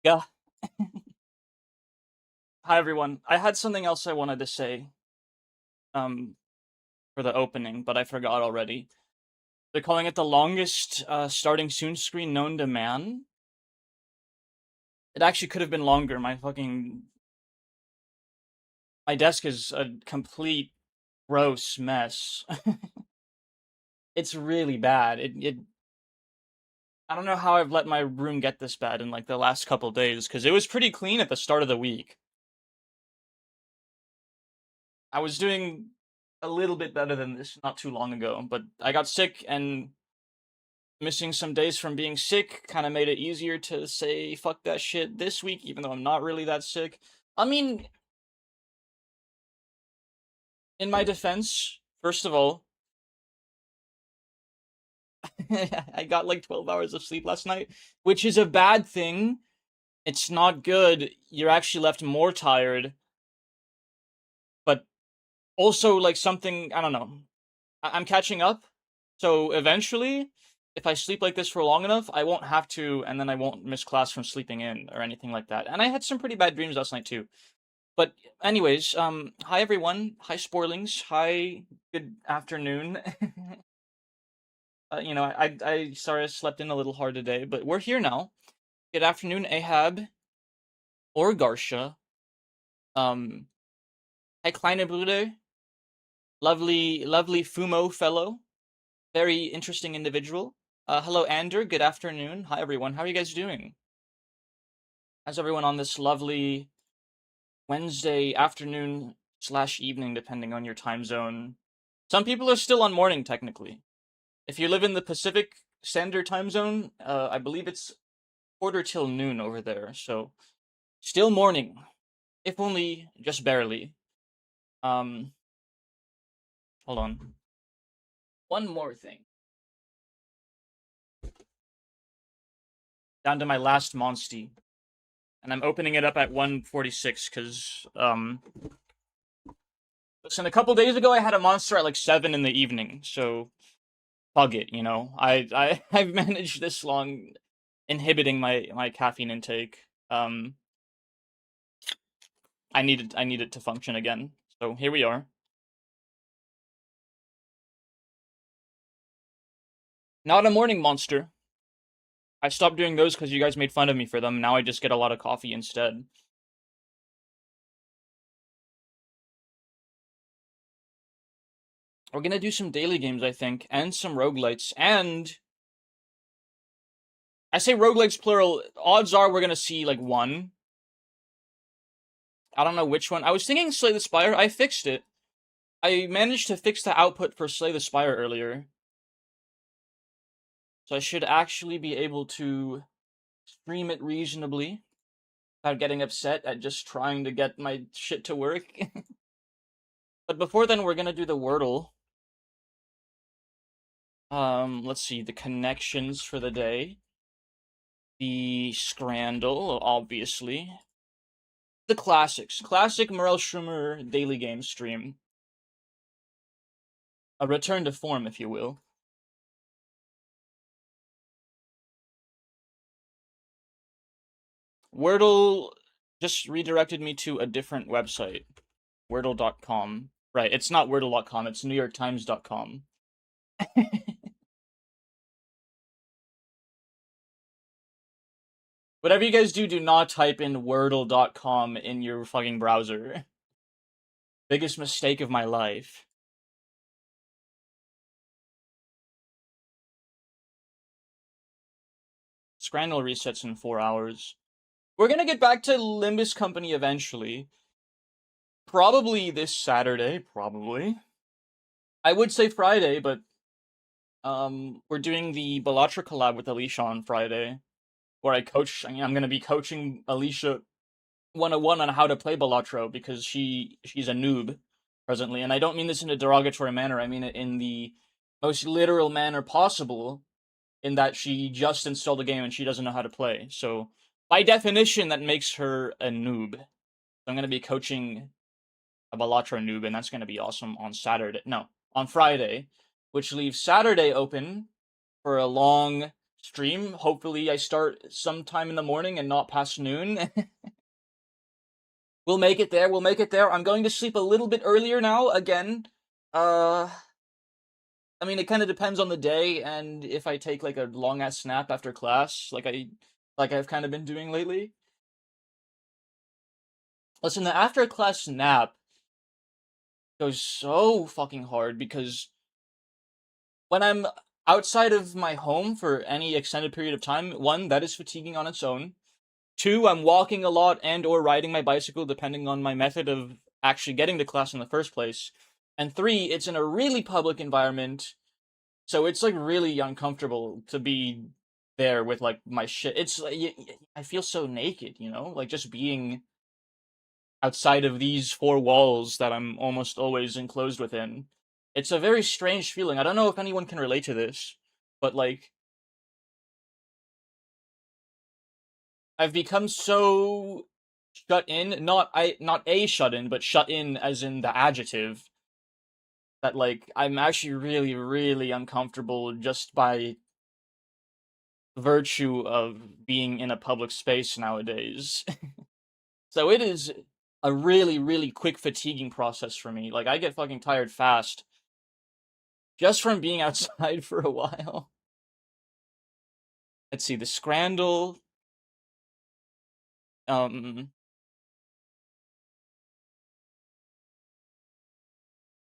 Yeah. Hi everyone. I had something else I wanted to say um for the opening, but I forgot already. They're calling it the longest starting soon screen known to man. It actually could have been longer. My desk is a complete gross mess. It's really bad. It I don't know how I've let my room get this bad in like the last couple days cuz it was pretty clean at the start of the week. I was doing a little bit better than this not too long ago, but I got sick and missing some days from being sick kind of made it easier to say fuck that shit this week, even though I'm not really that sick. I mean, in my defense, first of all, I got like 12 hours of sleep last night, which is a bad thing. It's not good. You're actually left more tired, but also like something, I don't know. I'm catching up. So eventually, if I sleep like this for long enough, I won't have to, and then I won't miss class from sleeping in or anything like that. And I had some pretty bad dreams last night too. But anyways, hi everyone, hi Sporlings, hi, good afternoon. I sorry I slept in a little hard today, but we're here now. Good afternoon, Ahab or Garsha. Um, hi Kleine Bruder, lovely Fumo fellow, very interesting individual. Hello Ander, good afternoon. Hi everyone, how are you guys doing? How's everyone on this lovely Wednesday afternoon slash evening, depending on your time zone? Some people are still on morning technically. If you live in the Pacific Standard Time Zone, I believe it's quarter till noon over there, so still morning, if only just barely. Um, Hold on. One more thing. Down to my last Monsty, and I'm opening it up at 1:46 because listen, a couple days ago I had a monster at like 7 in the evening, so bug it, you know. I've managed this long inhibiting my caffeine intake. I need it to function again. So here we are. Not a morning monster. I stopped doing those because you guys made fun of me for them. Now I just get a lot of coffee instead. We're gonna do some daily games, I think, and some roguelites. And I say roguelites plural. Odds are we're gonna see like one. I don't know which one. I was thinking Slay the Spire. I fixed it. I managed to fix the output for Slay the Spire earlier. So I should actually be able to stream it reasonably without getting upset at just trying to get my shit to work. But before then, we're gonna do the Wordle. Let's see, the connections for the day. The Scrandle, obviously. The classics. Classic Morel Schummer daily game stream. A return to form, if you will. Wordle just redirected me to a different website. Wordle.com. Right, it's not Wordle.com, it's NewYorkTimes.com. Whatever you guys do, do not type in Wordle.com in your fucking browser. Biggest mistake of my life. Scrandle resets in 4 hours. We're gonna get back to Limbus Company eventually. Probably this Saturday, probably. I would say Friday, but we're doing the Bellatra collab with Alicia on Friday, where I'm gonna be coaching Alicia 101 on how to play Bellatro because she's a noob presently, and I don't mean this in a derogatory manner. I mean it in the most literal manner possible, in that she just installed the game and she doesn't know how to play. So by definition, that makes her a noob. So I'm gonna be coaching a Bellatra noob, and that's gonna be awesome on Saturday. No, on Friday, which leaves Saturday open for a long stream. Hopefully I start sometime in the morning and not past noon. We'll make it there. We'll make it there. I'm going to sleep a little bit earlier now again. Uh I mean, it kind of depends on the day and if I take like a long ass nap after class, like I've kind of been doing lately. Listen, the after class nap goes so fucking hard because when I'm outside of my home for any extended period of time, one, that is fatiguing on its own. Two, I'm walking a lot and or riding my bicycle depending on my method of actually getting to class in the first place. And three, it's in a really public environment, so it's like really uncomfortable to be there with like my shit. It's like I feel so naked, you know? Like just being outside of these four walls that I'm almost always enclosed within. It's a very strange feeling. I don't know if anyone can relate to this, but like I've become so shut in, not a shut in, but shut in as in the adjective, that like I'm actually really really uncomfortable just by virtue of being in a public space nowadays. So it is a really really quick fatiguing process for me. Like I get fucking tired fast just from being outside for a while. Let's see, the Scrandle, um,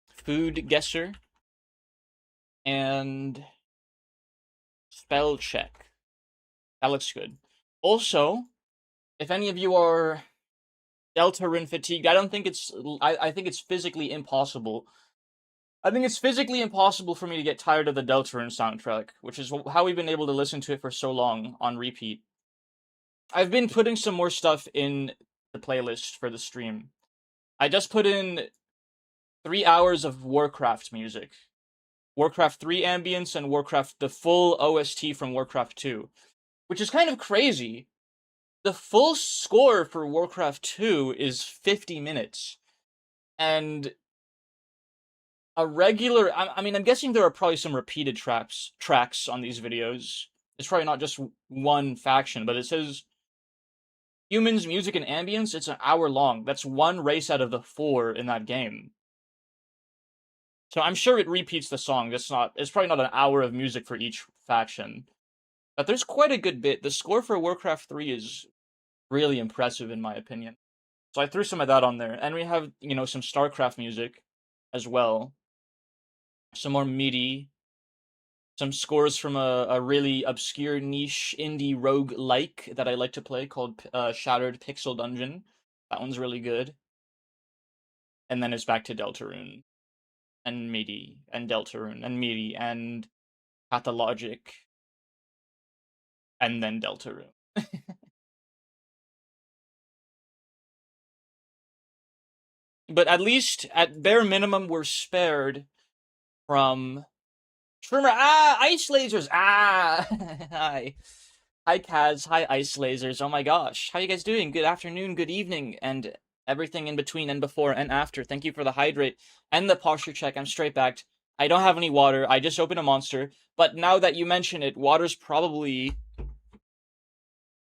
Food Guesser, and Spell Check. That looks good. Also, if any of you are Deltarune fatigued, I don't think it's. I think it's physically impossible. I think it's physically impossible for me to get tired of the Deltarune soundtrack, which is how we've been able to listen to it for so long on repeat. I've been putting some more stuff in the playlist for the stream. I just put in 3 hours of Warcraft music. Warcraft 3 ambience and Warcraft, the full OST from Warcraft 2. Which is kind of crazy. The full score for Warcraft 2 is 50 minutes. And a regular, I mean, I'm guessing there are probably some repeated tracks on these videos. It's probably not just one faction, but it says humans, music, and ambience. It's an hour long. That's one race out of the 4 in that game. So I'm sure it repeats the song. It's probably not an hour of music for each faction. But there's quite a good bit. The score for Warcraft 3 is really impressive in my opinion. So I threw some of that on there. And we have, some StarCraft music as well. Some more MIDI. Some scores from a really obscure niche indie roguelike that I like to play called Shattered Pixel Dungeon. That one's really good. And then it's back to Deltarune. And MIDI. And Deltarune. And MIDI. And Pathologic. And then Deltarune. But at least, at bare minimum, we're spared from Trimmer. Ice lasers. Hi. Hi, Kaz. Hi, ice lasers. Oh my gosh. How you guys doing? Good afternoon, good evening, and everything in between and before and after. Thank you for the hydrate and the posture check. I'm straight backed. I don't have any water. I just opened a monster. But now that you mention it, water's probably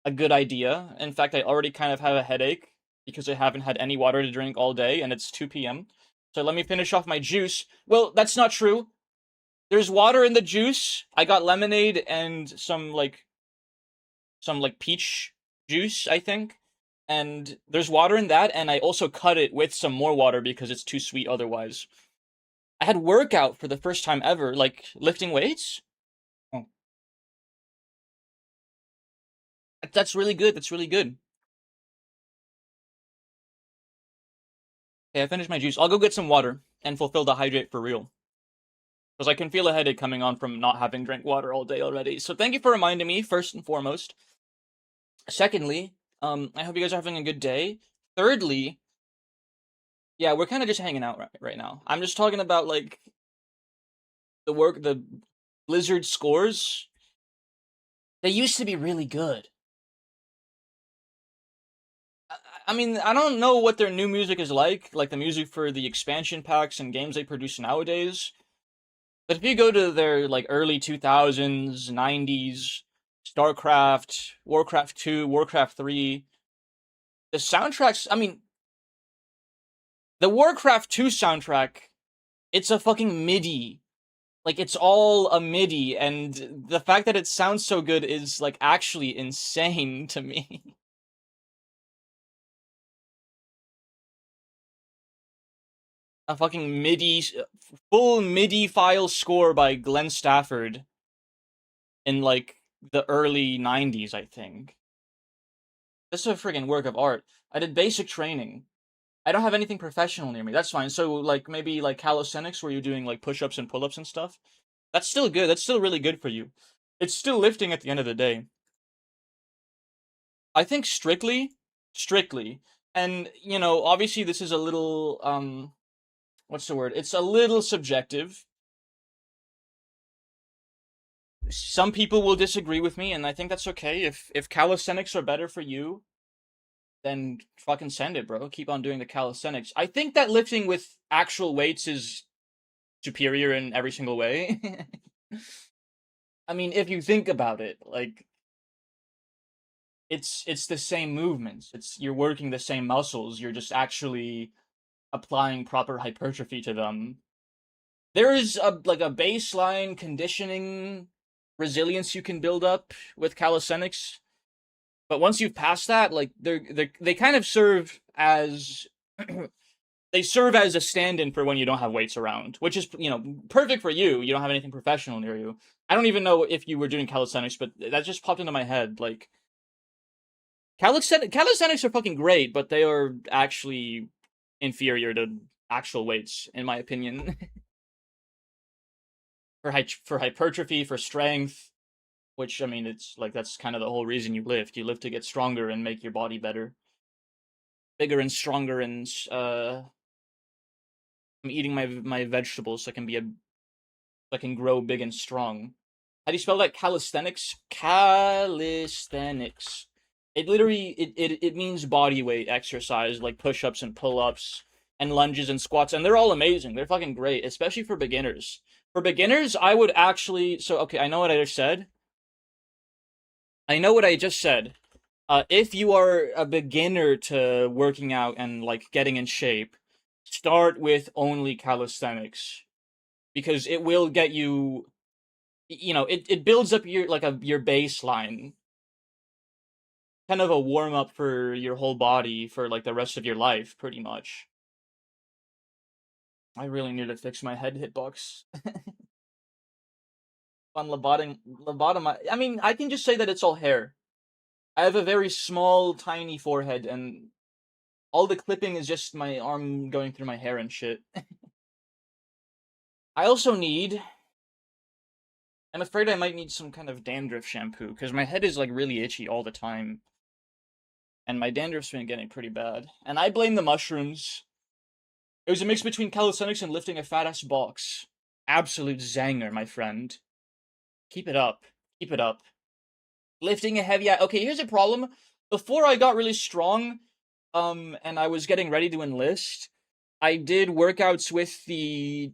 a good idea. In fact, I already kind of have a headache because I haven't had any water to drink all day, and it's 2 p.m. So let me finish off my juice. Well, that's not true. There's water in the juice. I got lemonade and some peach juice, I think. And there's water in that, and I also cut it with some more water because it's too sweet otherwise. I had workout for the first time ever, like lifting weights. Oh. That's really good. That's really good. Okay, I finished my juice. I'll go get some water and fulfill the hydrate for real. Because I can feel a headache coming on from not having drank water all day already. So thank you for reminding me, first and foremost. Secondly, I hope you guys are having a good day. Thirdly, yeah, we're kind of just hanging out right now. I'm just talking about, like, the Blizzard scores. They used to be really good. I mean, I don't know what their new music is like the music for the expansion packs and games they produce nowadays. But if you go to their, like, early 2000s, 90s, StarCraft, Warcraft 2, Warcraft 3. The soundtracks, I mean, the Warcraft 2 soundtrack, it's a fucking MIDI. Like, it's all a MIDI, and the fact that it sounds so good is, like, actually insane to me. A fucking MIDI, full MIDI file score by Glenn Stafford in, like, the early 90s, I think. This is a friggin' work of art. I did basic training. I don't have anything professional near me. That's fine. So, like, maybe, like, calisthenics, where you're doing, like, push-ups and pull-ups and stuff. That's still good. That's still really good for you. It's still lifting at the end of the day. I think strictly. And, you know, obviously this is a little, what's the word? It's a little subjective. Some people will disagree with me, and I think that's okay. If calisthenics are better for you, then fucking send it, bro. Keep on doing the calisthenics. I think that lifting with actual weights is superior in every single way. I mean, if you think about it, like, it's the same movements. You're working the same muscles. You're just actually applying proper hypertrophy to them. There is a baseline conditioning resilience you can build up with calisthenics, but once you've passed that, like, they kind of serve as they serve as a stand-in for when you don't have weights around, which is, you know, perfect for you. You don't have anything professional near you. I don't even know if you were doing calisthenics, but that just popped into my head. Like, calisthenics are fucking great, but they are actually inferior to actual weights, in my opinion. For hypertrophy, for strength, which, I mean, it's like, that's kind of the whole reason you lift. You lift to get stronger and make your body better, bigger and stronger, and I'm eating my vegetables so I can grow big and strong. How do you spell that? Calisthenics? Calisthenics. It literally, it means body weight exercise, like push-ups and pull-ups and lunges and squats, and they're all amazing. They're fucking great, especially for beginners. For beginners, I would actually, so, okay, I know what I just said. If you are a beginner to working out and, like, getting in shape, start with only calisthenics, because it will get you, you know, it builds up your, like, your baseline, kind of a warm up for your whole body for, like, the rest of your life, pretty much. I really need to fix my head hitbox. On lobotomy, I mean, I can just say that it's all hair. I have a very small, tiny forehead, and all the clipping is just my arm going through my hair and shit. I also need, I'm afraid I might need some kind of dandruff shampoo, because my head is, like, really itchy all the time. And my dandruff's been getting pretty bad. And I blame the mushrooms. It was a mix between calisthenics and lifting a fat-ass box. Absolute zanger, my friend. Keep it up. Keep it up. Lifting a heavy... Okay, here's a problem. Before I got really strong, and I was getting ready to enlist, I did workouts with the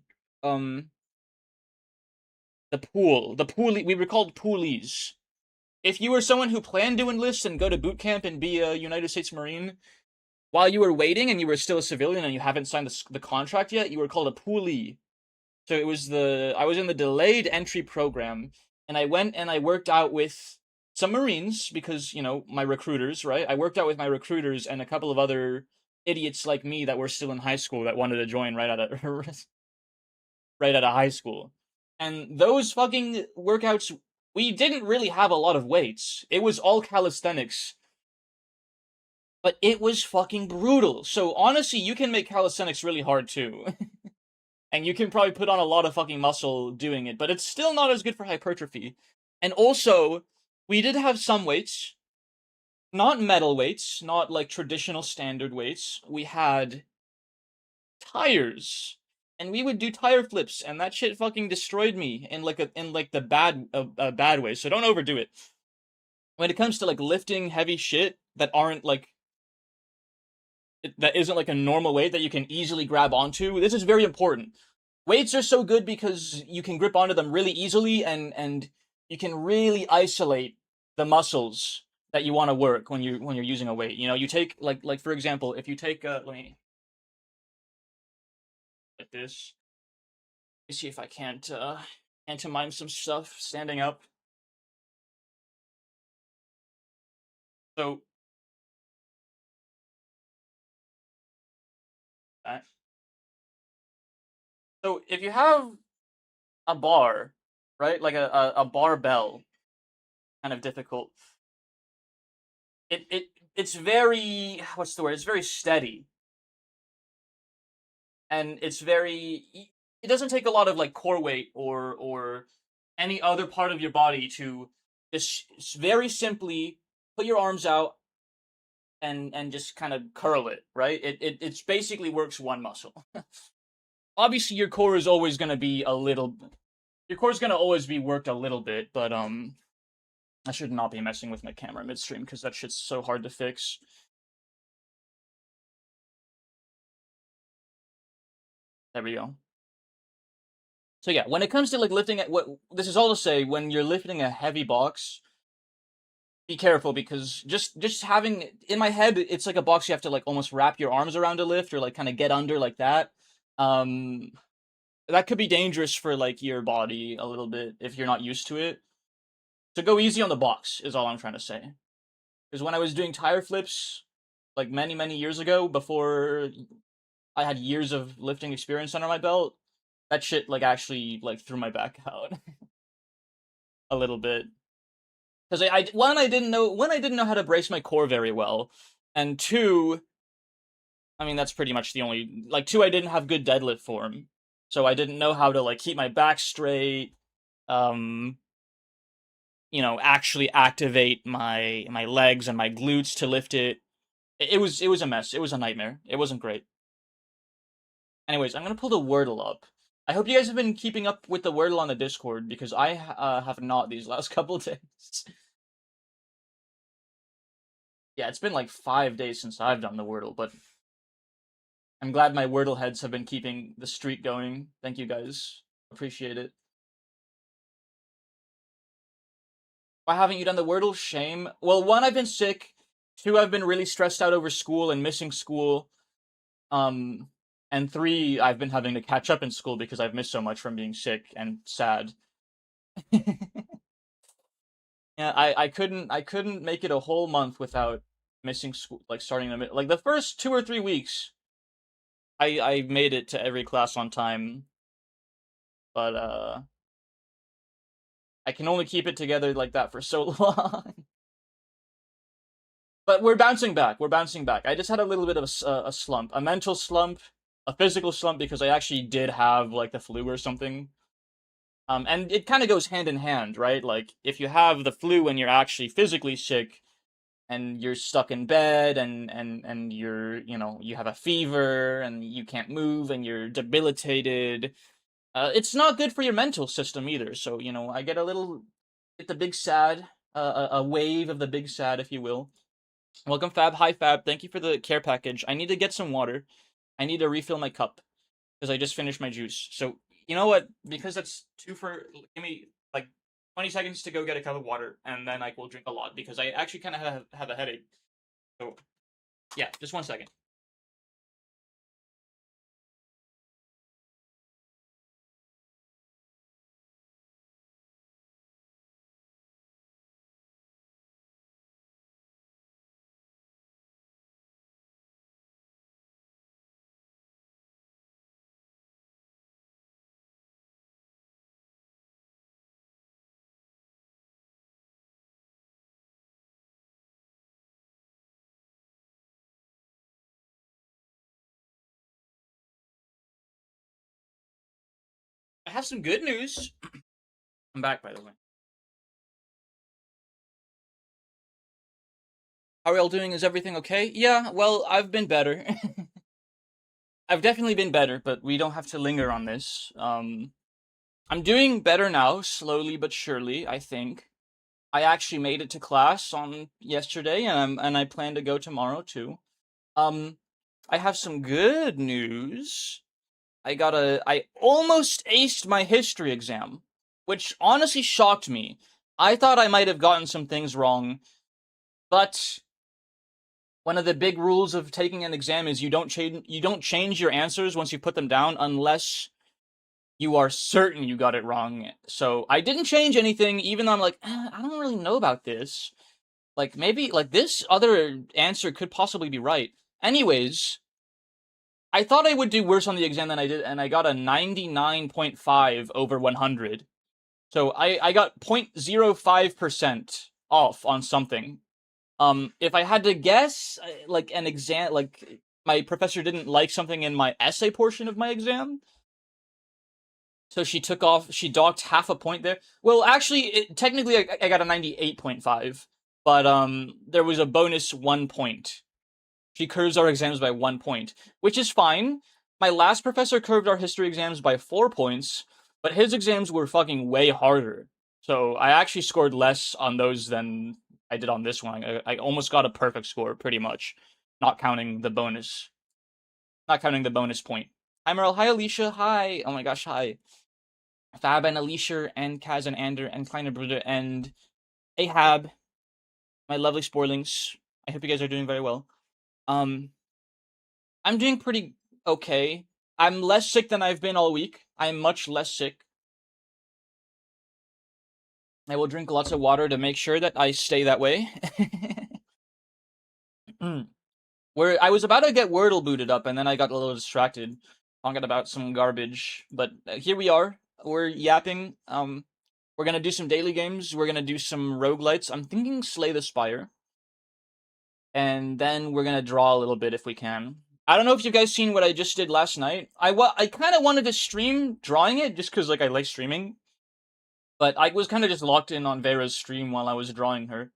pool. We were called poolies. If you were someone who planned to enlist and go to boot camp and be a United States Marine, while you were waiting and you were still a civilian and you haven't signed the contract yet, you were called a poolie. So I was in the delayed entry program, and I went and I worked out with some Marines, because, you know, my recruiters, right? I worked out with my recruiters and a couple of other idiots like me that were still in high school that wanted to join right out of high school. And those fucking workouts, we didn't really have a lot of weights. It was all calisthenics. But it was fucking brutal. So honestly, you can make calisthenics really hard too. And you can probably put on a lot of fucking muscle doing it, but it's still not as good for hypertrophy. And also, we did have some weights. Not metal weights, not like traditional standard weights. We had tires. And we would do tire flips, and that shit fucking destroyed me in the bad way. So don't overdo it. When it comes to, like, lifting heavy shit that aren't, like, that isn't like a normal weight that you can easily grab onto, this is very important. Weights are so good because you can grip onto them really easily, and you can really isolate the muscles that you want to work when you're using a weight. You know, you take like for example, if you take let me like this. Let me see if I can't pantomime some stuff standing up. So uh, so if you have a bar, right, like a barbell, kind of difficult. It's very, what's the word? It's very steady, and it's very. It doesn't take a lot of like core weight or any other part of your body to just very simply put your arms out and just kind of curl it, right? It's basically works one muscle. Obviously, your core is always going to be a little. Your core is going to always be worked a little bit, but I should not be messing with my camera midstream because that shit's so hard to fix. There we go. So yeah, when it comes to like lifting at what this is all to say, when you're lifting a heavy box, be careful because just having in my head, it's like a box you have to like almost wrap your arms around to lift or like kind of get under like that. Um, that could be dangerous for like your body a little bit if you're not used to it. So go easy on the box is all I'm trying to say. Because when I was doing tire flips, like many years ago, before I had years of lifting experience under my belt, that shit like actually like threw my back out a little bit. Because one, I didn't know how to brace my core very well, and two, I mean that's pretty much the only like two, I didn't have good deadlift form, so I didn't know how to like keep my back straight. Um, actually activate my legs and my glutes to lift it. It was a mess. It was a nightmare. It wasn't great. Anyways, I'm gonna pull the Wordle up. I hope you guys have been keeping up with the Wordle on the Discord because I have not these last couple of days. Yeah, it's been like 5 days since I've done the Wordle, but I'm glad my Wordle heads have been keeping the streak going. Thank you guys. Appreciate it. Why haven't you done the Wordle? Shame. Well, one, I've been sick. Two, I've been really stressed out over school and missing school. Um, and three, I've been having to catch up in school because I've missed so much from being sick and sad. Yeah, I couldn't make it a whole month without missing school, like starting like the first 2 or 3 weeks. I made it to every class on time, but I can only keep it together like that for so long. But we're bouncing back. We're bouncing back. I just had a little bit of a slump, a mental slump, a physical slump because I actually did have like the flu or something. And it kind of goes hand in hand, right? Like if you have the flu and you're actually physically sick and you're stuck in bed and you're, you have a fever and you can't move and you're debilitated, it's not good for your mental system either. So, I get the big sad, a wave of the big sad, if you will. Welcome, Fab. Hi, Fab. Thank you for the care package. I need to get some water. I need to refill my cup because I just finished my juice. So, you know what? Because that's give me like 20 seconds to go get a cup of water, and then I will drink a lot because I actually kind of have a headache. So, yeah, just 1 second. I have some good news. I'm back, by the way. How are y'all doing? Is everything okay? Yeah, well, I've been better. I've definitely been better, but we don't have to linger on this. I'm doing better now, slowly but surely, I think. I actually made it to class on yesterday, and I plan to go tomorrow too. Um, I have some good news. I almost aced my history exam, which honestly shocked me. I thought I might have gotten some things wrong, but one of the big rules of taking an exam is you don't change your answers once you put them down unless you are certain you got it wrong. So I didn't change anything, even though I'm like, I don't really know about this. Like, maybe, like, this other answer could possibly be right. Anyways, I thought I would do worse on the exam than I did, and I got a 99.5 over 100. So I got 0.05% off on something. If I had to guess, like, an exam, like, my professor didn't like something in my essay portion of my exam, so she docked half a point there. Well, actually, technically, I got a 98.5, but there was a bonus 1 point. She curves our exams by 1 point, which is fine. My last professor curved our history exams by 4 points, but his exams were fucking way harder. So I actually scored less on those than I did on this one. I almost got a perfect score, pretty much, not counting the bonus. Not counting the bonus point. Hi, Merle. Hi, Alicia. Hi. Oh my gosh, hi. Fab and Alicia and Kaz and Ander and Kleiner Bruder and Ahab, my lovely sporlings. I hope you guys are doing very well. I'm doing pretty okay. I'm less sick than I've been all week. I'm much less sick. I will drink lots of water to make sure that I stay that way. I was about to get Wordle booted up, and then I got a little distracted, talking about some garbage. But here we are. We're yapping. We're gonna do some daily games. We're gonna do some roguelites. I'm thinking Slay the Spire. And then we're gonna draw a little bit if we can. I don't know if you guys seen what I just did last night. I kind of wanted to stream drawing it just because like I like streaming, but I was kind of just locked in on Vera's stream while I was drawing her.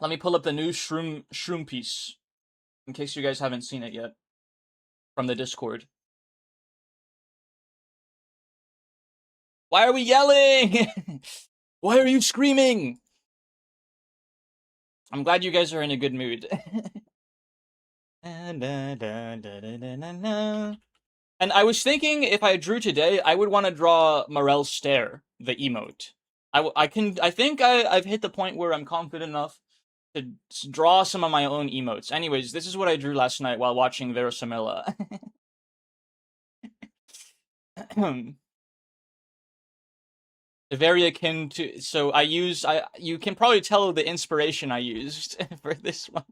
Let me pull up the new shroom piece in case you guys haven't seen it yet from the Discord. Why are we yelling? Why are you screaming? I'm glad you guys are in a good mood. And I was thinking if I drew today, I would want to draw Morel's Stare, the emote. I think I've hit the point where I'm confident enough to draw some of my own emotes. Anyways, this is what I drew last night while watching Verosimila. Very akin to, so you can probably tell the inspiration I used for this one.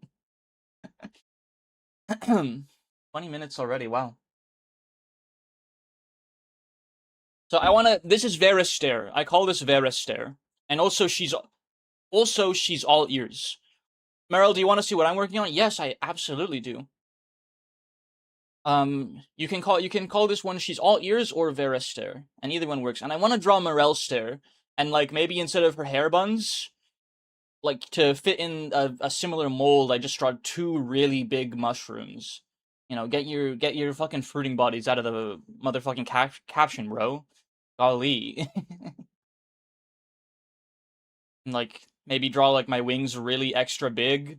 20 minutes already, wow. So this is Vera's Stare. I call this Vera's Stare. And also she's all ears. Meryl, do you want to see what I'm working on? Yes, I absolutely do. You can call this one She's All Ears or Vera's Stare, and either one works. And I want to draw Morel's Stare, and like maybe instead of her hair buns, like to fit in a similar mold, I just draw 2 really big mushrooms. You know, get your fucking fruiting bodies out of the motherfucking caption, bro. Golly. And like maybe draw like my wings really extra big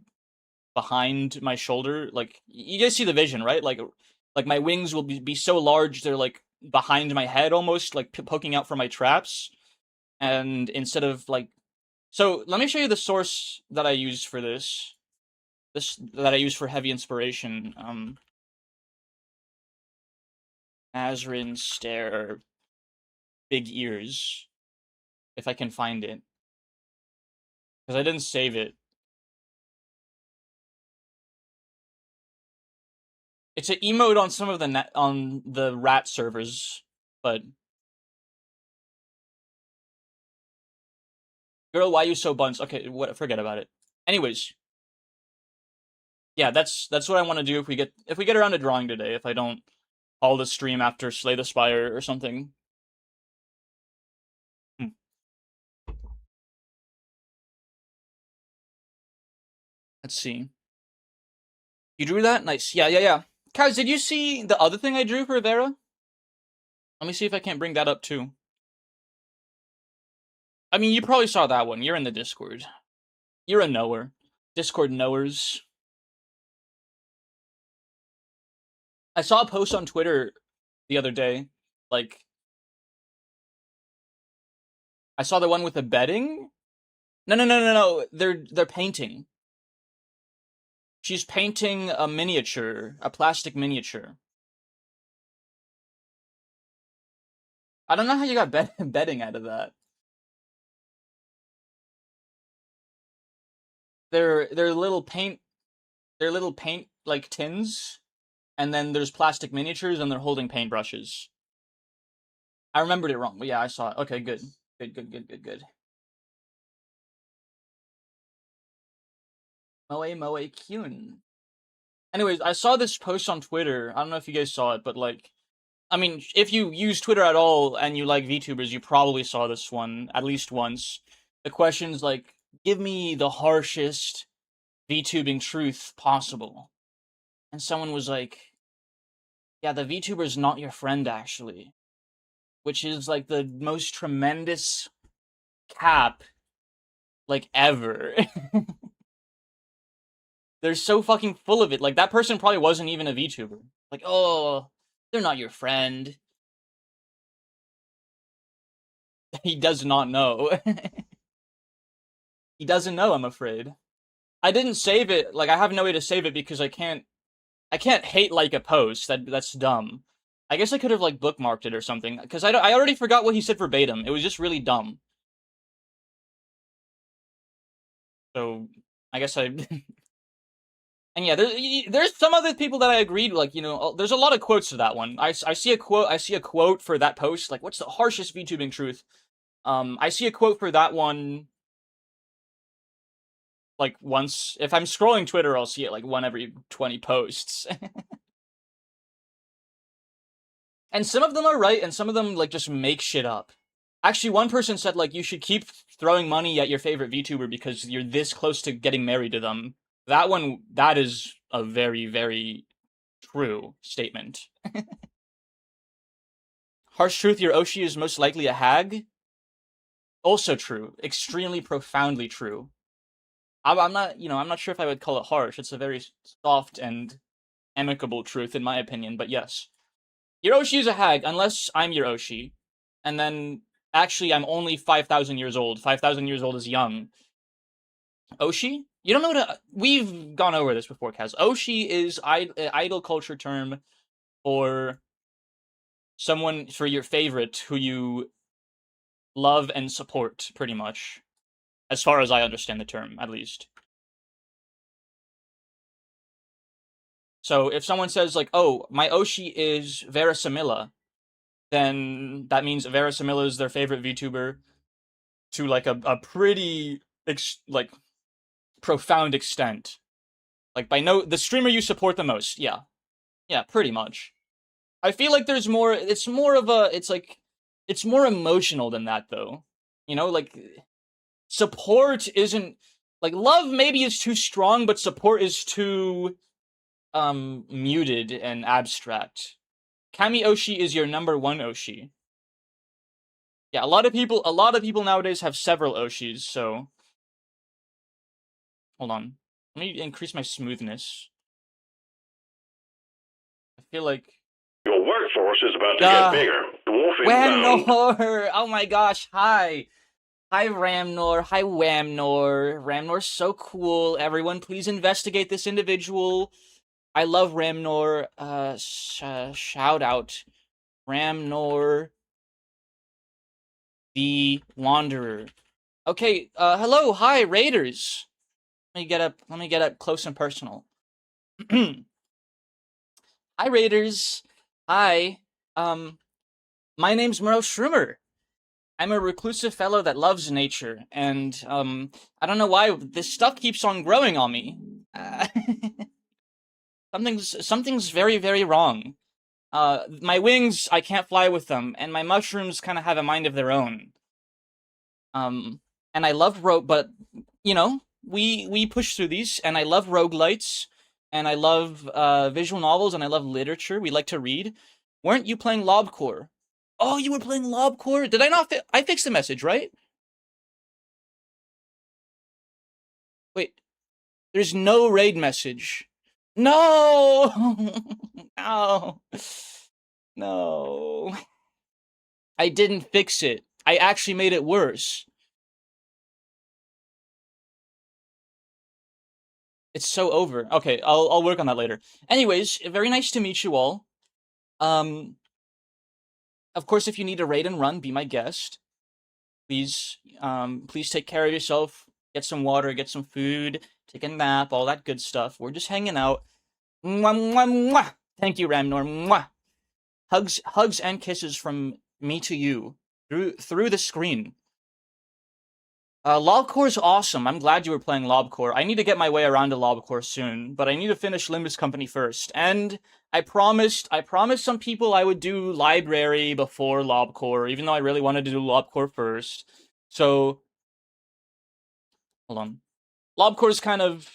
behind my shoulder. Like you guys see the vision, right? Like my wings will be so large they're like behind my head almost, like poking out from my traps. And instead of like, so let me show you the source that I used for this. That I use for heavy inspiration. Azrin Stare big ears. If I can find it. Because I didn't save it. It's an emote on some of the rat servers, but girl, why you so buns? Okay, forget about it. Anyways, yeah, that's what I want to do if we get around to drawing today. If I don't call the stream after Slay the Spire or something. Let's see. You drew that? Nice. Yeah. Guys, did you see the other thing I drew for Vera? Let me see if I can't bring that up too. I mean, you probably saw that one. You're in the Discord. You're a knower. Discord knowers. I saw a post on Twitter the other day. Like, I saw the one with the bedding. No. They're painting. She's painting a miniature, a plastic miniature. I don't know how you got bedding out of that. They're little paint. They're little paint like tins, and then there's plastic miniatures, and they're holding paintbrushes. I remembered it wrong, but yeah, I saw it. Okay, good. Good. Moe Kyun. Anyways, I saw this post on Twitter. I don't know if you guys saw it, but like, I mean, if you use Twitter at all and you like VTubers, you probably saw this one at least once. The question's like, give me the harshest VTubing truth possible. And someone was like, yeah, the VTuber's not your friend, actually. Which is like the most tremendous cap, like, ever. They're so fucking full of it. Like, that person probably wasn't even a VTuber. Like, oh, they're not your friend. He does not know. He doesn't know, I'm afraid. I didn't save it. Like, I have no way to save it because I can't hate like a post. That's dumb. I guess I could have like bookmarked it or something because I already forgot what he said verbatim. It was just really dumb. So I guess I and yeah, there's some other people that I agreed. Like, you know, there's a lot of quotes to that one. I see a quote for that post. Like, what's the harshest VTubing truth? I see a quote for that one. Like once, if I'm scrolling Twitter, I'll see it like one every 20 posts. And some of them are right, and some of them like just make shit up. Actually, one person said like you should keep throwing money at your favorite VTuber because you're this close to getting married to them. That is a very, very true statement. Harsh truth, your Oshi is most likely a hag. Also true. Extremely profoundly true. I'm not, you know, I'm not sure if I would call it harsh. It's a very soft and amicable truth, in my opinion, but yes. Your Oshi is a hag, unless I'm your Oshi. And then, actually, I'm only 5,000 years old. 5,000 years old is young. Oshi? You don't know what we've gone over this before, Kaz. Oshi is an idol culture term for someone, for your favorite, who you love and support, pretty much. As far as I understand the term, at least. So, if someone says, like, oh, my Oshi is Verisimila, then that means Verisimila is their favorite VTuber to, like, a pretty, like, profound extent. Like, the streamer you support the most, yeah. Yeah, pretty much. I feel like there's more, it's more emotional than that, though. You know, like, support isn't, like, love maybe is too strong, but support is too, muted and abstract. Kami Oshi is your number one Oshi. Yeah, a lot of people nowadays have several Oshis, so. Hold on. Let me increase my smoothness. I feel like your workforce is about to get bigger. Wolf inbound. Ramnor! Oh my gosh, hi. Hi, Ramnor. Hi, Wamnor. Ramnor's so cool. Everyone, please investigate this individual. I love Ramnor. Shout out. Ramnor the Wanderer. Okay, hello, hi, Raiders. Let me get up close and personal. Hi, Raiders. Hi. My name's Merle Shroomer. I'm a reclusive fellow that loves nature, and, I don't know why this stuff keeps on growing on me. Something's very, very wrong. My wings, I can't fly with them, and my mushrooms kind of have a mind of their own. And I love but, you know, we push through these, and I love roguelites, and I love, visual novels, and I love literature. We like to read. Weren't you playing Lobcore? Oh, you were playing Lobcore? Did I not I fixed the message, right? Wait. There's no raid message. No! No. No. I didn't fix it. I actually made it worse. It's so over. Okay, I'll work on that later. Anyways, very nice to meet you all. Um, of course, if you need a raid and run, be my guest. Please take care of yourself. Get some water, get some food, take a nap, all that good stuff. We're just hanging out. Mwah, mwah, mwah. Thank you, Ramnor. Mwah. Hugs and kisses from me to you through the screen. Lobcore is awesome. I'm glad you were playing Lobcore. I need to get my way around to Lobcore soon, but I need to finish Limbus Company first. And I promised some people I would do Library before Lobcore, even though I really wanted to do Lobcore first. So, hold on. Lobcore is kind of,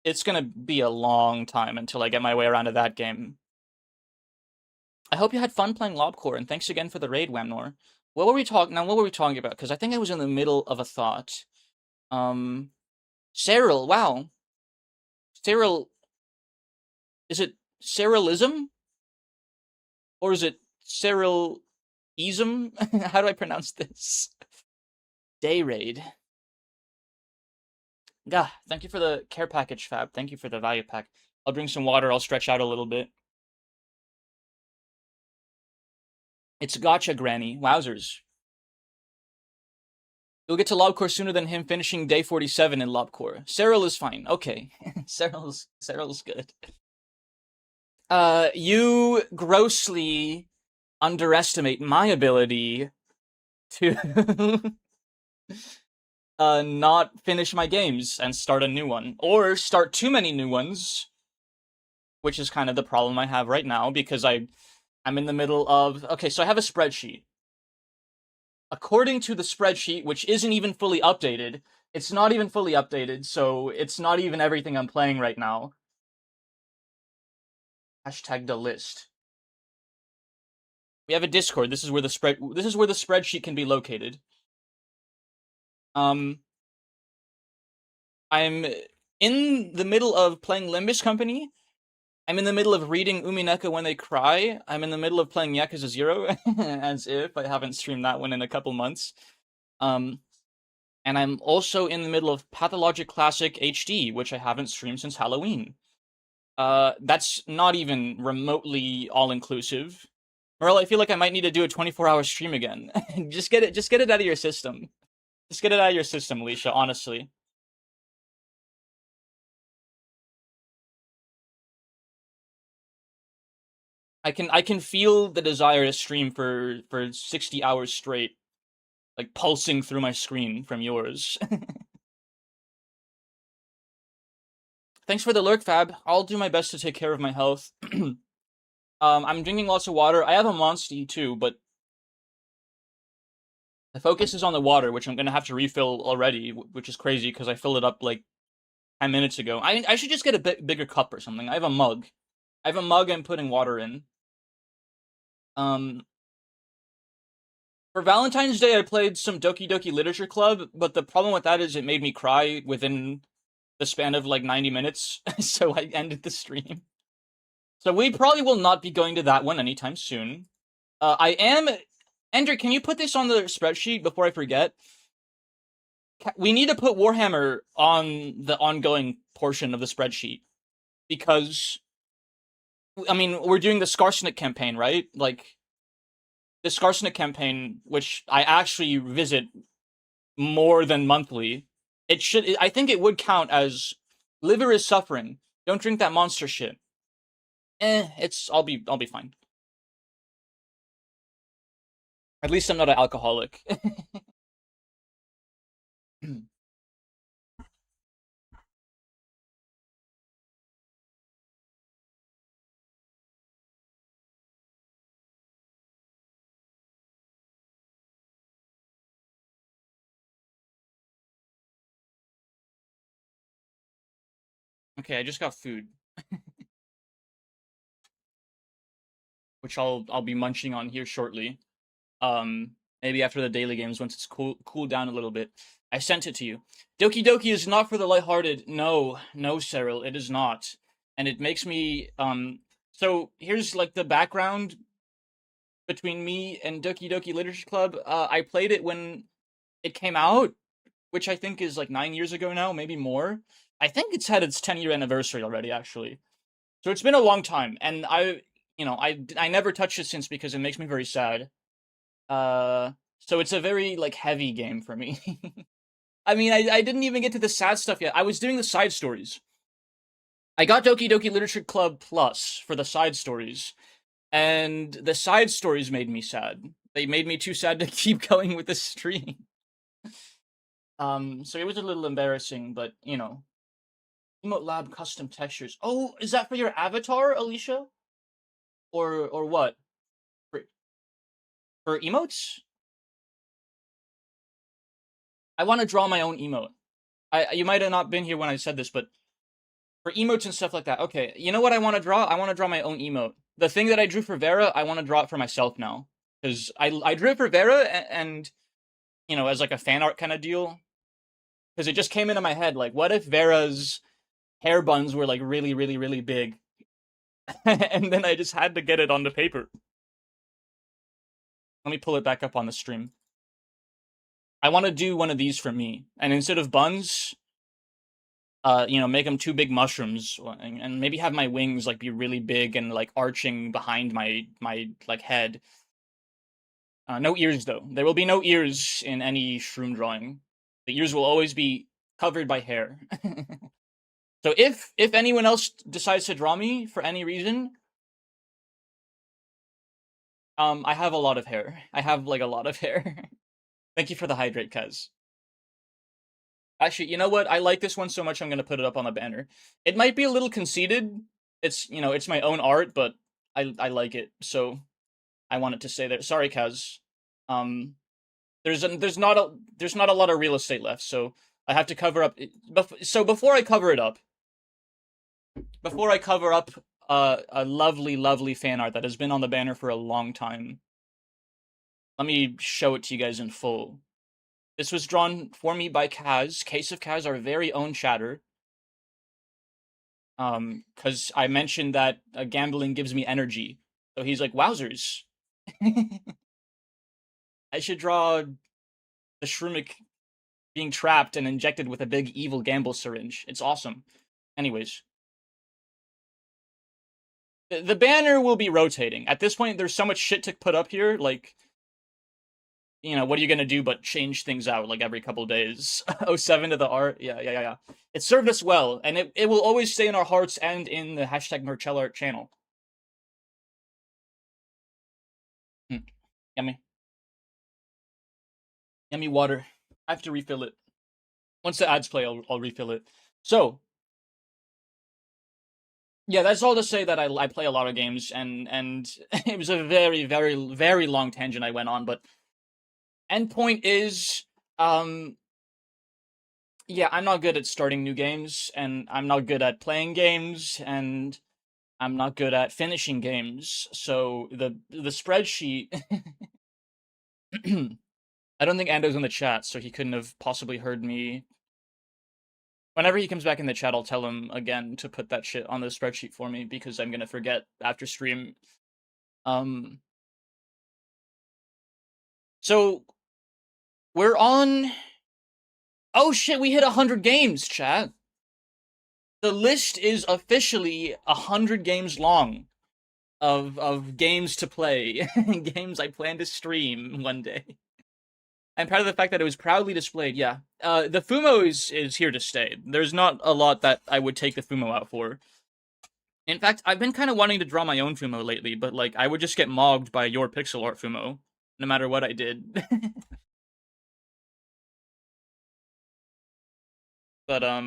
it's gonna be a long time until I get my way around to that game. I hope you had fun playing Lobcore, and thanks again for the raid, Wamnor. What were we talking about? Because I think I was in the middle of a thought. Cyril, wow. Cyril, is it Cyrilism? Or is it Cyrilism? How do I pronounce this? Day raid. Gah, thank you for the care package, Fab. Thank you for the value pack. I'll drink some water, I'll stretch out a little bit. It's gotcha, Granny. Wowzers. You'll get to Lobcore sooner than him finishing day 47 in Lobcore. Cyril is fine. Okay. Cyril's good. You grossly underestimate my ability to not finish my games and start a new one. Or start too many new ones, which is kind of the problem I have right now, because I'm in the middle of... Okay, so I have a spreadsheet. According to the spreadsheet, which isn't even fully updated, it's not even fully updated, so it's not even everything I'm playing right now. Hashtag the list. We have a Discord. This is where the spreadsheet can be located. I'm in the middle of playing Limbus Company. I'm in the middle of reading Umineka When They Cry. I'm in the middle of playing Yakuza 0, as if I haven't streamed that one in a couple months. And I'm also in the middle of Pathologic Classic HD, which I haven't streamed since Halloween. That's not even remotely all-inclusive. Merle, I feel like I might need to do a 24-hour stream again. Just get it out of your system. Just get it out of your system, Alicia, honestly. I can feel the desire to stream for 60 hours straight, like pulsing through my screen from yours. Thanks for the lurk, Fab. I'll do my best to take care of my health. I'm drinking lots of water. I have a Monsty too, but the focus is on the water, which I'm gonna have to refill already, which is crazy because I filled it up like 10 minutes ago. I should just get a bigger cup or something. I have a mug. I'm putting water in. For Valentine's Day, I played some Doki Doki Literature Club, but the problem with that is it made me cry within the span of like 90 minutes, so I ended the stream. So we probably will not be going to that one anytime soon. I am... Andrew, can you put this on the spreadsheet before I forget? We need to put Warhammer on the ongoing portion of the spreadsheet. Because, I mean, we're doing the Skarsnik campaign, right? Like, the Skarsnik campaign, which I actually visit more than monthly, I think it would count as liver is suffering. Don't drink that monster shit. I'll be fine. At least I'm not an alcoholic. Okay, I just got food. Which I'll be munching on here shortly. Maybe after the daily games once it's cooled down a little bit. I sent it to you. Doki Doki is not for the lighthearted. No, Cyril, it is not. And it makes me so here's like the background between me and Doki Doki Literature Club. I played it when it came out, which I think is like 9 years ago now, maybe more. I think it's had its 10-year anniversary already, actually. So it's been a long time, and I never touched it since because it makes me very sad. So it's a very like heavy game for me. I mean, I didn't even get to the sad stuff yet. I was doing the side stories. I got Doki Doki Literature Club Plus for the side stories, and the side stories made me sad. They made me too sad to keep going with the stream. So it was a little embarrassing, but Emote Lab custom textures. Oh, is that for your avatar, Alicia? Or what? For, for emotes? I want to draw my own emote. You might have not been here when I said this, but for emotes and stuff like that. Okay, you know what I want to draw? I want to draw my own emote. The thing that I drew for Vera, I want to draw it for myself now. Because I drew it for Vera and as like a fan art kind of deal. Because it just came into my head, like, what if Vera's hair buns were like really, really, really big? And then I just had to get it on the paper. Let me pull it back up on the stream. I want to do one of these for me. And instead of buns, make them two big mushrooms, and maybe have my wings like be really big and like arching behind my like head. No ears though. There will be no ears in any shroom drawing. The ears will always be covered by hair. So if anyone else decides to draw me for any reason, I have a lot of hair. I have like a lot of hair. Thank you for the hydrate, Kaz. Actually, you know what? I like this one so much I'm gonna put it up on the banner. It might be a little conceited. It's my own art, but I like it, so I want it to stay there. Sorry, Kaz. There's not a lot of real estate left, so I have to cover up. So before I cover up a lovely, lovely fan art that has been on the banner for a long time, let me show it to you guys in full. This was drawn for me by Kaz, Case of Kaz, our very own chatter. Because I mentioned that gambling gives me energy. So he's like, wowzers. I should draw the Shroomic being trapped and injected with a big evil gamble syringe. It's awesome. Anyways. The banner will be rotating. At this point, there's so much shit to put up here, like, what are you gonna do but change things out, like, every couple days? 07 to the art? Yeah. It served us well, and it will always stay in our hearts and in the hashtag #MerchellArt channel. Yummy. Yummy water. I have to refill it. Once the ads play, I'll refill it. So, yeah, that's all to say that I play a lot of games, and it was a very, very, very long tangent I went on, but endpoint is, yeah, I'm not good at starting new games, and I'm not good at playing games, and I'm not good at finishing games, so the spreadsheet... I don't think Ando's in the chat, so he couldn't have possibly heard me. Whenever he comes back in the chat, I'll tell him again to put that shit on the spreadsheet for me, because I'm gonna forget after stream. So, we're on... Oh shit, we hit 100 games, chat! The list is officially 100 games long of games to play. Games I plan to stream one day. I'm proud of the fact that it was proudly displayed, yeah. The Fumo is here to stay. There's not a lot that I would take the Fumo out for. In fact, I've been kind of wanting to draw my own Fumo lately, but like I would just get mogged by your pixel art Fumo, no matter what I did. But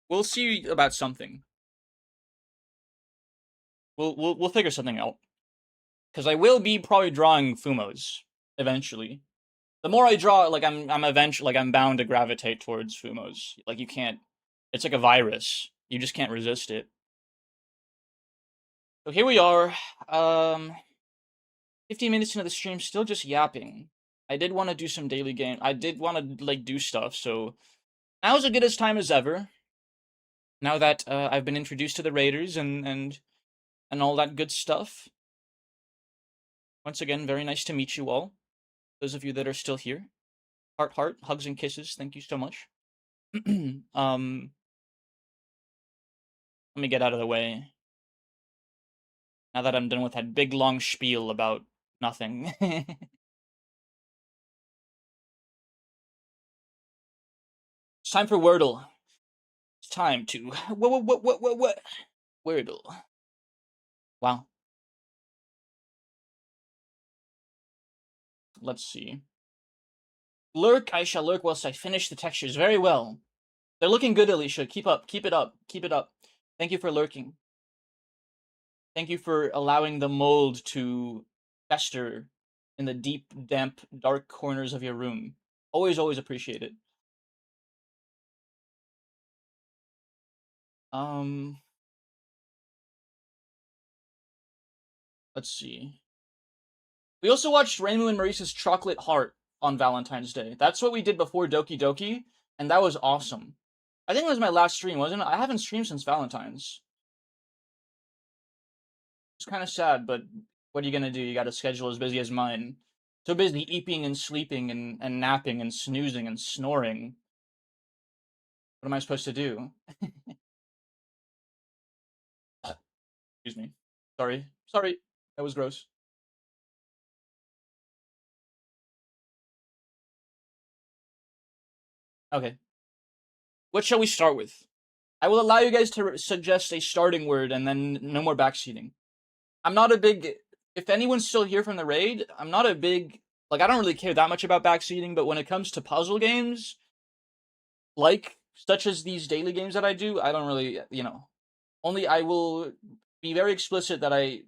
we'll see about something. We'll figure something out. Because I will be probably drawing Fumos eventually. The more I draw, like I'm eventually, like I'm bound to gravitate towards Fumos. Like you can't, it's like a virus. You just can't resist it. So here we are, 15 minutes into the stream, still just yapping. I did want to do some daily game. I did want to like do stuff. So now's as good as time as ever. Now that I've been introduced to the Raiders and all that good stuff. Once again, very nice to meet you all. Those of you that are still here. Heart, heart, hugs and kisses. Thank you so much. Let me get out of the way. Now that I'm done with that big long spiel about nothing. It's time for Wordle. It's time to what? Wordle. Wow. Let's see. Lurk, I shall lurk whilst I finish the textures. Very well. They're looking good, Alicia. Keep up. Keep it up. Keep it up. Thank you for lurking. Thank you for allowing the mold to fester in the deep, damp, dark corners of your room. Always, always appreciate it. Let's see. We also watched Rainbow and Maurice's Chocolate Heart on Valentine's Day. That's what we did before Doki Doki, and that was awesome. I think it was my last stream, wasn't it? I haven't streamed since Valentine's. It's kind of sad, but what are you gonna do? You got a schedule as busy as mine. So busy eating and sleeping and napping and snoozing and snoring. What am I supposed to do? Excuse me. Sorry. Sorry. That was gross. Okay. What shall we start with? I will allow you guys to suggest a starting word and then no more backseating. I'm not a big... If anyone's still here from the raid, I'm not a big... Like, I don't really care that much about backseating, but when it comes to puzzle games, like, such as these daily games that I do, I don't really, you know... Only I will be very explicit that I...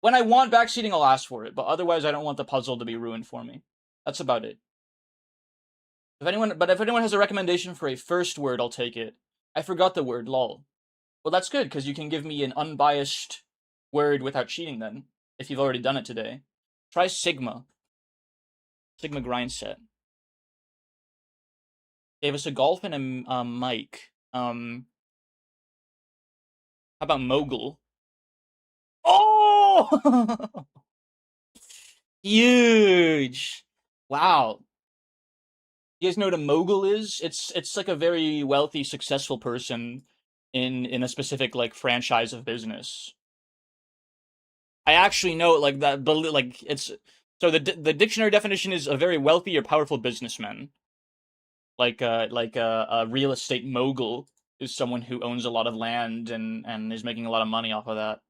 When I want backseating, I'll ask for it, but otherwise I don't want the puzzle to be ruined for me. That's about it. If anyone has a recommendation for a first word, I'll take it. I forgot the word, lol. Well, that's good, because you can give me an unbiased word without cheating then, if you've already done it today. Try Sigma. Sigma grind set. Gave us a golf and a mic. How about mogul? Oh! Huge! Wow. You guys know what a mogul is? It's like a very wealthy, successful person in a specific like franchise of business. I actually know like that, but like it's so the dictionary definition is a very wealthy or powerful businessman. Like a real estate mogul is someone who owns a lot of land and is making a lot of money off of that.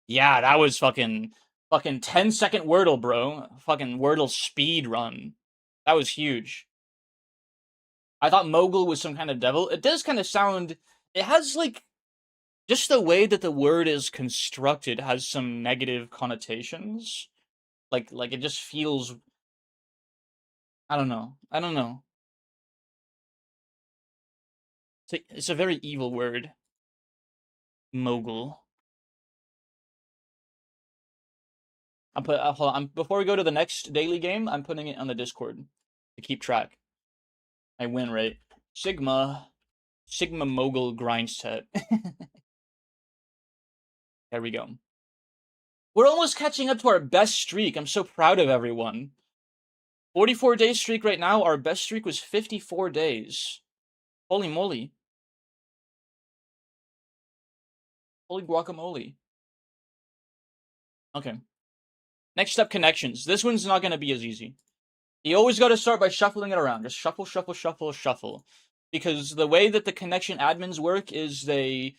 Yeah, that was fucking 10-second Wordle, bro. Fucking Wordle speed run. That was huge. I thought mogul was some kind of devil. It does kind of sound. It has like just the way that the word is constructed has some negative connotations. Like it just feels. I don't know. I don't know. It's a very evil word. Mogul. Hold on. Before we go to the next daily game, I'm putting it on the Discord to keep track. I win, right? Sigma mogul grind set. There we go. We're almost catching up to our best streak. I'm so proud of everyone. 44-day streak right now. Our best streak was 54 days. Holy moly. Holy guacamole. Okay. Next up, connections. This one's not going to be as easy. You always got to start by shuffling it around. Just shuffle, shuffle, shuffle, shuffle. Because the way that the connection admins work is they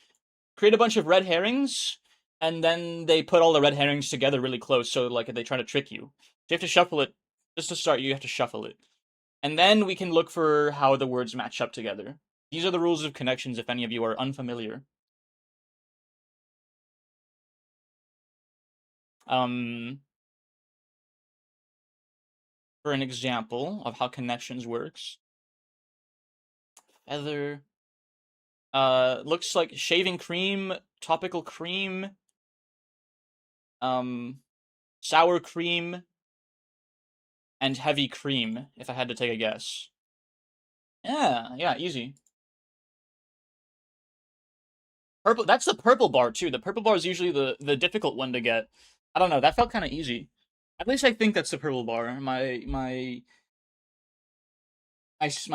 create a bunch of red herrings, and then they put all the red herrings together really close, so like they try to trick you. So you have to shuffle it. Just to start, you have to shuffle it. And then we can look for how the words match up together. These are the rules of connections if any of you are unfamiliar. For an example of how connections works. Feather. Looks like shaving cream, topical cream, sour cream, and heavy cream, if I had to take a guess. Yeah, easy. Purple, that's the purple bar too. The purple bar is usually the difficult one to get. I don't know. That felt kind of easy. At least I think that's the purple bar. My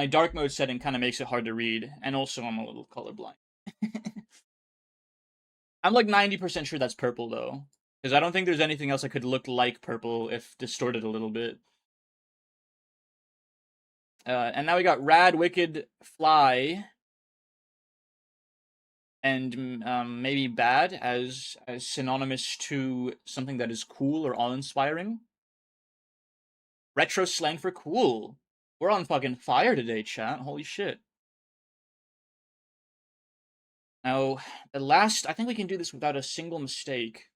dark mode setting kind of makes it hard to read, and also I'm a little colorblind. I'm like 90% sure that's purple though, because I don't think there's anything else that could look like purple if distorted a little bit. And now we got rad, wicked, fly, and maybe bad as synonymous to something that is cool or awe-inspiring. Retro slang for cool. We're on fucking fire today, chat. Holy shit. Now, the last, I think we can do this without a single mistake.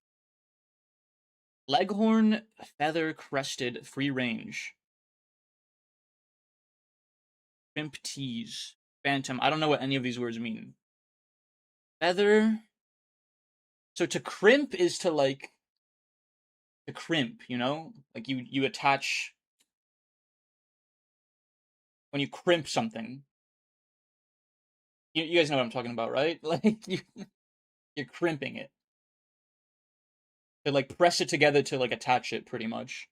Leghorn, feather, crested, free range. Crimp tease. Phantom. I don't know what any of these words mean. Feather. So to crimp is to like, to crimp, you know? Like you attach, when you crimp something. You guys know what I'm talking about, right? Like, you're crimping it. To like press it together to like attach it, pretty much.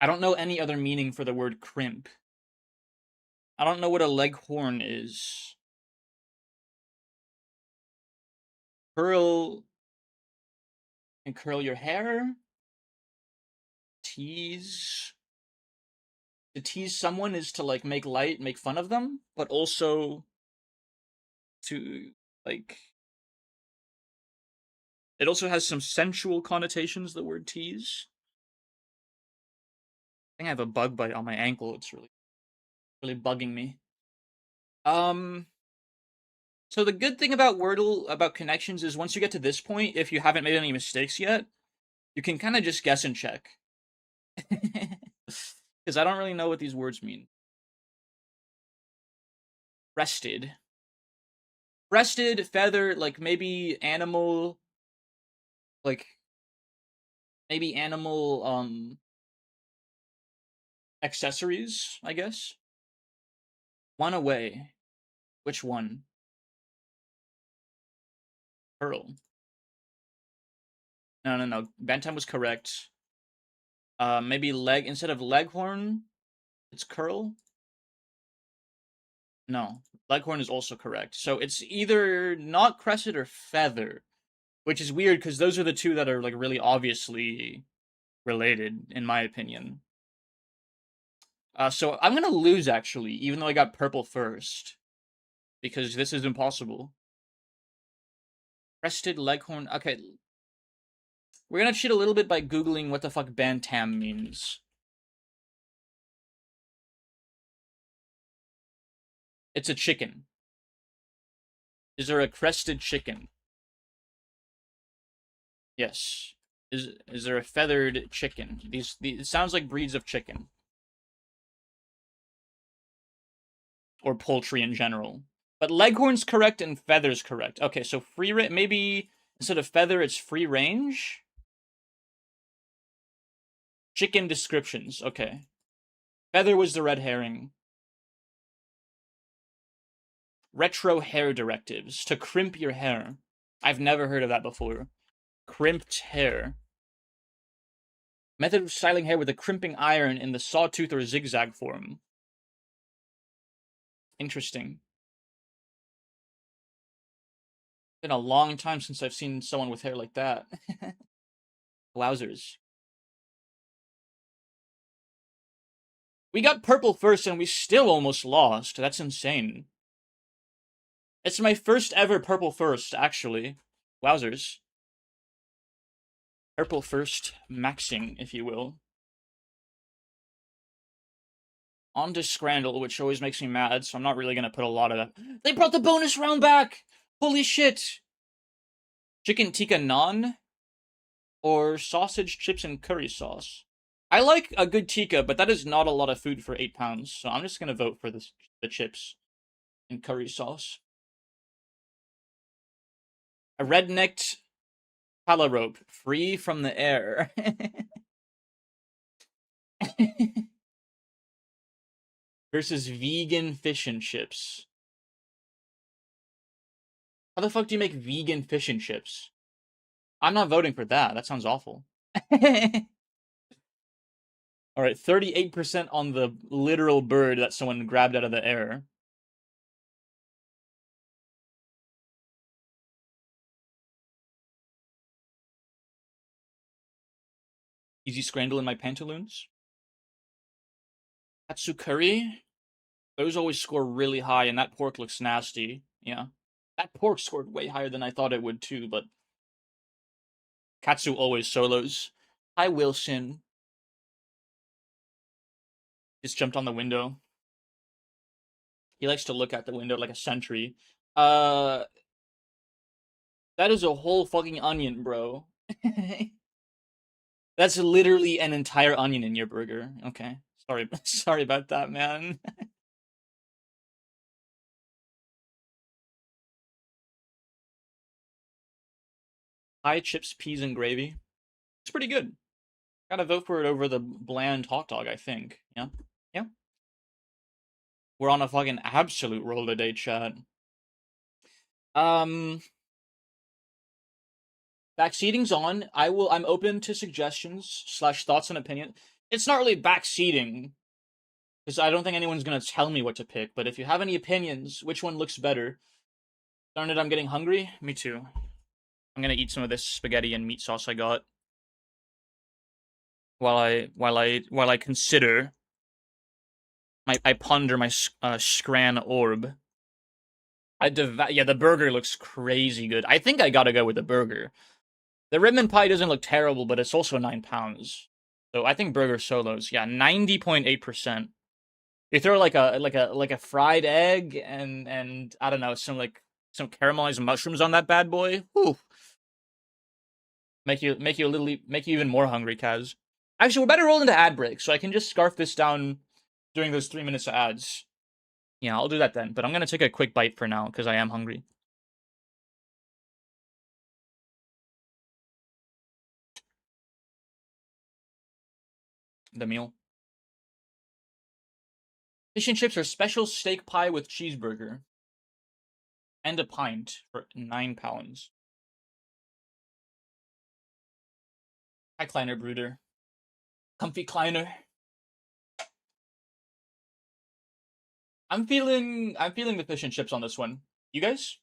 I don't know any other meaning for the word crimp. I don't know what a leghorn is. Curl and curl your hair. Tease. To tease someone is to like make light, make fun of them, but also to like, it also has some sensual connotations, the word tease. I think I have a bug bite on my ankle. It's really bugging me. So the good thing about Wordle, about connections, is once you get to this point, if you haven't made any mistakes yet, you can kind of just guess and check. Because I don't really know what these words mean. Breasted. Breasted, feather, like maybe animal, like maybe animal, accessories, I guess. One away. Which one? Pearl. No. Bantam was correct. Maybe leg, instead of leghorn, it's curl. No, leghorn is also correct. So it's either not crested or feather, which is weird because those are the two that are like really obviously related, in my opinion. So I'm gonna lose actually, even though I got purple first, because this is impossible. Crested leghorn. Okay, we're gonna cheat a little bit by googling what the fuck bantam means. It's a chicken. Is there a crested chicken? Yes. Is there a feathered chicken? These it sounds like breeds of chicken. Or poultry in general. But leghorn's correct and feather's correct. Okay, so free range, maybe instead of feather, it's free range? Chicken descriptions, okay. Feather was the red herring. Retro hair directives, to crimp your hair. I've never heard of that before. Crimped hair. Method of styling hair with a crimping iron in the sawtooth or zigzag form. Interesting. Been a long time since I've seen someone with hair like that. Wowzers. We got purple first and we still almost lost. That's insane. It's my first ever purple first, actually. Wowzers. Purple first maxing, if you will. On to Scrandle, which always makes me mad, so I'm not really gonna put a lot of that. They brought the bonus round back! Holy shit! Chicken tikka naan? Or sausage, chips, and curry sauce? I like a good tikka, but that is not a lot of food for £8, so I'm just gonna vote for the chips and curry sauce. A red-necked palarope, free from the air. Versus vegan fish and chips. How the fuck do you make vegan fish and chips? I'm not voting for that. That sounds awful. Alright, 38% on the literal bird that someone grabbed out of the air. Easy scramble in my pantaloons. Katsu curry. Those always score really high, and that pork looks nasty. Yeah. That pork scored way higher than I thought it would, too, but Katsu always solos. Hi, Wilson. Just jumped on the window. He likes to look at the window like a sentry. That is a whole fucking onion, bro. That's literally an entire onion in your burger. Okay. Sorry, sorry about that, man. Pie, chips, peas, and gravy. It's pretty good. Gotta vote for it over the bland hot dog, I think. Yeah? Yeah. We're on a fucking absolute roll today, chat. Backseating's on. I'm open to suggestions / thoughts and opinion. It's not really backseating, because I don't think anyone's gonna tell me what to pick, but if you have any opinions, which one looks better? Darn it, I'm getting hungry. Me too. I'm gonna eat some of this spaghetti and meat sauce I got. While I consider I ponder my scran orb. Yeah, the burger looks crazy good. I think I gotta go with the burger. The ribbon pie doesn't look terrible, but it's also 9 pounds. So I think burger solos. Yeah, 90.8%. You throw like a fried egg and I don't know, some caramelized mushrooms on that bad boy. Whew. Make you even more hungry, Kaz. Actually, we're better roll into ad break, so I can just scarf this down during those 3 minutes of ads. Yeah, I'll do that then. But I'm gonna take a quick bite for now because I am hungry. The meal. Fish and chips are special steak pie with cheeseburger. And a pint for 9 pounds. Hi, Kleiner Brooder. Comfy Kleiner. I'm feeling the fish and chips on this one. You guys?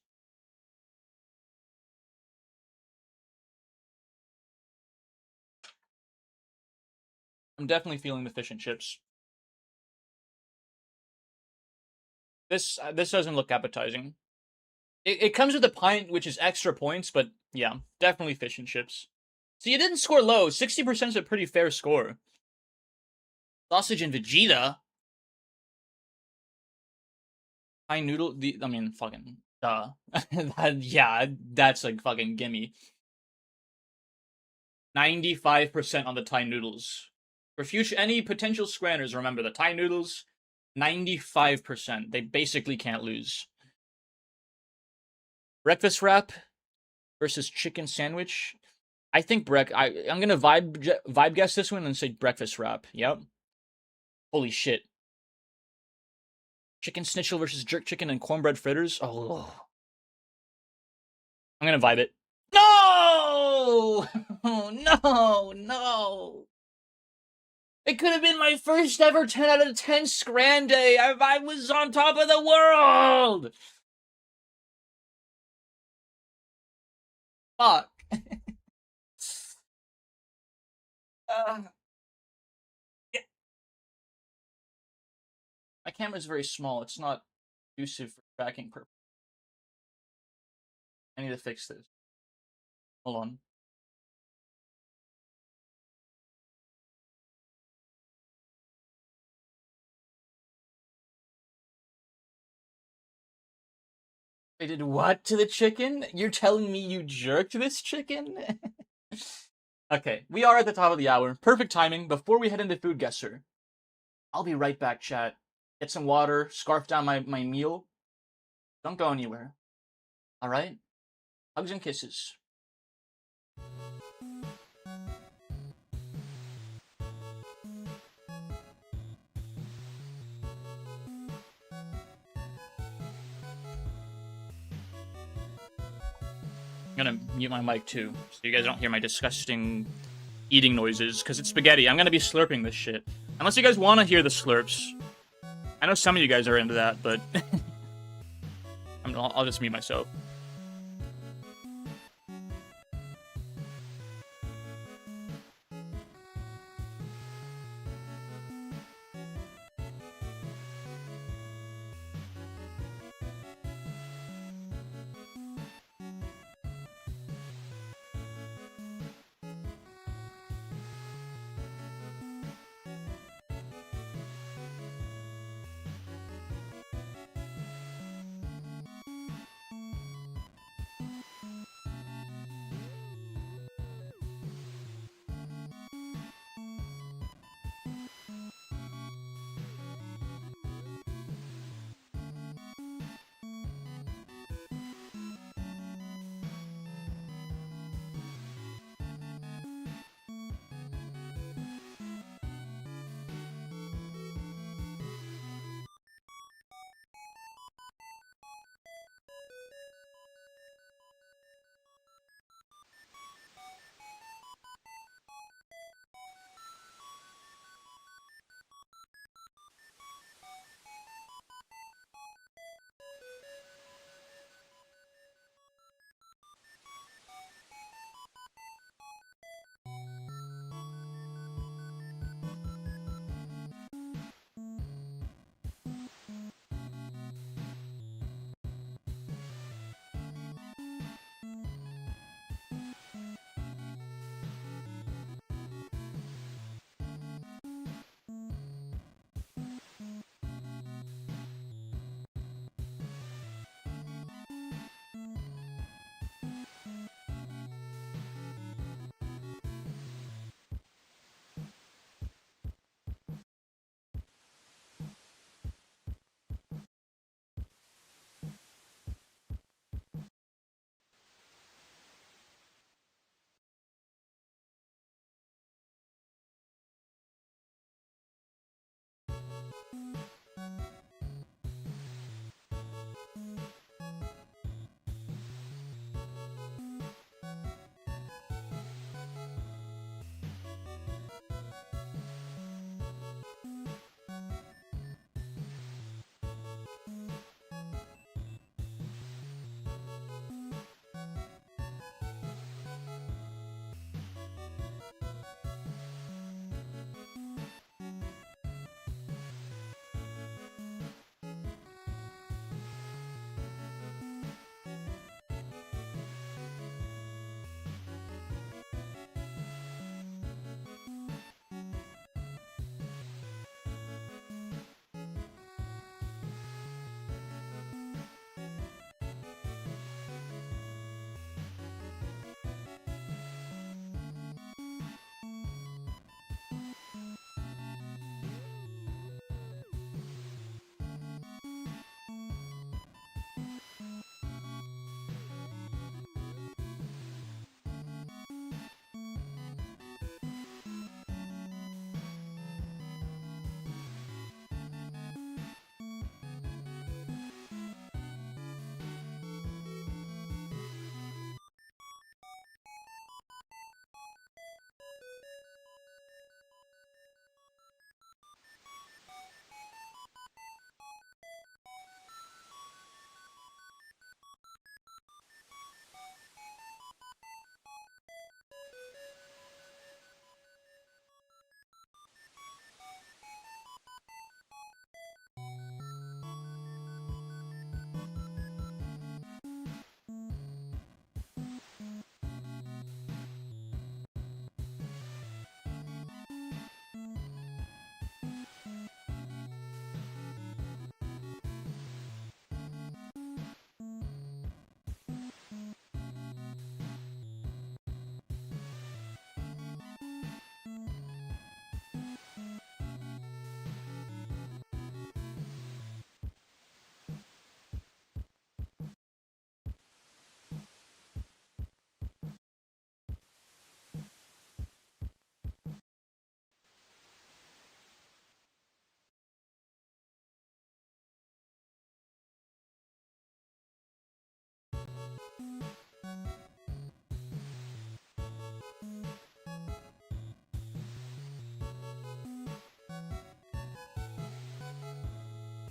I'm definitely feeling the fish and chips. This doesn't look appetizing. It comes with a pint, which is extra points, but yeah, definitely fish and chips. See, you didn't score low. 60% is a pretty fair score. Sausage and Vegeta. Thai noodle. I mean, fucking duh. Yeah, that's like fucking gimme. 95% on the Thai noodles. For future any potential scranners, remember the Thai noodles. 95%. They basically can't lose. Breakfast wrap versus chicken sandwich. I think I'm gonna vibe guess this one and say breakfast wrap. Yep. Holy shit. Chicken schnitzel versus jerk chicken and cornbread fritters. Oh. I'm gonna vibe it. No! No! It could have been my first ever 10 out of 10 scran day. I was on top of the world! Fuck. Yeah. My camera's very small. It's not conducive for tracking purposes. I need to fix this. Hold on. I did what to the chicken? You're telling me you jerked this chicken? Okay, we are at the top of the hour. Perfect timing before we head into food guesser. I'll be right back, chat. Get some water, scarf down my meal. Don't go anywhere. Alright? Hugs and kisses. I'm gonna mute my mic too, so you guys don't hear my disgusting eating noises, because it's spaghetti. I'm gonna be slurping this shit. Unless you guys want to hear the slurps. I know some of you guys are into that, but I'll just mute myself.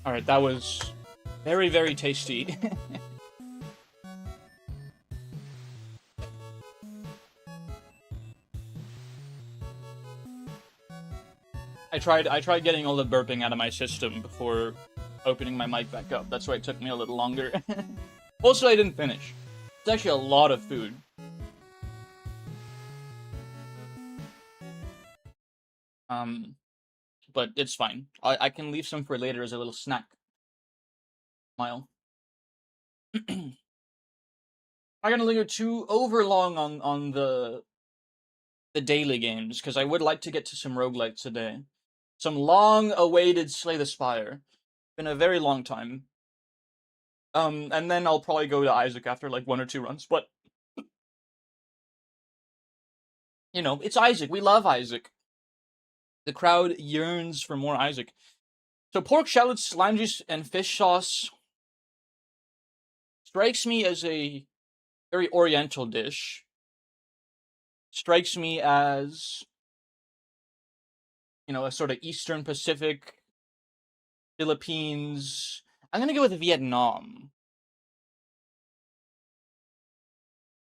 Alright, that was very, very tasty. I tried getting all the burping out of my system before opening my mic back up. That's why it took me a little longer. Also, I didn't finish. It's actually a lot of food. But it's fine. I can leave some for later as a little snack. Smile. I'm not gonna linger too over long on the daily games, because I would like to get to some roguelites today. Some long-awaited Slay the Spire. Been a very long time. And then I'll probably go to Isaac after like 1 or 2 runs, but you know, it's Isaac. We love Isaac. The crowd yearns for more Isaac. So pork shallots, lime juice, and fish sauce strikes me as a very oriental dish. Strikes me as, you know, a sort of Eastern Pacific, Philippines. I'm gonna go with Vietnam.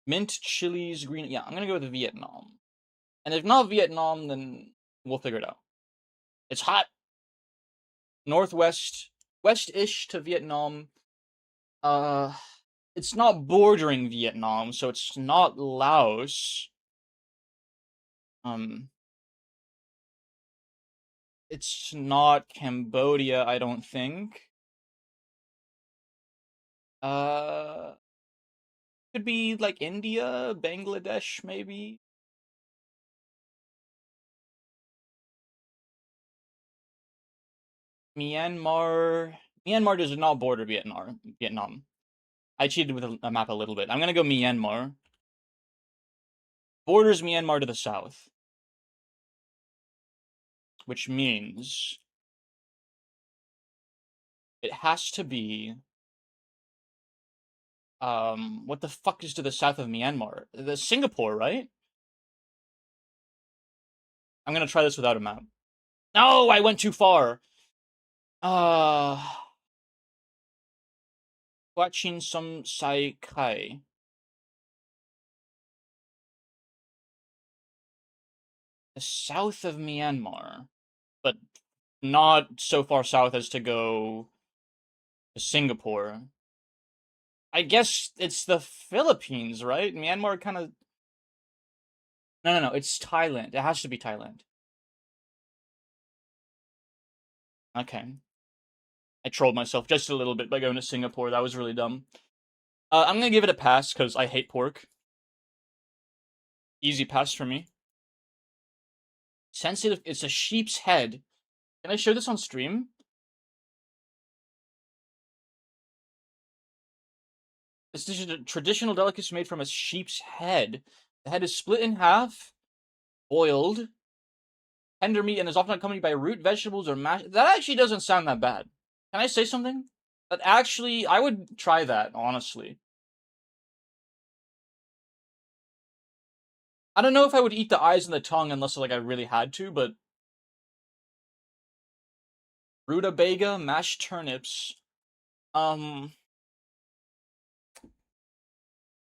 Mint, chilies, green. Yeah, I'm gonna go with Vietnam. And if not Vietnam, then we'll figure it out. It's hot. Northwest, west-ish to Vietnam. It's not bordering Vietnam, so it's not Laos. It's not Cambodia, I don't think. Could be like India, Bangladesh, maybe. Myanmar. Myanmar does not border Vietnam. I cheated with a map a little bit. I'm gonna go Myanmar. Borders Myanmar to the south. Which means it has to be what the fuck is to the south of Myanmar? The Singapore, right? I'm gonna try this without a map. No, I went too far. Watching some Sai Kai. The south of Myanmar, but not so far south as to go to Singapore. I guess it's the Philippines, right? Myanmar kind of. No. It's Thailand. It has to be Thailand. Okay. I trolled myself just a little bit by going to Singapore. That was really dumb. I'm gonna give it a pass because I hate pork. Easy pass for me. Sensitive. It's a sheep's head. Can I show this on stream? This is a traditional delicacy made from a sheep's head. The head is split in half, boiled, tender meat, and is often accompanied by root vegetables or mash. That actually doesn't sound that bad. Can I say something? That actually, I would try that, honestly. I don't know if I would eat the eyes and the tongue unless like I really had to, but rutabaga, mashed turnips.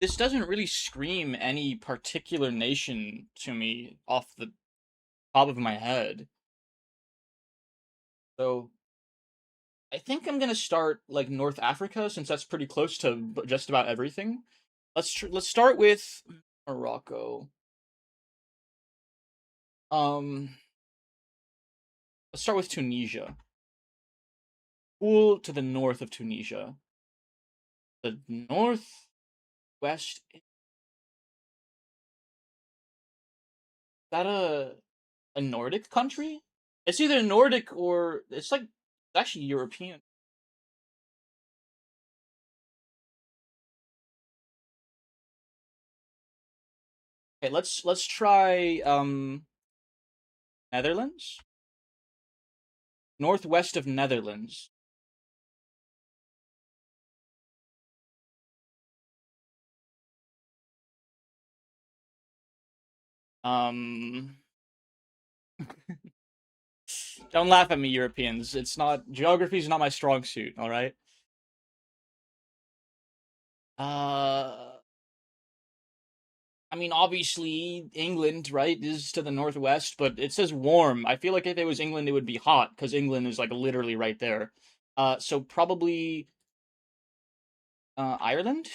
This doesn't really scream any particular nation to me off the top of my head. So I think I'm gonna start like North Africa since that's pretty close to just about everything. Let's start with Morocco. Let's start with Tunisia. Cool to the north of Tunisia. The northwest. Is that a Nordic country? It's either Nordic or it's like it's actually European. Okay, let's try Netherlands. Northwest of Netherlands. Um Don't laugh at me, Europeans. It's not geography's not my strong suit. All right. Uh, I mean, obviously England, right, is to the northwest, but it says warm. I feel like if it was England, it would be hot because England is like literally right there. So probably Ireland.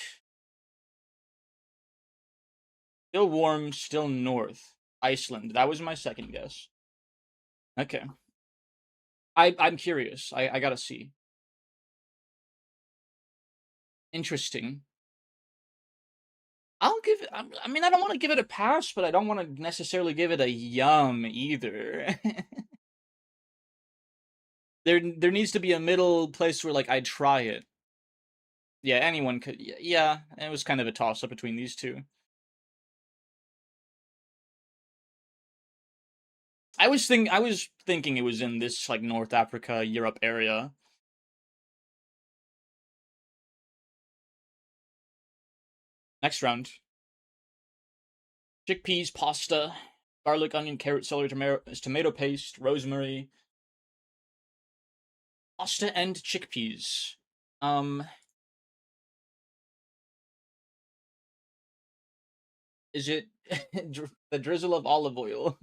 Still warm, still north. Iceland. That was my second guess. Okay. I'm curious. I gotta see. Interesting. I'll give it. I mean, I don't want to give it a pass, but I don't want to necessarily give it a yum either. There needs to be a middle place where like I'd try it. Yeah, anyone could. Yeah, it was kind of a toss up between these two. I was thinking it was in this like North Africa, Europe area. Next round. Chickpeas, pasta, garlic, onion, carrot, celery, tomato paste, rosemary, pasta and chickpeas. Is it the drizzle of olive oil?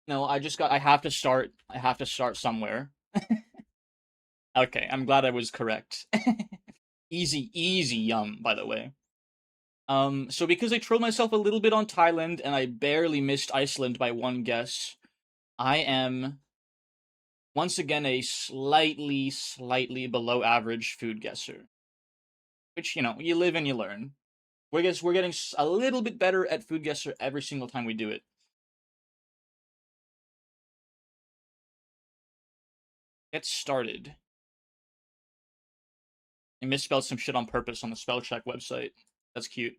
No, I have to start. I have to start somewhere. Okay, I'm glad I was correct. Easy, easy yum, by the way. So because I trolled myself a little bit on Thailand and I barely missed Iceland by one guess, I am once again a slightly below average food guesser. Which, you live and you learn. We're getting a little bit better at food guesser every single time we do it. Get started. I misspelled some shit on purpose on the spell check website. That's cute.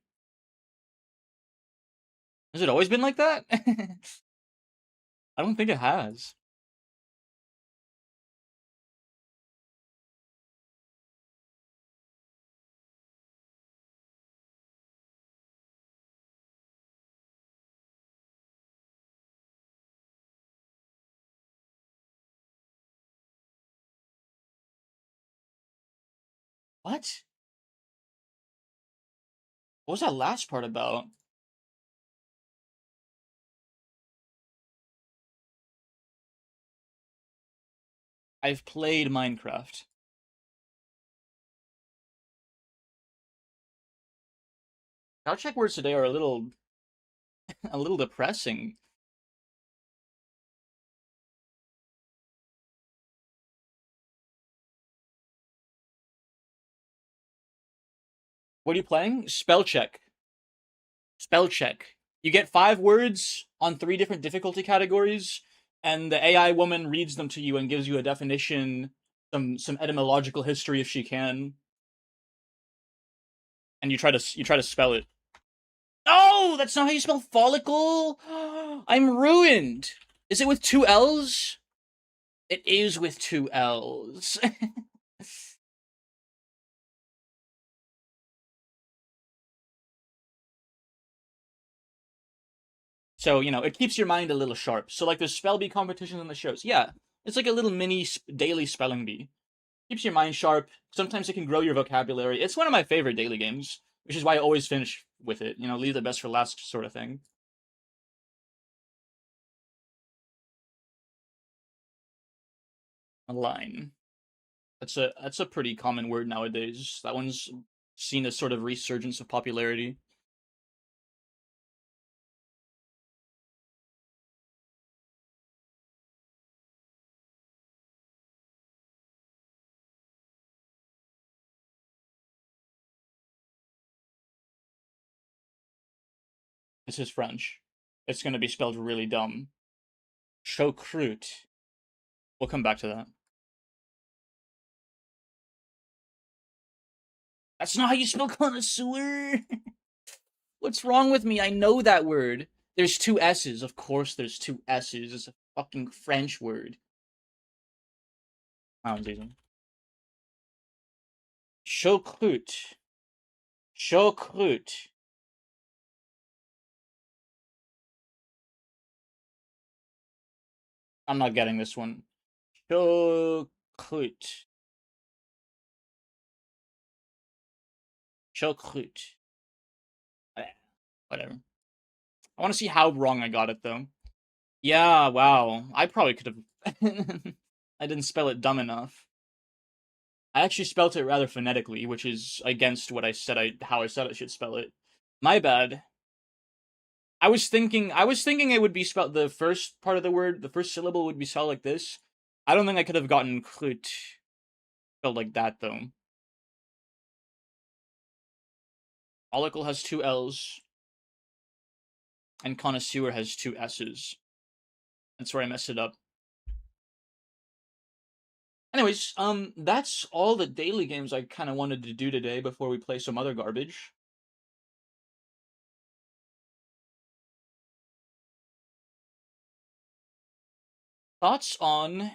Has it always been like that? I don't think it has. What? What was that last part about? I've played Minecraft. Our check words today are a little a little depressing. What are you playing? Spell check. Spell check. You get 5 words on 3 different difficulty categories, and the AI woman reads them to you and gives you a definition, some etymological history if she can, and you try to spell it. No, that's not how you spell follicle. I'm ruined. Is it with 2 L's? It is with 2 L's. So, it keeps your mind a little sharp. So, like, there's spell bee competitions on the shows. Yeah, it's like a little mini daily spelling bee. Keeps your mind sharp. Sometimes it can grow your vocabulary. It's one of my favorite daily games, which is why I always finish with it. Leave the best for last sort of thing. A line. That's a pretty common word nowadays. That one's seen a sort of resurgence of popularity. This is French. It's going to be spelled really dumb. Choucroute. We'll come back to that. That's not how you spell connoisseur. What's wrong with me? I know that word. There's 2 S's. Of course there's 2 S's. It's a fucking French word. Oh, easy. Choucroute. Choucroute. I'm not getting this one. Chocolate. Chocolate. Whatever. I want to see how wrong I got it, though. Yeah, wow. I probably could have... I didn't spell it dumb enough. I actually spelt it rather phonetically, which is against what I said how I said I should spell it. My bad. I was thinking it would be spelled, the first part of the word, the first syllable would be spelled like this. I don't think I could have gotten klut spelled like that, though. Follicle has 2 L's. And connoisseur has 2 S's. That's where I messed it up. Anyways, that's all the daily games I kind of wanted to do today before we play some other garbage. Thoughts on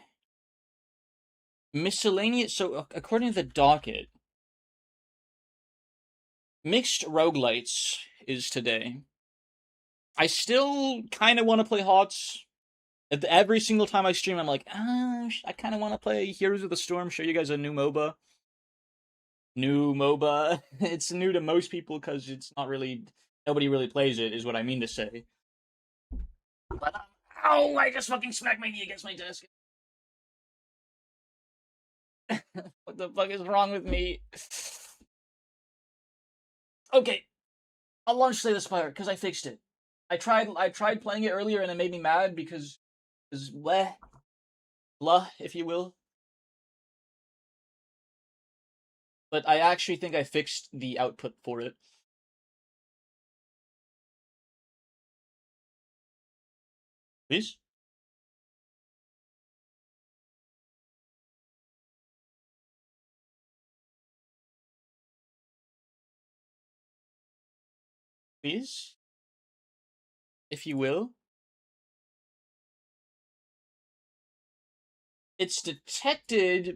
miscellaneous... So, according to the docket, Mixed Roguelites is today. I still kind of want to play HOTS. Every single time I stream, I'm like, I kind of want to play Heroes of the Storm, show you guys a new MOBA. It's new to most people because it's not really... Nobody really plays it, is what I mean to say. But, ow! I just fucking smacked my knee against my desk. What the fuck is wrong with me? Okay. I'll launch Slay the Spire, because I fixed it. I tried playing it earlier and it made me mad because blah, if you will. But I actually think I fixed the output for it. Please? Please? If you will. It's detected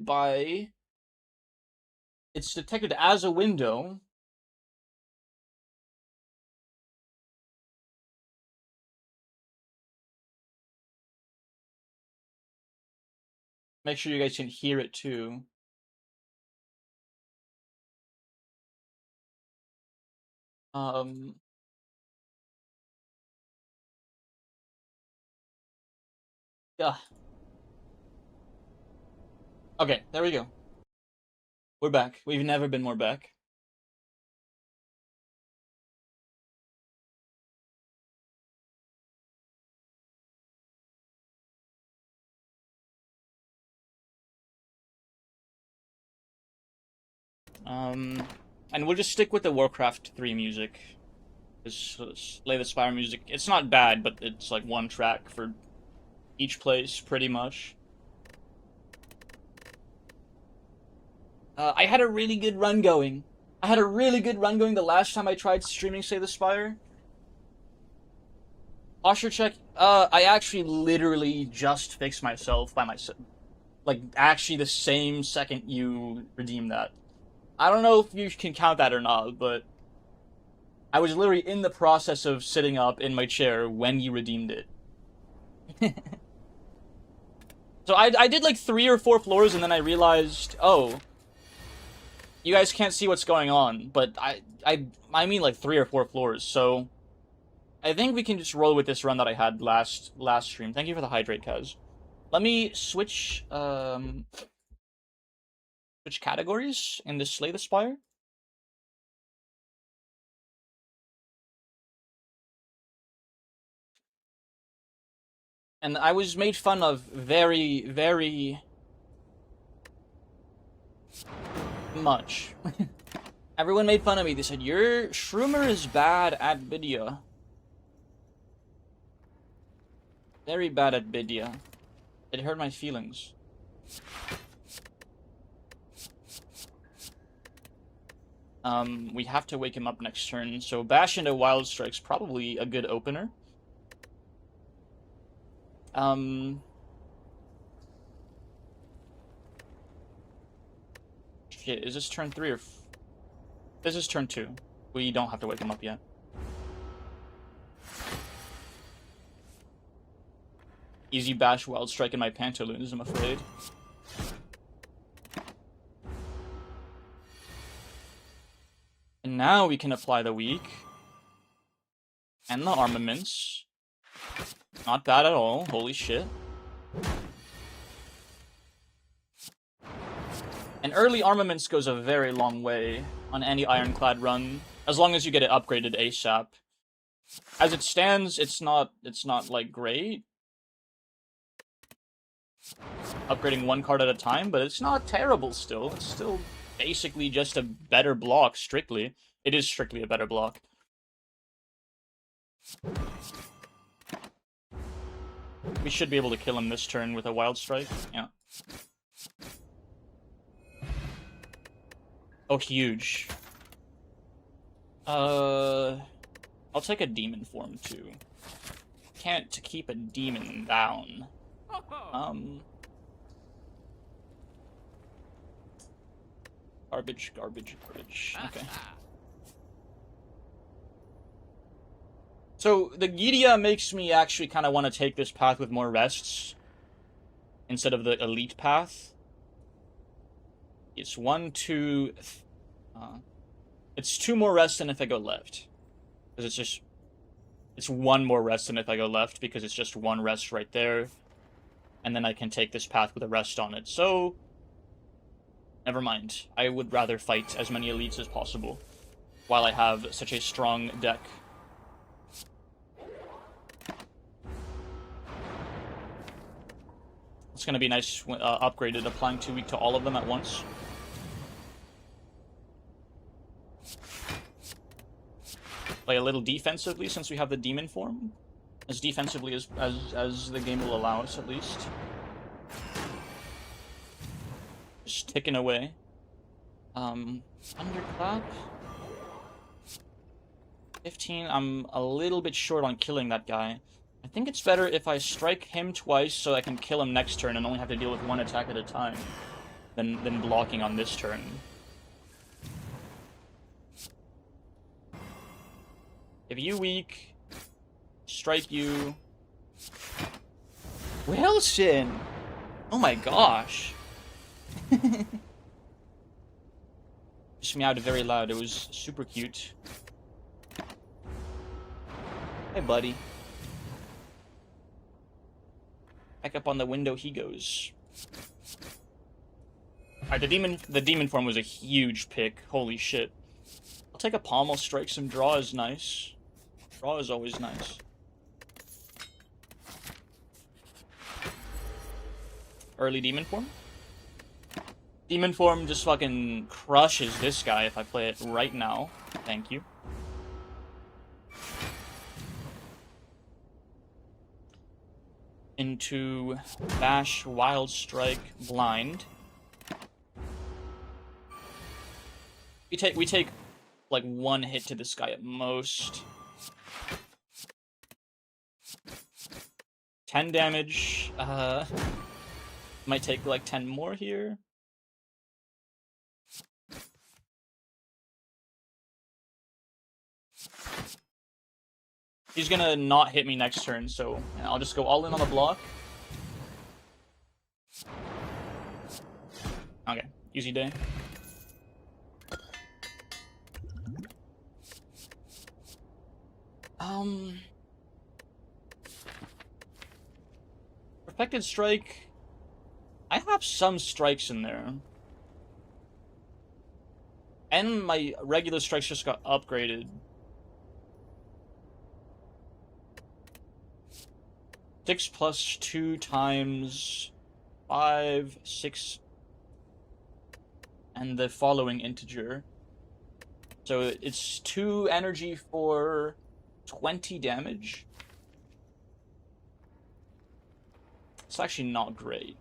as a window. Make sure you guys can hear it too. Yeah. Okay, there we go. We're back. We've never been more back. And we'll just stick with the Warcraft 3 music. Slay the Spire music. It's not bad, but it's like one track for each place, pretty much. I had a really good run going. The last time I tried streaming Slay the Spire. Posture check. I actually literally just fixed myself by myself. Like, actually the same second you redeemed that. I don't know if you can count that or not, but I was literally in the process of sitting up in my chair when you redeemed it. So I did like 3 or 4 floors and then I realized, oh, you guys can't see what's going on, but I mean like 3 or 4 floors, so I think we can just roll with this run that I had last stream. Thank you for the hydrate, Kaz. Let me switch categories in this Slay the Spire. And I was made fun of very, very much. Everyone made fun of me. They said, your Shroomer is bad at video. Very bad at video. It hurt my feelings. We have to wake him up next turn, so Bash into Wild Strike's probably a good opener. Shit, is this turn 3 or... This is turn 2. We don't have to wake him up yet. Easy bash wild strike in my pantaloons, I'm afraid. And now we can apply the weak. And the armaments. Not bad at all, holy shit. And early armaments goes a very long way on any ironclad run, as long as you get it upgraded ASAP. As it stands, it's not like great. Upgrading one card at a time, but it's not terrible still. It's still basically just a better block, strictly. It is strictly a better block. We should be able to kill him this turn with a wild strike. Yeah. Oh, huge. I'll take a demon form too. Can't keep a demon down. Garbage, garbage, garbage. Okay. So, the Gidia makes me actually kind of want to take this path with more rests instead of the elite path. It's it's 2 more rests than if I go left. Because it's 1 more rest than if I go left, because it's just 1 rest right there. And then I can take this path with a rest on it. So, never mind. I would rather fight as many elites as possible while I have such a strong deck. It's going to be nice upgraded, applying 2 weak to all of them at once. Play a little defensively since we have the demon form. As defensively as the game will allow us, at least. Just ticking away. Thunderclap. 15. I'm a little bit short on killing that guy. I think it's better if I strike him twice so I can kill him next turn and only have to deal with 1 attack at a time than blocking on this turn. If you weak, strike you. Wilson! Oh my gosh. Just meowed very loud. It was super cute. Hey, buddy. Back up on the window he goes. Alright, the demon form was a huge pick. Holy shit. I'll take a pommel strike. Some draw is nice. Draw is always nice. Early demon form? Demon form just fucking crushes this guy if I play it right now. Thank you. Into bash, wild strike, blind. We take like 1 hit to this guy at most. 10 damage. Might take like 10 more here. He's gonna not hit me next turn, so yeah, I'll just go all in on the block. Okay, easy day. Perfected strike. I have some strikes in there. And my regular strikes just got upgraded. 6 plus 2 times 5, 6, and the following integer. So it's 2 energy for 20 damage. It's actually not great.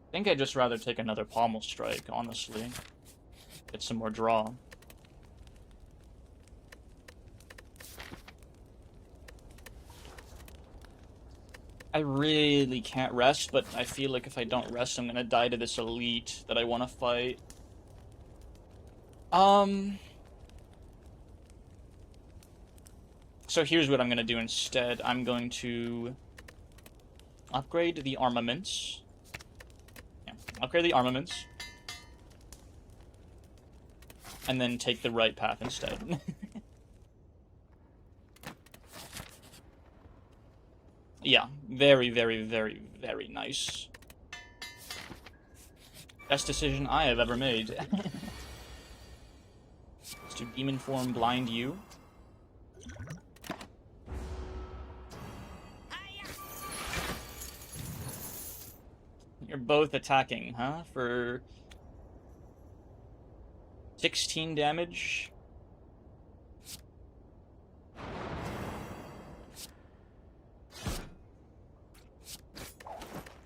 I think I'd just rather take another pommel strike, honestly. Get some more draw. I really can't rest, but I feel like if I don't rest, I'm gonna die to this elite that I want to fight. So here's what I'm gonna do instead. I'm going to upgrade the armaments. Yeah, upgrade the armaments. And then take the right path instead. Yeah, very, very, very, very nice. Best decision I have ever made. Let's do Demon Form blind you. You're both attacking, huh? For 16 damage.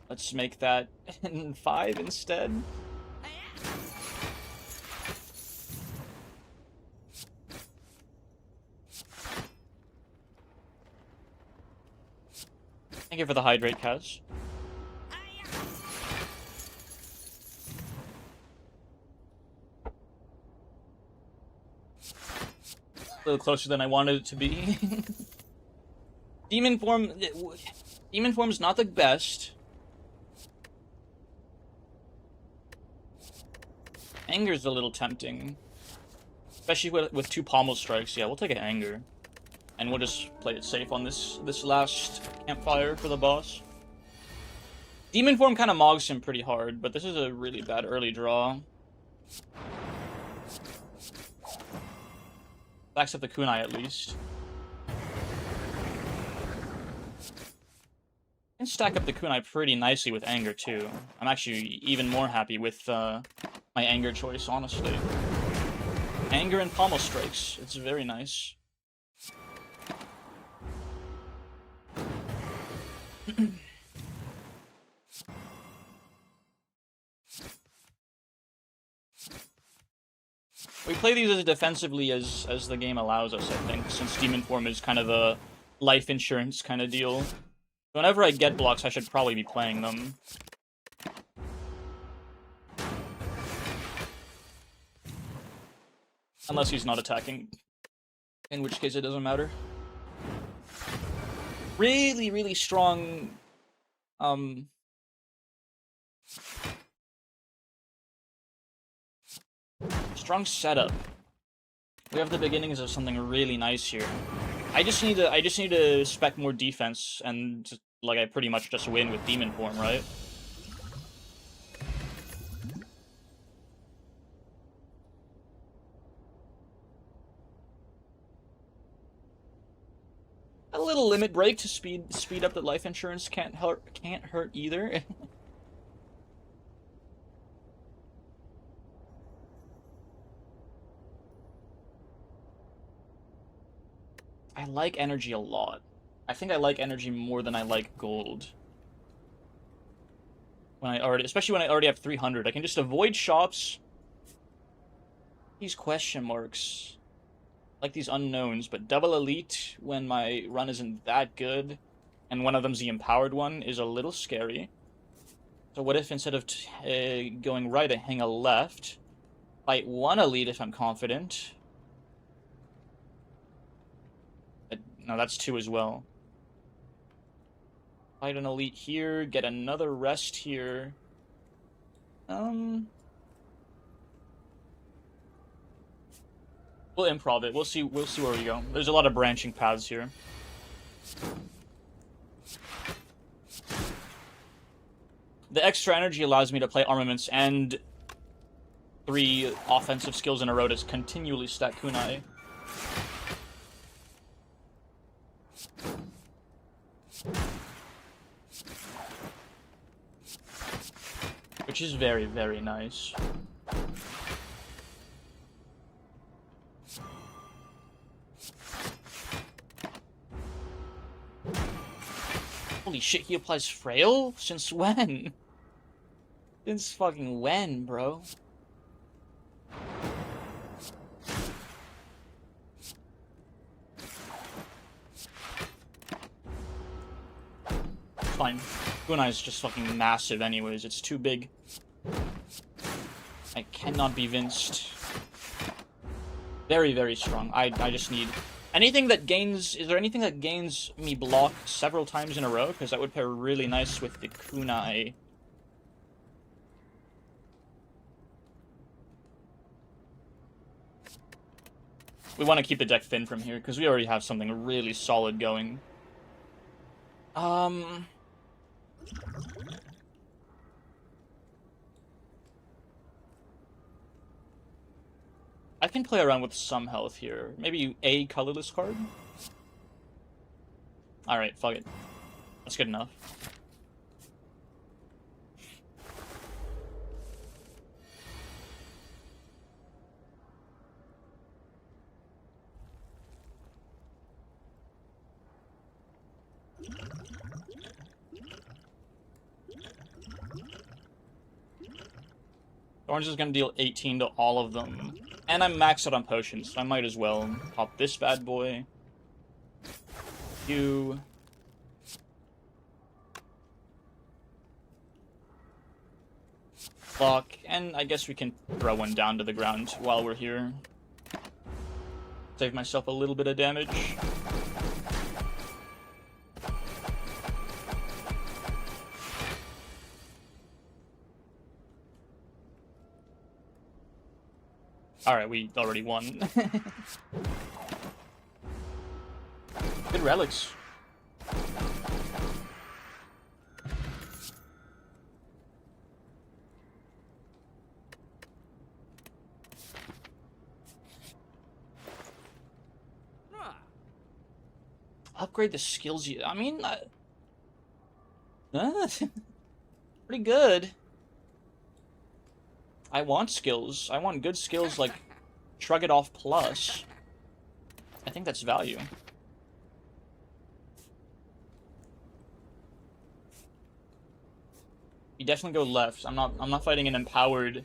Let's make that 5 instead. Thank you for the hydrate, Kaz. A little closer than I wanted it to be. Demon Form's not the best. Anger's a little tempting. Especially with 2 pommel strikes. Yeah, we'll take an Anger. And we'll just play it safe on this last campfire for the boss. Demon Form kind of mogs him pretty hard, but this is a really bad early draw. Backs up the kunai at least. Can stack up the kunai pretty nicely with Anger too. I'm actually even more happy with my Anger choice, honestly. Anger and pommel strikes. It's very nice. We play these as defensively as the game allows us, I think, since Demon Form is kind of a life insurance kind of deal. Whenever I get blocks, I should probably be playing them. Unless he's not attacking, in which case it doesn't matter. Really, really strong, strong setup. We have the beginnings of something really nice here. I just need to spec more defense, and like I pretty much just win with Demon Form, right? A little limit break to speed up the life insurance can't hurt either. I like energy a lot. I think I like energy more than I like gold. Especially when I already have 300, I can just avoid shops. These question marks. Like these unknowns, but double elite when my run isn't that good, and one of them's the empowered one, is a little scary. So what if instead of going right, I hang a left, fight 1 elite if I'm confident. No, that's 2 as well. Fight an elite here, get another rest here. We'll improv it. We'll see where we go. There's a lot of branching paths here. The extra energy allows me to play armaments and 3 offensive skills in a row to continually stack kunai. Which is very, very nice. Holy shit, he applies Frail? Since when? Since fucking when, bro? Fine. Kunai is just fucking massive anyways, it's too big. I cannot be vinced. Very, very strong. I just need... Anything that gains... Is there anything that gains me block several times in a row? Because that would pair really nice with the kunai. We want to keep the deck thin from here, because we already have something really solid going. I can play around with some health here. Maybe a colorless card? Alright, fuck it. That's good enough. Orange is going to deal 18 to all of them. And I'm maxed out on potions, so I might as well pop this bad boy. You. Block, and I guess we can throw one down to the ground while we're here. Save myself a little bit of damage. Alright, we already won. Good relics. Upgrade the skills you... I mean... pretty good. I want skills. I want good skills like Shrug It Off Plus. I think that's value. You definitely go left. I'm not fighting an empowered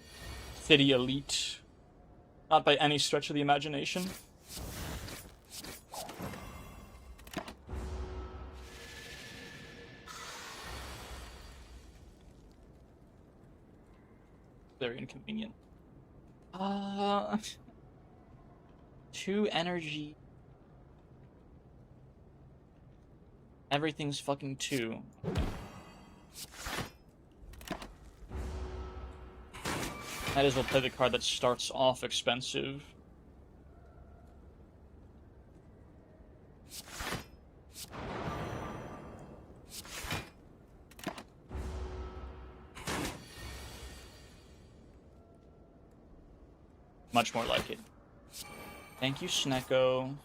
city elite. Not by any stretch of the imagination. Very inconvenient. 2 energy. Everything's fucking 2. Might as well play the card that starts off expensive. Much more like it. Thank you, Snecko.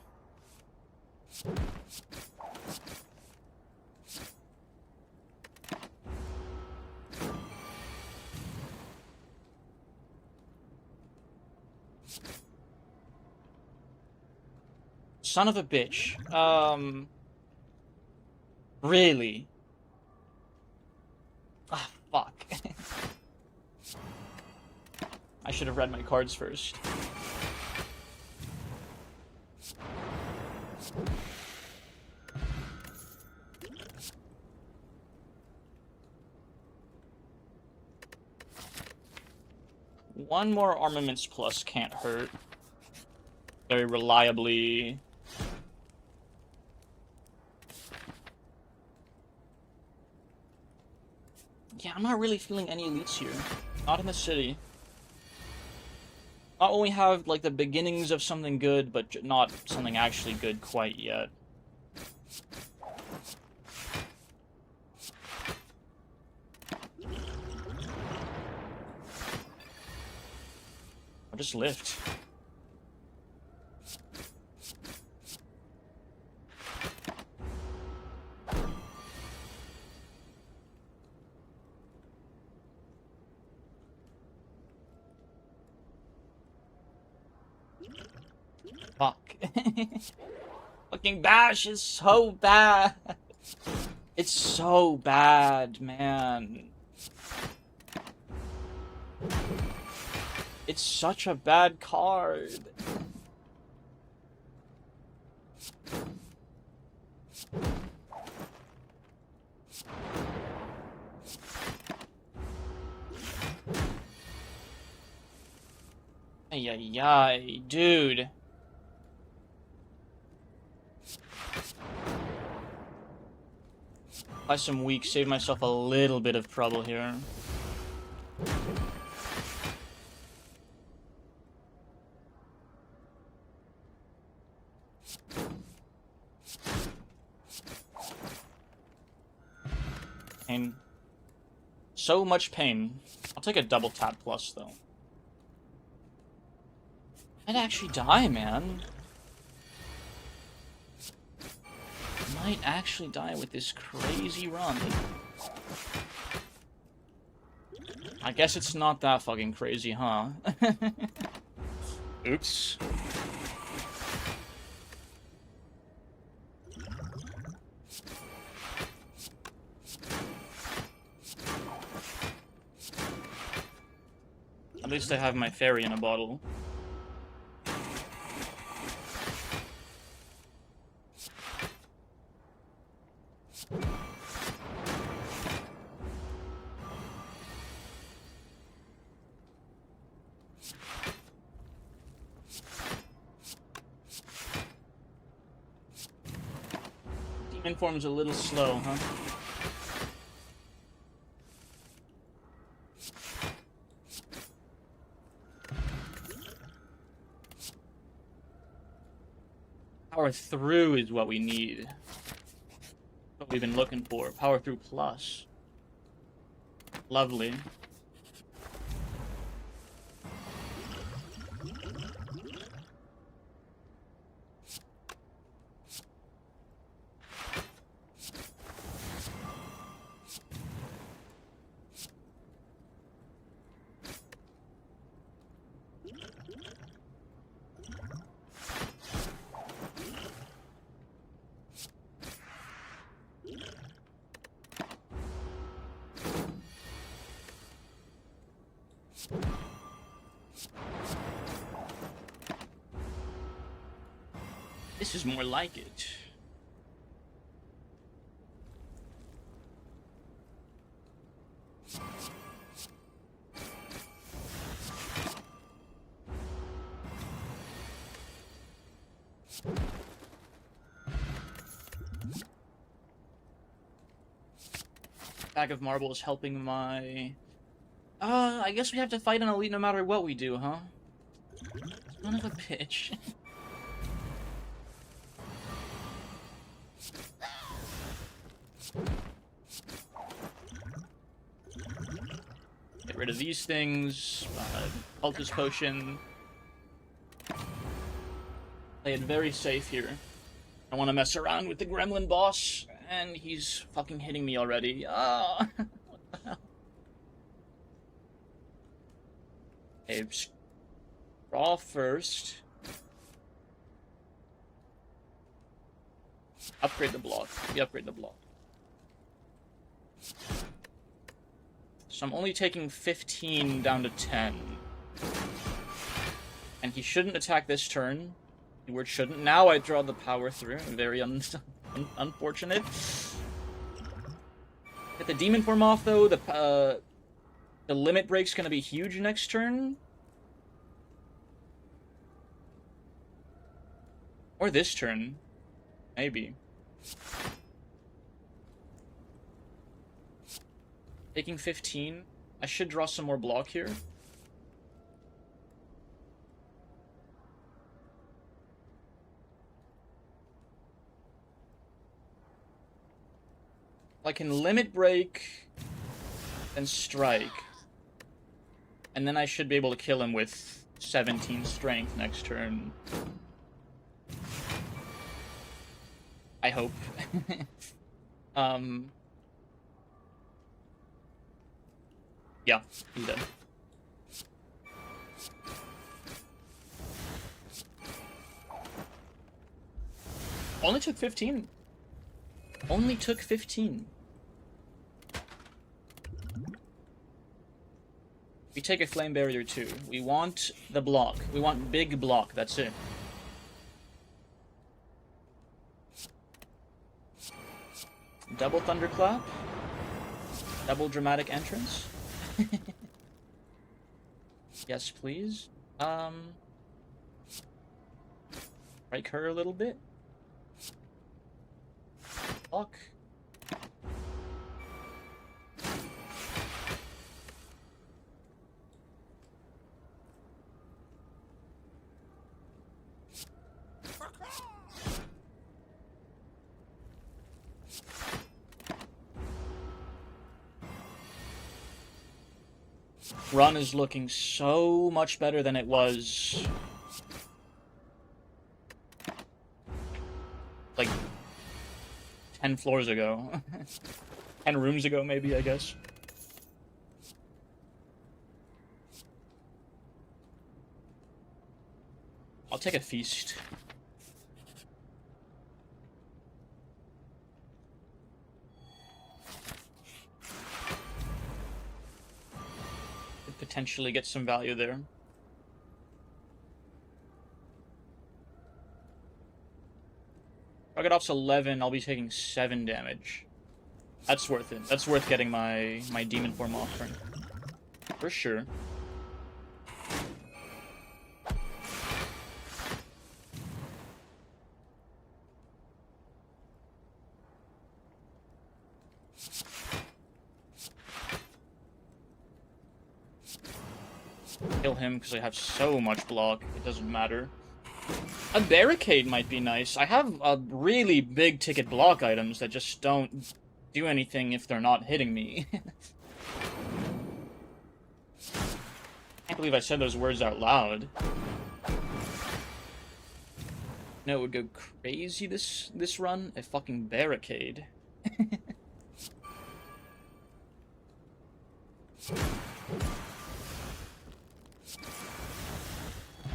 Son of a bitch. Really? Ah, fuck. I should have read my cards first. One more Armaments Plus can't hurt. Very reliably. Yeah, I'm not really feeling any elites here. Not in the city. Not when we have, like, the beginnings of something good, but not something actually good quite yet. I'll just lift. Fuck. Fucking Bash is so bad. It's so bad, man. It's such a bad card. Ay, ay, ay, dude. Buy some weak, save myself a little bit of trouble here. Pain. So much pain. I'll take a double tap plus, though. I'd actually die, man. Might actually die with this crazy run. I guess it's not that fucking crazy, huh? Oops. At least I have my fairy in a bottle. Demon form's a little slow, huh? Power through is what we need. What we've been looking for. Power through plus. Lovely. This is more like it. Bag of marbles helping my... I guess we have to fight an elite no matter what we do, huh? Son of a bitch. Get rid of these things. Cultist potion. Play it very safe here. I want to mess around with the gremlin boss, and he's fucking hitting me already. Ah! What the hell? Okay, draw first. Upgrade the block. We upgrade the block. So I'm only taking 15 down to 10. And he shouldn't attack this turn. Keyword shouldn't. Now I draw the power through. Very unfortunate. Get the demon form off, though. The limit break's gonna be huge next turn. Or this turn. Maybe. Taking 15. I should draw some more block here. I can limit break and strike. And then I should be able to kill him with 17 strength next turn. I hope. Yeah, he's dead. Only took 15. Only took 15. We take a flame barrier too. We want the block. We want big block, that's it. Double thunderclap. Double dramatic entrance. Yes, please. Strike her a little bit. Fuck. Run is looking so much better than it was like 10 floors ago. 10 rooms ago, maybe, I guess. I'll take a feast. Could potentially get some value there. Roguelites 11, I'll be taking 7 damage. That's worth it. That's worth getting my demon form offering. For sure. Kill him because I have so much block, it doesn't matter. A barricade might be nice. I have a really big ticket block items that just don't do anything if they're not hitting me. Can't believe I said those words out loud. No, it would go crazy this run? A fucking barricade.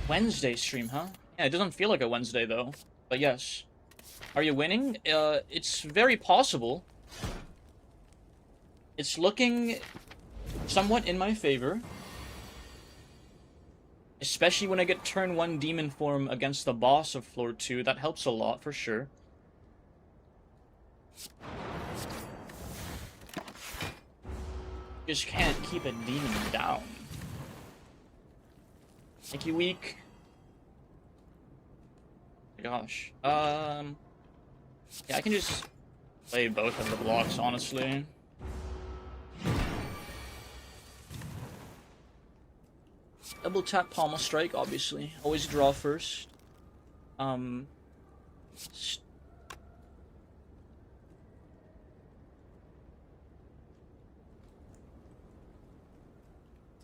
Wednesday stream, huh? Yeah, it doesn't feel like a Wednesday, though. But yes. Are you winning? It's very possible. It's looking somewhat in my favor. Especially when I get turn 1 demon form against the boss of floor 2. That helps a lot, for sure. Just can't keep a demon down. Make you weak. Gosh. Yeah, I can just play both of the blocks, honestly. Double tap pommel strike, obviously. Always draw first.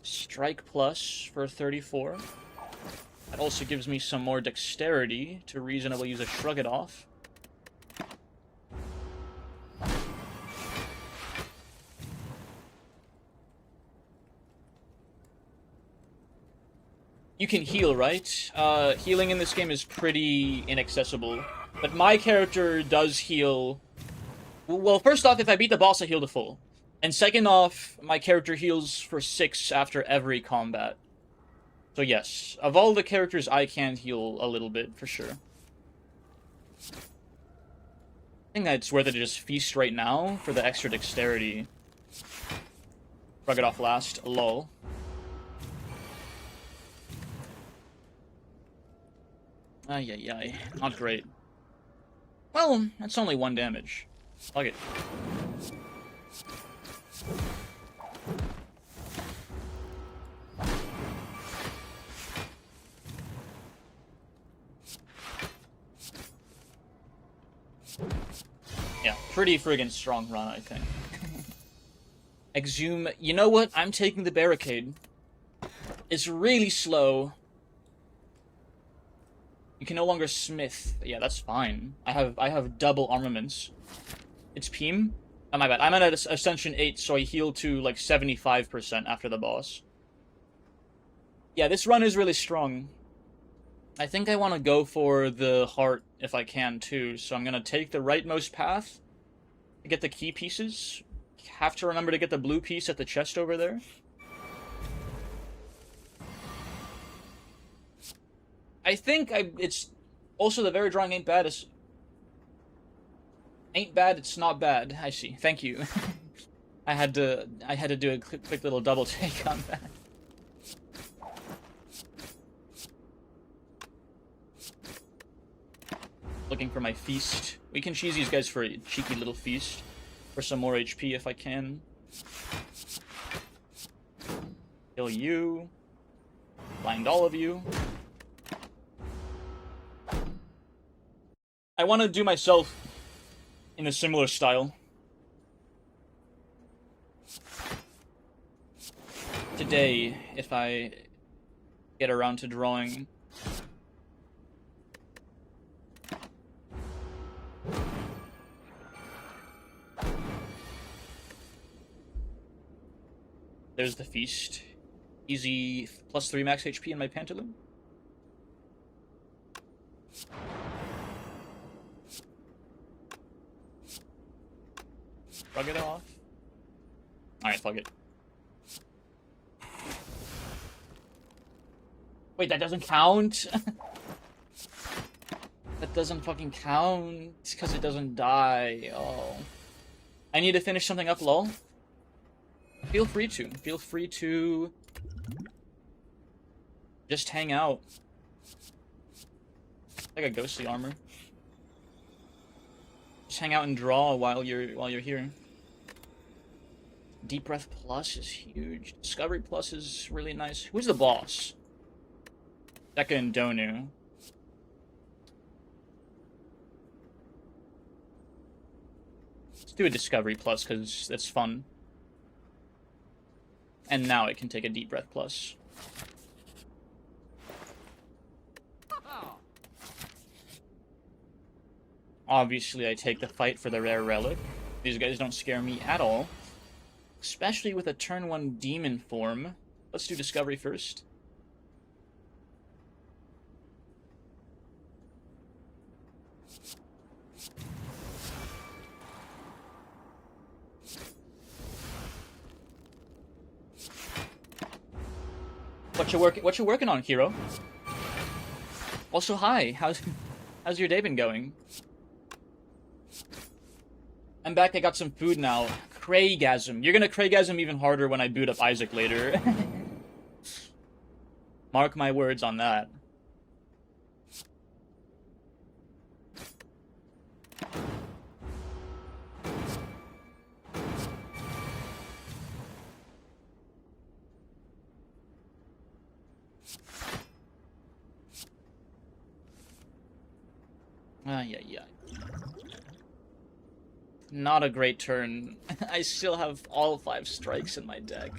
Strike plus for 34. That also gives me some more dexterity to reasonably use a shrug it off. You can heal, right? Healing in this game is pretty inaccessible. But my character does heal... Well, first off, if I beat the boss, I heal to full. And second off, my character heals for 6 after every combat. So yes, of all the characters, I can heal a little bit, for sure. I think that it's worth it to just feast right now for the extra dexterity. Rug it off last, lol. Ay, ay, ay. Not great. Well, that's only 1 damage. Fuck it. Yeah, pretty friggin' strong run, I think. Exhume. You know what? I'm taking the barricade. It's really slow. You can no longer smith. Yeah, that's fine. I have double armaments. It's Peem? Oh, my bad. I'm at Ascension 8, so I heal to, like, 75% after the boss. Yeah, this run is really strong. I think I want to go for the heart if I can, too. So I'm going to take the rightmost path to get the key pieces. Have to remember to get the blue piece at the chest over there. I think it's also the very drawing ain't bad. Ain't bad, it's not bad. I see. Thank you. I had to do a quick little double take on that. Looking for my feast. We can cheese these guys for a cheeky little feast. For some more HP if I can. Kill you. Blind all of you. I want to do myself in a similar style. Today, if I get around to drawing. There's the feast. Easy +3 max HP in my pantaloon. Shrug it off. Alright, fuck it. Wait, that doesn't count? That doesn't fucking count because it doesn't die. Oh. I need to finish something up, lol. Feel free to. Feel free to just hang out. Like a ghostly armor. Just hang out and draw while you're here. Deep Breath Plus is huge. Discovery Plus is really nice. Who's the boss? Deka and Donu. Let's do a Discovery Plus because that's fun. And now I can take a Deep Breath Plus. Obviously, I take the fight for the rare relic. These guys don't scare me at all. Especially with a turn 1 demon form. Let's do Discovery first. What you working on, hero? Also, hi. How's your day been going? I'm back. I got some food now. Craigasm. You're gonna Craigasm even harder when I boot up Isaac later. Mark my words on that. Yeah. Not a great turn. I still have all 5 strikes in my deck.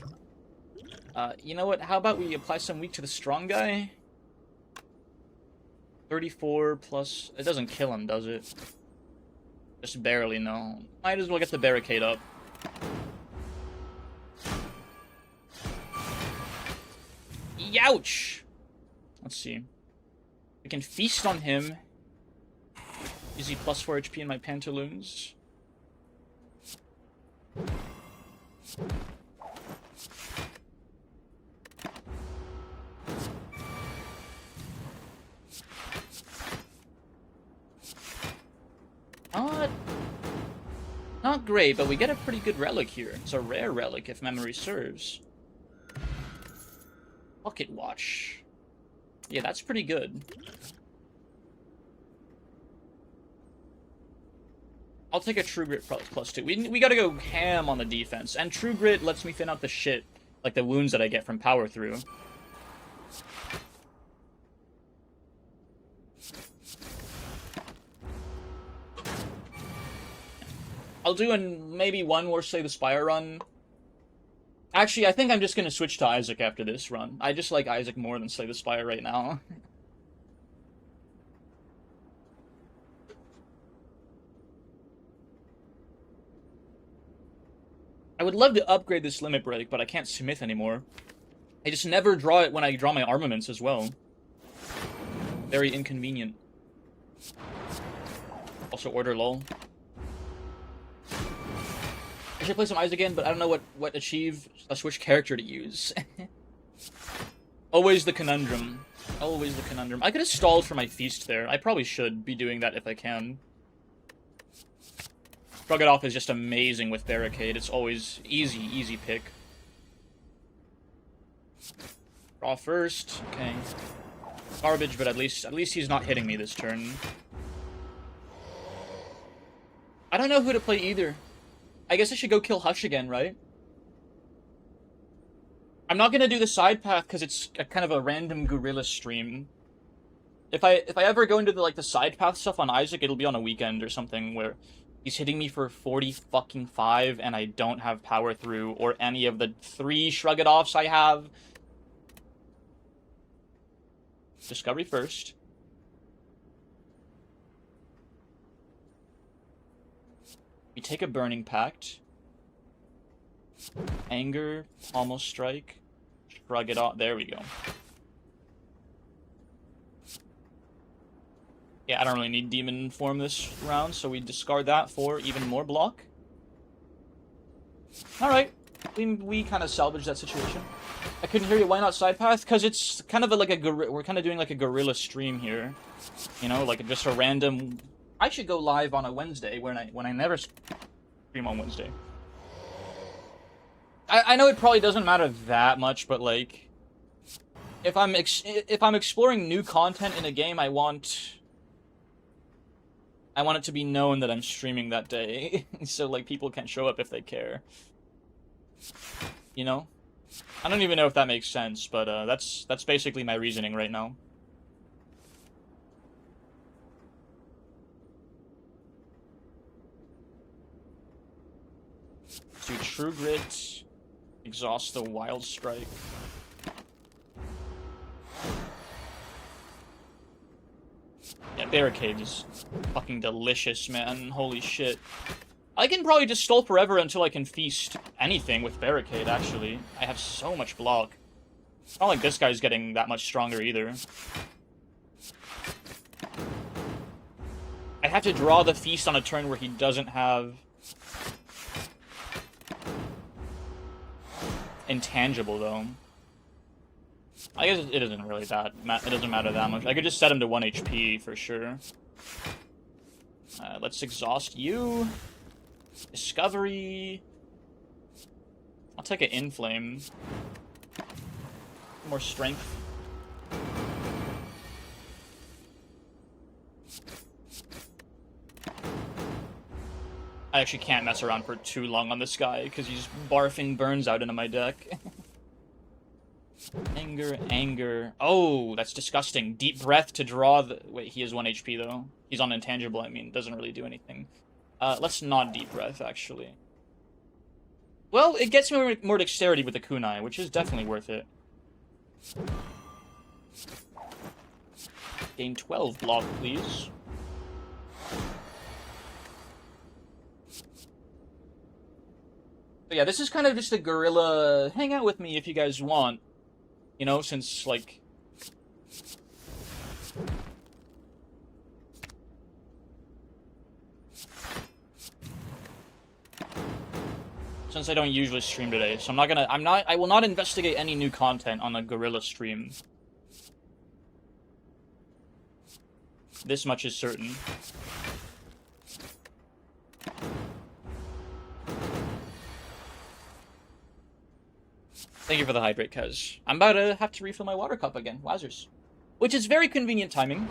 You know what? How about we apply some weak to the strong guy? 34 plus... It doesn't kill him, does it? Just barely, no. Might as well get the barricade up. Youch! Let's see. We can feast on him. Easy +4 HP in my pantaloons. Not great, but we get a pretty good relic here. It's a rare relic, if memory serves. Pocket Watch. Yeah, that's pretty good. I'll take a True Grit +2. We gotta go ham on the defense. And True Grit lets me thin out the shit, like the wounds that I get from Power Through. I'll do maybe one more Slay the Spire run. Actually, I think I'm just gonna switch to Isaac after this run. I just like Isaac more than Slay the Spire right now. I would love to upgrade this Limit Break, but I can't Smith anymore. I just never draw it when I draw my armaments as well. Very inconvenient. Also Order Lull. I should play some Isaac again, but I don't know what achieve which character to use. Always the conundrum. Always the conundrum. I could have stalled for my feast there. I probably should be doing that if I can. Shrug it off is just amazing with Barricade. It's always easy pick. Draw first. Okay. Garbage, but at least he's not hitting me this turn. I don't know who to play either. I guess I should go kill Hush again, right? I'm not gonna do the side path because it's a kind of a random gorilla stream. If I ever go into the side path stuff on Isaac, it'll be on a weekend or something where he's hitting me for 40 fucking 5 and I don't have power through or any of the 3 shrug it offs I have. Discovery first. We take a Burning Pact. Anger, Pommel Strike, shrug it off. There we go. Yeah, I don't really need Demon Form this round, so we discard that for even more block. Alright, we kind of salvaged that situation. I couldn't hear you. Why not side path? Because it's kind of we're kind of doing like a guerrilla stream here. You know, like just a random... I should go live on a Wednesday when I never stream on Wednesday. I know it probably doesn't matter that much, but like, if I'm exploring new content in a game, I want it to be known that I'm streaming that day, so like people can show up if they care. You know, I don't even know if that makes sense, but that's basically my reasoning right now. Do True Grit. Exhaust the Wild Strike. Yeah, Barricade is fucking delicious, man. Holy shit. I can probably just stall forever until I can feast anything with Barricade, actually. I have so much block. It's not like this guy's getting that much stronger, either. I have to draw the feast on a turn where he doesn't have... Intangible, though. I guess it isn't really that... It doesn't matter that much. I could just set him to 1 HP, for sure. Let's exhaust you. Discovery. I'll take an Inflame. More strength. I actually can't mess around for too long on this guy, because he's barfing burns out into my deck. Anger. Oh, that's disgusting. Deep Breath to draw the... Wait, he has 1 HP, though. He's on Intangible, I mean. Doesn't really do anything. Let's not Deep Breath, actually. Well, it gets me more dexterity with the kunai, which is definitely worth it. Gain 12 block, please. But yeah, this is kind of just a guerrilla... Hang out with me if you guys want. You know, since, like... Since I don't usually stream today, so I will not investigate any new content on a guerrilla stream. This much is certain. Thank you for the hydrate, cuz I'm about to have to refill my water cup again. Wowzers. Which is very convenient timing.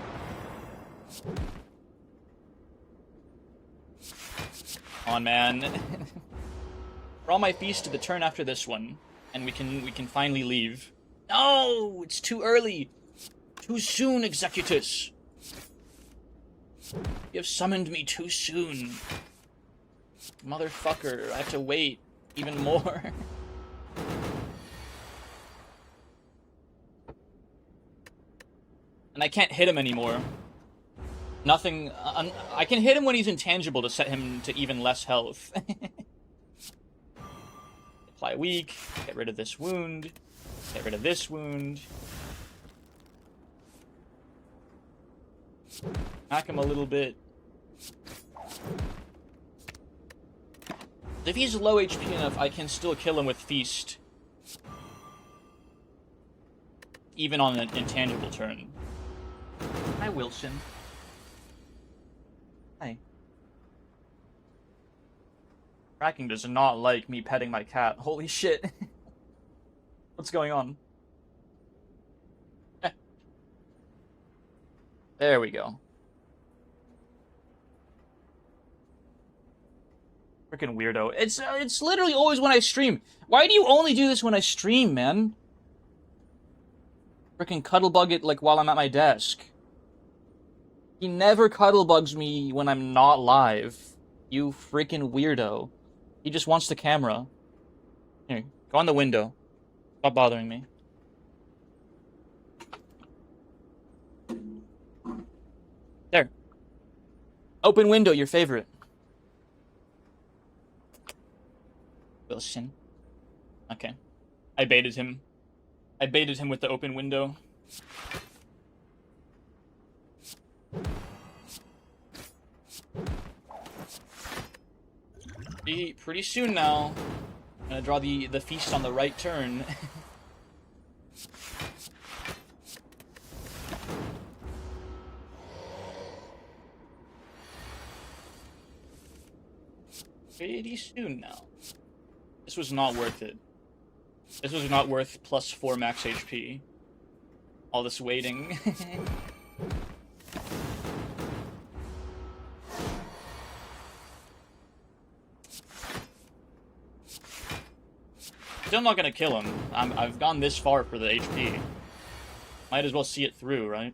Come on, man. Draw my feast to the turn after this one, and we can finally leave. No! It's too early! Too soon, Executus! You have summoned me too soon. Motherfucker, I have to wait even more. And I can't hit him anymore. Nothing... I can hit him when he's intangible to set him to even less health. Apply weak, get rid of this wound, get rid of this wound. Knock him a little bit. If he's low HP enough, I can still kill him with Feast. Even on an intangible turn. Hi, Wilson. Hi. Tracking does not like me petting my cat. Holy shit. What's going on? There we go. Freaking weirdo. It's literally always when I stream. Why do you only do this when I stream, man? Freaking cuddlebug it like while I'm at my desk. He never cuddlebugs me when I'm not live. You freaking weirdo. He just wants the camera. Here, go on the window. Stop bothering me. There. Open window, your favorite. Wilson. Okay. I baited him. I baited him with the open window. Pretty soon now. I'm gonna draw the feast on the right turn. Pretty soon now. This was not worth it. This was not worth plus 4 max HP. All this waiting. Still not gonna kill him. I've gone this far for the HP. Might as well see it through, right?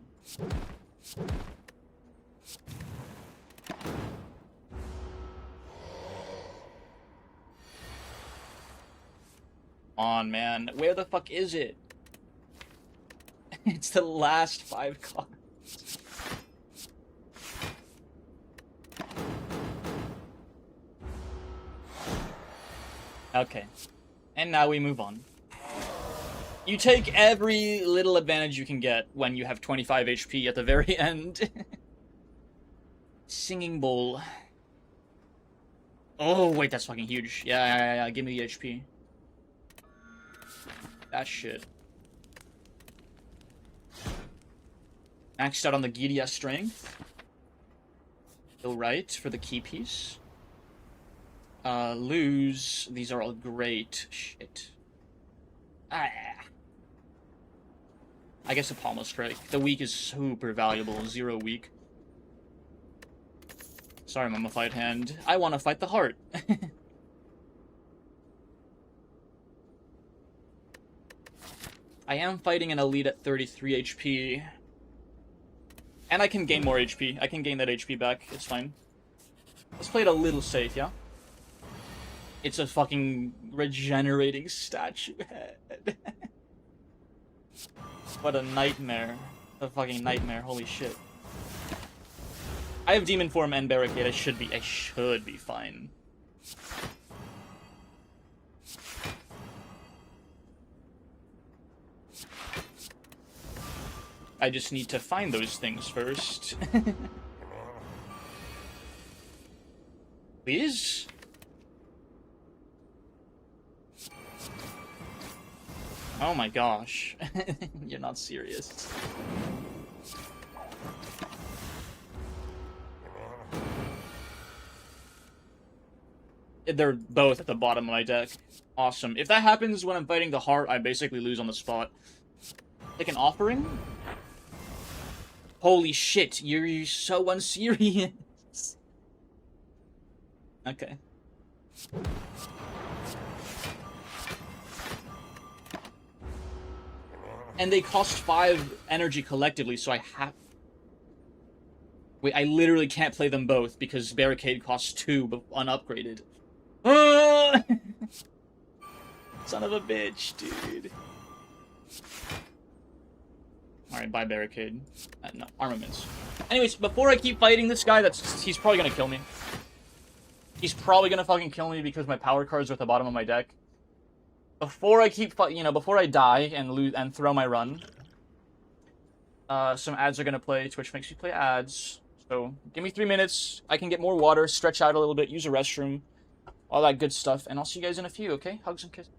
On, man. Where the fuck is it? It's the last 5 cards. Okay. And now we move on. You take every little advantage you can get when you have 25 HP at the very end. Singing bowl. Oh, wait, that's fucking huge. Yeah. Give me the HP. That shit. Maxed out on the Gidia strength. Go right for the key piece. Lose. These are all great. Shit. Ah. I guess a Pommel Strike. The weak is super valuable. 0 weak. Sorry, Mummified Hand. I want to fight the heart. I am fighting an elite at 33 HP. And I can gain more HP. I can gain that HP back. It's fine. Let's play it a little safe, yeah? It's a fucking regenerating statue head. What a nightmare. A fucking nightmare. Holy shit. I have Demon Form and Barricade. I should be fine. I just need to find those things first. Please? Oh my gosh. You're not serious. They're both at the bottom of my deck. Awesome. If that happens when I'm fighting the heart, I basically lose on the spot. Like an offering? Holy shit, you're so unserious. Okay. And they cost 5 energy collectively, so I have... Wait, I literally can't play them both because Barricade costs 2 but unupgraded. Son of a bitch, dude. Alright, bye Barricade. No, Armaments. Anyways, before I keep fighting this guy, he's probably gonna kill me. He's probably gonna fucking kill me because my power cards are at the bottom of my deck. Before I keep before I die and lose and throw my run, some ads are gonna play. Twitch makes me play ads. So give me 3 minutes. I can get more water, stretch out a little bit, use a restroom, all that good stuff, and I'll see you guys in a few. Okay? Hugs and kisses.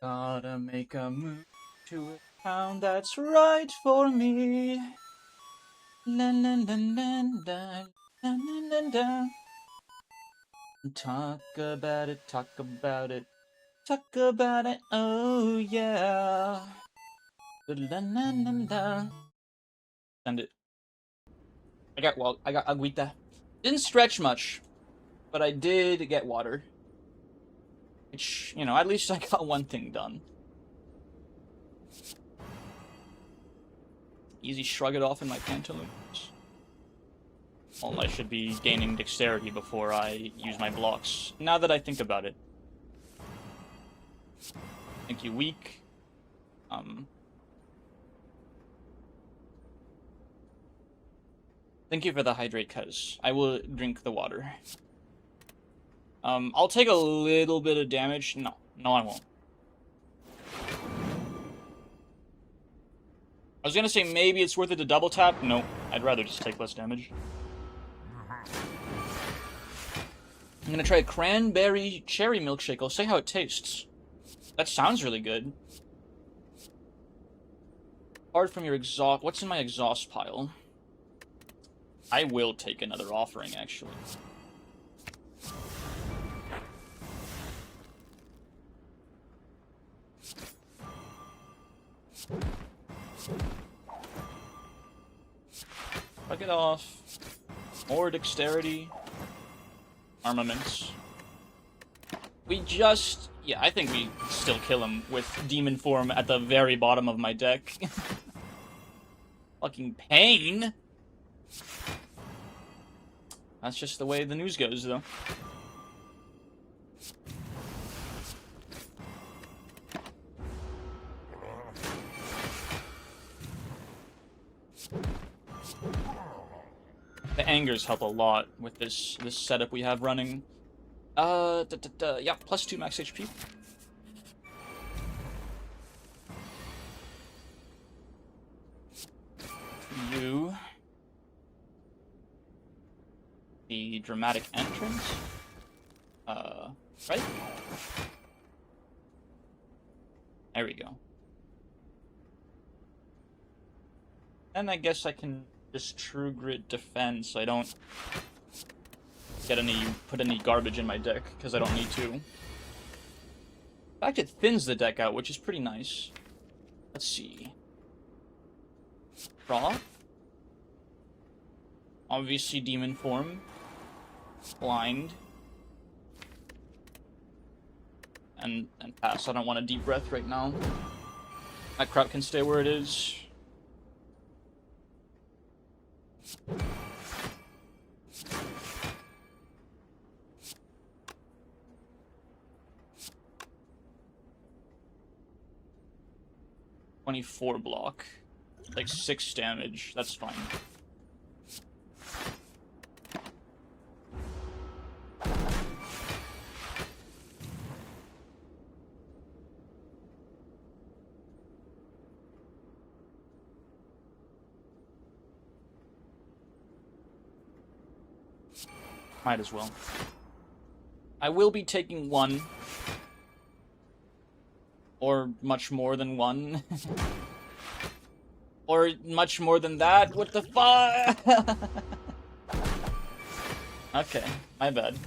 Gotta make a move to a town that's right for me. La la la la la la la la. Talk about it, talk about it, talk about it, oh yeah. La la la la. Send it. I got agüita. Didn't stretch much, but I did get water. Which, you know, at least I got one thing done. Easy shrug it off in my pantaloons. Well, I should be gaining dexterity before I use my blocks, now that I think about it. Thank you, weak. Thank you for the hydrate, cuz I will drink the water. I'll take a little bit of damage. No, I won't. I was gonna say maybe it's worth it to double tap. No, I'd rather just take less damage. I'm gonna try a cranberry cherry milkshake. I'll say how it tastes. That sounds really good. Apart from your exhaust, what's in my exhaust pile? I will take another offering, actually. Fuck it off. More dexterity. Armaments. We just... Yeah, I think we still kill him with demon form at the very bottom of my deck. Fucking pain! That's just the way the news goes, though. The angers help a lot with this setup we have running. Yeah, plus 2 max HP. You. The dramatic entrance. Right? There we go. And I guess I can just true grit defend so I don't put any garbage in my deck, because I don't need to. In fact, it thins the deck out, which is pretty nice. Let's see. Draw. Obviously demon form. Blind. And pass. I don't want a deep breath right now. That crap can stay where it is. .24 block. Like 6 damage. That's fine. Might as well. I will be taking 1. Or much more than 1. Or much more than that. What the fuck? Okay, my bad.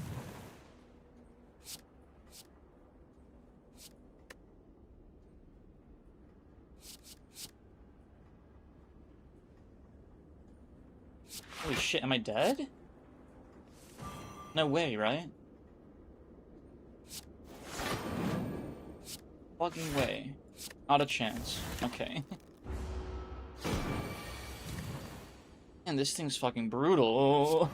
Holy shit, am I dead? No way, right? Fucking way. Not a chance. Okay. Man, this thing's fucking brutal.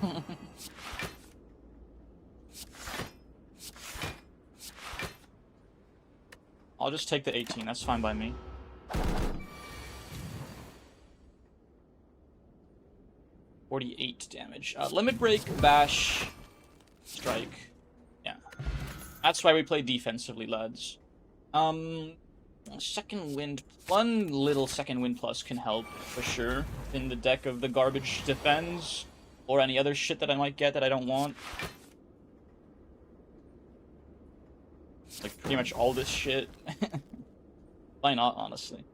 I'll just take the 18, that's fine by me. .48 damage. Limit break, bash, strike. Yeah. That's why we play defensively, lads. Second wind. One little second wind plus can help, for sure, in the deck of the garbage defends, or any other shit that I might get that I don't want. Like, pretty much all this shit. Why not, honestly?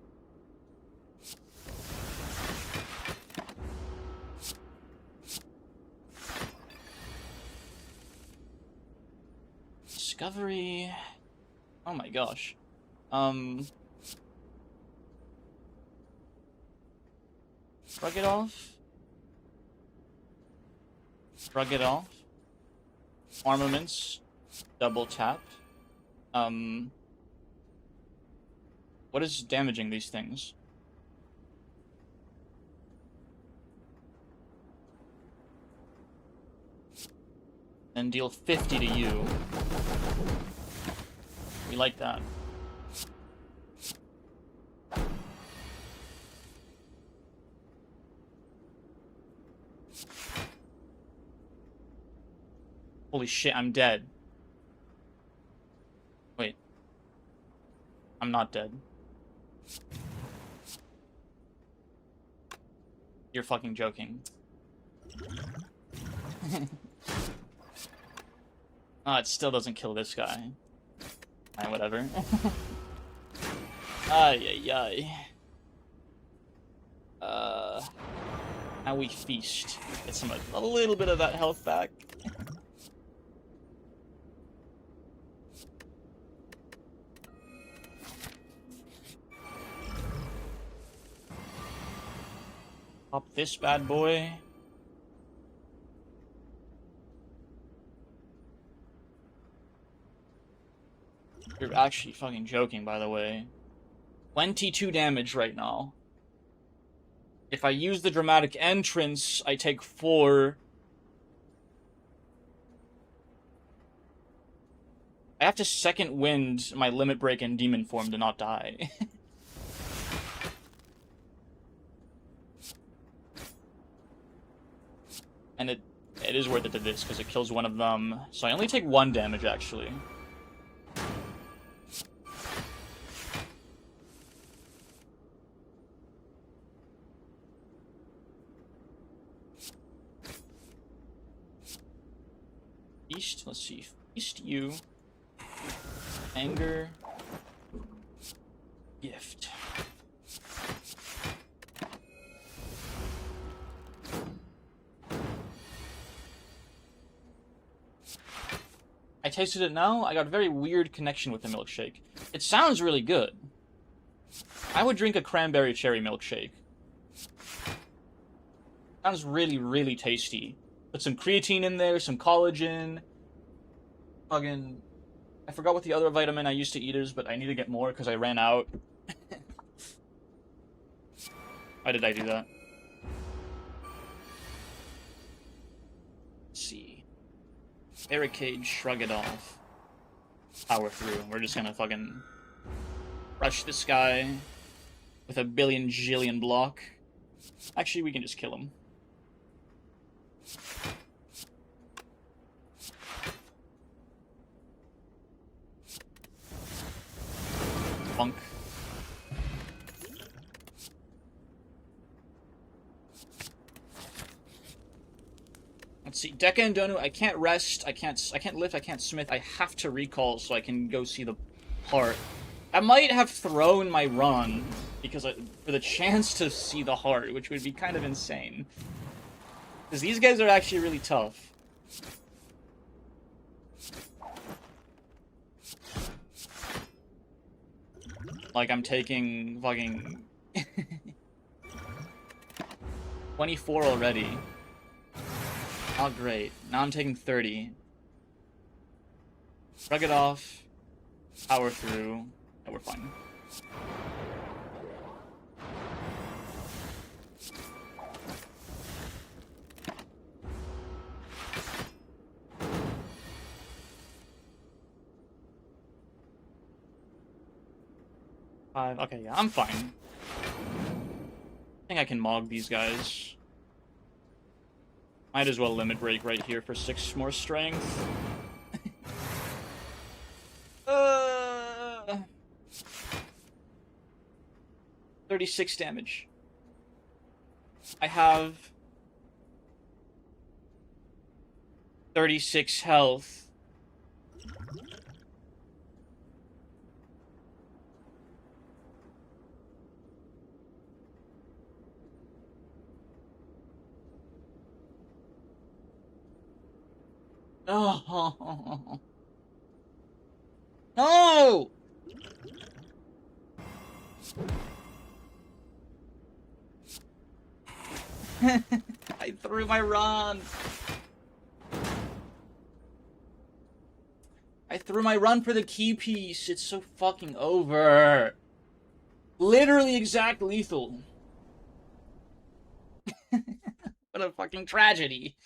Discovery... Oh my gosh. Shrug it off. Shrug it off. Armaments. Double tap. What is damaging these things? And deal 50 to you. We like that. Holy shit, I'm dead. Wait. I'm not dead. You're fucking joking. Ah, it still doesn't kill this guy. Alright, whatever. Ay, ay, ay. Now we feast. Get some a little bit of that health back. Pop this bad boy. You're actually fucking joking, by the way. 22 damage right now. If I use the dramatic entrance, I take 4. I have to second wind my limit break and demon form to not die. And it is worth it to this, because it kills one of them. So I only take 1 damage, actually. Feast, let's see. Feast you. Anger. Gift. I tasted it now. I got a very weird connection with the milkshake. It sounds really good. I would drink a cranberry cherry milkshake. Sounds really, really tasty. Put some creatine in there, some collagen. Fucking... I forgot what the other vitamin I used to eat is, but I need to get more because I ran out. Why did I do that? Let's see. Barricade, shrug it off. Power through. We're just gonna fucking rush this guy with a billion jillion block. Actually, we can just kill him. Funk. Let's see. Deca and Donu, I can't rest, I can't lift, I can't smith. I have to recall so I can go see the heart. I might have thrown my run because for the chance to see the heart, which would be kind of insane. Because these guys are actually really tough. Like, I'm taking fucking 24 already. Oh, great. Now I'm taking 30. Shrug it off. Power through. Yeah, we're fine. Okay, yeah, I'm fine. I think I can mog these guys. Might as well limit break right here for 6 more strength. 36 damage. I have 36 health. Oh. No! I threw my run. I threw my run for the key piece. It's so fucking over. Literally exact lethal. What a fucking tragedy.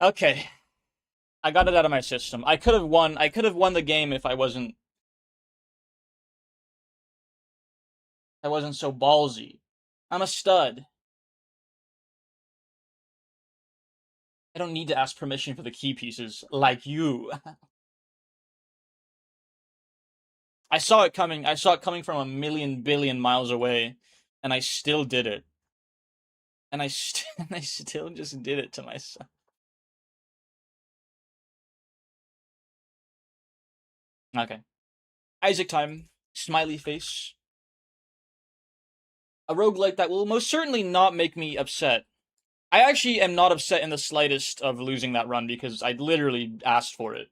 Okay. I got it out of my system. I could have won the game if I wasn't so ballsy. I'm a stud. I don't need to ask permission for the key pieces like you. I saw it coming. I saw it coming from a million billion miles away, and I still did it. And I still just did it to myself. Okay. Isaac time. Smiley face. A roguelite that will most certainly not make me upset. I actually am not upset in the slightest of losing that run because I literally asked for it.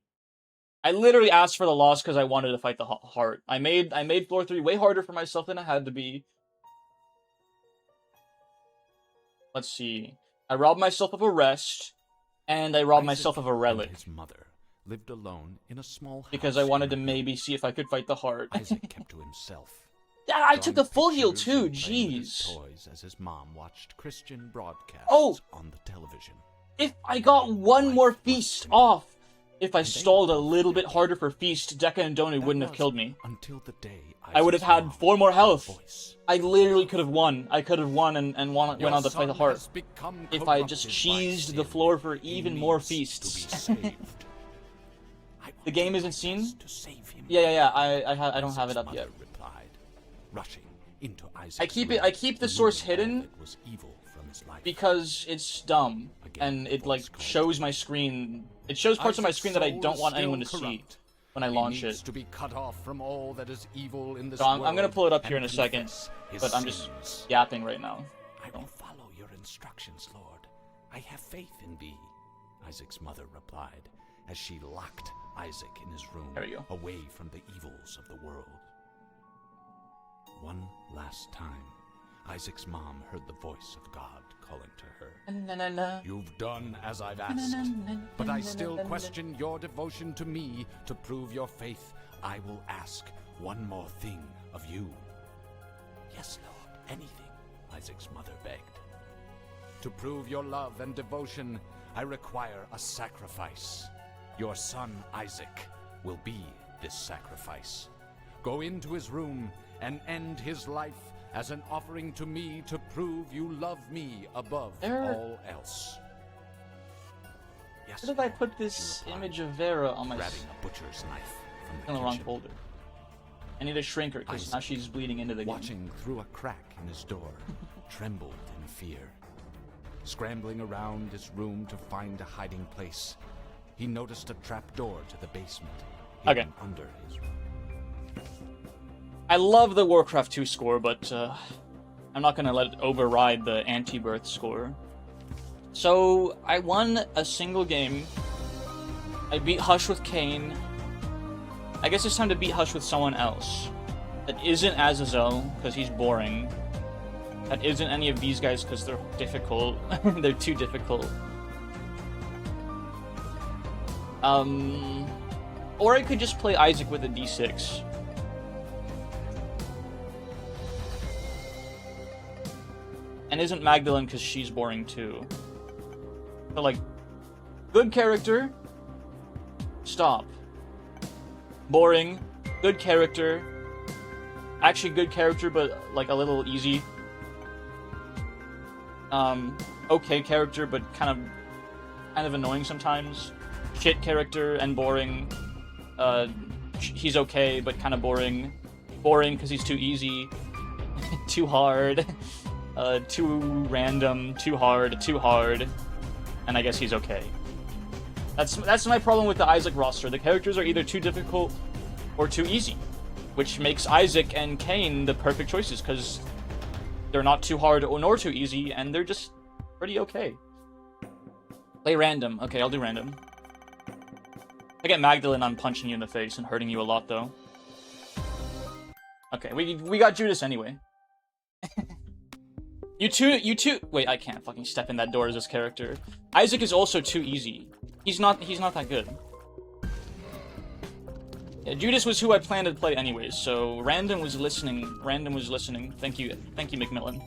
I literally asked for the loss because I wanted to fight the heart. I made floor 3 way harder for myself than it had to be. Let's see. I robbed myself of a rest, and I robbed myself of a relic. His mother lived alone in a small house because I wanted to maybe see if I could fight the heart. Isaac kept to himself. Yeah, I took the full heal too. Jeez. Toys as his mom watched Christian broadcasts on the television. If I got one more feast off, if I stalled a little bit harder for feast, Dekka and Donu wouldn't have killed me. Until the day I would have had 4 more health. I literally could have won. I could have won and went on to fight the heart. If I just cheesed the floor for even more feasts. The game isn't seen? Yeah. I don't have it up yet. Rushing into I keep the source hidden because it's dumb and it like shows my screen. It shows parts of my screen that I don't want anyone to see when I launch it. To be cut off from all that is evil in this so I'm gonna pull it up here in a second, but I'm just yapping right now. I will follow your instructions, Lord. I have faith in thee, Isaac's mother replied as she locked Isaac in his room away from the evils of the world. One last time, Isaac's mom heard the voice of God calling to her. You've done as I've asked, but I still question your devotion to me. To prove your faith, I will ask one more thing of you. Yes, Lord, anything, Isaac's mother begged. To prove your love and devotion, I require a sacrifice. Your son, Isaac, will be this sacrifice. Go into his room and end his life as an offering to me to prove you love me above all else. Yes, where did I put this image of Vera on my... Grabbing a butcher's knife from the kitchen. Wrong folder. I need to shrink her because now she's bleeding into the game. Watching through a crack in his door, trembled in fear. Scrambling around his room to find a hiding place, he noticed a trapdoor to the basement hidden under his room. I love the Warcraft 2 score, but I'm not gonna let it override the anti-birth score. So, I won a single game. I beat Hush with Kain. I guess it's time to beat Hush with someone else. That isn't Azazel, because he's boring. That isn't any of these guys, because they're difficult. They're too difficult. Or I could just play Isaac with a D6. And isn't Magdalene because she's boring too. But like, good character, stop. Boring, good character, actually good character but like a little easy. Okay character but kind of annoying sometimes. Shit character and boring. He's okay but kind of boring. Boring because he's too easy. Too hard. Too random, too hard, and I guess he's okay. That's my problem with the Isaac roster. The characters are either too difficult or too easy, which makes Isaac and Kain the perfect choices because they're not too hard nor too easy, and they're just pretty okay. Play random. Okay, I'll do random. I get Magdalene, I'm punching you in the face and hurting you a lot, though. Okay, we got Judas anyway. You two. Wait, I can't fucking step in that door as this character. Isaac is also too easy. He's not that good. Yeah, Judas was who I planned to play anyways, so Random was listening. Thank you, Macmillan.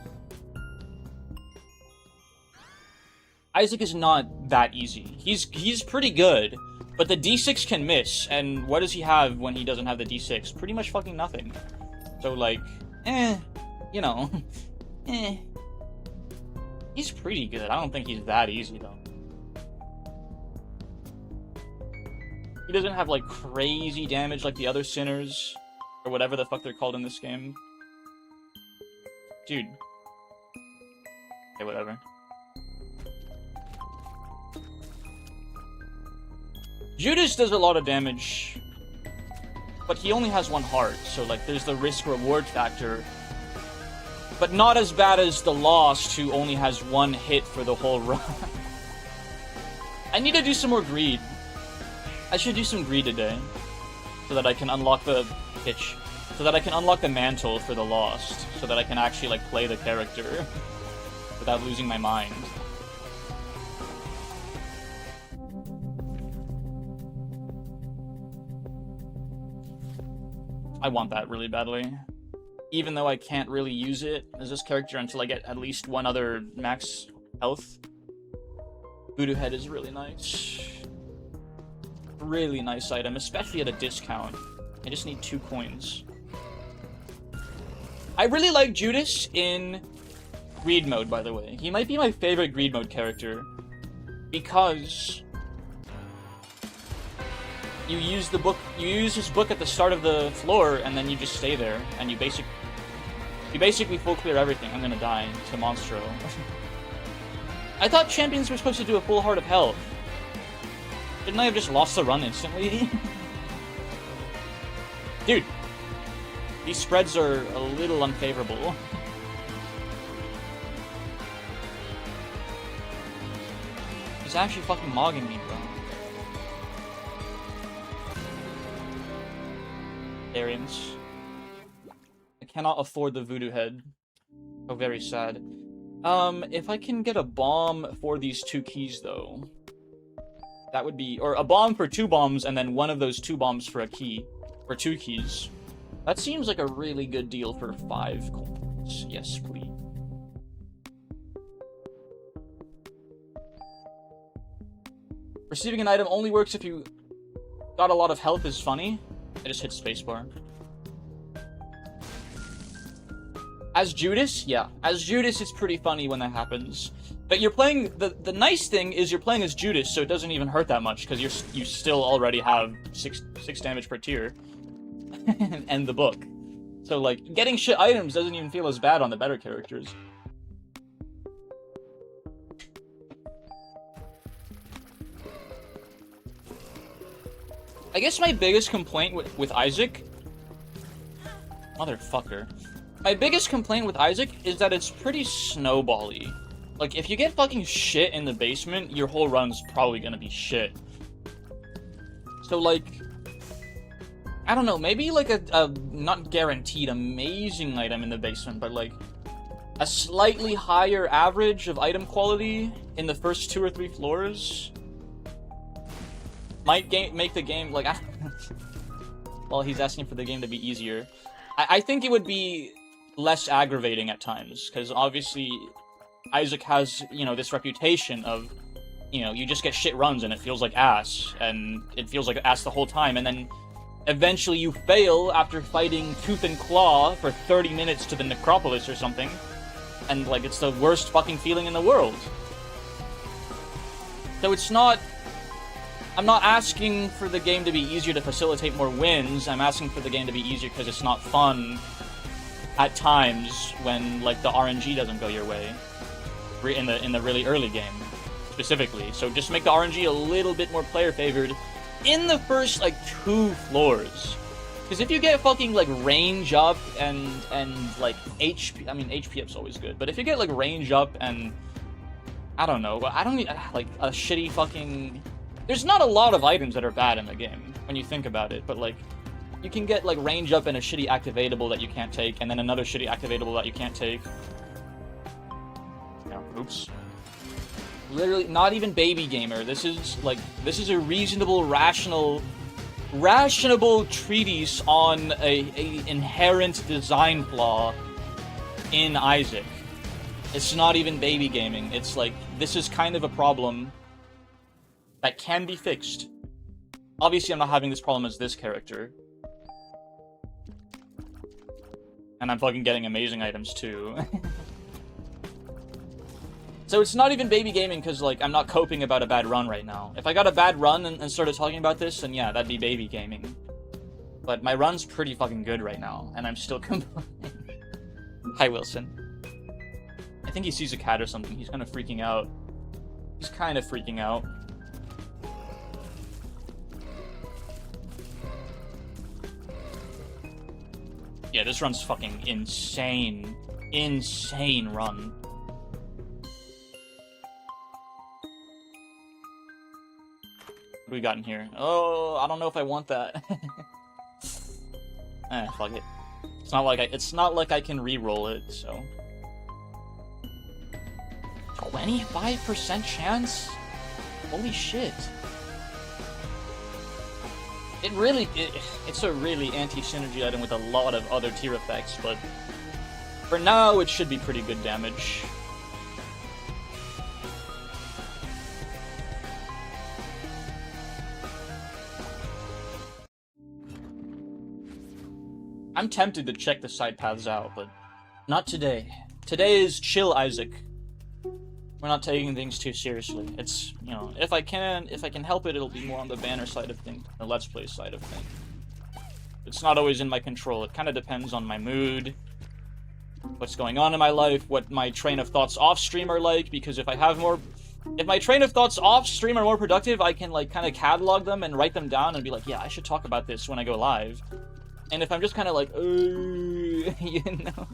Isaac is not that easy. He's pretty good, but the D6 can miss, and what does he have when he doesn't have the D6? Pretty much fucking nothing. So, like, you know, He's pretty good. I don't think he's that easy, though. He doesn't have, like, crazy damage like the other sinners, or whatever the fuck they're called in this game. Dude. Okay, whatever. Judas does a lot of damage, but he only has one heart, so, like, there's the risk-reward factor. But not as bad as the Lost, who only has one hit for the whole run. I need to do some more greed. I should do some greed today, so that I can unlock the pitch, so that I can unlock the mantle for the Lost, so that I can actually, like, play the character without losing my mind. I want that really badly. Even though I can't really use it as this character until I get at least one other max health. Voodoo Head is really nice. Really nice item, especially at a discount. I just need 2 coins. I really like Judas in greed mode, by the way. He might be my favorite greed mode character. Because you use his book at the start of the floor, and then you just stay there, and you basically full clear everything. I'm gonna die to Monstro. I thought champions were supposed to do a full heart of health. Didn't I have just lost the run instantly? Dude. These spreads are a little unfavorable. He's actually fucking mogging me, bro. Arians. I cannot afford the Voodoo Head. Oh, very sad. If I can get a bomb for these 2 keys, though, that would be... Or a bomb for 2 bombs, and then one of those 2 bombs for a key. For 2 keys. That seems like a really good deal for 5 coins. Yes, please. Receiving an item only works if you got a lot of health is funny. I just hit spacebar. As Judas? Yeah. As Judas, it's pretty funny when that happens. But you're playing... The nice thing is you're playing as Judas, so it doesn't even hurt that much, because you still already have 6 damage per tier. And the book. So, like, getting shit items doesn't even feel as bad on the better characters. I guess my biggest complaint with Isaac... Motherfucker. My biggest complaint with Isaac is that it's pretty snowbally. Like, if you get fucking shit in the basement, your whole run's probably gonna be shit. So, like... I don't know, maybe like a not guaranteed amazing item in the basement, but like a slightly higher average of item quality in the first 2 or 3 floors might make the game, like, well, he's asking for the game to be easier. I think it would be less aggravating at times, because obviously Isaac has, you know, this reputation of, you know, you just get shit runs and it feels like ass, and it feels like ass the whole time, and then eventually you fail after fighting tooth and claw for 30 minutes to the necropolis or something, and, like, it's the worst fucking feeling in the world. So it's not... I'm not asking for the game to be easier to facilitate more wins, I'm asking for the game to be easier because it's not fun at times when, like, the RNG doesn't go your way. In the really early game, specifically. So just make the RNG a little bit more player-favored in the first, like, 2 floors. Because if you get fucking, like, range up and like, HP... I mean, HP up's always good. But if you get, like, range up and... I don't know. I don't need, like, a shitty fucking... There's not a lot of items that are bad in the game, when you think about it, but, like, you can get, like, range up in a shitty activatable that you can't take, and then another shitty activatable that you can't take. Yeah, oops. Literally, not even baby gamer. This is a reasonable, rational treatise on a inherent design flaw in Isaac. It's not even baby gaming. It's like, this is kind of a problem that can be fixed. Obviously, I'm not having this problem as this character. And I'm fucking getting amazing items, too. So it's not even baby gaming because, like, I'm not coping about a bad run right now. If I got a bad run and started talking about this, then yeah, that'd be baby gaming. But my run's pretty fucking good right now, and I'm still complaining. Hi, Wilson. I think he sees a cat or something. He's kind of freaking out. He's kind of freaking out. Yeah, this run's fucking insane. Insane run. What do we got in here? Oh, I don't know if I want that. Fuck it. It's not like I can re-roll it, so. 25% chance? Holy shit. It's a really anti-synergy item with a lot of other tier effects, but for now it should be pretty good damage. I'm tempted to check the side paths out, but not today. Today is chill Isaac. We're not taking things too seriously. It's, you know, if I can help it, it'll be more on the banner side of things, the Let's Play side of things. It's not always in my control. It kind of depends on my mood, what's going on in my life, what my train of thoughts off stream are like, because if my train of thoughts off stream are more productive, I can, like, kind of catalog them and write them down and be like, yeah, I should talk about this when I go live. And if I'm just kind of like, you know,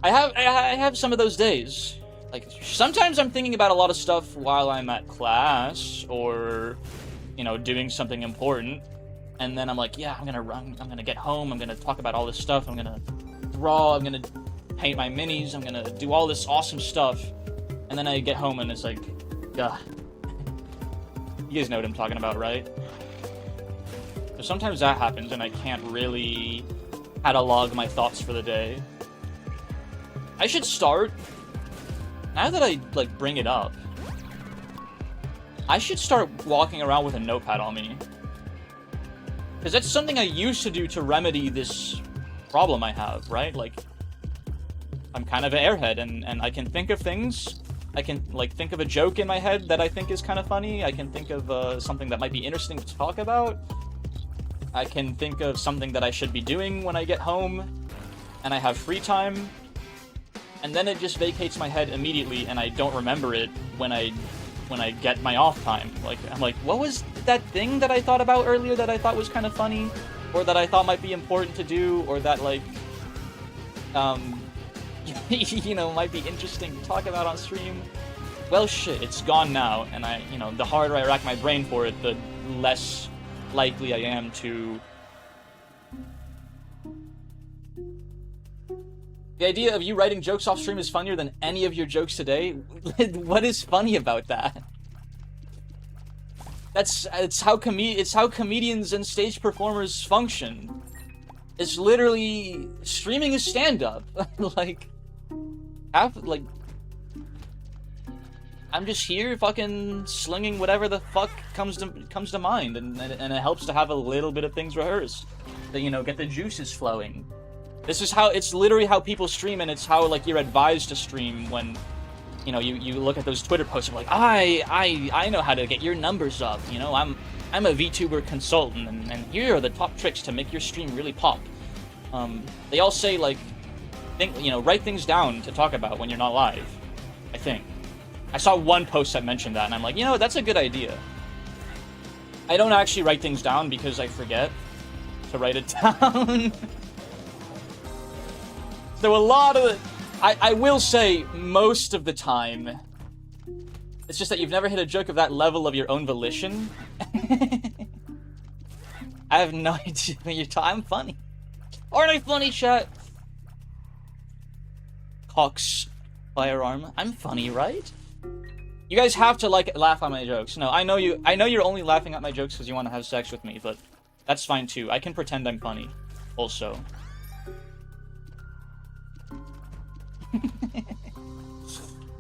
I have some of those days. Like, sometimes I'm thinking about a lot of stuff while I'm at class, or, you know, doing something important, and then I'm like, yeah, I'm gonna get home, I'm gonna talk about all this stuff, I'm gonna draw, I'm gonna paint my minis, I'm gonna do all this awesome stuff, and then I get home and it's like, yeah. You guys know what I'm talking about, right? So sometimes that happens and I can't really catalog my thoughts for the day. I should start, now that I, like, bring it up, I should start walking around with a notepad on me. Because that's something I used to do to remedy this problem I have, right? Like, I'm kind of an airhead, and I can think of things. I can, like, think of a joke in my head that I think is kind of funny. I can think of something that might be interesting to talk about. I can think of something that I should be doing when I get home and I have free time. And then it just vacates my head immediately, and I don't remember it when I get my off time. Like, I'm like, what was that thing that I thought about earlier that I thought was kind of funny, or that I thought might be important to do, or that, like, you know, might be interesting to talk about on stream? Well, shit, it's gone now, and you know, the harder I rack my brain for it, the less likely I am to. The idea of you writing jokes off stream is funnier than any of your jokes today? What is funny about that? It's how comedians and stage performers function. It's literally streaming is stand-up. I'm just here fucking slinging whatever the fuck comes to mind, and it helps to have a little bit of things rehearsed. To, you know, get the juices flowing. It's literally how people stream, and it's how, like, you're advised to stream when, you know, you look at those Twitter posts and like, I know how to get your numbers up, you know, I'm a VTuber consultant, and here are the top tricks to make your stream really pop. They all say, like, write things down to talk about when you're not live, I think. I saw one post that mentioned that, and I'm like, you know, that's a good idea. I don't actually write things down because I forget to write it down. So a lot of I will say most of the time, It's just that you've never hit a joke of that level of your own volition. I have no idea. I'm funny. Aren't I funny, chat? Cox firearm. I'm funny, right? You guys have to laugh at my jokes. No, I know you're only laughing at my jokes because you want to have sex with me, but that's fine too. I can pretend I'm funny. Also.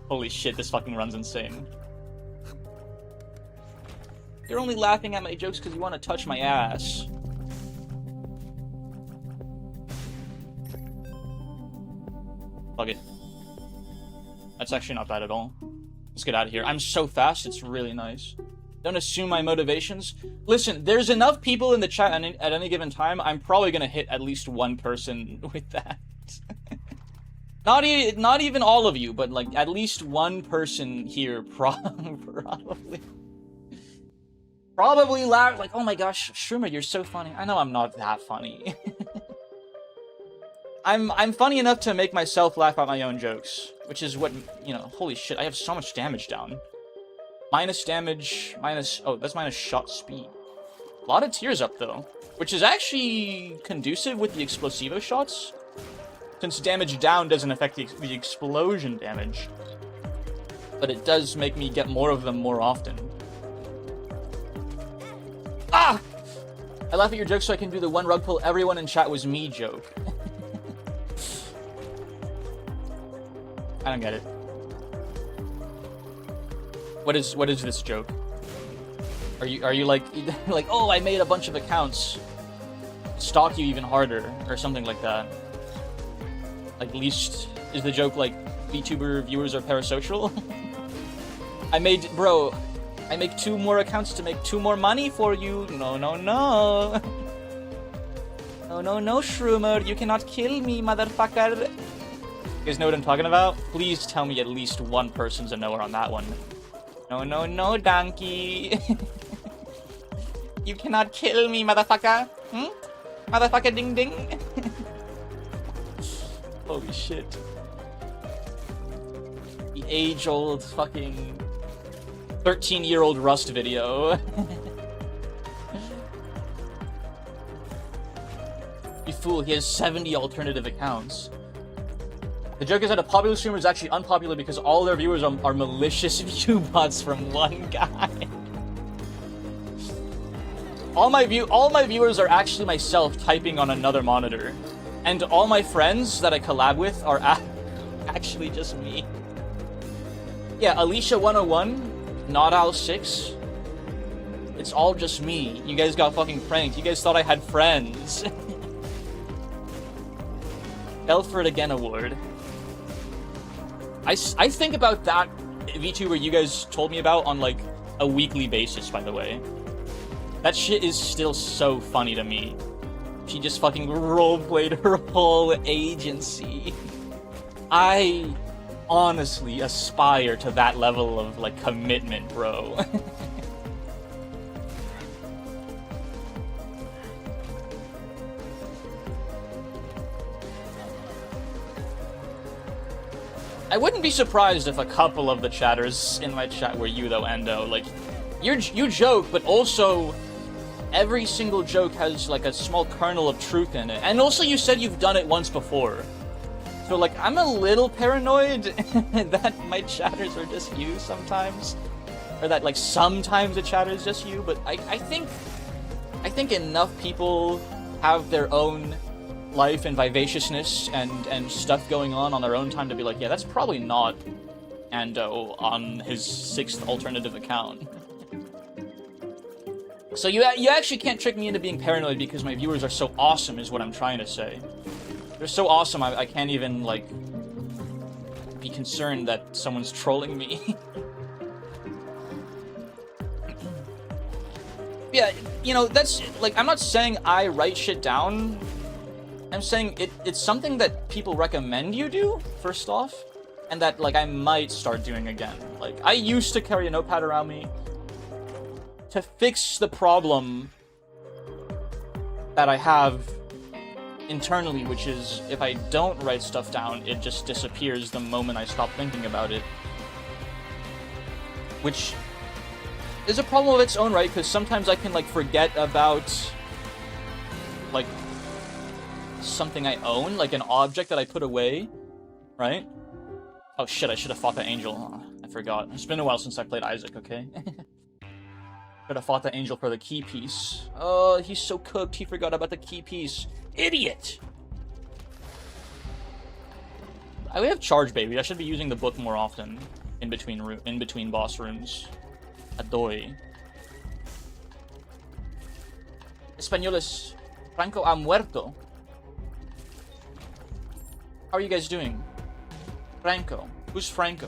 Holy shit, this fucking run's insane. You're only laughing at my jokes because you want to touch my ass. Fuck it. That's actually not bad at all. Let's get out of here. I'm so fast, it's really nice. Don't assume my motivations. Listen, there's enough people in the chat at any given time, I'm probably gonna hit at least one person with that. Not even all of you, but like at least one person here probably laugh like, oh my gosh, Shroomer, you're so funny. I know I'm not that funny. I'm funny enough to make myself laugh at my own jokes, which is what, you know, holy shit, I have so much damage down. Minus damage, oh, that's minus shot speed. A lot of tears up though, which is actually conducive with the explosivo shots. Since damage down doesn't affect the explosion damage. But it does make me get more of them more often. Ah! I laugh at your jokes so I can do the one rug pull everyone in chat was me joke. I don't get it. What is this joke? Are you like like, oh, I made a bunch of accounts, stalk you even harder or something like that? Like, at least is the joke like VTuber viewers are parasocial? I make 2 more accounts to make 2 more money for you. No. No, Shroomer, you cannot kill me, motherfucker. You guys know what I'm talking about? Please tell me at least one person's a knower on that one. No, donkey. You cannot kill me, motherfucker. Motherfucker ding ding. Holy shit. The age-old fucking 13-year-old Rust video. You fool, he has 70 alternative accounts. The joke is that a popular streamer is actually unpopular because all their viewers are malicious view bots from one guy. All my viewers are actually myself typing on another monitor. And all my friends that I collab with are actually just me. Yeah, Alicia101, Nodal6. It's all just me. You guys got fucking pranked. You guys thought I had friends. Belford Again Award. I think about that VTuber you guys told me about on like a weekly basis, by the way. That shit is still so funny to me. She just fucking roleplayed her whole agency. I honestly aspire to that level of like commitment, bro. I wouldn't be surprised if a couple of the chatters in my chat were you though, Endo. Like, you joke, but also every single joke has like a small kernel of truth in it. And also you said you've done it once before. So like, I'm a little paranoid that my chatters are just you sometimes. Or that like sometimes the chatter is just you, but I think enough people have their own life and vivaciousness and stuff going on their own time to be like, yeah, that's probably not Ando on his 6th alternative account. So you actually can't trick me into being paranoid because my viewers are so awesome is what I'm trying to say. They're so awesome I can't even like be concerned that someone's trolling me. Yeah, you know, that's like, I'm not saying I write shit down. I'm saying it's something that people recommend you do, first off, and that, like, I might start doing again. Like, I used to carry a notepad around me to fix the problem that I have internally, which is, if I don't write stuff down, it just disappears the moment I stop thinking about it. which is a problem of its own, right? Because sometimes I can, like, forget about, like, something I own, like an object that I put away, right? Oh shit, I should have fought the angel. Oh, I forgot. It's been a while since I played Isaac, okay? Should have fought the angel for the key piece. Oh, he's so cooked, he forgot about the key piece. Idiot! I have charge, baby. I should be using the book more often in between boss rooms. Adoy. Españoles. Franco ha muerto. How are you guys doing? Franco. Who's Franco?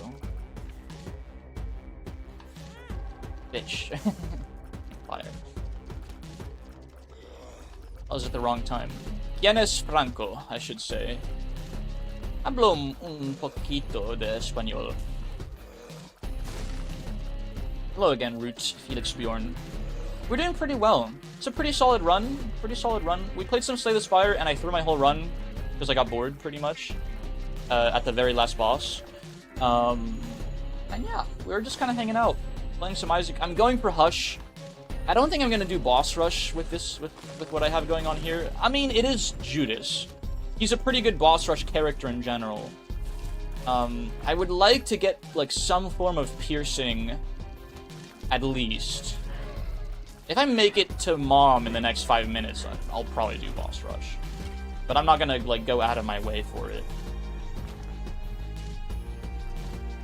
Bitch. Fire. I was at the wrong time. ¿Quién es Franco? I should say. Hablo un poquito de español. Hello again, Root, Felix Bjorn. We're doing pretty well. It's a pretty solid run. We played some Slay the Spire, and I threw my whole run because I got bored, pretty much, at the very last boss. And yeah, we were just kind of hanging out, playing some Isaac. I'm going for Hush. I don't think I'm gonna do boss rush with this, with what I have going on here. I mean, it is Judas. He's a pretty good boss rush character in general. I would like to get, like, some form of piercing, at least. If I make it to Mom in the next 5 minutes, I'll probably do boss rush. But I'm not gonna, like, go out of my way for it.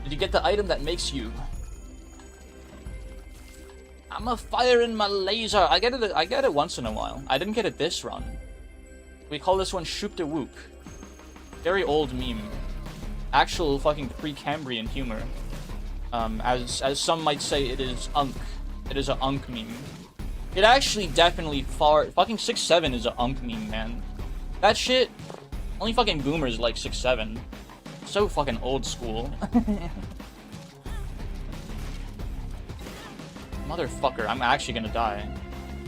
Did you get the item that makes you? I'm a fire in my laser. I get it once in a while. I didn't get it this run. We call this one Shoop de Whoop. Very old meme. Actual fucking pre-Cambrian humor. As some might say, it is unk. It is a unk meme. It actually definitely fucking 6-7 is a unk meme, man. That shit, only fucking boomers like 6-7. So fucking old school. Motherfucker, I'm actually gonna die.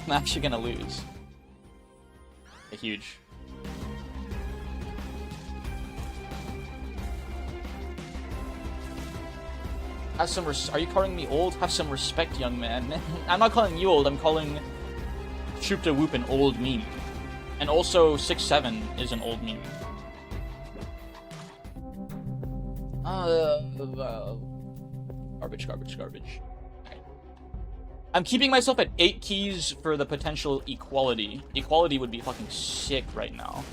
I'm actually gonna lose. Huge. Have some are you calling me old? Have some respect, young man. I'm not calling you old, I'm calling Shoop de Whoop an old meme. And also 6-7 is an old meme. Garbage. I'm keeping myself at 8 keys for the potential equality. Equality would be fucking sick right now.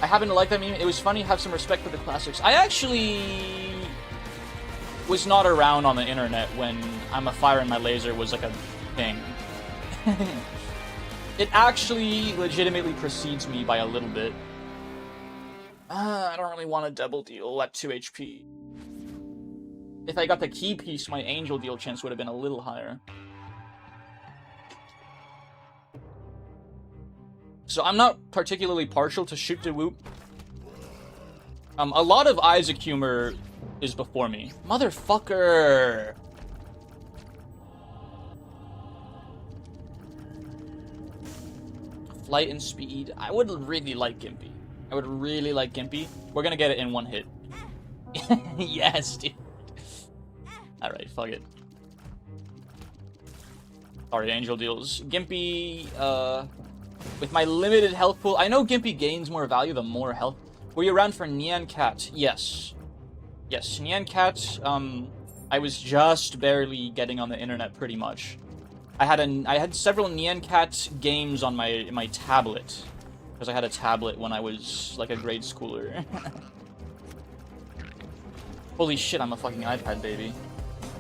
I happen to like that meme. It was funny, have some respect for the classics. I actually was not around on the internet when I'm a fire in my laser was like a thing. It actually legitimately precedes me by a little bit. I don't really want a double deal at 2 HP. If I got the key piece, my angel deal chance would have been a little higher. So I'm not particularly partial to Shoop de Whoop. A lot of Isaac humor is before me. Motherfucker! Flight and speed. I would really like Gimpy. We're gonna get it in one hit. Yes, dude. Alright, fuck it. Sorry, angel deals. Gimpy, with my limited health pool, I know Gimpy gains more value the more health. Were you around for Nyan Cat? Yes. Yes, Nyan Cat, I was just barely getting on the internet pretty much. I had several Nyan Cat games on my tablet. Because I had a tablet when I was, like, a grade schooler. Holy shit, I'm a fucking iPad baby.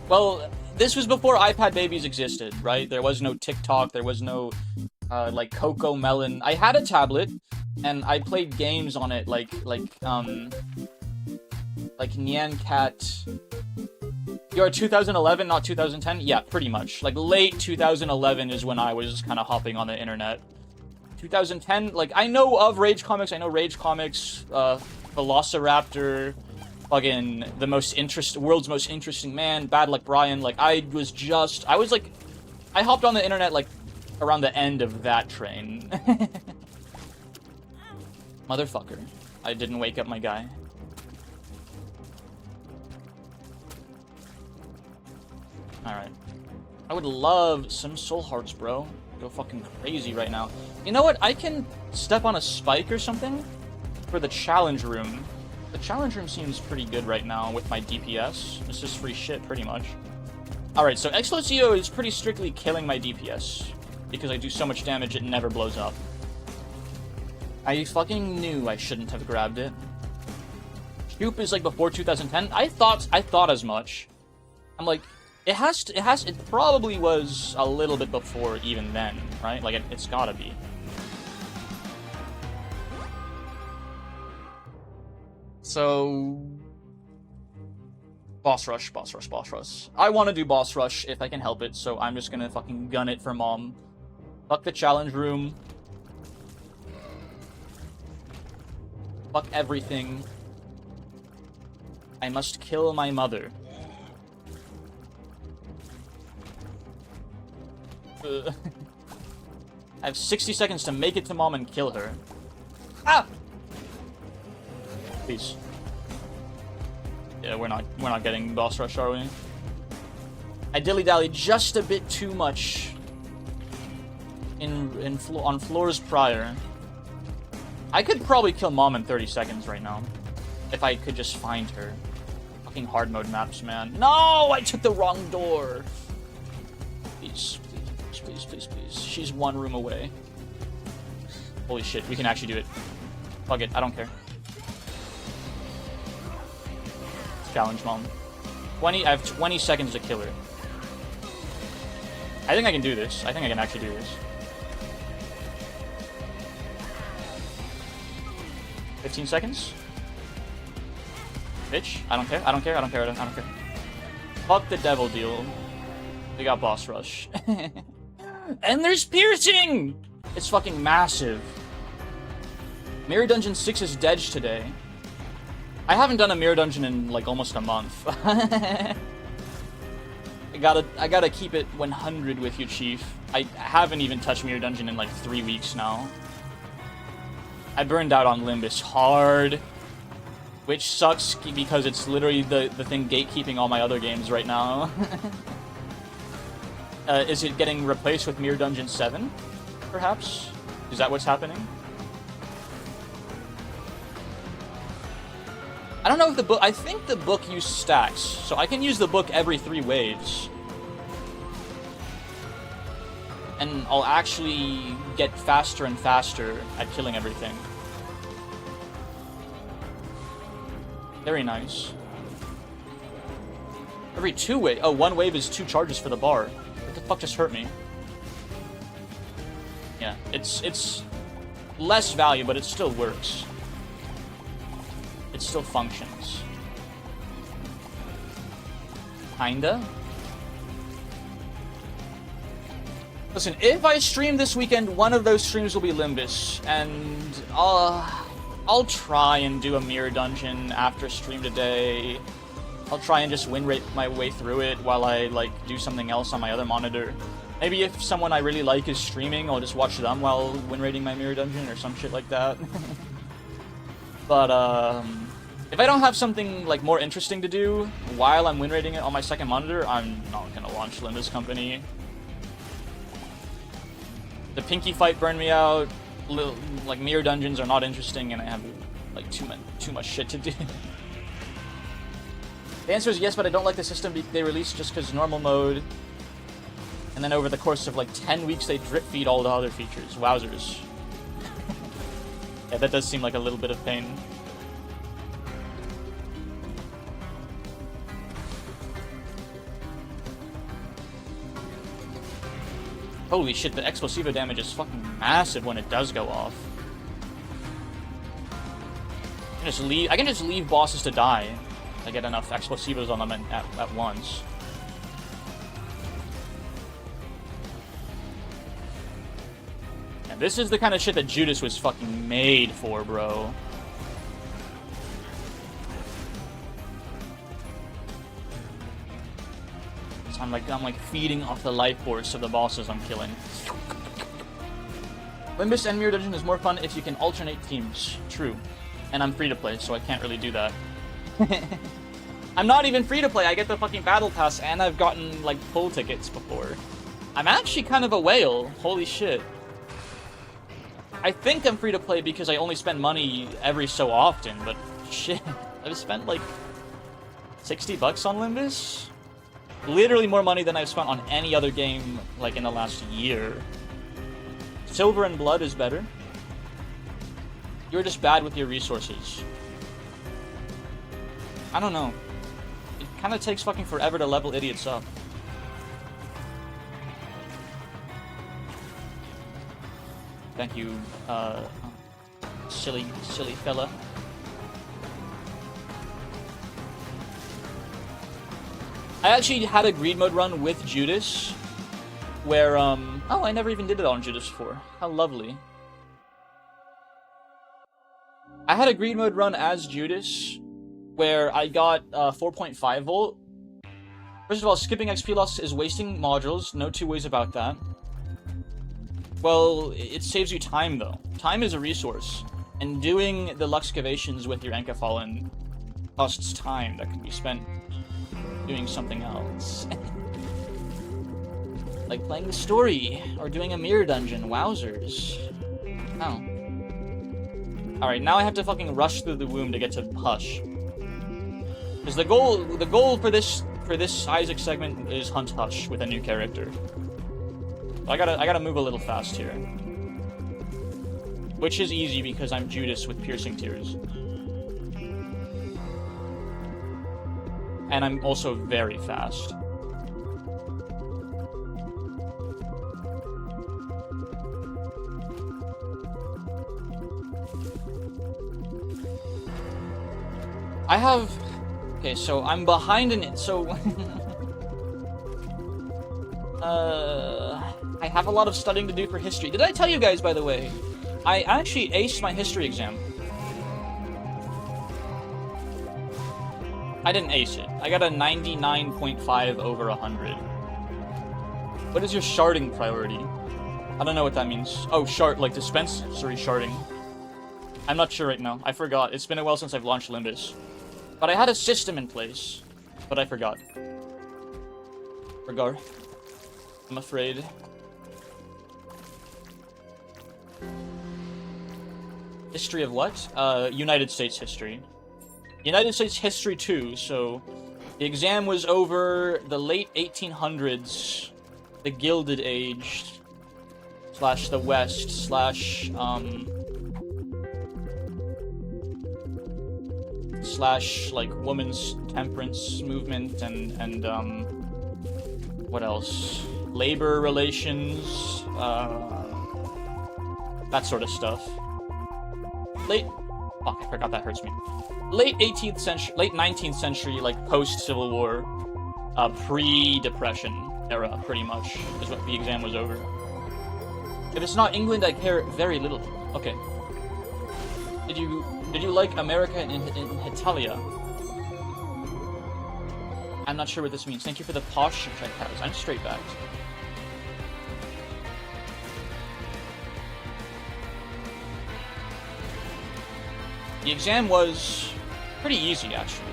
Well, this was before iPad babies existed, right? There was no TikTok, there was no, like, Coco Melon. I had a tablet, and I played games on it, like Nyan Cat. You're 2011, not 2010? Yeah, pretty much. Like, late 2011 is when I was kind of hopping on the internet. 2010, like, I know of Rage Comics, Velociraptor, fucking world's most interesting man, Bad Luck Brian, like, I hopped on the internet, like, around the end of that train. Motherfucker. I didn't wake up my guy. Alright. I would love some soul hearts, bro. Go fucking crazy right now. You know what? I can step on a spike or something for the challenge room. The challenge room seems pretty good right now with my DPS. This is free shit, pretty much. Alright, so Explosio is pretty strictly killing my DPS. Because I do so much damage, it never blows up. I fucking knew I shouldn't have grabbed it. Shoop is like before 2010. I thought as much. I'm like, it probably was a little bit before even then, right? Like, it's gotta be. So... Boss rush, boss rush, boss rush. I want to do boss rush if I can help it, so I'm just gonna fucking gun it for mom. Fuck the challenge room. Fuck everything. I must kill my mother. I have 60 seconds to make it to mom and kill her. Ah! Please. Yeah, we're not getting boss rush, are we? I dilly-dally just a bit too much on floors prior. I could probably kill mom in 30 seconds right now. If I could just find her. Fucking hard mode maps, man. No! I took the wrong door! Please, please, please, please, please. She's one room away. Holy shit, we can actually do it. Fuck it, I don't care. Challenge mom. I have 20 seconds to kill her. I think I can do this. I think I can actually do this. 15 seconds? Bitch, I don't care, I don't care, I don't care, I don't care. Fuck the devil deal. We got boss rush. And there's piercing! It's fucking massive. Mirror Dungeon 6 is dead today. I haven't done a Mirror Dungeon in like almost a month. I gotta keep it 100 with you, Chief. I haven't even touched Mirror Dungeon in like 3 weeks now. I burned out on Limbus hard, which sucks because it's literally the thing gatekeeping all my other games right now. Is it getting replaced with Mirror Dungeon 7, perhaps? Is that what's happening? I don't know if the book... I think the book used stacks, so I can use the book every 3 waves. And I'll actually get faster and faster at killing everything. Very nice. Every 2 wave... Oh, 1 wave is 2 charges for the bar. What the fuck just hurt me? Yeah, it's less value, but it still works. It still functions. Kinda. Listen, if I stream this weekend, one of those streams will be Limbus, and I'll try and do a Mirror Dungeon after stream today. I'll try and just win rate my way through it while I, like, do something else on my other monitor. Maybe if someone I really like is streaming, I'll just watch them while win rating my Mirror Dungeon or some shit like that. But, if I don't have something, like, more interesting to do while I'm win rating it on my second monitor, I'm not gonna launch Limbus Company. The Pinky fight burned me out. Like, Mirror Dungeons are not interesting, and I have, like, too much shit to do. The answer is yes, but I don't like the system they released just because normal mode. And then over the course of, like, 10 weeks, they drip feed all the other features. Wowzers. Yeah, that does seem like a little bit of pain. Holy shit, the Explosivo damage is fucking massive when it does go off. I can just leave bosses to die. I get enough Explosivos on them at once. And this is the kind of shit that Judas was fucking made for, bro. I'm like feeding off the life force of the bosses I'm killing. Limbus and Mirror Dungeon is more fun if you can alternate teams. True. And I'm free to play, so I can't really do that. I'm not even free to play. I get the fucking battle pass, and I've gotten, like, pull tickets before. I'm actually kind of a whale. Holy shit. I think I'm free to play because I only spend money every so often, but shit. I've spent, like, 60 bucks on Limbus? Literally more money than I've spent on any other game, like, in the last year. Silver and Blood is better. You're just bad with your resources. I don't know. It kind of takes fucking forever to level idiots up. Thank you, silly fella. I actually had a greed mode run with Judas, where, oh, I never even did it on Judas before. How lovely. I had a greed mode run as Judas, where I got 4.5 volt. First of all, skipping XP loss is wasting modules, no two ways about that. Well, it saves you time, though. Time is a resource, and doing the Luxcavations with your Enkafallen costs time that can be spent doing something else. Like playing the story, or doing a mirror dungeon. Wowzers. Oh. Alright, now I have to fucking rush through the womb to get to Hush. Because the goal for this Isaac segment is Hunt Hush with a new character. I gotta move a little fast here. Which is easy because I'm Judas with piercing tears. And I'm also very fast. I have... Okay, so I'm behind in it, so... I have a lot of studying to do for history. Did I tell you guys, by the way? I actually aced my history exam. I didn't ace it. I got a 99.5 over 100. What is your sharding priority? I don't know what that means. Oh, shard, like dispensary sharding. I'm not sure right now. I forgot. It's been a while since I've launched Limbus. But I had a system in place. But I forgot. Forgot. I'm afraid. History of what? United States history. United States history 2, so the exam was over the late 1800s, the Gilded Age, slash the West, slash, like, women's temperance movement, and what else? Labor relations, that sort of stuff. Fuck, I forgot that hurts me. Late 18th century, late 19th century, like, post-Civil War, pre-Depression era, pretty much, is what the exam was over. If it's not England, I care very little. Okay. Did you like America in Italia? I'm not sure what this means. Thank you for the posture check, Cows. I'm straight backed. The exam was pretty easy, actually.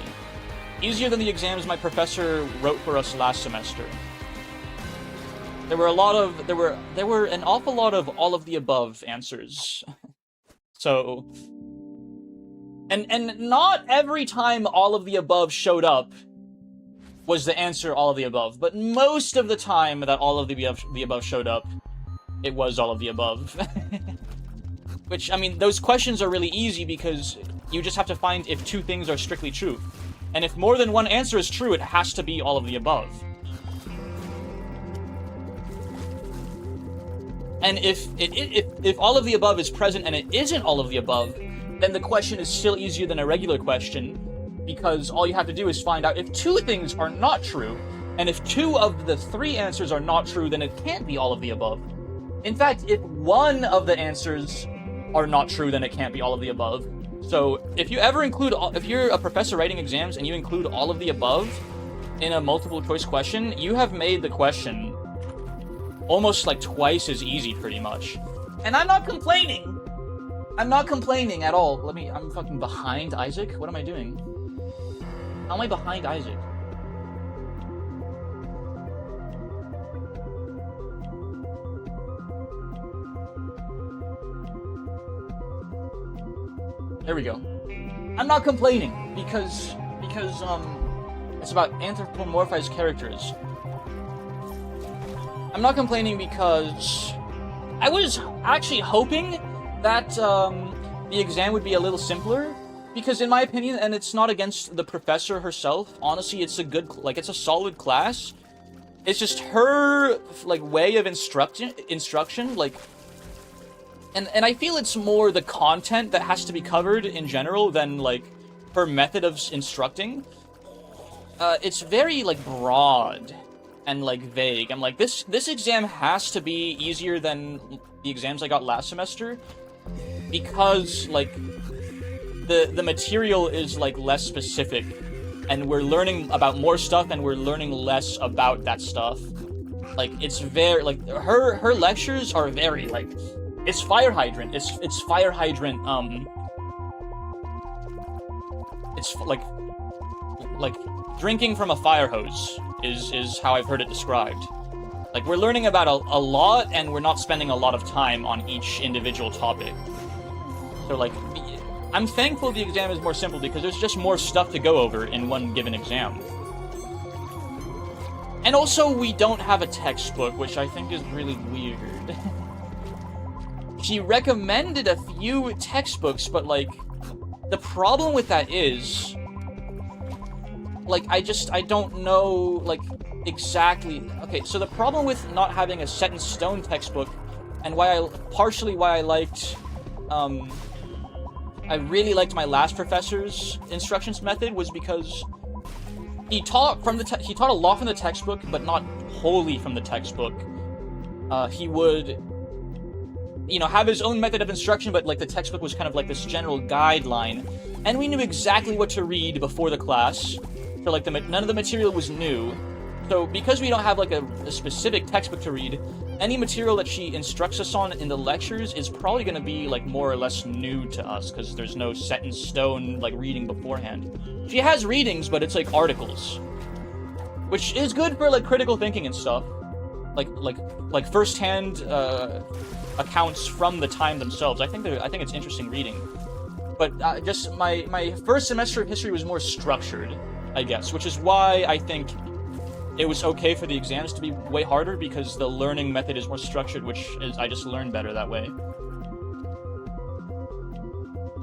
Easier than the exams my professor wrote for us last semester. There were an awful lot of all of the above answers. So, and not every time all of the above showed up was the answer all of the above, but most of the time that all of the above showed up, it was all of the above. Which, I mean, those questions are really easy because you just have to find if two things are strictly true. And if more than one answer is true, it has to be all of the above. And if all of the above is present and it isn't all of the above, then the question is still easier than a regular question, because all you have to do is find out if two things are not true, and if two of the three answers are not true, then it can't be all of the above. In fact, if one of the answers are not true, then it can't be all of the above. So if you ever include, if you're a professor writing exams and you include all of the above in a multiple choice question, you have made the question almost like twice as easy, pretty much. And I'm not complaining. I'm not complaining at all. I'm fucking behind Isaac? What am I doing? How am I behind Isaac? There we go. I'm not complaining because it's about anthropomorphized characters. I'm not complaining because I was actually hoping that the exam would be a little simpler, because in my opinion, and it's not against the professor herself, honestly, it's a good, like, it's a solid class. It's just her, like, way of instruction, like, and I feel it's more the content that has to be covered in general than, like, her method of instructing. It's very, like, broad and, like, vague. I'm like, this exam has to be easier than the exams I got last semester, because, like, the material is, like, less specific, and we're learning about more stuff, and we're learning less about that stuff. Like, it's very, like, her lectures are very, like, it's fire hydrant. It's fire hydrant, it's, like, drinking from a fire hose is how I've heard it described. Like, we're learning about a lot, and we're not spending a lot of time on each individual topic. So, like, I'm thankful the exam is more simple, because there's just more stuff to go over in one given exam. And also, we don't have a textbook, which I think is really weird. She recommended a few textbooks, but, like, the problem with that is, like, I don't know, like, exactly. Okay, so the problem with not having a set-in-stone textbook, and partially why I liked, I really liked my last professor's instructions method, was because he taught a lot from the textbook, but not wholly from the textbook. He would, you know, have his own method of instruction, but, like, the textbook was kind of like this general guideline, and we knew exactly what to read before the class. So, like, none of the material was new. So, because we don't have, like, a specific textbook to read, any material that she instructs us on in the lectures is probably going to be, like, more or less new to us, because there's no set-in-stone, like, reading beforehand. She has readings, but it's, like, articles, which is good for, like, critical thinking and stuff. Like first-hand accounts from the time themselves. I think it's interesting reading. But just my first semester of history was more structured, I guess, which is why I think it was okay for the exams to be way harder, because the learning method is more structured, which is, I just learned better that way.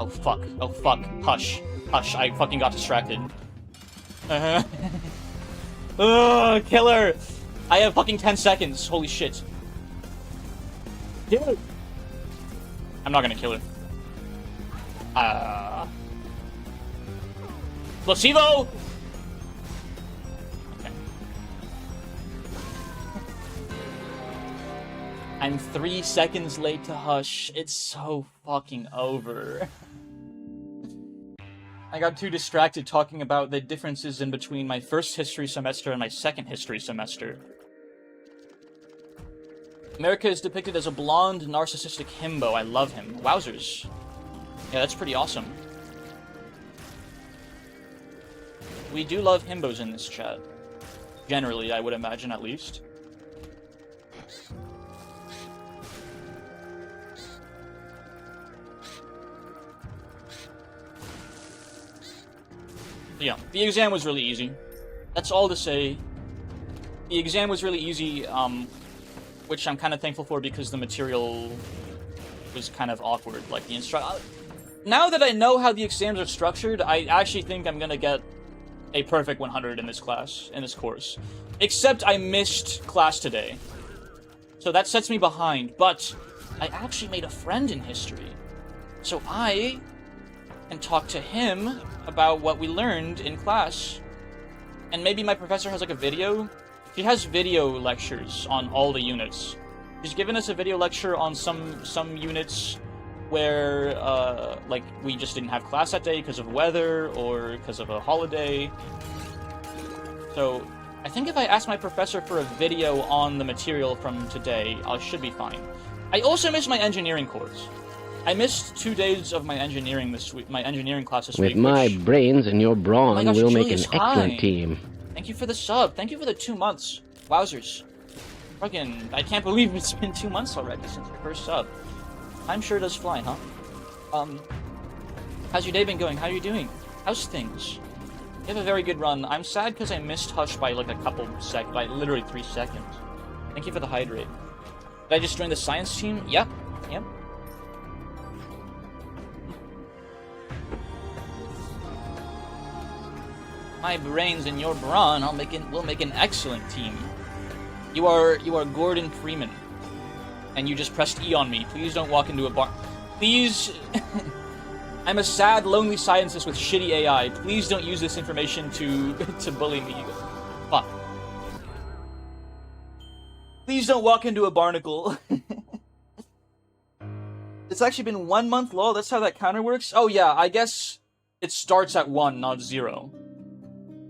Oh fuck, hush, I fucking got distracted. Ugh, killer! I have fucking 10 seconds, holy shit. Kill her! I'm not gonna kill her. Placebo! I'm 3 seconds late to Hush. It's so fucking over. I got too distracted talking about the differences in between my first history semester and my second history semester. America is depicted as a blonde, narcissistic himbo. I love him. Wowzers. Yeah, that's pretty awesome. We do love himbos in this chat. Generally, I would imagine, at least. Yeah, the exam was really easy. That's all to say. The exam was really easy, which I'm kind of thankful for, because the material was kind of awkward. Like, now that I know how the exams are structured, I actually think I'm gonna get a perfect 100 in this class, in this course. Except I missed class today. So that sets me behind, but I actually made a friend in history. So I can talk to him about what we learned in class. And maybe my professor has, like, a video. She has video lectures on all the units. She's given us a video lecture on some units where, like, we just didn't have class that day because of weather or because of a holiday. So I think if I ask my professor for a video on the material from today, I should be fine. I also missed my engineering course. I missed 2 days of my engineering this week, my engineering class this week. With my brains and your brawn, gosh, we'll make an Julius, hi. excellent team. Thank you for the sub. Thank you for the 2 months. Wowzers. Fucking, I can't believe it's been 2 months already since your first sub. Time sure does fly, huh? How's your day been going? How are you doing? How's things? You have a very good run. I'm sad because I missed Hush by like a couple seconds, by literally 3 seconds. Thank you for the hydrate. Did I just join the science team? Yep. Yep. My brains and your brawn, we'll make an excellent team. You are Gordon Freeman. And you just pressed E on me. Please don't walk into a bar. Please. I'm a sad, lonely scientist with shitty AI. Please don't use this information to bully me. Fuck. Please don't walk into a barnacle. It's actually been 1 month, lol. That's how that counter works? Oh yeah, I guess it starts at 1, not 0.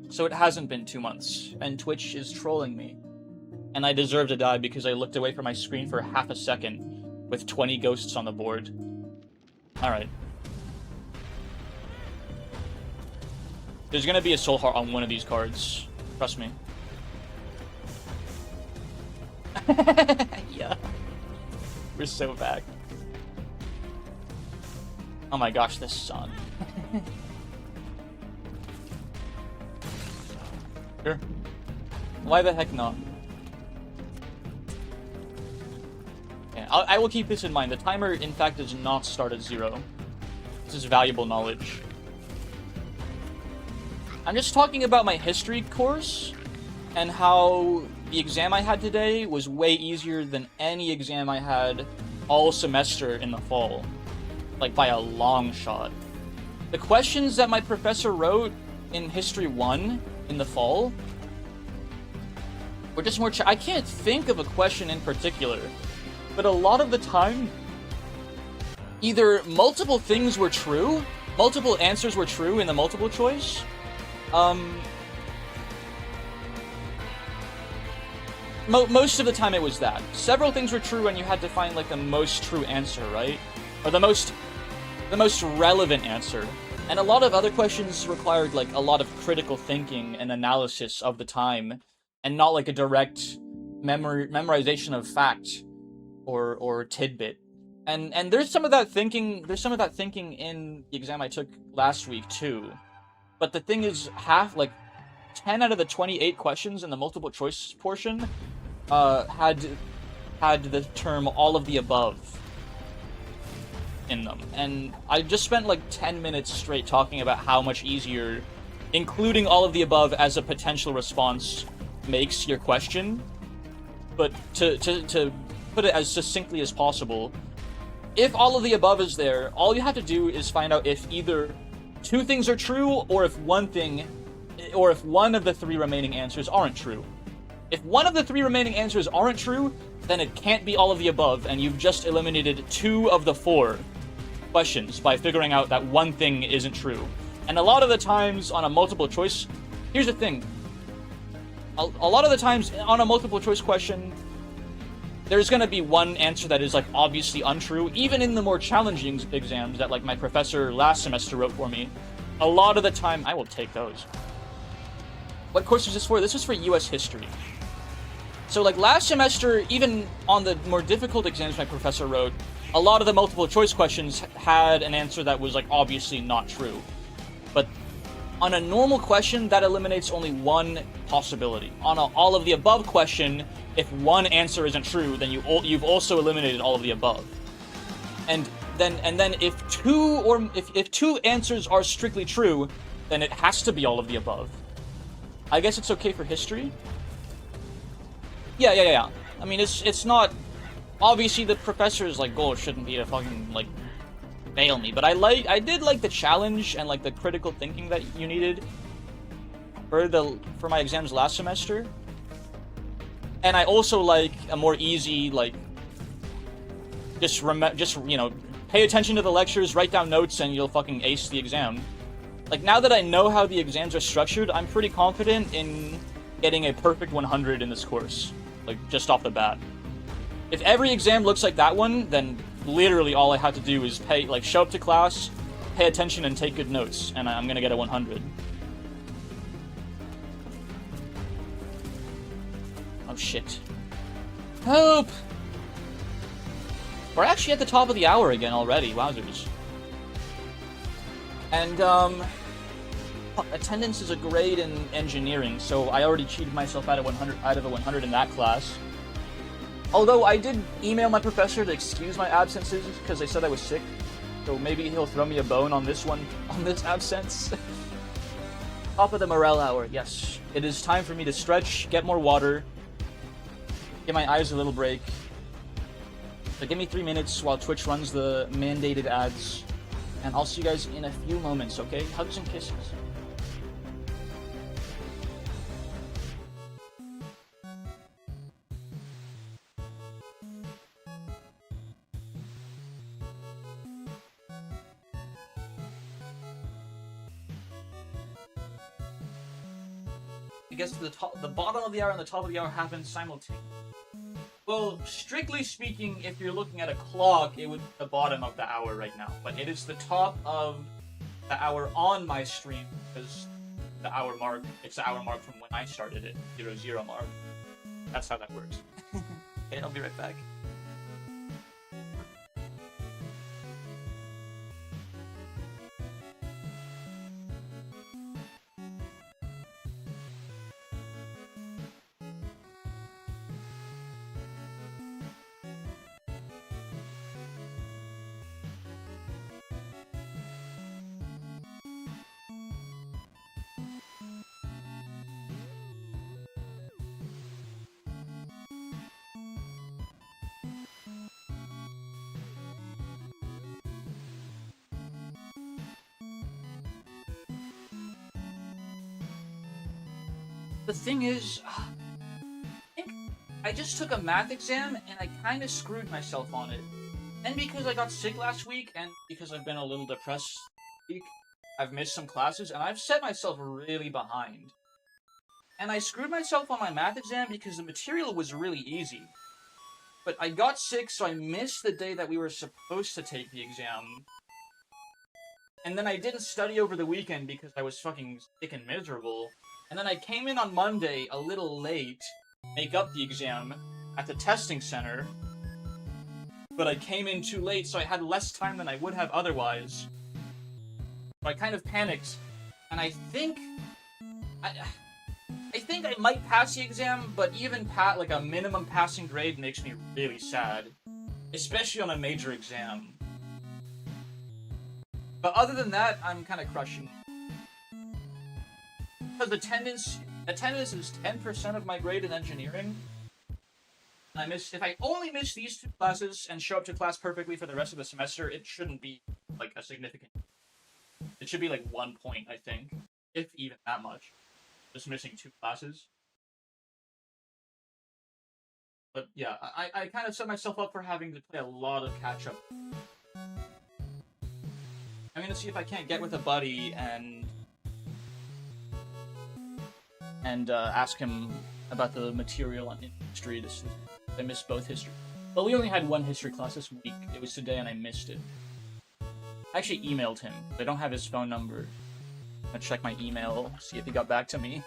So it hasn't been 2 months. And Twitch is trolling me. And I deserve to die because I looked away from my screen for half a second with 20 ghosts on the board. Alright. There's gonna be a soul heart on one of these cards. Trust me. Yeah. We're so back. Oh my gosh, this sun. Sure. Why the heck not? Yeah, I will keep this in mind. The timer, in fact, does not start at 0. This is valuable knowledge. I'm just talking about my history course and how the exam I had today was way easier than any exam I had all semester in the fall. Like, by a long shot. The questions that my professor wrote in History 1 in the fall were just more I can't think of a question in particular, but a lot of the time, either multiple things were true, multiple answers were true in the multiple choice, most of the time it was that. Several things were true and you had to find, like, the most true answer, right? Or the most relevant answer. And a lot of other questions required, like, a lot of critical thinking and analysis of the time, and not, like, a direct memorization of fact or tidbit. And there's some of that thinking in the exam I took last week, too. But the thing is, 10 out of the 28 questions in the multiple choice portion had the term all of the above in them. And I just spent like 10 minutes straight talking about how much easier including all of the above as a potential response makes your question. But to put it as succinctly as possible, if all of the above is there, all you have to do is find out if either 2 things are true, or if one of the 3 remaining answers aren't true. If one of the 3 remaining answers aren't true, then it can't be all of the above, and you've just eliminated 2 of the 4 questions by figuring out that one thing isn't true. And a lot of the times on a multiple choice, here's the thing. A lot of the times on a multiple choice question, there's gonna be one answer that is, like, obviously untrue, even in the more challenging exams that, like, my professor last semester wrote for me. A lot of the time, I will take those. What course is this for? This is for US history. So, like, last semester, even on the more difficult exams my professor wrote, a lot of the multiple choice questions had an answer that was, like, obviously not true. But on a normal question, that eliminates only one possibility. On an all of the above question, if one answer isn't true, then you've also eliminated all of the above. And then if two answers are strictly true, then it has to be all of the above. I guess it's okay for history. Yeah. I mean, it's not, obviously the professor's, like, goal shouldn't be to fucking, like, fail me, but I did like the challenge and, like, the critical thinking that you needed for my exams last semester. And I also like a more easy, like, just you know, pay attention to the lectures, write down notes, and you'll fucking ace the exam. Like, now that I know how the exams are structured, I'm pretty confident in getting a perfect 100 in this course, like, just off the bat. If every exam looks like that one, then literally all I have to do is show up to class, pay attention, and take good notes, and I'm gonna get a 100. Oh shit. Help! We're actually at the top of the hour again already, wowzers. And, attendance is a grade in engineering, so I already cheated myself out of a 100 in that class. Although I did email my professor to excuse my absences because they said I was sick, so maybe he'll throw me a bone on this absence. Top of the morale hour, yes. It is time for me to stretch, get more water, give my eyes a little break. So give me 3 minutes while Twitch runs the mandated ads, and I'll see you guys in a few moments, okay? Hugs and kisses. I guess the bottom of the hour and the top of the hour happen simultaneously. Well, strictly speaking, if you're looking at a clock, it would be the bottom of the hour right now. But it is the top of the hour on my stream, because the hour mark, it's the hour mark from when I started it, 00 mark. That's how that works. Okay, I'll be right back. The thing is, I think I just took a math exam and I kind of screwed myself on it. And because I got sick last week and because I've been a little depressed this week, I've missed some classes and I've set myself really behind. And I screwed myself on my math exam because the material was really easy. But I got sick, so I missed the day that we were supposed to take the exam. And then I didn't study over the weekend because I was fucking sick and miserable. And then I came in on Monday a little late, make up the exam at the testing center. But I came in too late, so I had less time than I would have otherwise. So I kind of panicked. And I think I might pass the exam, but even like a minimum passing grade makes me really sad. Especially on a major exam. But other than that, I'm kind of crushing it. Because attendance is 10% of my grade in engineering. And if I only miss these 2 classes and show up to class perfectly for the rest of the semester, it shouldn't be like a significant. It should be like 1 point, I think, if even that much. Just missing 2 classes. But yeah, I kind of set myself up for having to play a lot of catch up. I'm gonna see if I can't get with a buddy and ask him about the material on history. I missed both history. But we only had 1 history class this week. It was today and I missed it. I actually emailed him. I don't have his phone number. I'm gonna check my email, see if he got back to me.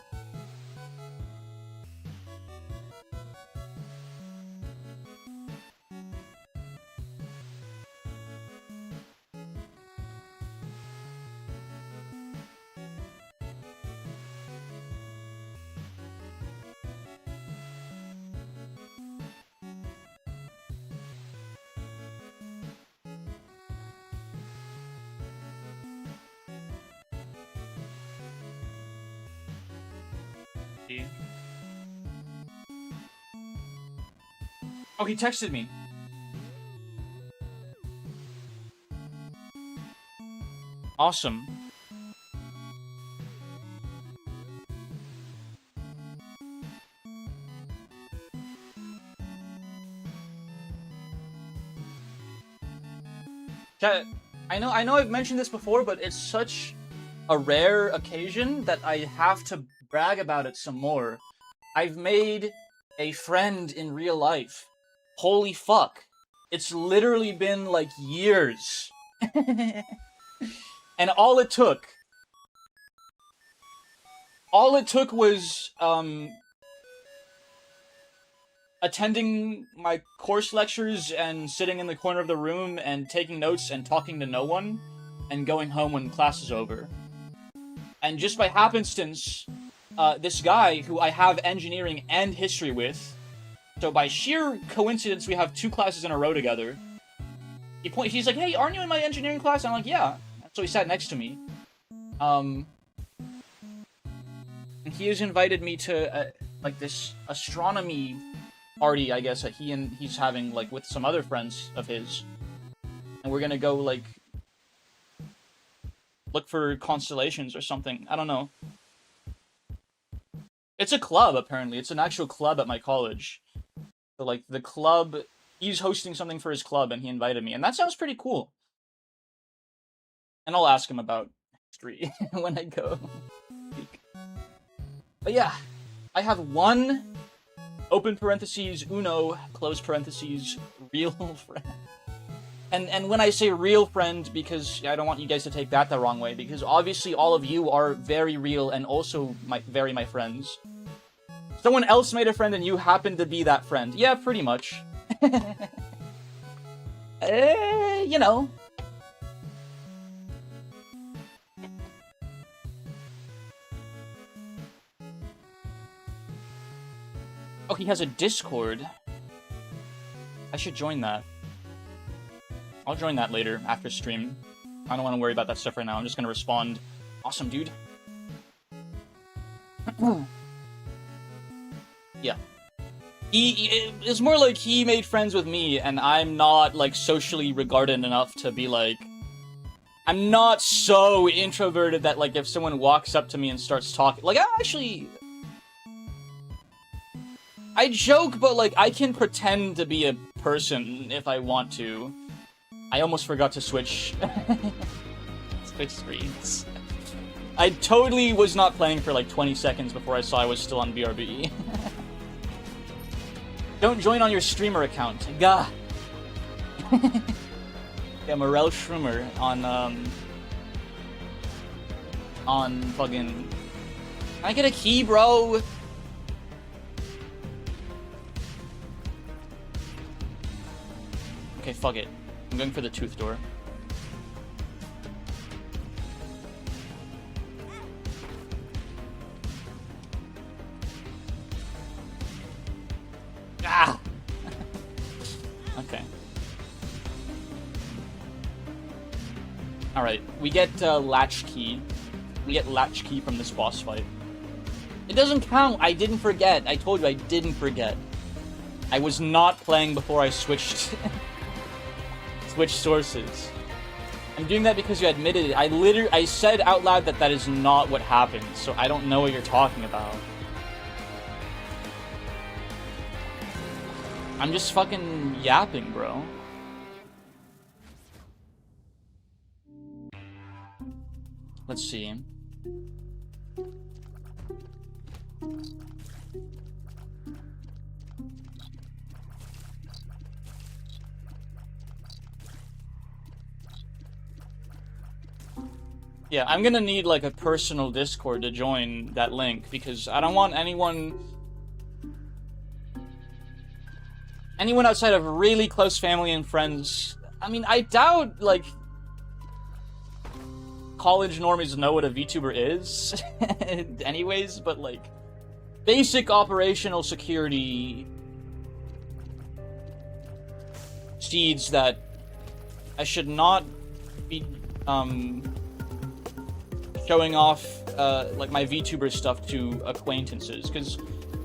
Oh, he texted me. Awesome. Chat, I know I've mentioned this before, but it's such a rare occasion that I have to brag about it some more. I've made a friend in real life. Holy fuck. It's literally been, like, years. And all it took was, attending my course lectures and sitting in the corner of the room and taking notes and talking to no one and going home when class is over. And just by happenstance, this guy who I have engineering and history with, so by sheer coincidence we have 2 classes in a row together, he's like, hey, aren't you in my engineering class? And I'm like, yeah. So he sat next to me. And he has invited me to, like, this astronomy party, I guess, that he's having, like, with some other friends of his. And we're gonna go, like, look for constellations or something. I don't know. It's a club, apparently. It's an actual club at my college. So, like, the club... He's hosting something for his club, and he invited me. And that sounds pretty cool. And I'll ask him about history when I go. But yeah, I have one, open parentheses, uno, close parentheses, real friend. And when I say real friend, because I don't want you guys to take that the wrong way, because obviously all of you are very real and also my friends. Someone else made a friend and you happen to be that friend. Yeah, pretty much. You know. Oh, he has a Discord. I should join that. I'll join that later, after stream. I don't want to worry about that stuff right now. I'm just gonna respond. Awesome, dude. Yeah. It's more like he made friends with me, and I'm not, like, socially regarded enough to be, like... I'm not so introverted that, like, if someone walks up to me and starts talking... Like, I joke, but, like, I can pretend to be a person if I want to. I almost forgot to switch... switch screens. I totally was not playing for, like, 20 seconds before I saw I was still on BRB. Don't join on your streamer account. Gah! Yeah, Morel Shroomer on fucking... Can I get a key, bro? Okay, fuck it. I'm going for the tooth door. Ah! Okay. Alright, we get latch key. We get latch key from this boss fight. It doesn't count! I didn't forget! I told you I didn't forget. I was not playing before I switched... switched sources. I'm doing that because you admitted it. I said out loud that that is not what happened, so I don't know what you're talking about. I'm just fucking yapping, bro. Let's see. Yeah, I'm gonna need, like, a personal Discord to join that link, because I don't want anyone outside of really close family and friends. I mean, I doubt, like, college normies know what a VTuber is anyways, but, like, basic operational security seeds that I should not be, showing off, like, my VTuber stuff to acquaintances, because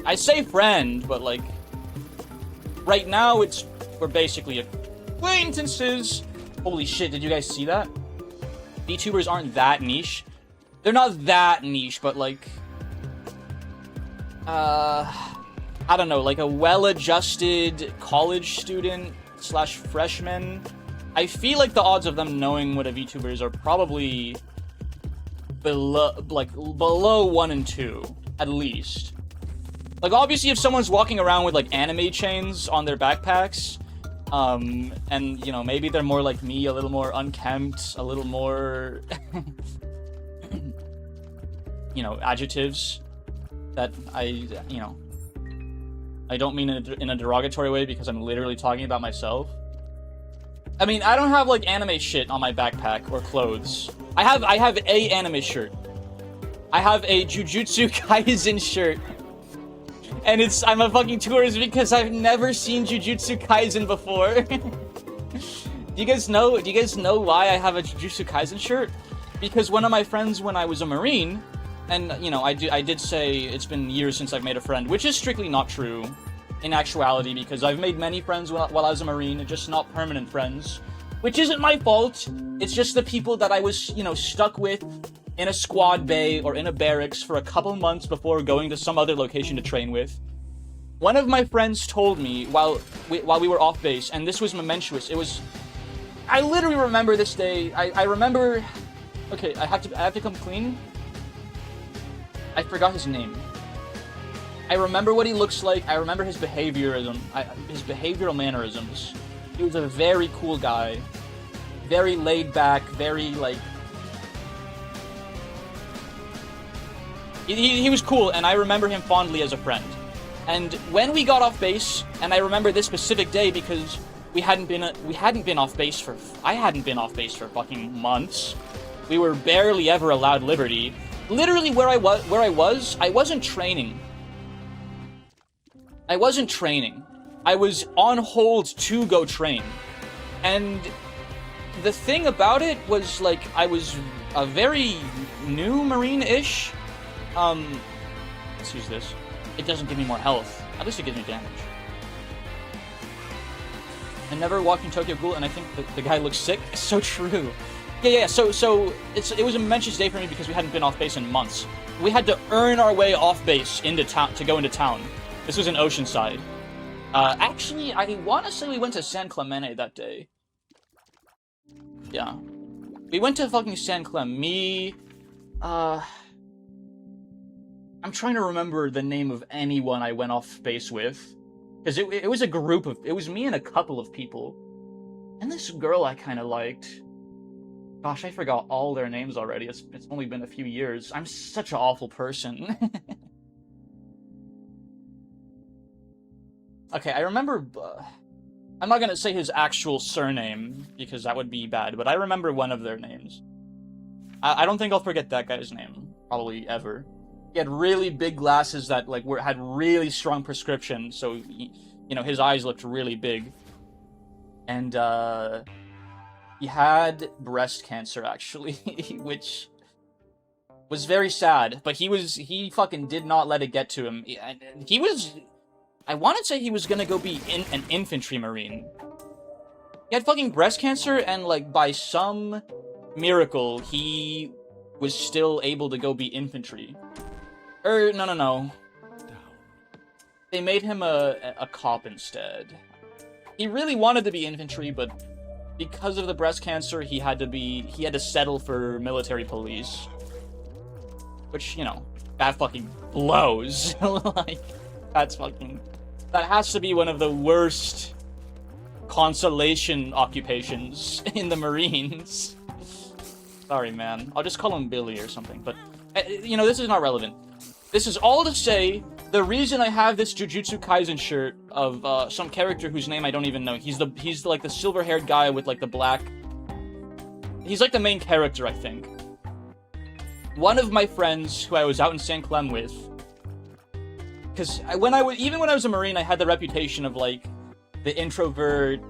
I say friend, but, like, right now we're basically acquaintances. Holy shit, did you guys see that? VTubers aren't that niche. They're not that niche, but, like, I don't know, like a well-adjusted college student / freshman. I feel like the odds of them knowing what a VTuber is are probably below 1 in 2, at least. Like, obviously, if someone's walking around with, like, anime chains on their backpacks, and, you know, maybe they're more like me, a little more unkempt, a little more, you know, adjectives that I don't mean in a derogatory way because I'm literally talking about myself. I mean, I don't have, like, anime shit on my backpack or clothes. I have a anime shirt. I have a Jujutsu Kaisen shirt. And I'm a fucking tourist because I've never seen Jujutsu Kaisen before. Do you guys know why I have a Jujutsu Kaisen shirt? Because one of my friends when I was a Marine, and, you know, I did say it's been years since I've made a friend, which is strictly not true in actuality, because I've made many friends while I was a Marine, just not permanent friends, which isn't my fault. It's just the people that I was, you know, stuck with in a squad bay or in a barracks for a couple months before going to some other location to train with. One of my friends told me while we were off base, and this was momentous. I literally remember this day. I remember. Okay, I have to come clean. I forgot his name. I remember what he looks like. I remember his behaviorism, his behavioral mannerisms. He was a very cool guy, very laid back, very like. He was cool, and I remember him fondly as a friend. And when we got off base, and I remember this specific day because I hadn't been off base for fucking months. We were barely ever allowed liberty. Literally, where I was, I wasn't training. I was on hold to go train. And the thing about it was, like, I was a very new Marine-ish. Let's use this. It doesn't give me more health. At least it gives me damage. I never walked in Tokyo Ghoul, and I think the guy looks sick. It's so true. Yeah. So it was a momentous day for me because we hadn't been off base in months. We had to earn our way off base into town to go into town. This was in Oceanside. Actually, I want to say we went to San Clemente that day. Yeah, we went to fucking San Clem. I'm trying to remember the name of anyone I went off base with. Because it was a group of... It was me and a couple of people. And this girl I kind of liked. Gosh, I forgot all their names already. It's only been a few years. I'm such an awful person. Okay, I remember... I'm not going to say his actual surname, because that would be bad. But I remember one of their names. I don't think I'll forget that guy's name. Probably ever. He had really big glasses that like had really strong prescription, so you know his eyes looked really big. And he had breast cancer actually, which was very sad. But he fucking did not let it get to him. I want to say he was gonna go be an infantry marine. He had fucking breast cancer, and like by some miracle, he was still able to go be infantry. No. They made him a cop instead. He really wanted to be infantry, but because of the breast cancer, he had to settle for military police. Which, you know, that fucking blows. Like, that has to be one of the worst consolation occupations in the Marines. Sorry, man. I'll just call him Billy or something, but, you know, this is not relevant. This is all to say, the reason I have this Jujutsu Kaisen shirt of some character whose name I don't even know. He's like the silver-haired guy with like the black. He's like the main character, I think. One of my friends who I was out in San Clem with, because even when I was a Marine, I had the reputation of like the introvert,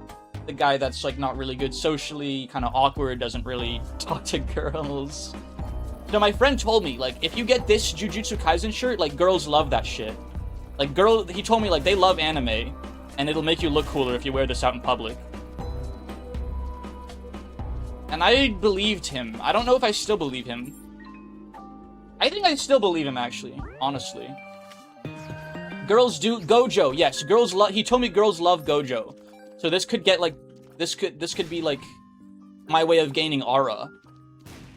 the guy that's like not really good socially, kind of awkward, doesn't really talk to girls. So my friend told me, like, if you get this Jujutsu Kaisen shirt, like, girls love that shit. Like, he told me, like, they love anime, and it'll make you look cooler if you wear this out in public. And I believed him. I don't know if I still believe him. I think I still believe him, actually, honestly. Girls do Gojo, yes, he told me girls love Gojo. So this could get, like, this could be, like, my way of gaining aura.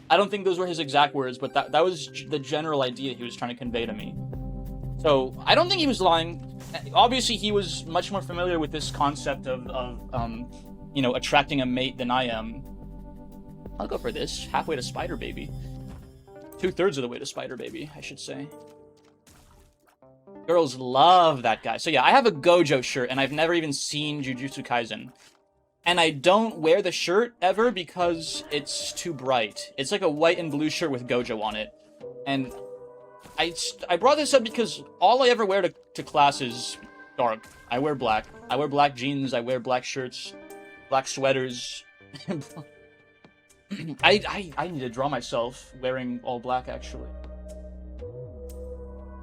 I don't think those were his exact words, but that was the general idea he was trying to convey to me. So I don't think he was lying. Obviously, he was much more familiar with this concept of you know, attracting a mate than I am. I'll go for this. Halfway to Spider Baby. 2/3 of the way to Spider Baby, I should say. Girls love that guy. So yeah, I have a Gojo shirt, and I've never even seen Jujutsu Kaisen. And I don't wear the shirt ever because it's too bright. It's like a white and blue shirt with Gojo on it. And I brought this up because all I ever wear to class is dark. I wear black. I wear black jeans, I wear black shirts, black sweaters. I need to draw myself wearing all black, actually.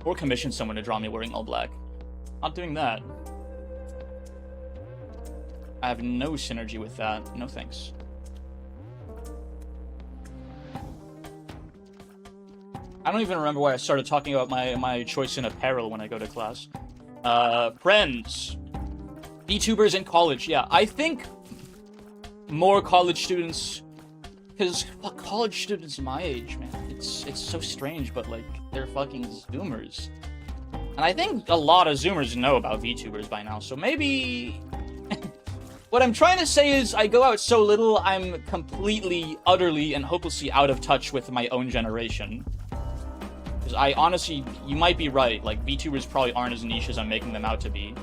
Or commission someone to draw me wearing all black. Not doing that. I have no synergy with that. No thanks. I don't even remember why I started talking about my choice in apparel when I go to class. Friends. VTubers in college. Yeah, I think more college students... Because college students my age, man, it's so strange, but like, they're fucking Zoomers. And I think a lot of Zoomers know about VTubers by now, so maybe... What I'm trying to say is, I go out so little, I'm completely, utterly, and hopelessly out of touch with my own generation. Because I honestly, you might be right, like, VTubers probably aren't as niche as I'm making them out to be.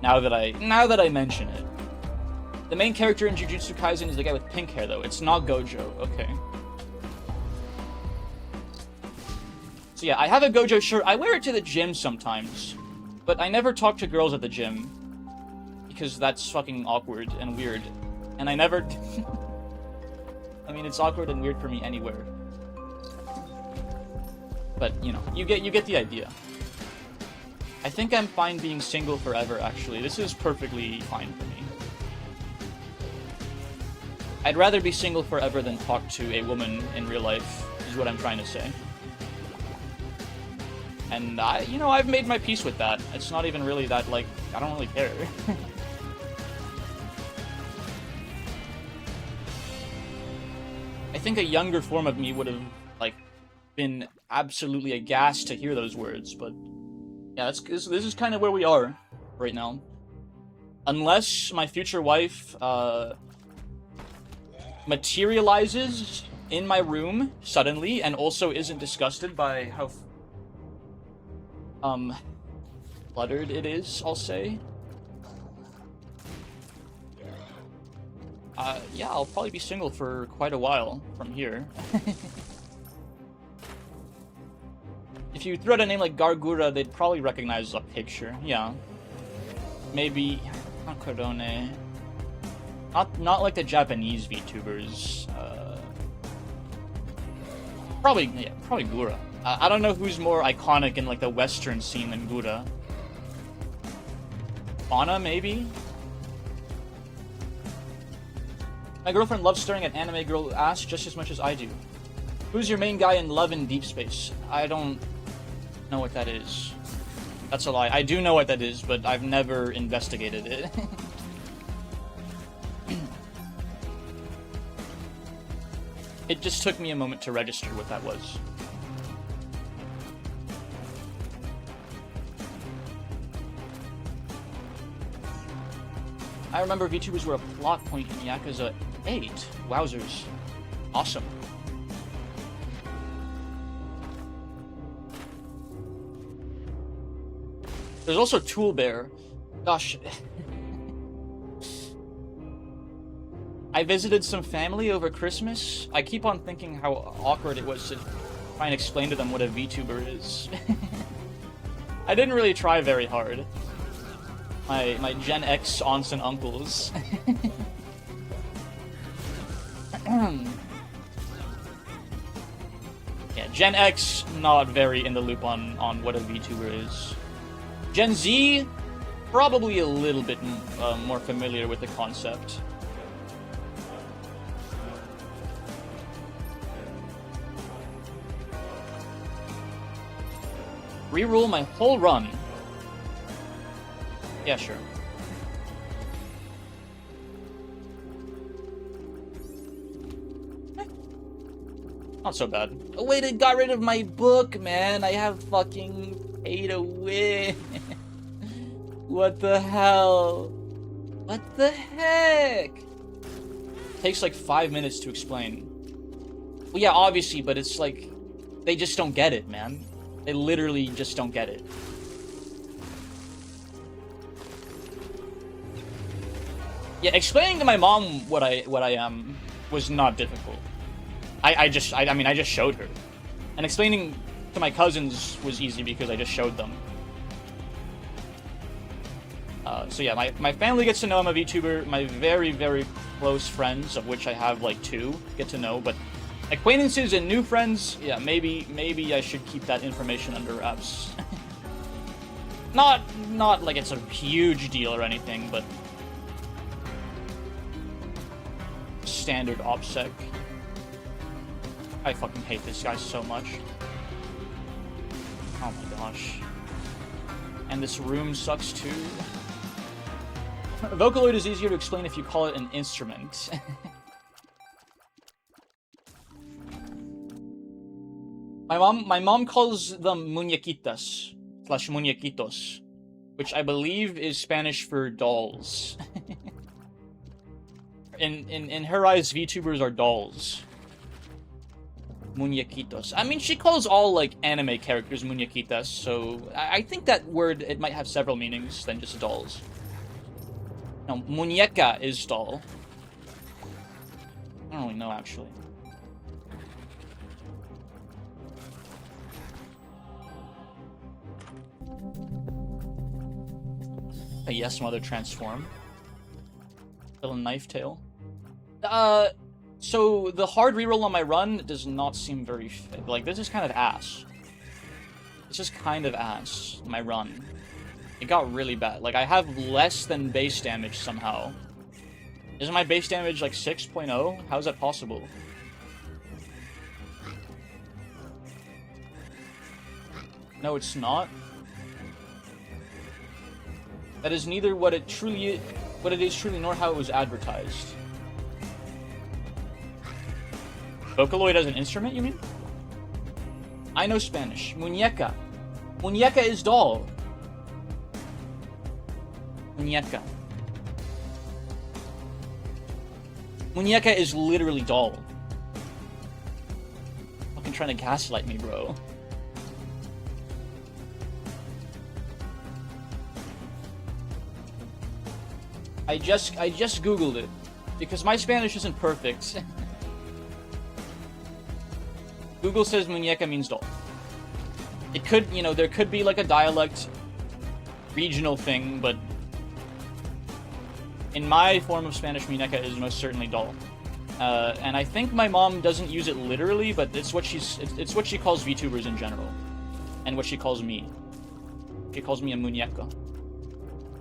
Now that I mention it. The main character in Jujutsu Kaisen is the guy with pink hair, though. It's not Gojo. Okay. So yeah, I have a Gojo shirt. I wear it to the gym sometimes. But I never talk to girls at the gym. Because that's fucking awkward and weird. And I never... I mean, it's awkward and weird for me anywhere. But, you know, you get the idea. I think I'm fine being single forever, actually. This is perfectly fine for me. I'd rather be single forever than talk to a woman in real life, is what I'm trying to say. And you know, I've made my peace with that. It's not even really that, like, I don't really care. I think a younger form of me would have, like, been absolutely aghast to hear those words, but yeah, this is kind of where we are right now. Unless my future wife, materializes in my room suddenly and also isn't disgusted by how cluttered it is, I'll say. Yeah, I'll probably be single for quite a while from here. If you throw out a name like Gargura, they'd probably recognize a picture. Yeah. Maybe not Cordone. Not like the Japanese VTubers. Probably Gura. I don't know who's more iconic in like the Western scene than Gura. Fauna, maybe? My girlfriend loves staring at anime girl ass just as much as I do. Who's your main guy in Love in Deep Space? I don't know what that is. That's a lie. I do know what that is, but I've never investigated it. It just took me a moment to register what that was. I remember VTubers were a plot point in Yakuza 8. Wowzers. Awesome. There's also Tool Bear. Gosh. I visited some family over Christmas. I keep on thinking how awkward it was to try and explain to them what a VTuber is. I didn't really try very hard. My Gen X aunts and uncles. Yeah, Gen X, not very in the loop on what a VTuber is. Gen Z, probably a little bit more familiar with the concept. Reroll my whole run. Yeah, sure. Not so bad. Oh, wait, it got rid of my book, man. I have fucking pay to win. What the hell? What the heck? Takes like 5 minutes to explain. Well, yeah, obviously, but it's like, they just don't get it, man. They literally just don't get it. Yeah, explaining to my mom what I am was not difficult. I just showed her. And explaining to my cousins was easy because I just showed them. So yeah, my family gets to know I'm a VTuber. My very, very close friends, of which I have like 2, get to know. But acquaintances and new friends, yeah, maybe I should keep that information under wraps. Not like it's a huge deal or anything, but standard OPSEC. I fucking hate this guy so much. Oh my gosh. And this room sucks too. Vocaloid is easier to explain if you call it an instrument. My mom calls them muñequitas / muñequitos, which I believe is Spanish for dolls. In her eyes, VTubers are dolls. Muñequitos. I mean, she calls all, like, anime characters muñequitas, so I think that word, it might have several meanings than just dolls. No, muñeca is doll. I don't really know, actually. A yes, mother transform. Still a knife tail. So the hard reroll on my run does not seem very fit. Like, this is kind of ass. This is kind of ass, my run. It got really bad. Like, I have less than base damage somehow. Isn't my base damage like 6.0? How is that possible? No, it's not. That is neither what it is truly nor how it was advertised. Vocaloid as an instrument, you mean? I know Spanish. Muñeca. Muñeca is doll. Muñeca. Muñeca is literally doll. Fucking trying to gaslight me, bro. I just googled it because my Spanish isn't perfect. Google says muñeca means doll. It could, you know, there could be like a dialect regional thing, but in my form of Spanish, muñeca is most certainly doll. And I think my mom doesn't use it literally, but it's what it's what she calls VTubers in general, and what she calls me. She calls me a muñeca,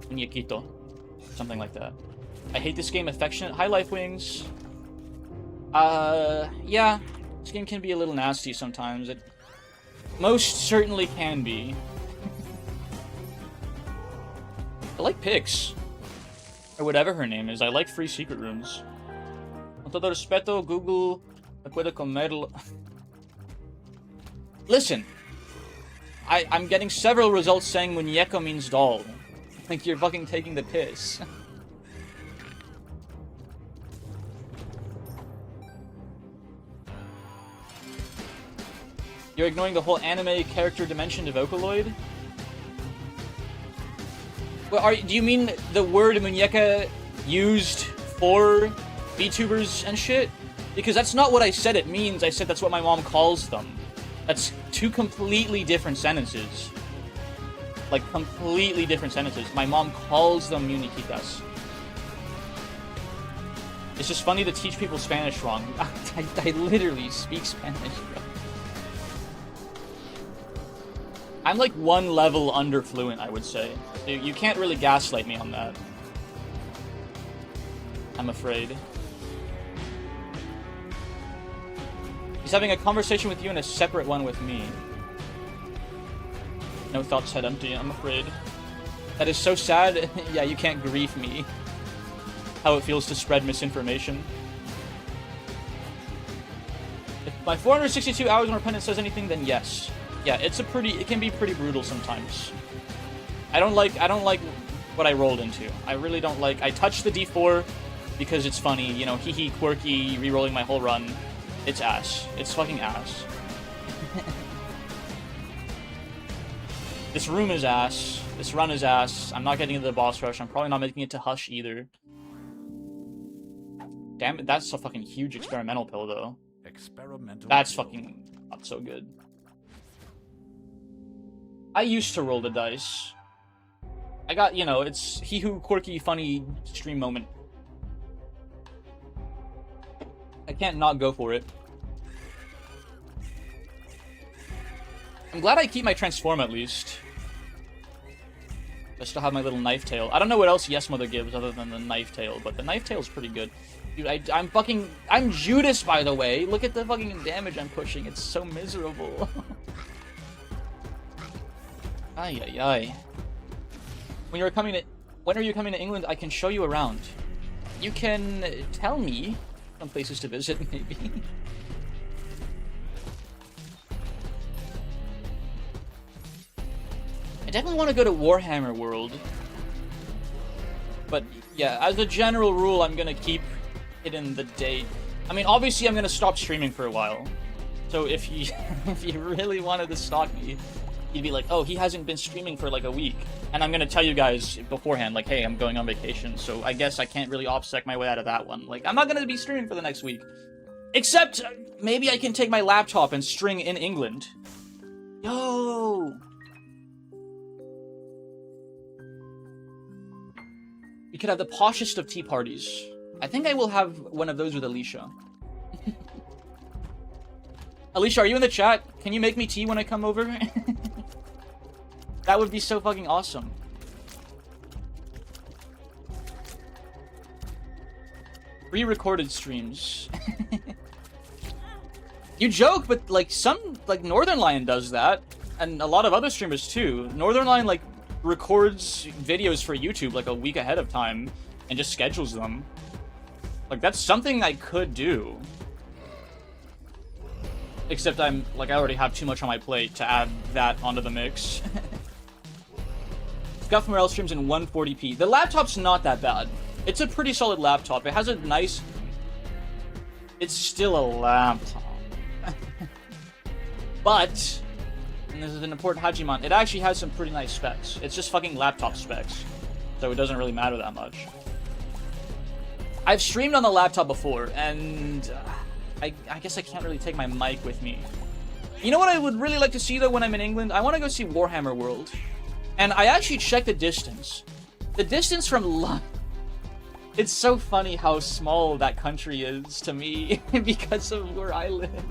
muñequito, something like that. I hate this game. Affectionate. Hi, Life Wings. Yeah, this game can be a little nasty sometimes. It most certainly can be. I like Pix. Or whatever her name is. I like free secret rooms. Con todo respeto, Google me puede comerlo. Listen. I'm getting several results saying muñeco means doll. I think you're fucking taking the piss. You're ignoring the whole anime character dimension to Vocaloid? Well, do you mean the word muñeca used for VTubers and shit? Because that's not what I said it means. I said that's what my mom calls them. That's two completely different sentences. Like, completely different sentences. My mom calls them muñequitas. It's just funny to teach people Spanish wrong. I literally speak Spanish, bro. I'm like one level under fluent, I would say. You can't really gaslight me on that. I'm afraid. He's having a conversation with you and a separate one with me. No thoughts, head empty, I'm afraid. That is so sad. Yeah, you can't grief me. How it feels to spread misinformation. If My 462 hours when Repentant says anything, then yes. Yeah, it can be pretty brutal sometimes. I don't like what I rolled into. I really don't like, I touched the D4 because it's funny, you know, hee quirky, re-rolling my whole run. It's ass. It's fucking ass. This room is ass. This run is ass. I'm not getting into the boss rush. I'm probably not making it to Hush either. Damn it, that's a fucking huge experimental pill, though. That's fucking not so good. I used to roll the dice. I got, you know, it's hee hoo quirky, funny stream moment. I can't not go for it. I'm glad I keep my transform at least. I still have my little knife tail. I don't know what else Yes Mother gives other than the knife tail, but the knife tail's pretty good. Dude, I'm Judas, by the way. Look at the fucking damage I'm pushing. It's so miserable. Ay, ay, ay. When are you coming to England? I can show you around. You can tell me some places to visit, maybe. I definitely want to go to Warhammer World. But yeah, as a general rule, I'm gonna keep it in the date. I mean, obviously I'm gonna stop streaming for a while. So if you if you really wanted to stalk me, you'd be like, oh, he hasn't been streaming for like a week. And I'm gonna tell you guys beforehand, like, hey, I'm going on vacation, so I guess I can't really OPSEC my way out of that one. Like, I'm not gonna be streaming for the next week. Except, maybe I can take my laptop and string in England. Yo! We could have the poshest of tea parties. I think I will have one of those with Alicia. Alicia, are you in the chat? Can you make me tea when I come over? That would be so fucking awesome. Pre-recorded streams. You joke, but like Northern Lion does that, and a lot of other streamers too. Northern Lion like records videos for YouTube like a week ahead of time and just schedules them. Like, that's something I could do. Except I already have too much on my plate to add that onto the mix. Scuff Morel streams in 140p. The laptop's not that bad. It's a pretty solid laptop. It has a nice... It's still a laptop. But, and this is an important Hajiman, it actually has some pretty nice specs. It's just fucking laptop specs. So it doesn't really matter that much. I've streamed on the laptop before, and I guess I can't really take my mic with me. You know what I would really like to see, though, when I'm in England? I want to go see Warhammer World. And I actually checked the distance. The distance from London... It's so funny how small that country is to me because of where I live.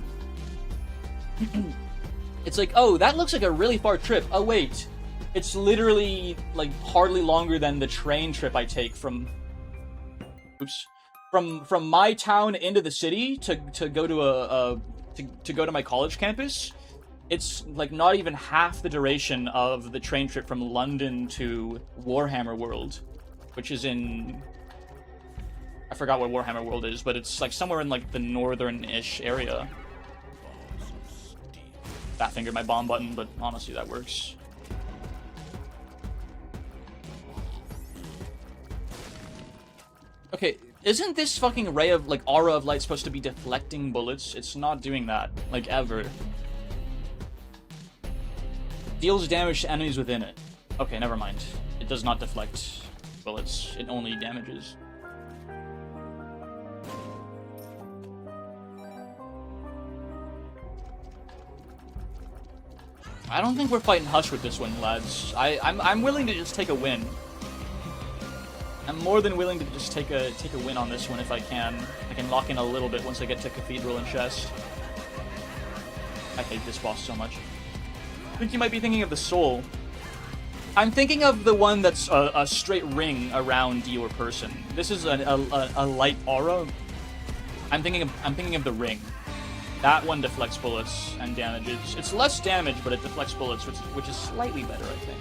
It's like, oh, that looks like a really far trip. Oh, wait. It's literally, like, hardly longer than the train trip I take from... Oops. From my town into the city to go to to go to my college campus. It's like not even half the duration of the train trip from London to Warhammer World, which is in... I forgot where Warhammer World is, but it's like somewhere in like the northern-ish area. Fat fingered my bomb button, but honestly that works. Okay, isn't this fucking ray of, like, aura of light supposed to be deflecting bullets? It's not doing that, like, ever. Deals damage to enemies within it. Okay, never mind. It does not deflect bullets. It only damages. I don't think we're fighting Hush with this one, lads. I'm willing to just take a win. I'm more than willing to just take a win on this one if I can. I can lock in a little bit once I get to Cathedral and Chest. I hate this boss so much. I think you might be thinking of the Soul. I'm thinking of the one that's a straight ring around your person. This is a light aura. I'm thinking of the ring. That one deflects bullets and damages. It's less damage, but it deflects bullets, which is slightly better, I think.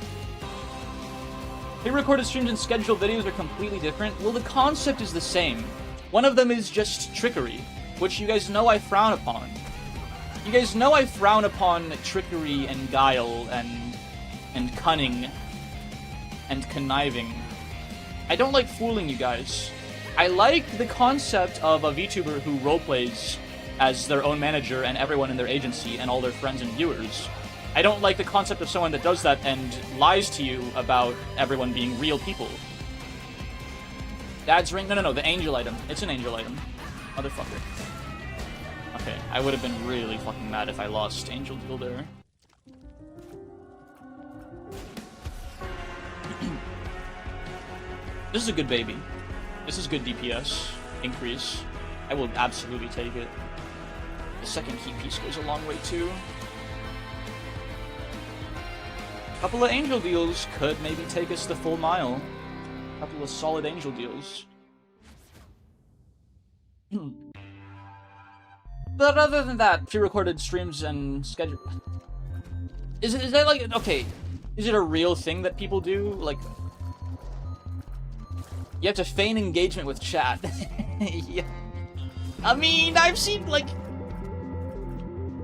Pre-recorded streams and scheduled videos are completely different. Well, the concept is the same. One of them is just trickery, which you guys know I frown upon. You guys know I frown upon trickery and guile and cunning and conniving. I don't like fooling you guys. I like the concept of a VTuber who roleplays as their own manager and everyone in their agency and all their friends and viewers. I don't like the concept of someone that does that and lies to you about everyone being real people. Dad's ring? No, the angel item. It's an angel item. Motherfucker. Okay, I would have been really fucking mad if I lost angel deal there. This is a good baby. This is good DPS increase. I will absolutely take it. The second key piece goes a long way too. A couple of angel deals could maybe take us the full mile. A couple of solid angel deals. But other than that, pre-recorded streams and schedule. Is that like, okay, is it a real thing that people do? Like, you have to feign engagement with chat. Yeah. I mean, I've seen, like,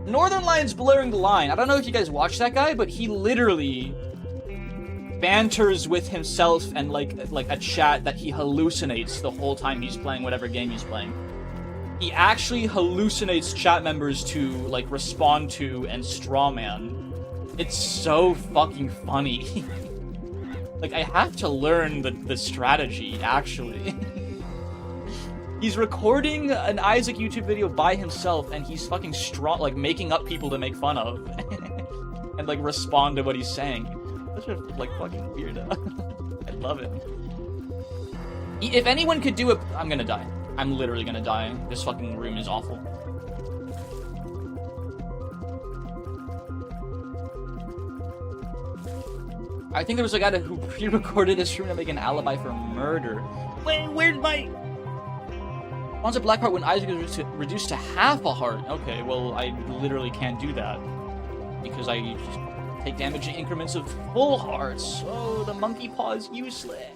Northern Lions Blurring the Line. I don't know if you guys watch that guy, but he literally banters with himself and, like a chat that he hallucinates the whole time he's playing whatever game he's playing. He actually hallucinates chat members to, like, respond to and strawman. It's so fucking funny. Like, I have to learn the strategy, actually. He's recording an Isaac YouTube video by himself, and he's fucking like, making up people to make fun of. And, like, respond to what he's saying. Such a, like, fucking weirdo. I love it. If anyone could do it, I'm gonna die. I'm literally gonna die. This fucking room is awful. I think there was a guy who pre-recorded his stream to make an alibi for murder. Where'd my... Wants a black heart when Isaac is reduced to half a heart. Okay, well, I literally can't do that. Because I just take damage in increments of full hearts. Oh, the monkey paw is useless.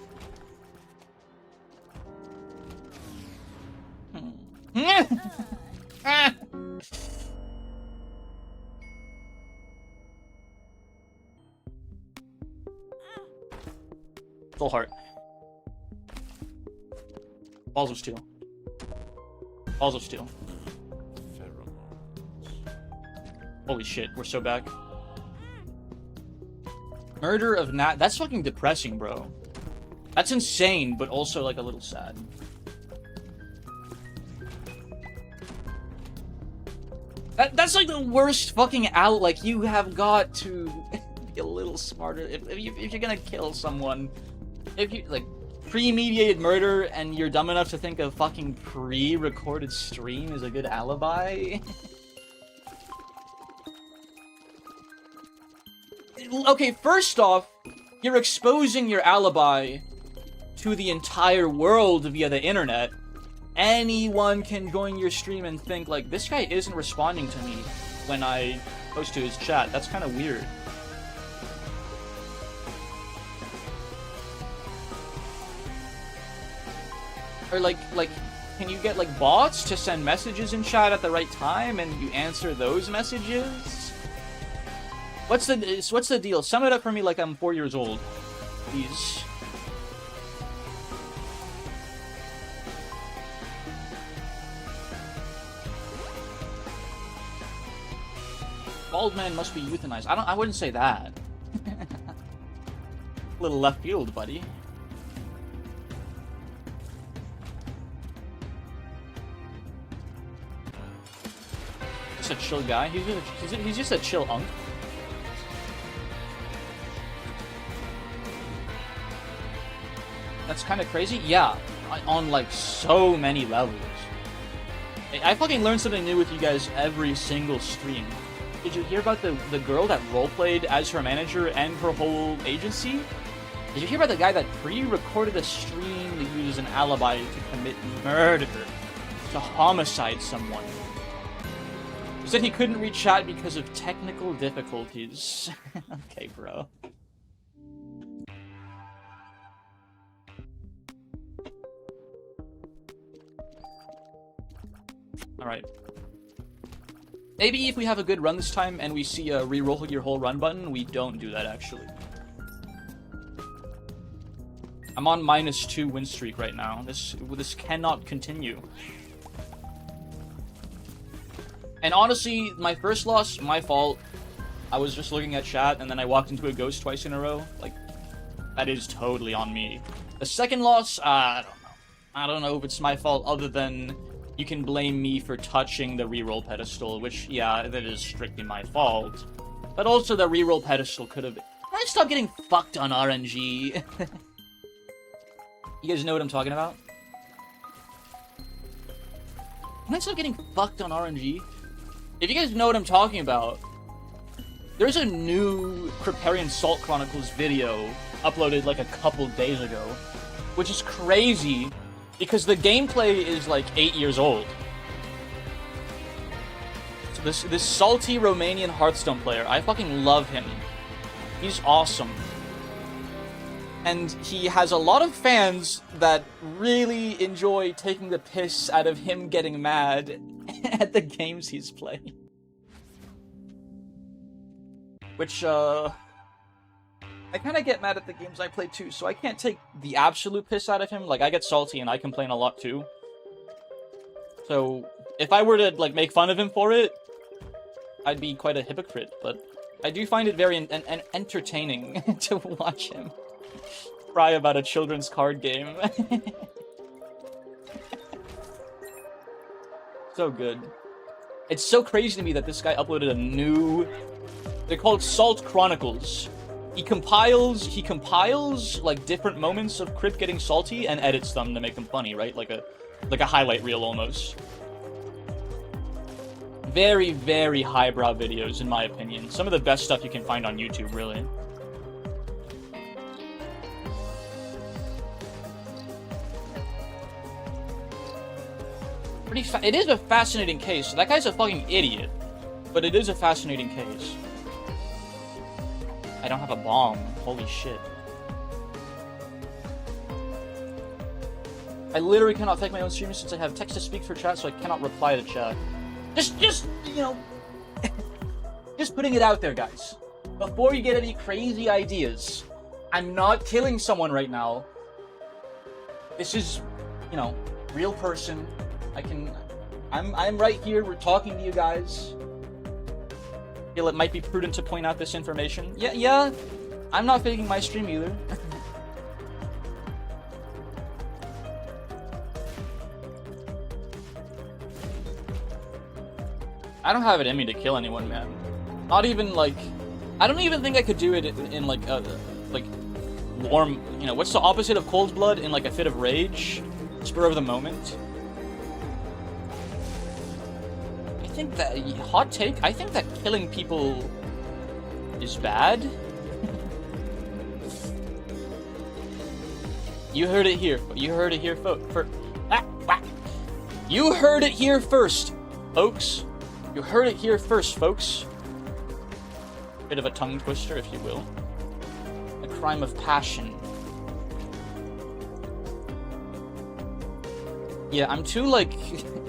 Full heart. Balls of steel. Balls of steel. Holy shit, we're so back. Murder of Nat. That's fucking depressing, bro. That's insane, but also, like, a little sad. That's like the worst fucking out. Like, you have got to be a little smarter. If you're gonna kill someone, if you, like, premeditated murder and you're dumb enough to think a fucking pre-recorded stream is a good alibi. Okay, first off, you're exposing your alibi to the entire world via the internet. Anyone can join your stream and think, like, this guy isn't responding to me when I post to his chat. That's kind of weird. Or, like, can you get, like, bots to send messages in chat at the right time and you answer those messages? What's the deal? Sum it up for me like I'm 4 years old, please. Bald man must be euthanized. I wouldn't say that. Little left field, buddy. Just a chill guy. He's just a chill unk. That's kind of crazy. Yeah, on like so many levels. I fucking learn something new with you guys every single stream. Did you hear about the girl that roleplayed as her manager and her whole agency? Did you hear about the guy that pre-recorded a stream to use as an alibi to commit murder? To homicide someone? He said he couldn't reach chat because of technical difficulties. Okay, bro. Alright. Maybe if we have a good run this time and we see a reroll your whole run button, we don't do that, actually. I'm on -2 win streak right now. This cannot continue. And honestly, my first loss, my fault. I was just looking at chat, and then I walked into a ghost twice in a row. Like, that is totally on me. The second loss, I don't know. I don't know if it's my fault, other than you can blame me for touching the reroll pedestal, which, yeah, that is strictly my fault. But also, the reroll pedestal could have... Can I stop getting fucked on RNG? You guys know what I'm talking about? Can I stop getting fucked on RNG? If you guys know what I'm talking about, there's a new Kripparrian Salt Chronicles video uploaded like a couple days ago, which is crazy because the gameplay is like 8 years old. So this salty Romanian Hearthstone player, I fucking love him. He's awesome. And he has a lot of fans that really enjoy taking the piss out of him getting mad at the games he's playing. Which, I kind of get mad at the games I play too, so I can't take the absolute piss out of him. Like, I get salty and I complain a lot too. So, if I were to, like, make fun of him for it, I'd be quite a hypocrite, but I do find it very entertaining to watch him cry about a children's card game. So good. It's so crazy to me that this guy uploaded a new... They're called Salt Chronicles. He compiles like different moments of Crip getting salty and edits them to make them funny, right? Like a highlight reel almost. Very, very highbrow videos, in my opinion. Some of the best stuff you can find on YouTube, really. It is a fascinating case. That guy's a fucking idiot, but it is a fascinating case. I don't have a bomb. Holy shit. I literally cannot take my own streaming since I have text-to-speak for chat, so I cannot reply to chat. Just, you know... just putting it out there, guys. Before you get any crazy ideas, I'm not killing someone right now. This is, you know, real person. I'm right here, we're talking to you guys. Feel it might be prudent to point out this information. Yeah, I'm not faking my stream either. I don't have it in me to kill anyone, man. Not even, like... I don't even think I could do it in like, warm... You know, what's the opposite of cold blood? In, like, a fit of rage? Spur of the moment? I think that... Hot take? I think that killing people is bad. You heard it here. You heard it here, You heard it here first, folks. You heard it here first, folks. Bit of a tongue twister, if you will. A crime of passion. Yeah, I'm too, like,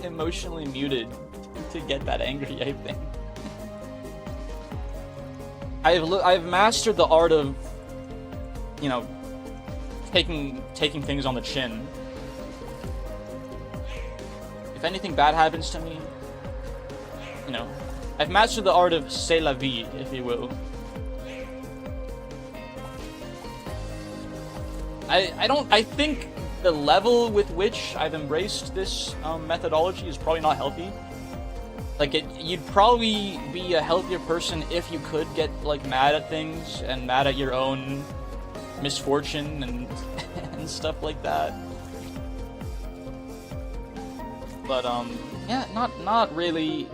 emotionally muted to get that angry, I think. I've mastered the art of, you know, taking things on the chin. If anything bad happens to me, you know, I've mastered the art of c'est la vie, if you will. I think the level with which I've embraced this methodology is probably not healthy. Like, you'd probably be a healthier person if you could get, like, mad at things and mad at your own misfortune and and stuff like that. But, yeah, not really.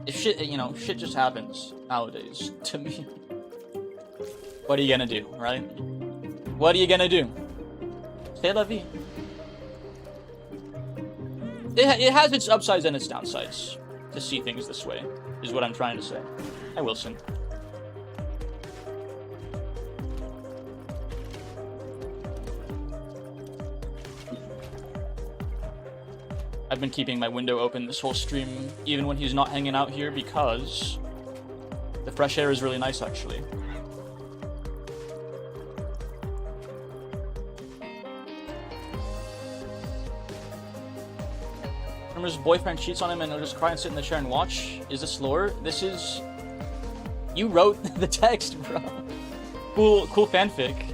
If shit, you know, shit just happens nowadays to me. What are you gonna do, right? What are you gonna do? C'est la vie. It has its upsides and its downsides to see things this way, is what I'm trying to say. Hi, Wilson. I've been keeping my window open this whole stream, even when he's not hanging out here, because the fresh air is really nice, actually. Remember his boyfriend cheats on him and he'll just cry and sit in the chair and watch? Is this lore? This is... You wrote the text, bro. Cool fanfic.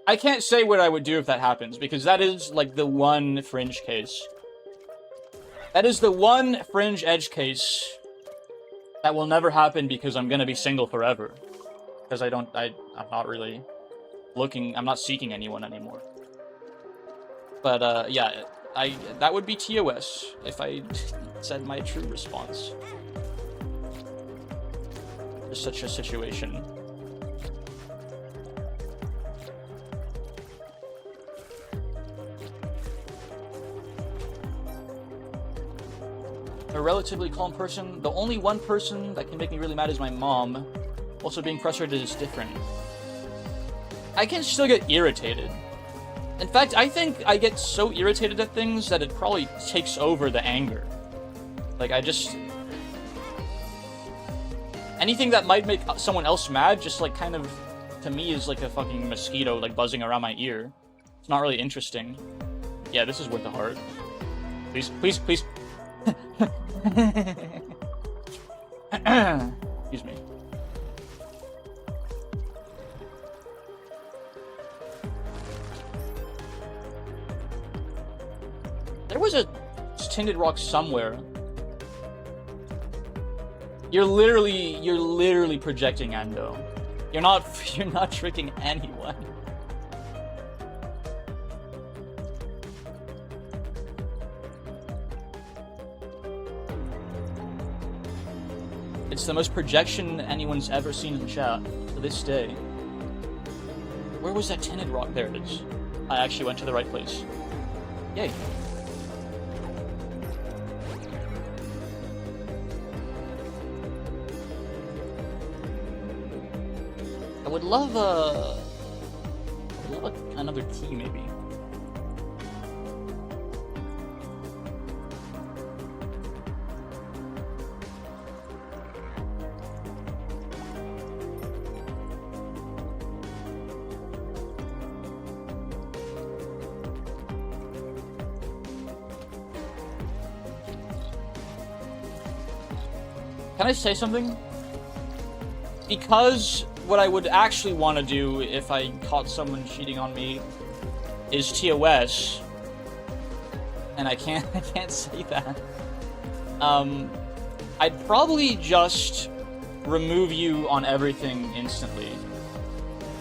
I can't say what I would do if that happens, because that is, like, the one fringe case. That is the one fringe edge case that will never happen because I'm gonna be single forever. Because I'm not really looking, I'm not seeking anyone anymore. But, yeah, that would be TOS if I said my true response. For such a situation. A relatively calm person. The only one person that can make me really mad is my mom. Also, being frustrated is different. I can still get irritated. In fact, I think I get so irritated at things that it probably takes over the anger. Like, anything that might make someone else mad just, like, kind of, to me, is like a fucking mosquito, like, buzzing around my ear. It's not really interesting. Yeah, this is worth the heart. Please, please, please. Excuse me. There was a tinted rock somewhere. You're literally projecting, Ando. You're not tricking anyone. It's the most projection anyone's ever seen in chat to this day. Where was that tinted rock? There it is. I actually went to the right place. Yay. I would love another key, maybe. Can I say something? Because what I would actually want to do if I caught someone cheating on me is TOS, and I can't say that. I'd probably just remove you on everything instantly.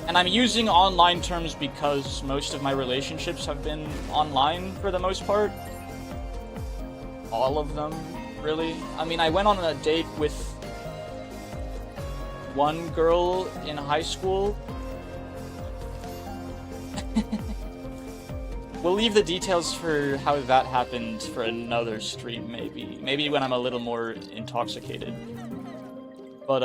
And I'm using online terms because most of my relationships have been online for the most part. All of them, really. I mean, I went on a date with one girl in high school. We'll leave the details for how that happened for another stream, maybe. Maybe when I'm a little more intoxicated. But,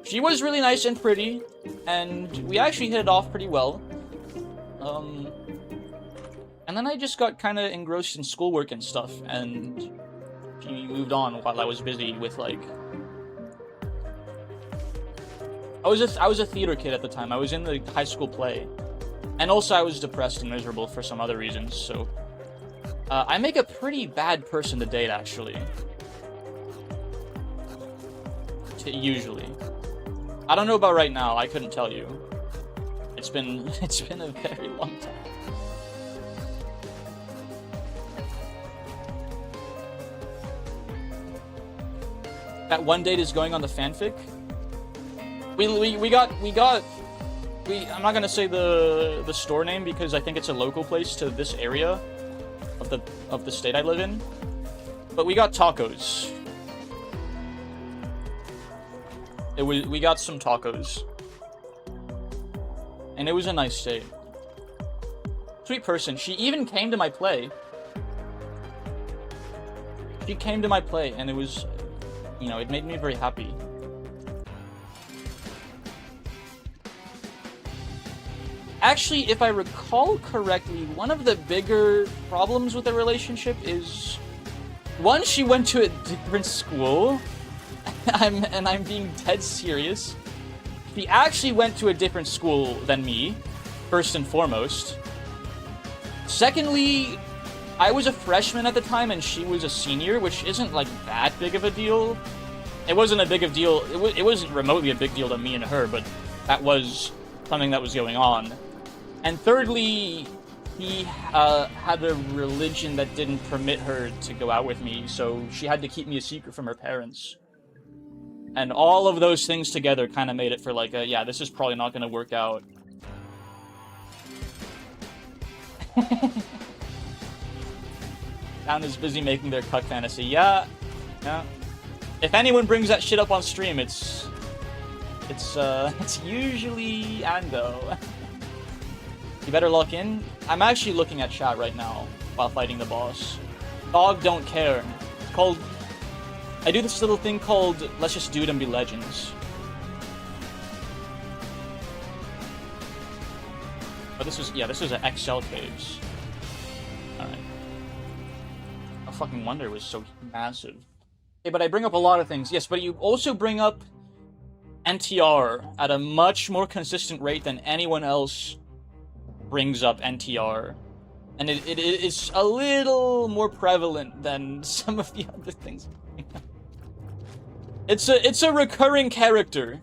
she was really nice and pretty, and we actually hit it off pretty well. And then I just got kind of engrossed in schoolwork and stuff, and she moved on while I was busy with, like... I was a theater kid at the time. I was in the high school play. And also I was depressed and miserable for some other reasons, so... I make a pretty bad person to date, actually. Usually. I don't know about right now, I couldn't tell you. It's been a very long time. That one date is going on the fanfic? I'm not gonna say the store name because I think it's a local place to this area of the state I live in. But we got tacos. We got some tacos. And it was a nice date. Sweet person. She even came to my play. She came to my play and it was you know, it made me very happy. Actually, if I recall correctly, one of the bigger problems with the relationship is, one, she went to a different school. I'm being dead serious. She actually went to a different school than me, first and foremost. Secondly, I was a freshman at the time and she was a senior, which isn't like that big of a deal. It wasn't a big of deal. It wasn't remotely a big deal to me and her, but that was something that was going on. And thirdly, he had a religion that didn't permit her to go out with me, so she had to keep me a secret from her parents. And all of those things together kind of made it for like, yeah, this is probably not going to work out. Town is busy making their cuck fantasy. Yeah. If anyone brings that shit up on stream, it's usually Ando. You better lock in. I'm actually looking at chat right now while fighting the boss. Dog don't care. It's called... I do this little thing called let's just do it and be legends. Oh, this was an XL caves. Alright. I fucking wonder it was so massive. Okay, but I bring up a lot of things. Yes, but you also bring up NTR at a much more consistent rate than anyone else brings up NTR. And it is a little more prevalent than some of the other things. It's a recurring character.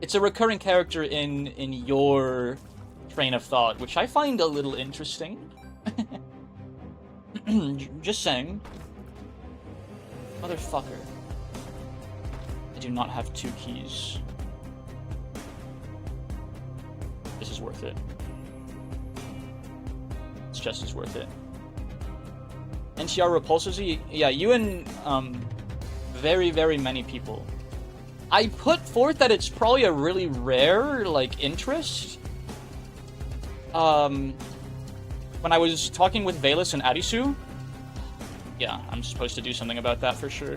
It's a recurring character in your train of thought, which I find a little interesting. Just saying. Motherfucker. I do not have 2 keys. This is worth it. It's just as worth it. NTR repulses you? Yeah, you and very, very many people. I put forth that it's probably a really rare, like, interest. When I was talking with Valus and Adisu, yeah, I'm supposed to do something about that for sure.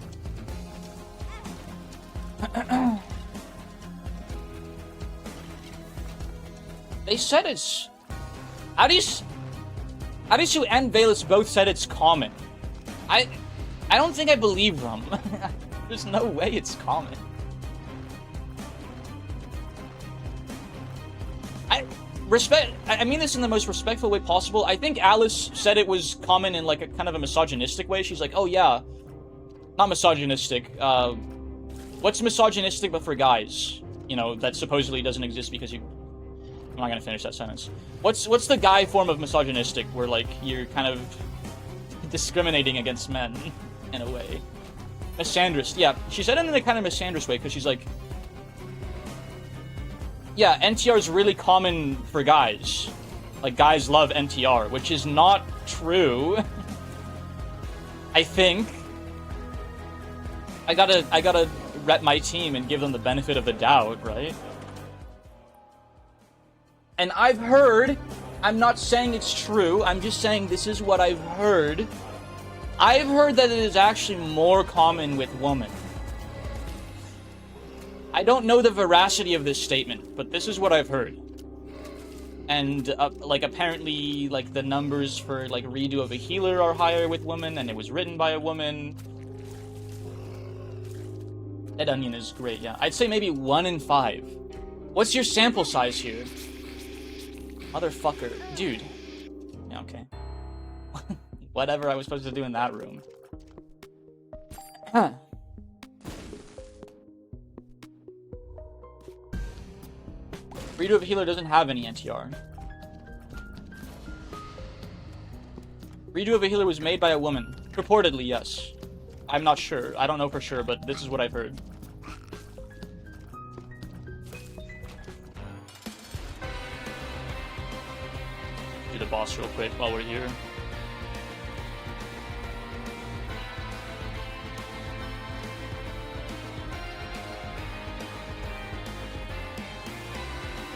They said it's... Adisu and Valus both said it's common. I don't think I believe them. There's no way it's common. I mean this in the most respectful way possible. I think Alice said it was common in like a kind of a misogynistic way. She's like, oh yeah, not misogynistic. What's misogynistic but for guys? You know, that supposedly doesn't exist because you... I'm not gonna finish that sentence. What's the guy form of misogynistic where like you're kind of discriminating against men in a way? Misandrist. Yeah, she said it in a kind of misandrist way because she's like, yeah, NTR is really common for guys. Like, guys love NTR, which is not true. I think. I gotta rep my team and give them the benefit of the doubt, right? And I've heard, I'm not saying it's true, I'm just saying this is what I've heard. I've heard that it is actually more common with women. I don't know the veracity of this statement, but this is what I've heard. And, like, apparently, like, the numbers for, like, redo of a healer are higher with women, and it was written by a woman. Dead Onion is great, yeah. I'd say maybe 1 in 5. What's your sample size here? Motherfucker. Dude. Yeah, okay. Whatever I was supposed to do in that room. Huh. Redo of a healer doesn't have any NTR. Redo of a healer was made by a woman. Purportedly, yes. I'm not sure. I don't know for sure, but this is what I've heard. Do the boss real quick while we're here.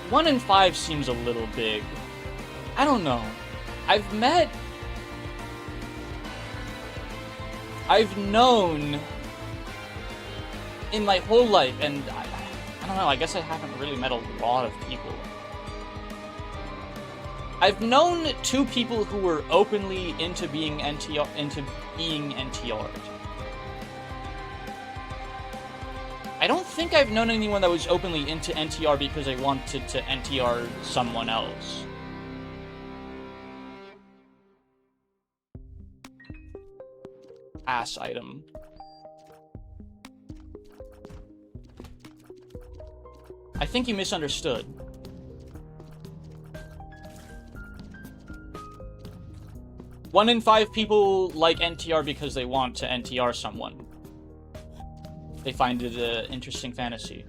One in 5 seems a little big. I don't know. I've met I've known in my whole life, and I don't know, I guess I haven't really met a lot of people. I've known 2 people who were openly into being NTR'd. I don't think I've known anyone that was openly into NTR because they wanted to NTR someone else. Ass item. I think you misunderstood. One in 5 people like NTR because they want to NTR someone. They find it an interesting fantasy.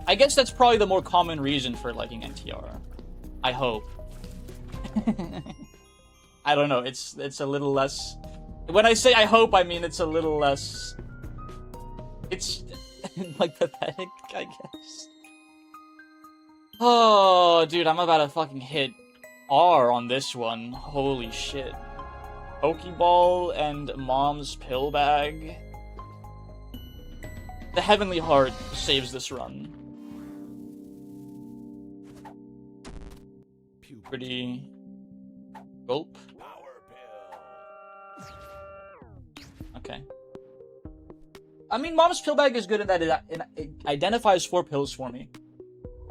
I guess that's probably the more common reason for liking NTR. I hope. I don't know, it's a little less... When I say I hope, I mean it's a little less... It's, like, pathetic, I guess. Oh, dude, I'm about to fucking hit R on this one. Holy shit. Pokeball and Mom's pill bag. The Heavenly Heart saves this run. Puberty. Gulp. Okay. I mean, Mom's pill bag is good in that it identifies 4 pills for me.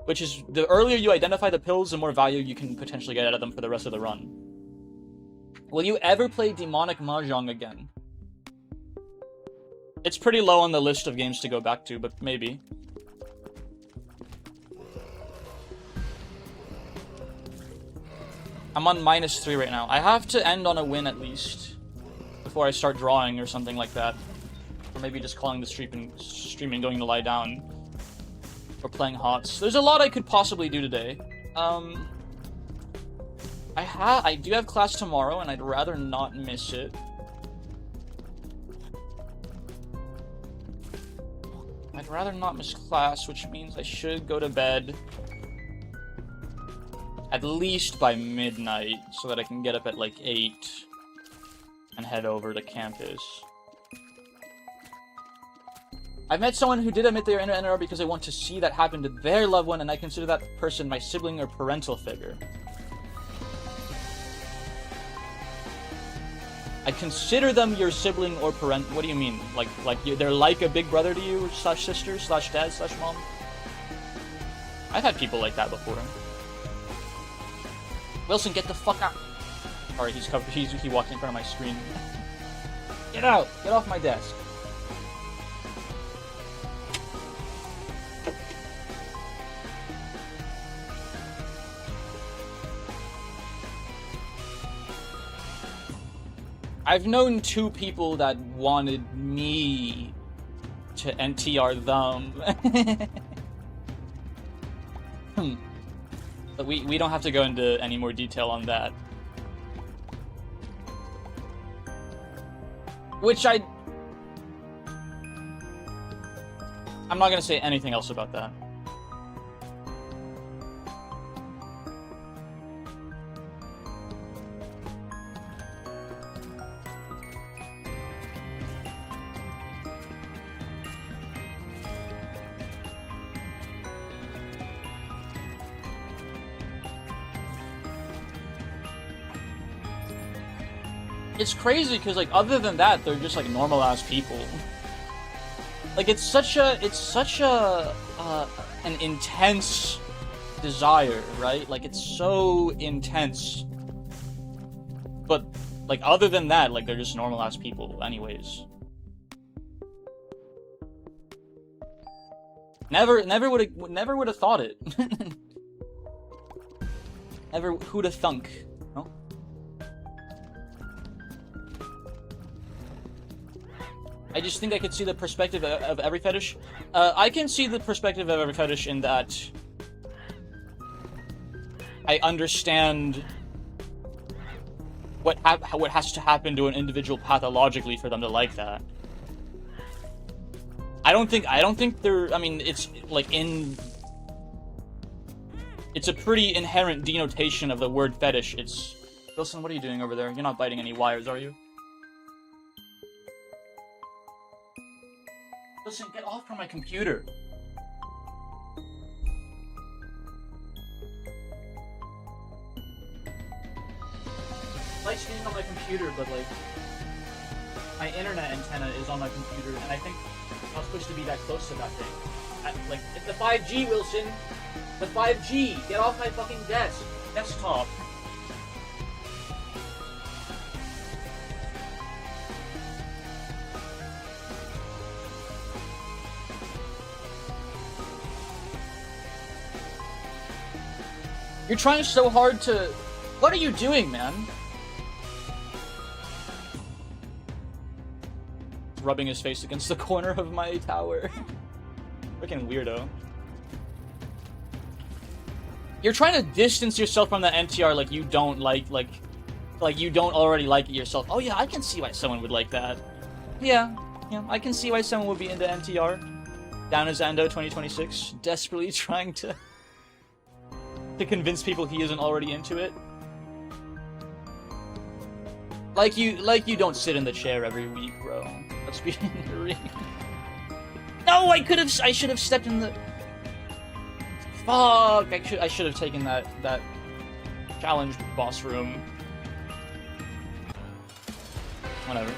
Which is, the earlier you identify the pills, the more value you can potentially get out of them for the rest of the run. Will you ever play Demonic Mahjong again? It's pretty low on the list of games to go back to, but maybe. I'm on -3 right now. I have to end on a win at least before I start drawing or something like that. Or maybe just calling the stream and going to lie down. Or playing HOTS. There's a lot I could possibly do today. I do have class tomorrow, and I'd rather not miss it. I'd rather not miss class, which means I should go to bed at least by midnight, so that I can get up at like 8 and head over to campus. I've met someone who did admit they were in an NR because they want to see that happen to their loved one, and I consider that person my sibling or parental figure. I consider them your sibling or parent. What do you mean? Like they're like a big brother to you, slash sister, slash dad, slash mom? I've had people like that before. Wilson, get the fuck out! Sorry, he walked in front of my screen. Get out! Get off my desk. I've known 2 people that wanted me to NTR them. But we don't have to go into any more detail on that. Which I'm not gonna say anything else about that. It's crazy because, like, other than that, they're just like normal ass people. Like, it's such a an intense desire, right? Like, it's so intense. But like, other than that, like, they're just normal ass people, anyways. Never would have thought it. Never who'd have thunk. No? I just think I could see the perspective of every fetish. I can see the perspective of every fetish in that I understand what has to happen to an individual pathologically for them to like that. I don't think they're. I mean, it's like It's a pretty inherent denotation of the word fetish. It's... Wilson, what are you doing over there? You're not biting any wires, are you? Wilson, get off from my computer. Light's being on my computer, but like... my internet antenna is on my computer, and I think I'm not supposed to be that close to that thing. Like, it's the 5G, Wilson! The 5G! Get off my fucking desktop! You're trying so hard to... What are you doing, man? Rubbing his face against the corner of my tower. Freaking weirdo. You're trying to distance yourself from the NTR like you don't like you don't already like it yourself. Oh yeah, I can see why someone would like that. Yeah, I can see why someone would be into NTR. Down as Endo 2026, desperately trying to convince people he isn't already into it. Like you don't sit in the chair every week, bro. Let's be real. No, I should have stepped in the... Fuck! I should have taken that challenge boss room. Whatever.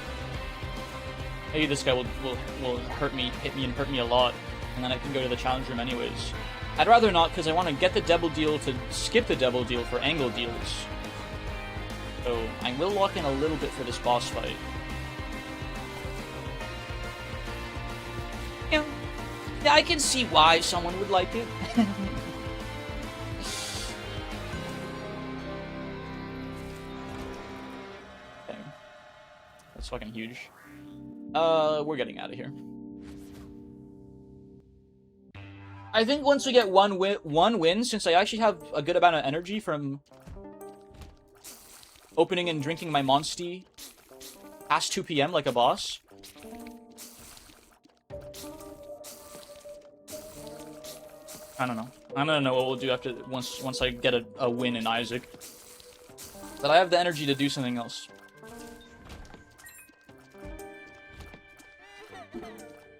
Maybe this guy will hit me and hurt me a lot, and then I can go to the challenge room anyways. I'd rather not, because I want to get the double deal to skip the double deal for angle deals. So I will lock in a little bit for this boss fight. Yeah, I can see why someone would like it. Okay. That's fucking huge. We're getting out of here. I think once we get one win, since I actually have a good amount of energy from opening and drinking my Monsty past 2 PM like a boss. I don't know. I don't know what we'll do after once I get a win in Isaac. But I have the energy to do something else.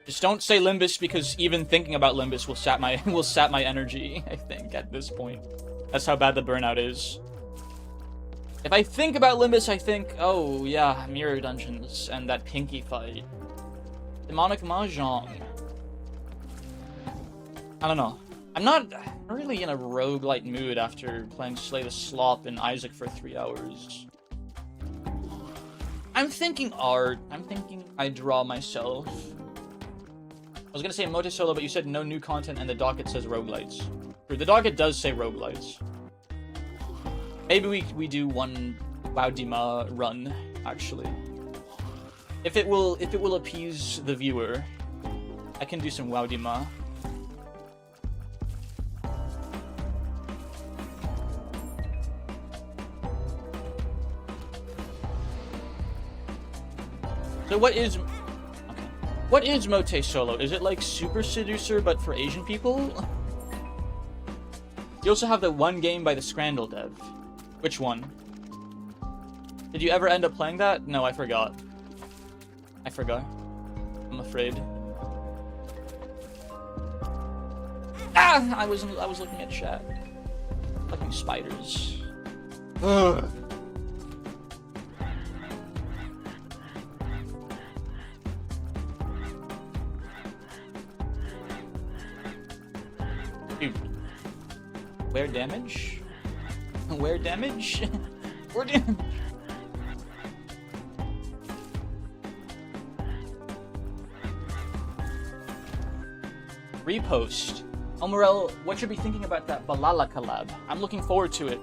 Just don't say Limbus, because even thinking about Limbus will sap my energy, I think, at this point. That's how bad the burnout is. If I think about Limbus, I think, oh yeah, Mirror Dungeons and that Pinky fight. Demonic Mahjong. I don't know. I'm not really in a roguelite mood after playing Slay the Slop and Isaac for 3 hours. I'm thinking art. I'm thinking I draw myself. I was gonna say Mote Solo, but you said no new content and the docket says roguelites. The docket does say roguelites. Maybe we do one Waudima run, actually. If it will appease the viewer, I can do some Waudima. So what is Mote Solo? Is it like Super Seducer but for Asian people? You also have the one game by the Scrandal dev. Which one? Did you ever end up playing that? No, I forgot. I'm afraid. Ah! I was looking at chat. Fucking spiders. Ugh. Dude. Where damage? Where damage? Where damage? Repost. Elmorel, what should be thinking about that Balala collab? I'm looking forward to it.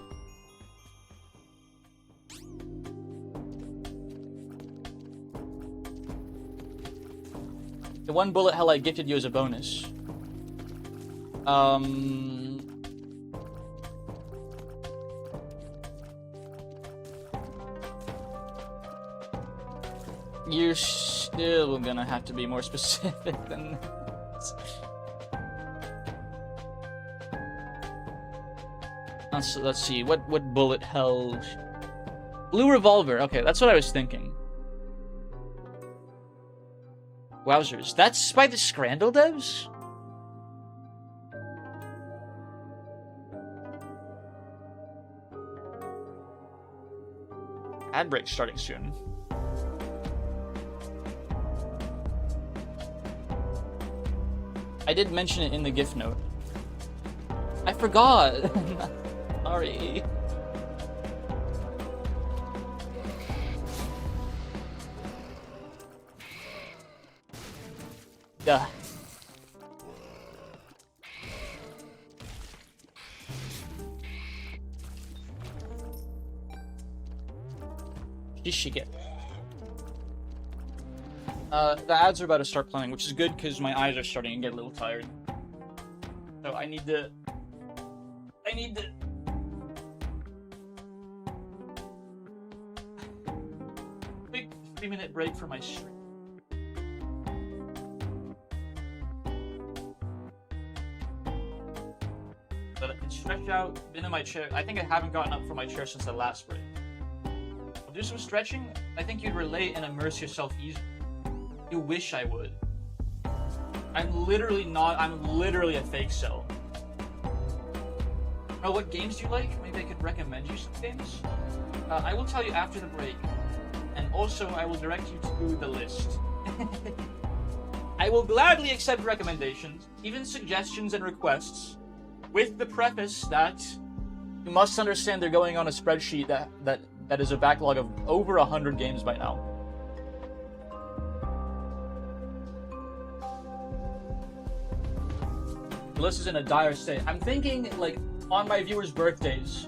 The one bullet hell I gifted you as a bonus. You're still gonna have to be more specific than this. Let's see, what bullet hell? Blue revolver. Okay, that's what I was thinking. Wowzers, that's by the Scrandal devs? Ad break starting soon. I did mention it in the GIF note. I forgot. Sorry. Yeah. Shishige. The ads are about to start playing, which is good because my eyes are starting to get a little tired. So I need to big 3-minute break for my stream. But I can stretch out, been in my chair. I think I haven't gotten up from my chair since the last break. I'll do some stretching. I think you'd relate and immerse yourself easily. You wish I would. I'm literally a fake cell. Oh, what games do you like? Maybe I could recommend you some games? I will tell you after the break. And also, I will direct you to the list. I will gladly accept recommendations, even suggestions and requests, with the preface that you must understand they're going on a spreadsheet that is a backlog of over 100 games by now. The list is in a dire state. I'm thinking, like, on my viewers' birthdays,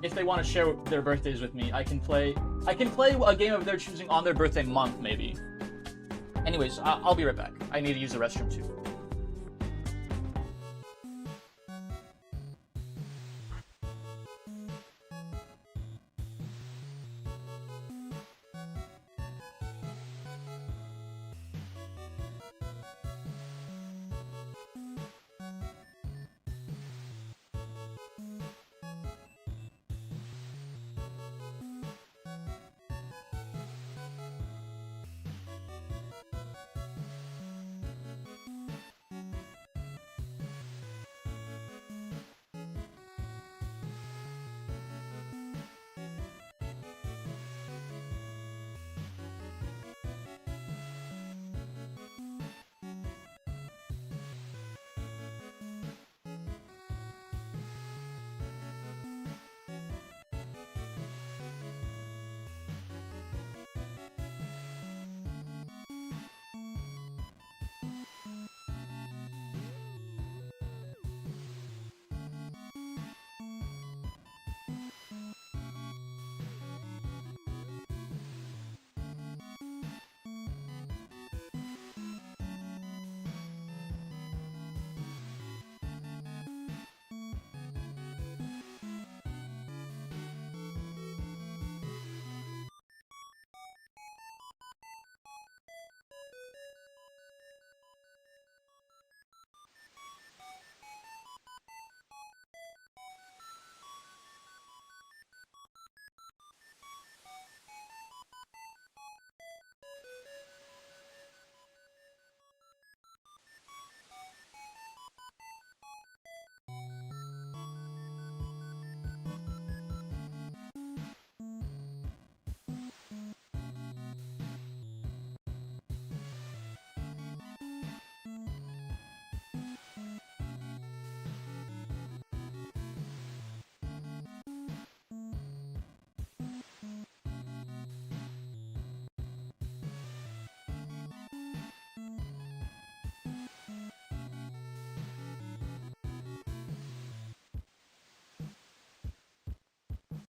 if they want to share their birthdays with me, I can play a game of their choosing on their birthday month, maybe. Anyways, I'll be right back. I need to use the restroom too.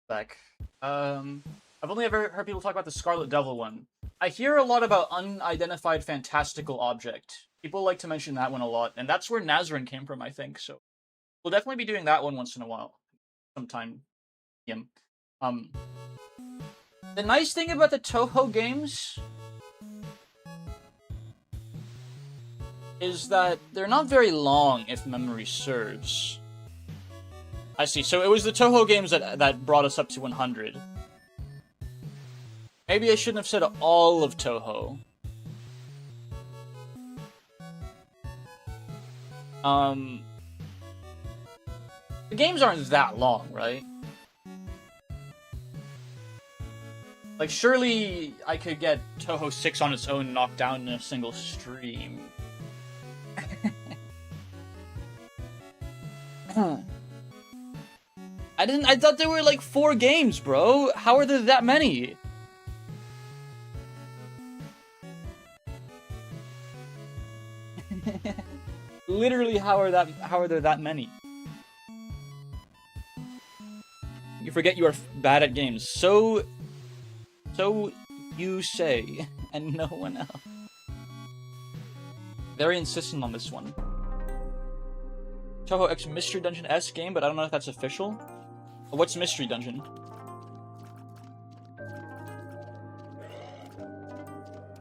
Back. I've only ever heard people talk about the Scarlet Devil one. I hear a lot about unidentified fantastical object. People like to mention that one a lot, and that's where Nazrin came from, I think. So we'll definitely be doing that one once in a while, sometime. Yeah. The nice thing about the Toho games is that they're not very long, if memory serves. I see. So it was the Toho games that brought us up to 100. Maybe I shouldn't have said all of Toho. The games aren't that long, right? Like, surely I could get Toho 6 on its own knocked down in a single stream. I thought there were like 4 games, bro. How are there that many? Literally, how are there that many? You forget you are bad at games. So you say, and no one else. Very insistent on this one. Toho X Mystery Dungeon S game, but I don't know if that's official. What's Mystery Dungeon?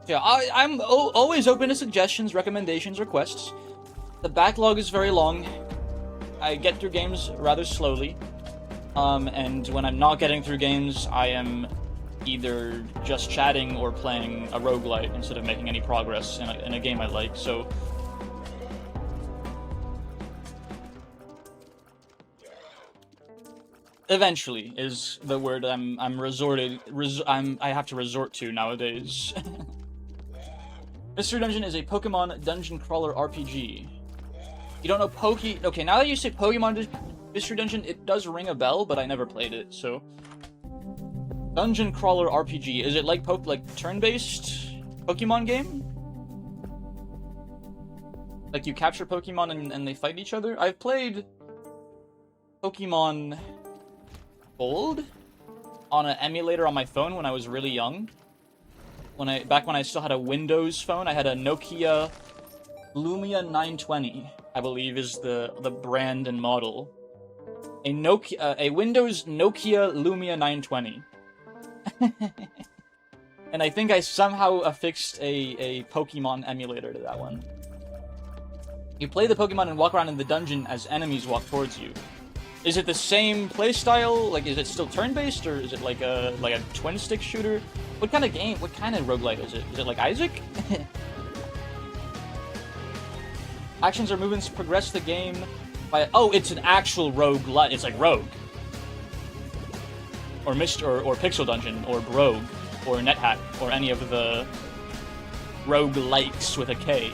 Yeah, I'm always open to suggestions, recommendations, requests. The backlog is very long. I get through games rather slowly. And when I'm not getting through games, I am either just chatting or playing a roguelite instead of making any progress in a game I like, so... Eventually is the word I have to resort to nowadays. Mystery Dungeon is a Pokemon dungeon crawler RPG. You don't know Okay, now that you say Pokemon Mystery Dungeon, it does ring a bell, but I never played it, so... Dungeon crawler RPG. Is it like turn-based Pokemon game? Like you capture Pokemon and they fight each other? I've played Pokemon Gold on an emulator on my phone when I was really young. Back when I still had a Windows phone, I had a Nokia Lumia 920, I believe is the brand and model. A Windows Nokia Lumia 920. And I think I somehow affixed a Pokemon emulator to that one. You play the Pokemon and walk around in the dungeon as enemies walk towards you. Is it the same playstyle? Like, is it still turn-based, or is it like a twin-stick shooter? What kind of game? What kind of roguelite is it? Is it like Isaac? Actions or movements progress the game by... Oh, it's an actual roguelite. It's like Rogue. Or Pixel Dungeon, or Brogue, or NetHack, or any of the roguelikes with a K.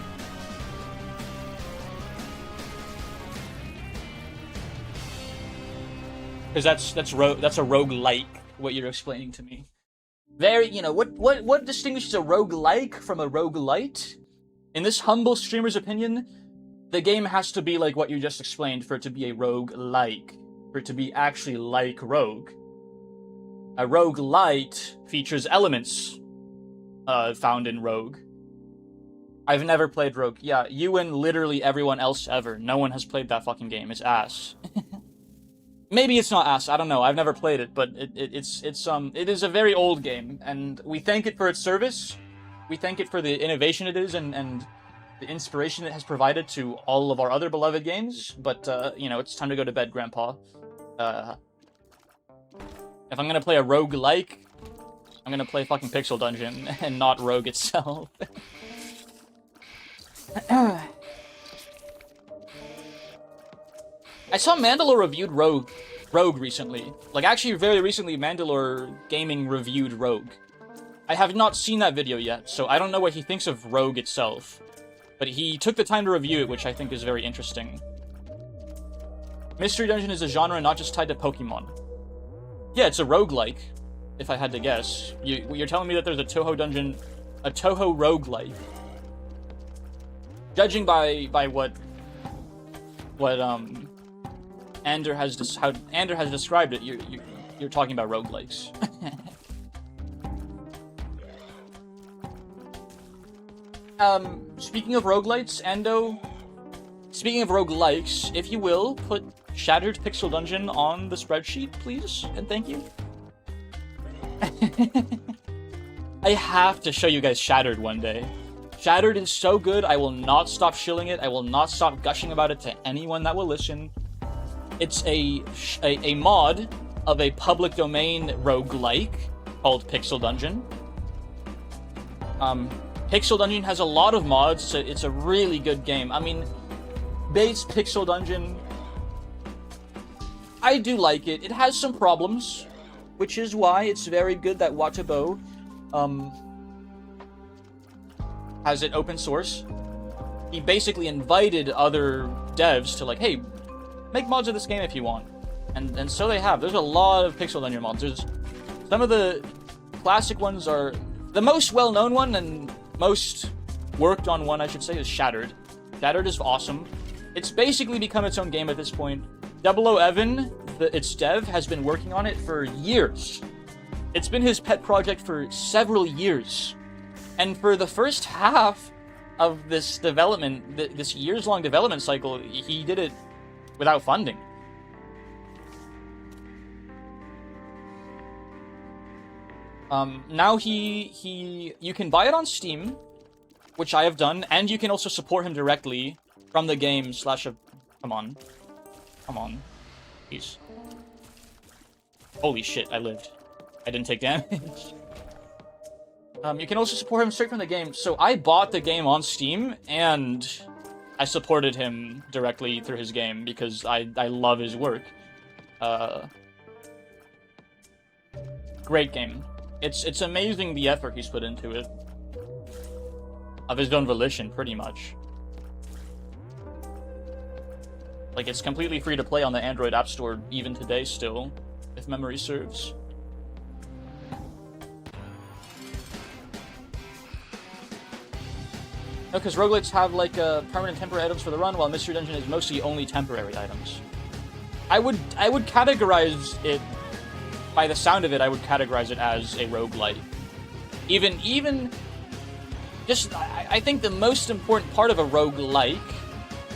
Because that's a roguelike, what you're explaining to me. Very, what distinguishes a roguelike from a roguelite? In this humble streamer's opinion, the game has to be like what you just explained for it to be a roguelike. For it to be actually like Rogue. A roguelite features elements found in Rogue. I've never played Rogue. Yeah, you and literally everyone else ever. No one has played that fucking game. It's ass. Maybe it's not ass. I don't know. I've never played it, but it is a very old game, and we thank it for its service. We thank it for the innovation it is and the inspiration it has provided to all of our other beloved games. But it's time to go to bed, Grandpa. If I'm gonna play a roguelike, I'm gonna play fucking Pixel Dungeon and not Rogue itself. I saw Mandalore reviewed Rogue recently. Like, actually, very recently, Mandalore Gaming reviewed Rogue. I have not seen that video yet, so I don't know what he thinks of Rogue itself. But he took the time to review it, which I think is very interesting. Mystery Dungeon is a genre not just tied to Pokemon. Yeah, it's a roguelike, if I had to guess. You're telling me that there's a Toho dungeon, a Toho roguelike. Judging by what Ander has described it, you're talking about roguelikes. Speaking of roguelites, Ando, speaking of roguelikes, if you will, put Shattered Pixel Dungeon on the spreadsheet, please, and thank you. I have to show you guys Shattered one day. Shattered is so good, I will not stop shilling it, I will not stop gushing about it to anyone that will listen. It's a mod of a public domain roguelike called Pixel Dungeon. Pixel Dungeon has a lot of mods, so it's a really good game. I mean, base Pixel Dungeon, I do like it. It has some problems, which is why it's very good that Watabo has it open source. He basically invited other devs to, like, hey, make mods of this game if you want. And so they have. There's a lot of Pixel Dungeon mods. There's some of the classic ones are... The most well-known one and most worked on one, I should say, is Shattered. Shattered is awesome. It's basically become its own game at this point. 00 Evan, its dev, has been working on it for years. It's been his pet project for several years. And for the first half of this development, this years-long development cycle, he did it without funding. Now you can buy it on Steam, which I have done, and you can also support him directly from the game / Come on. Jeez. Holy shit, I lived. I didn't take damage. You can also support him straight from the game. So I bought the game on Steam, and I supported him directly through his game because I love his work. Great game. It's amazing the effort he's put into it. Of his own volition, pretty much. Like, it's completely free to play on the Android App Store even today still, if memory serves. No, because roguelites have, like, permanent temporary items for the run, while Mystery Dungeon is mostly only temporary items. I would categorize it, by the sound of it, I would categorize it as a roguelite. I think the most important part of a roguelike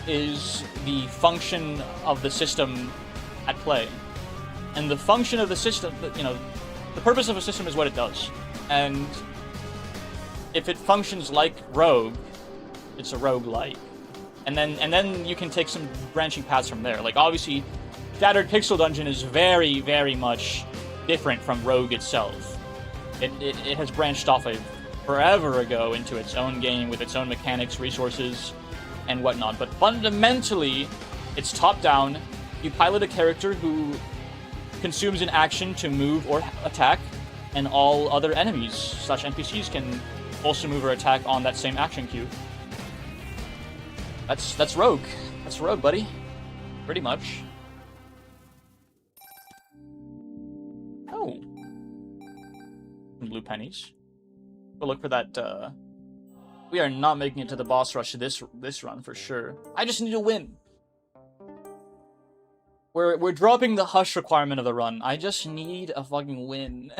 is the function of the system at play. And the function of the system, the purpose of a system is what it does. And if it functions like Rogue, it's a roguelike. And then you can take some branching paths from there. Like, obviously, Shattered Pixel Dungeon is very, very much different from Rogue itself. It has branched off forever ago into its own game with its own mechanics, resources, and whatnot. But fundamentally, it's top-down. You pilot a character who consumes an action to move or attack, and all other enemies / NPCs can also move or attack on that same action queue. That's Rogue. That's Rogue, buddy. Pretty much. Oh. Some blue pennies. We'll look for that, We are not making it to the boss rush this run, for sure. I just need to win. We're dropping the hush requirement of the run. I just need a fucking win.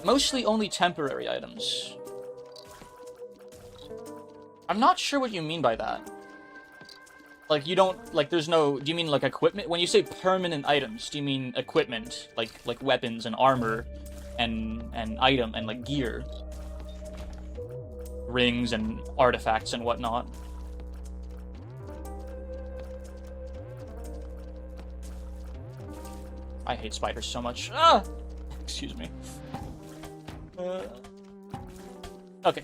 Mostly only temporary items. I'm not sure what you mean by that. Like, you don't, like, there's no, do you mean, like, equipment? When you say permanent items, do you mean equipment? Like weapons and armor and item and, like, gear? Rings and artifacts and whatnot? I hate spiders so much. Ah! Excuse me. Okay.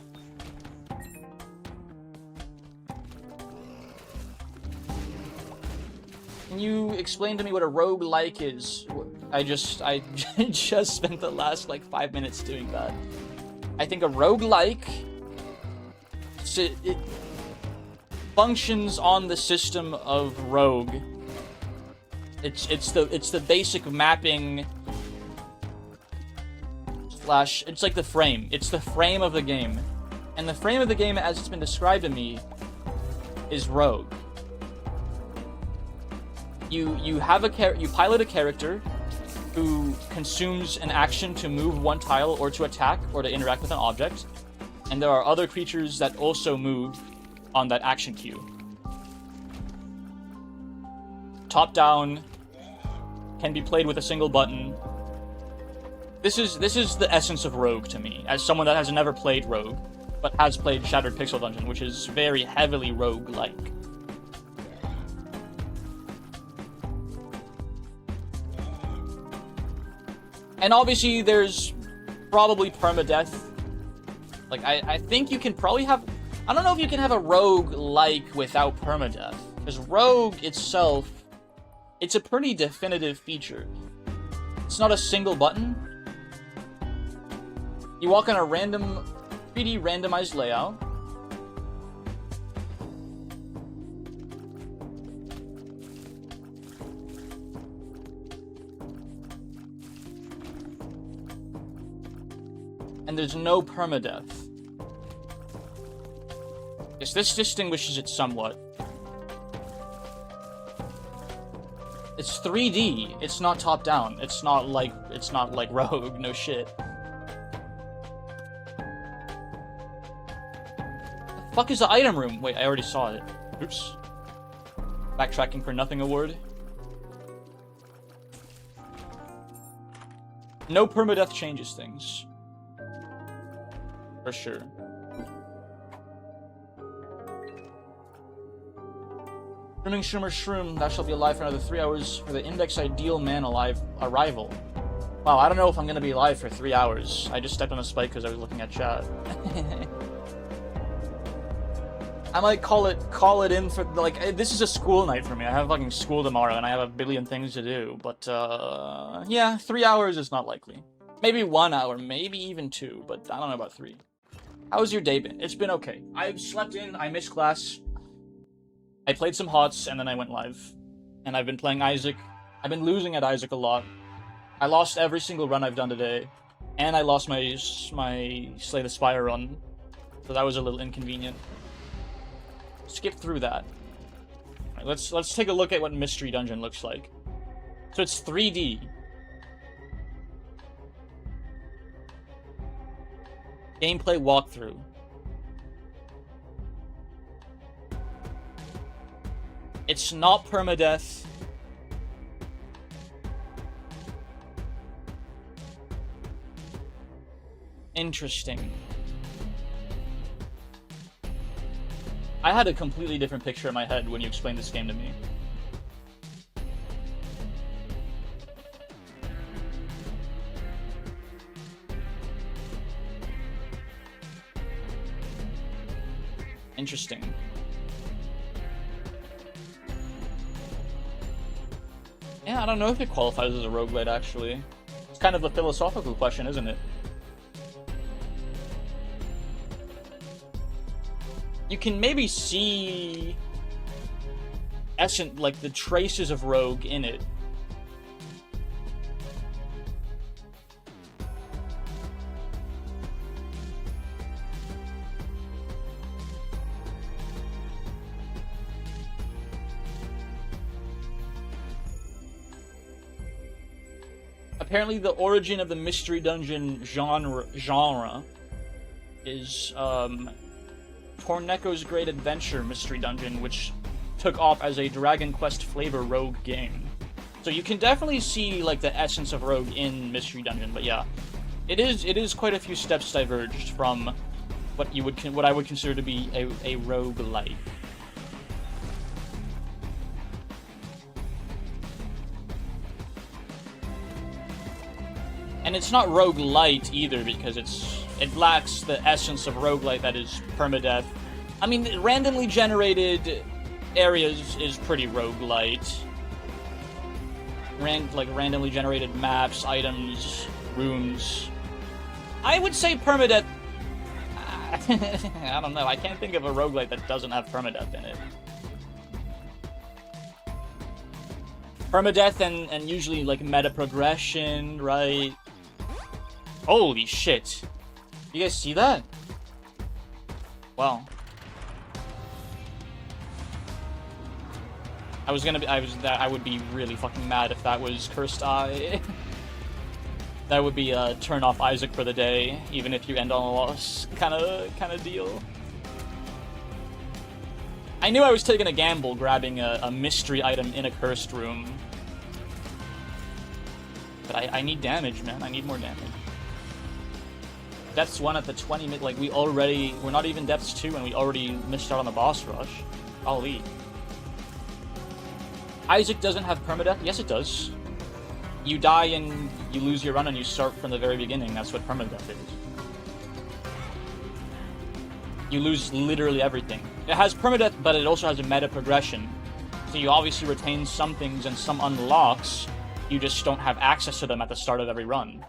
Can you explain to me what a roguelike is? I just spent the last, like, 5 minutes doing that. I think a roguelike... It functions on the system of Rogue. It's the basic mapping / it's like the frame. It's the frame of the game. And the frame of the game, as it's been described to me, is Rogue. You pilot a character who consumes an action to move one tile or to attack or to interact with an object, and there are other creatures that also move on that action queue. Top down, can be played with a single button. This is the essence of Rogue to me, as someone that has never played Rogue, but has played Shattered Pixel Dungeon, which is very heavily roguelike. And obviously, there's probably permadeath. Like, I think you can probably have... I don't know if you can have a rogue-like without permadeath. Because rogue itself, it's a pretty definitive feature. It's not a single button. You walk on a random 3D randomized layout. And there's no permadeath. Yes, this distinguishes it somewhat. It's 3D. It's not top-down. It's not like Rogue. No shit. The fuck is the item room? Wait, I already saw it. Oops. Backtracking for nothing award. No permadeath changes things. For sure. Shrooming Shroomer Shroom, thou shalt be alive for another 3 hours for the Index Ideal Man Alive arrival. Wow, I don't know if I'm gonna be alive for 3 hours. I just stepped on a spike because I was looking at chat. I might call it in for, like, this is a school night for me. I have fucking school tomorrow and I have a billion things to do. But, yeah, 3 hours is not likely. Maybe 1 hour, maybe even 2, but I don't know about 3. How's your day been? It's been okay. I've slept in, I missed class. I played some HOTS, and then I went live. And I've been playing Isaac. I've been losing at Isaac a lot. I lost every single run I've done today. And I lost my Slay the Spire run. So that was a little inconvenient. Skip through that. Right, let's take a look at what Mystery Dungeon looks like. So it's 3D. Gameplay walkthrough. It's not permadeath. Interesting. I had a completely different picture in my head when you explained this game to me. Interesting. Yeah, I don't know if it qualifies as a roguelite, actually. It's kind of a philosophical question, isn't it? You can maybe see like the traces of Rogue in it. Apparently, the origin of the Mystery Dungeon genre is Torneco's Great Adventure Mystery Dungeon, which took off as a Dragon Quest flavor Rogue game. So you can definitely see like the essence of Rogue in Mystery Dungeon, but yeah, it is quite a few steps diverged from what I would consider to be a roguelite. And it's not roguelite either, because it lacks the essence of roguelite that is permadeath. I mean, randomly generated areas is pretty roguelite. Randomly generated maps, items, rooms. I would say permadeath... I don't know, I can't think of a roguelite that doesn't have permadeath in it. Permadeath and usually like meta progression, right? Holy shit. You guys see that? Wow. I would be really fucking mad if that was Cursed Eye. That would be a turn off Isaac for the day, even if you end on a loss kind of deal. I knew I was taking a gamble grabbing a mystery item in a cursed room. But I need damage, man. I need more damage. Depths 1 at the 20 minute, like, we're not even Depths 2 and we already missed out on the boss rush. Golly. Isaac doesn't have permadeath? Yes, it does. You die and you lose your run and you start from the very beginning. That's what permadeath is. You lose literally everything. It has permadeath, but it also has a meta progression. So you obviously retain some things and some unlocks. You just don't have access to them at the start of every run.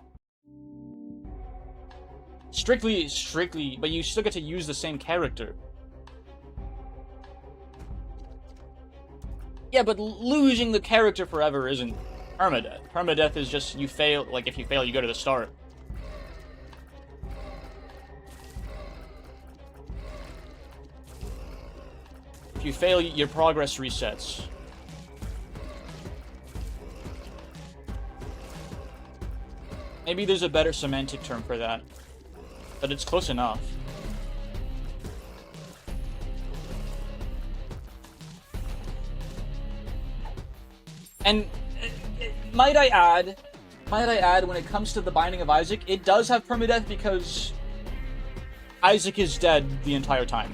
Strictly, but you still get to use the same character. Yeah, but losing the character forever isn't permadeath. Permadeath is just you fail, like if you fail, you go to the start. If you fail, your progress resets. Maybe there's a better semantic term for that, but it's close enough. And might I add, when it comes to the Binding of Isaac, it does have permadeath because Isaac is dead the entire time.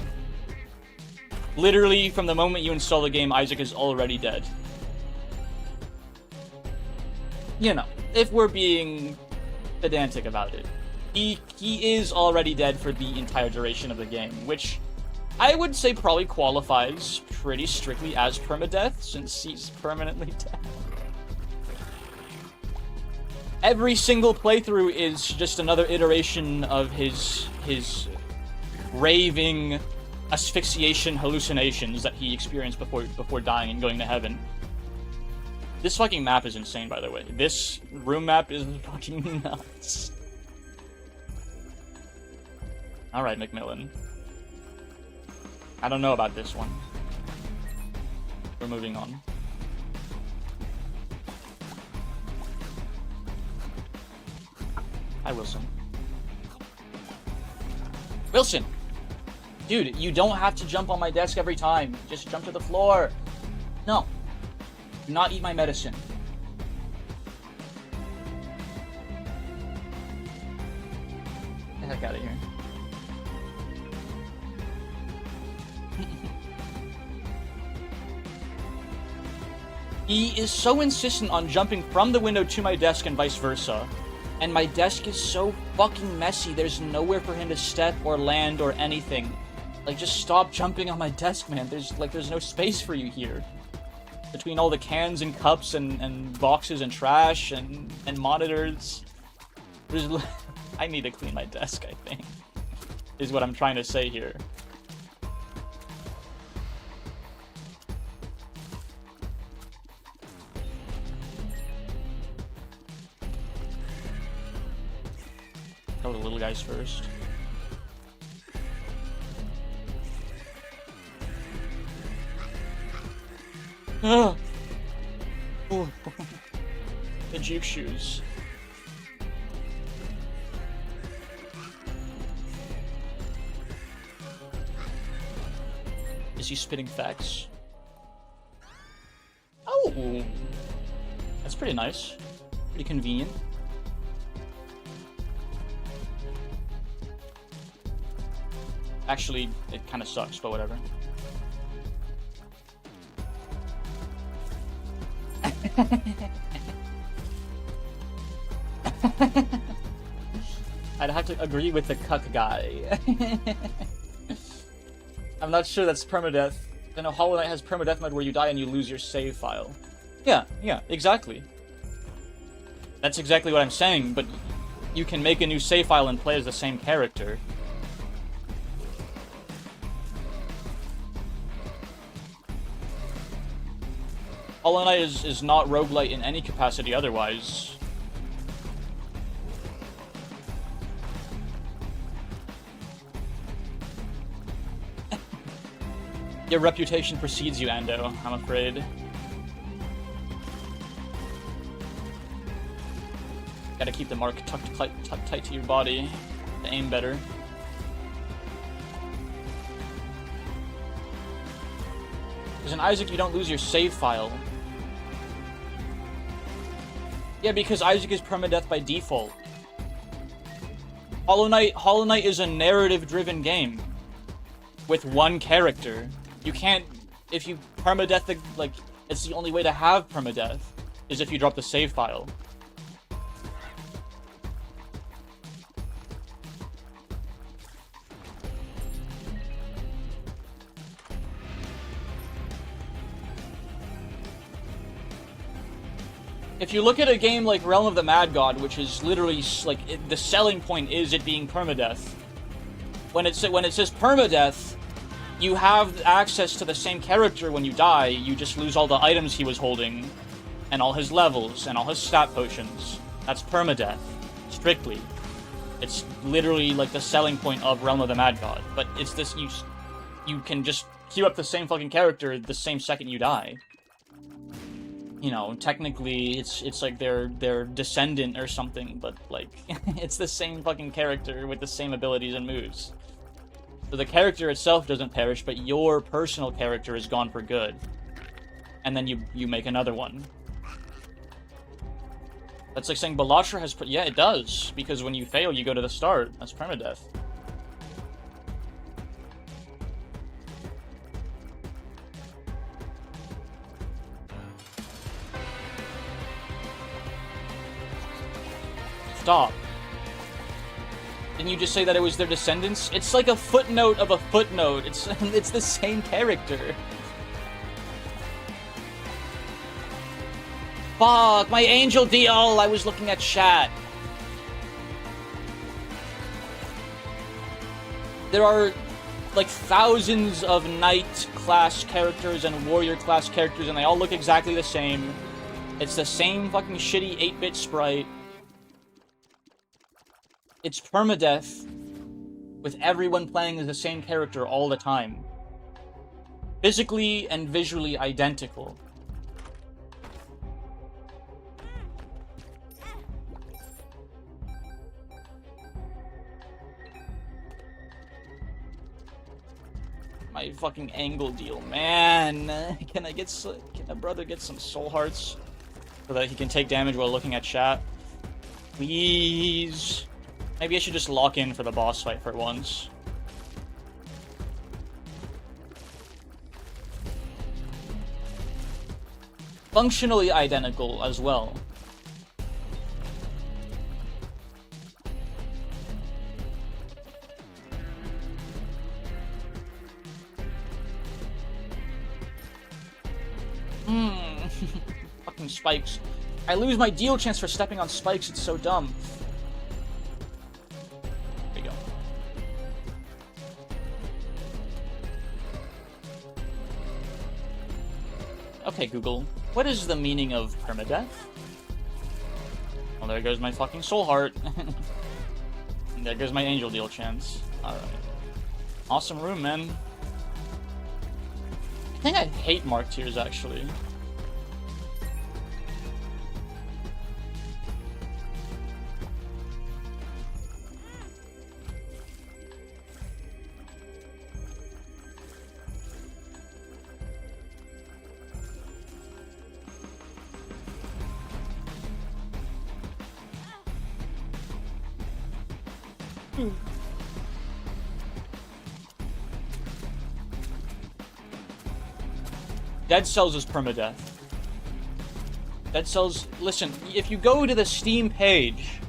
Literally, from the moment you install the game, Isaac is already dead. You know, if we're being pedantic about it. He is already dead for the entire duration of the game, which I would say probably qualifies pretty strictly as permadeath, since he's permanently dead. Every single playthrough is just another iteration of his raving asphyxiation hallucinations that he experienced before dying and going to heaven. This fucking map is insane, by the way. This room map is fucking nuts. Alright, Macmillan. I don't know about this one. We're moving on. Hi, Wilson. Wilson! Dude, you don't have to jump on my desk every time. Just jump to the floor. No. Do not eat my medicine. Get the heck out of here. He is so insistent on jumping from the window to my desk and vice versa. And my desk is so fucking messy, there's nowhere for him to step or land or anything. Like, just stop jumping on my desk, man. There's no space for you here. Between all the cans and cups and boxes and trash and monitors. I need to clean my desk, I think. Is what I'm trying to say here. Kill the little guys first. Ah! Oh. The juke shoes. Is he spitting facts? Oh! That's pretty nice. Pretty convenient. Actually, it kind of sucks, but whatever. I'd have to agree with the cuck guy. I'm not sure that's permadeath. I know Hollow Knight has permadeath mode where you die and you lose your save file. Yeah, exactly. That's exactly what I'm saying, but you can make a new save file and play as the same character. Hollow Knight is not roguelite in any capacity otherwise. Your reputation precedes you, Ando, I'm afraid. Gotta keep the mark tucked tight to your body to aim better. Because in Isaac, you don't lose your save file. Yeah, because Isaac is permadeath by default. Hollow Knight is a narrative-driven game with one character. You can't, if you permadeath, like, it's the only way to have permadeath is if you drop the save file. If you look at a game like Realm of the Mad God, which is literally, like, the selling point is it being permadeath. When it says permadeath, you have access to the same character when you die, you just lose all the items he was holding, and all his levels, and all his stat potions. That's permadeath, strictly. It's literally, like, the selling point of Realm of the Mad God. But it's this, you can just queue up the same fucking character the same second you die. You know, technically, it's like their descendant or something, but, like, it's the same fucking character with the same abilities and moves. So the character itself doesn't perish, but your personal character is gone for good. And then you make another one. That's like saying Balatra has... Yeah, it does, because when you fail, you go to the start. That's permadeath. Stop. Didn't you just say that it was their descendants? It's like a footnote of a footnote. It's the same character. Fuck, my angel deal! I was looking at chat. There are, like, thousands of knight class characters and warrior class characters, and they all look exactly the same. It's the same fucking shitty 8-bit sprite. It's permadeath with everyone playing as the same character all the time. Physically and visually identical. My fucking angle deal, man. Can a brother get some soul hearts so that he can take damage while looking at chat? Please. Maybe I should just lock in for the boss fight for once. Functionally identical as well. Fucking spikes. I lose my deal chance for stepping on spikes, it's so dumb. Okay, Google, what is the meaning of permadeath? Well, there goes my fucking soul heart. And there goes my angel deal chance. Alright. Awesome room, man. I think I hate marked tiers, actually. Dead Cells is permadeath. Dead Cells... Listen, if you go to the Steam page...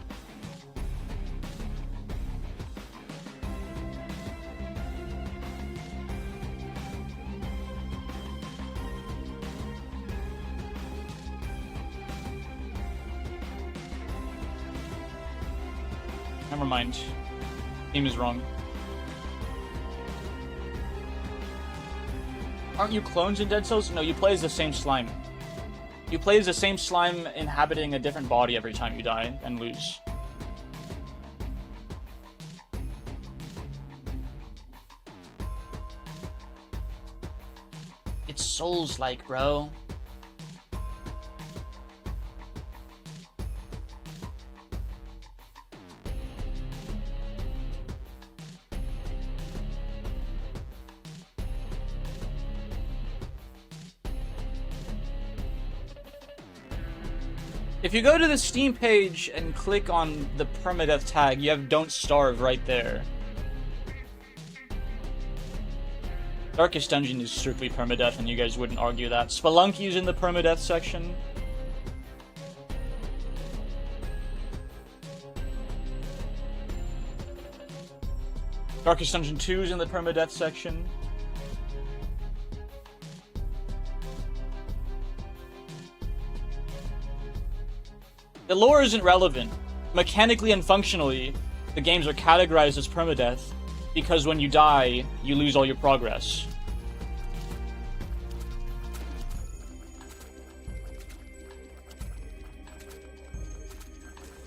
Never mind. Steam is wrong. Aren't you clones in Dead Cells? No, you play as the same slime. You play as the same slime inhabiting a different body every time you die and lose. It's Souls-like, bro. If you go to the Steam page and click on the permadeath tag, you have Don't Starve right there. Darkest Dungeon is strictly permadeath, and you guys wouldn't argue that. Spelunky's in the permadeath section. Darkest Dungeon 2 is in the permadeath section. The lore isn't relevant. Mechanically and functionally, the games are categorized as permadeath because when you die, you lose all your progress.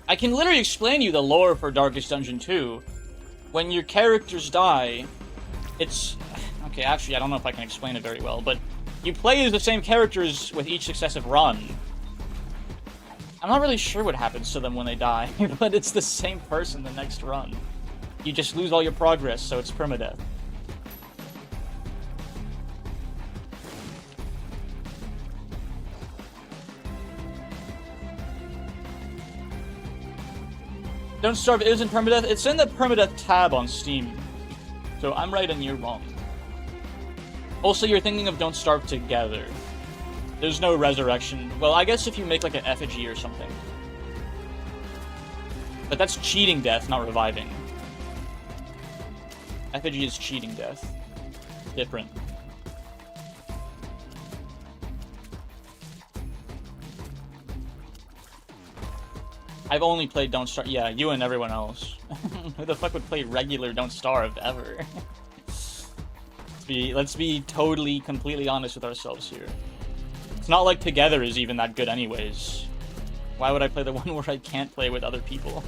I can literally explain you the lore for Darkest Dungeon 2. When your characters die, it's... Okay, actually, I don't know if I can explain it very well, but you play as the same characters with each successive run. I'm not really sure what happens to them when they die, but it's the same person the next run. You just lose all your progress, so it's permadeath. Don't Starve isn't permadeath. It's in the permadeath tab on Steam. So I'm right and you're wrong. Also, you're thinking of Don't Starve together. There's no resurrection. Well, I guess if you make like an effigy or something. But that's cheating death, not reviving. Effigy is cheating death. Different. I've only played Don't Starve. Yeah, you and everyone else. Who the fuck would play regular Don't Starve ever? Let's be totally, completely honest with ourselves here. It's not like Together is even that good anyways. Why would I play the one where I can't play with other people?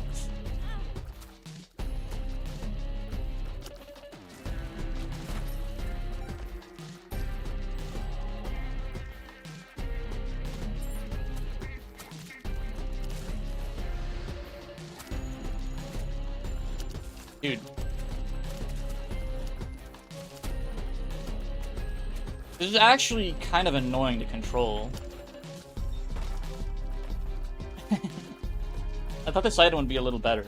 Dude. This is actually kind of annoying to control. I thought this item would be a little better.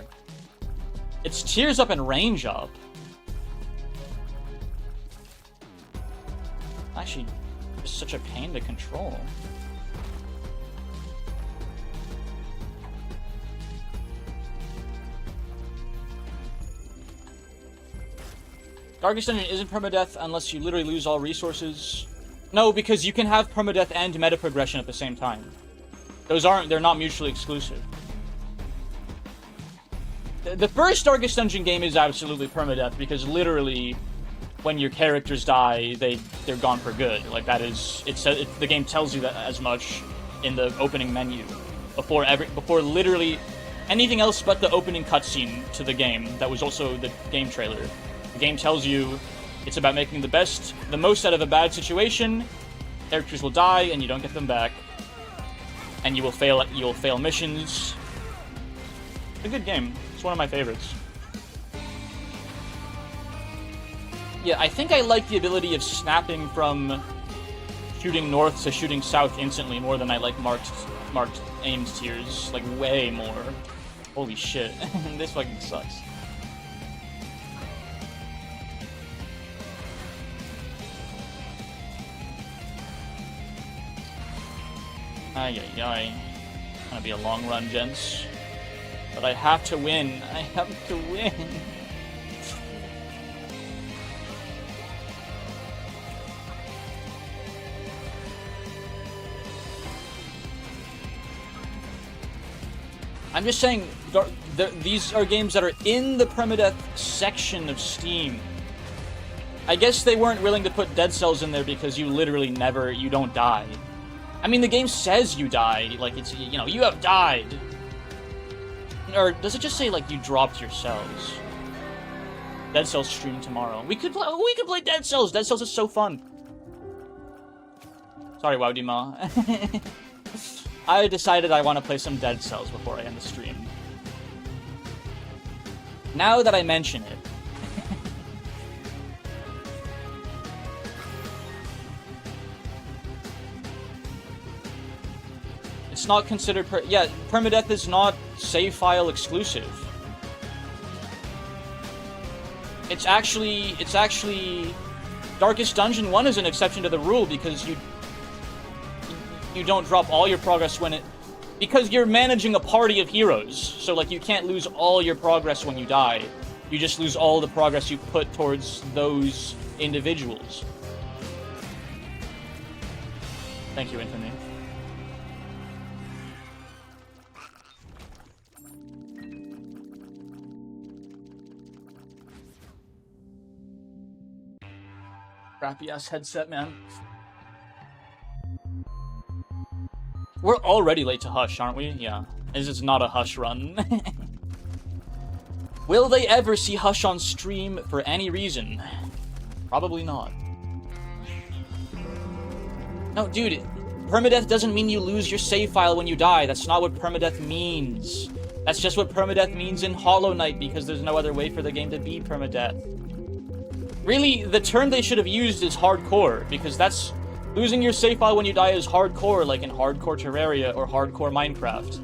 It's tears up and range up. Actually, it's such a pain to control. Darkest Dungeon isn't permadeath unless you literally lose all resources. No, because you can have permadeath and meta progression at the same time. They're not mutually exclusive. The first Darkest Dungeon game is absolutely permadeath because literally, when your characters die, they're gone for good. Like that is, the game tells you that as much in the opening menu before literally anything else but the opening cutscene to the game that was also the game trailer. The game tells you it's about making the most out of a bad situation. Characters will die and you don't get them back, and you will fail missions. It's a good game. It's one of my favorites. Yeah, I think I like the ability of snapping from shooting north to shooting south instantly more than I like marked aimed tiers. Like, way more. Holy shit. This fucking sucks. Ay, ay, ay. It's gonna be a long run, gents. But I have to win. I have to win. I'm just saying, these are games that are in the permadeath section of Steam. I guess they weren't willing to put Dead Cells in there because you literally you don't die. I mean, the game says you die, like it's, you know, you have died. Or does it just say, like, you dropped your cells? Dead Cells stream tomorrow. We could play Dead Cells! Dead Cells is so fun! Sorry, Wowdima. I decided I want to play some Dead Cells before I end the stream. Now that I mention it. it's not considered permadeath is not save file exclusive. It's actually Darkest Dungeon 1 is an exception to the rule because you don't drop all your progress because you're managing a party of heroes. So like you can't lose all your progress when you die. You just lose all the progress you put towards those individuals. Thank you, Anthony. Crappy ass headset, man. We're already late to Hush, aren't we? Yeah. This is not a Hush run. Will they ever see Hush on stream for any reason? Probably not. No, dude. Permadeath doesn't mean you lose your save file when you die. That's not what permadeath means. That's just what permadeath means in Hollow Knight because there's no other way for the game to be permadeath. Really, the term they should have used is hardcore, because that's... Losing your save file when you die is hardcore, like in hardcore Terraria or hardcore Minecraft.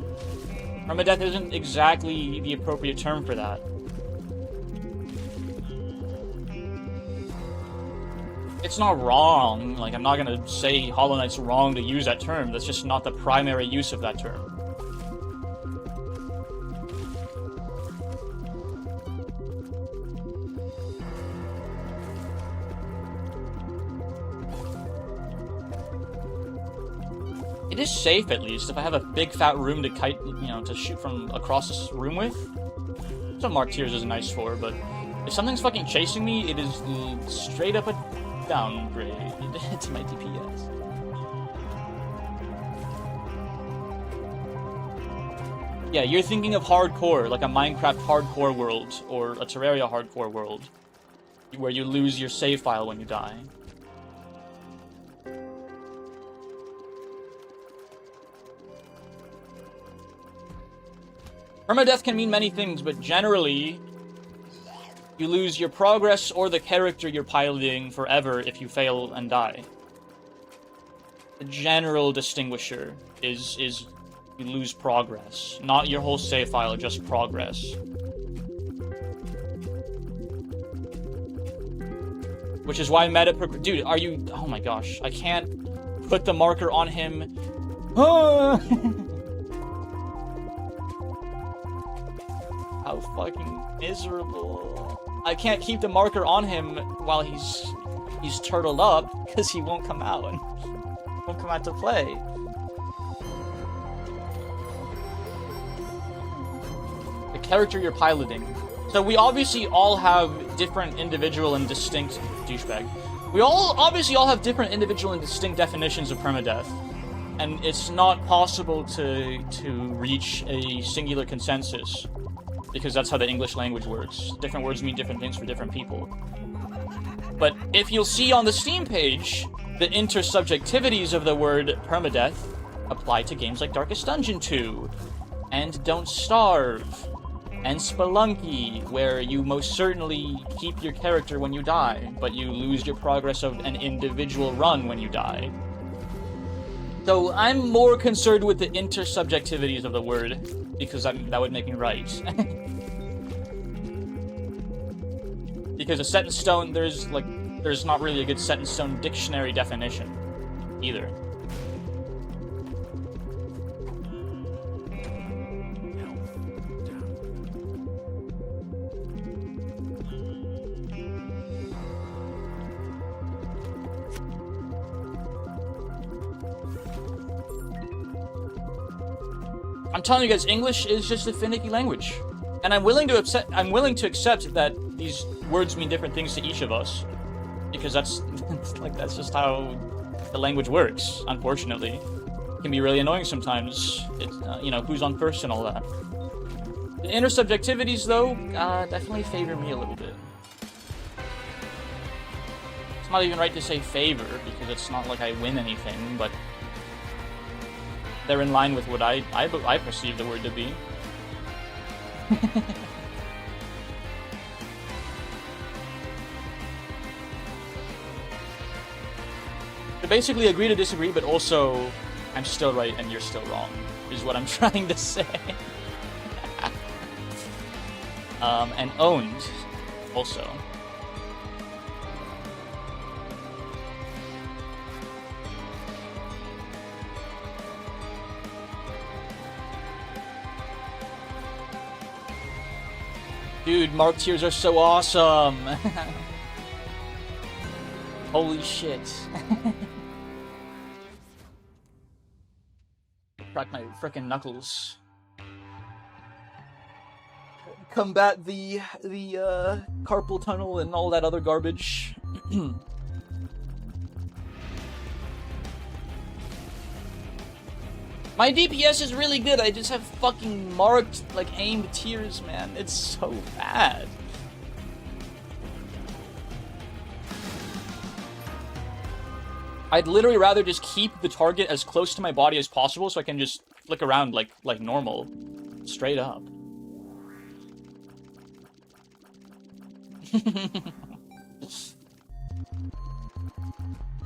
Permadeath isn't exactly the appropriate term for that. It's not wrong, like I'm not gonna say Hollow Knight's wrong to use that term, that's just not the primary use of that term. It is safe, at least, if I have a big fat room to kite, to shoot from across this room with. That's what Mark Tears is nice for, but if something's fucking chasing me, it is straight up a downgrade to my DPS. Yeah, you're thinking of hardcore, like a Minecraft hardcore world, or a Terraria hardcore world, where you lose your save file when you die. Permadeath can mean many things, but generally, you lose your progress or the character you're piloting forever if you fail and die. The general distinguisher is you lose progress. Not your whole save file, just progress. Which is why meta... Dude, are you... Oh my gosh, I can't put the marker on him. How fucking miserable. I can't keep the marker on him while he's turtled up because he won't come out and won't come out to play. The character you're piloting. So we obviously all have different individual and distinct douchebag. We obviously all have different individual and distinct definitions of permadeath. And it's not possible to reach a singular consensus. Because that's how the English language works. Different words mean different things for different people. But if you'll see on the Steam page, the intersubjectivities of the word permadeath apply to games like Darkest Dungeon 2, and Don't Starve, and Spelunky, where you most certainly keep your character when you die, but you lose your progress of an individual run when you die. So I'm more concerned with the intersubjectivities of the word, because that would make me right. Because a set in stone, there's not really a good set in stone dictionary definition, either. I'm telling you guys, English is just a finicky language. And I'm willing to accept that these words mean different things to each of us. Because that's just how the language works, unfortunately. It can be really annoying sometimes. It's, who's on first and all that. The intersubjectivities, though, definitely favor me a little bit. It's not even right to say favor, because it's not like I win anything, but they're in line with what I perceive the word to be. To basically agree to disagree, but also, I'm still right and you're still wrong. is what I'm trying to say. And owned, also. Dude, mark tiers are so awesome! Holy shit. Crack my frickin' knuckles. Combat the carpal tunnel and all that other garbage. My DPS is really good, I just have fucking marked, like, aimed tiers, man. It's so bad. I'd literally rather just keep the target as close to my body as possible so I can just flick around like normal. Straight up.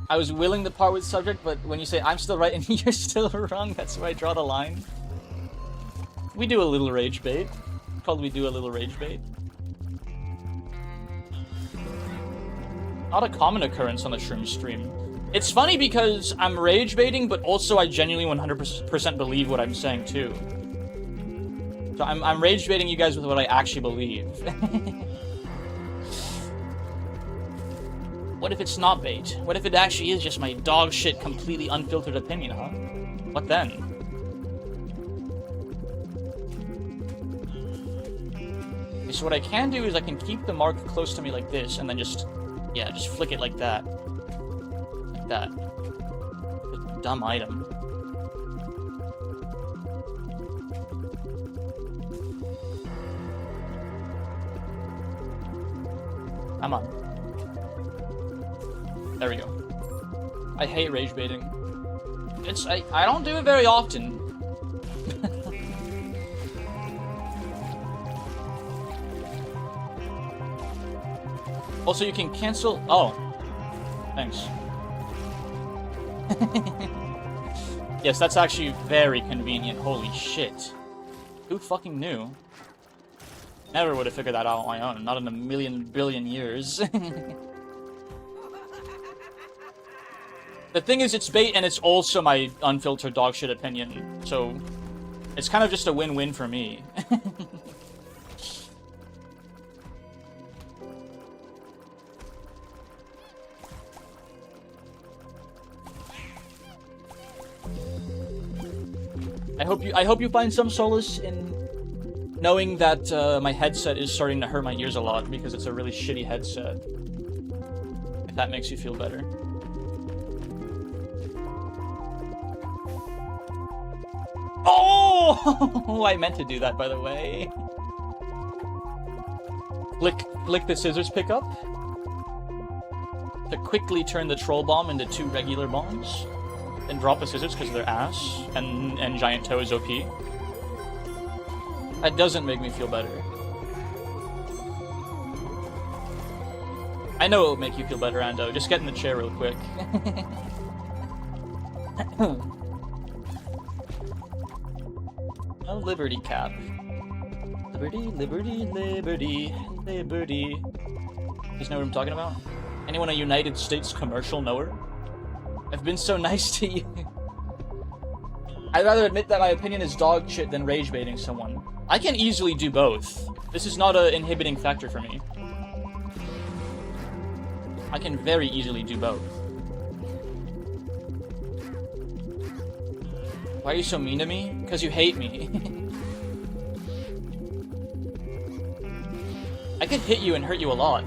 I was willing to part with subject, but when you say I'm still right and you're still wrong, that's where I draw the line. We do a little rage bait. Called we do a little rage bait. Not a common occurrence on the Shroom stream. It's funny because I'm rage baiting, but also I genuinely 100% believe what I'm saying too. So I'm rage baiting you guys with what I actually believe. What if it's not bait? What if it actually is just my dog shit, completely unfiltered opinion, huh? What then? Okay, so what I can do is I can keep the mark close to me like this, and then just, yeah, just flick it like that. Like that. A dumb item. Come on. There we go. I hate rage baiting. I don't do it very often. Also, you can cancel. Oh, thanks. Yes, that's actually very convenient. Holy shit. Who fucking knew? Never would have figured that out on my own. Not in a million billion years. The thing is, it's bait, and it's also my unfiltered dogshit opinion, so it's kind of just a win-win for me. I hope you find some solace in knowing that my headset is starting to hurt my ears a lot because it's a really shitty headset. If that makes you feel better. Oh! I meant to do that, by the way. Flick the scissors pickup to quickly turn the troll bomb into 2 regular bombs. Then drop the scissors because they're ass, and giant toe is OP. That doesn't make me feel better. I know it will make you feel better, Ando. Just get in the chair real quick. A liberty cap. Liberty, liberty, liberty, liberty. You guys know what I'm talking about? Anyone a United States commercial knower? I've been so nice to you. I'd rather admit that my opinion is dog shit than rage baiting someone. I can easily do both. This is not an inhibiting factor for me. I can very easily do both. Why are you so mean to me? Because you hate me. I could hit you and hurt you a lot.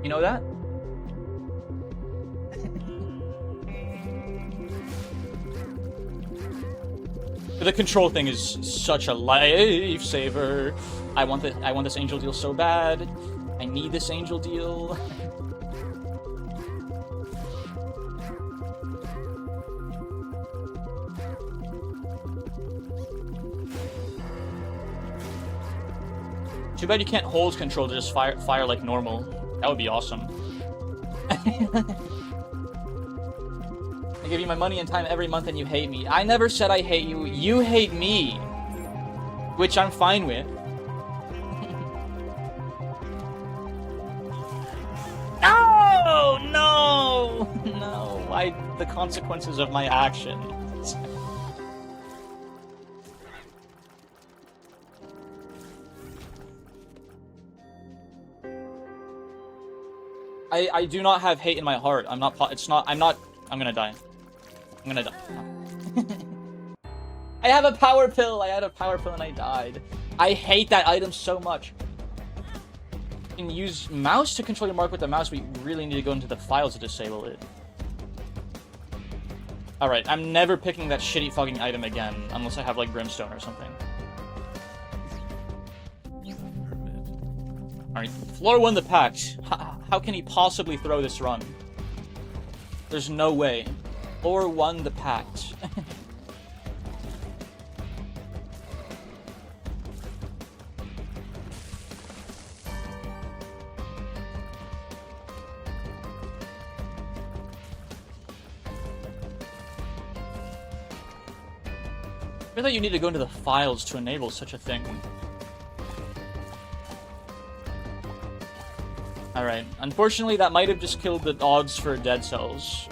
You know that? The control thing is such a lifesaver. I want this angel deal so bad. I need this angel deal. Too bad you can't hold control to just fire like normal. That would be awesome. give you my money and time every month and you hate me. I never said I hate you. You hate me. Which I'm fine with. No! No! No. The consequences of my actions. I do not have hate in my heart. I'm gonna die. I'm gonna die. I have a power pill. I had a power pill and I died. I hate that item so much. You can use mouse to control your mark with the mouse, but you really need to go into the files to disable it. Alright, I'm never picking that shitty fucking item again, unless I have, like, brimstone or something. Alright, floor 1 the pact. How can he possibly throw this run? There's no way. Floor 1 the pact. I feel like you need to go into the files to enable such a thing. Alright, unfortunately that might have just killed the odds for Dead Cells.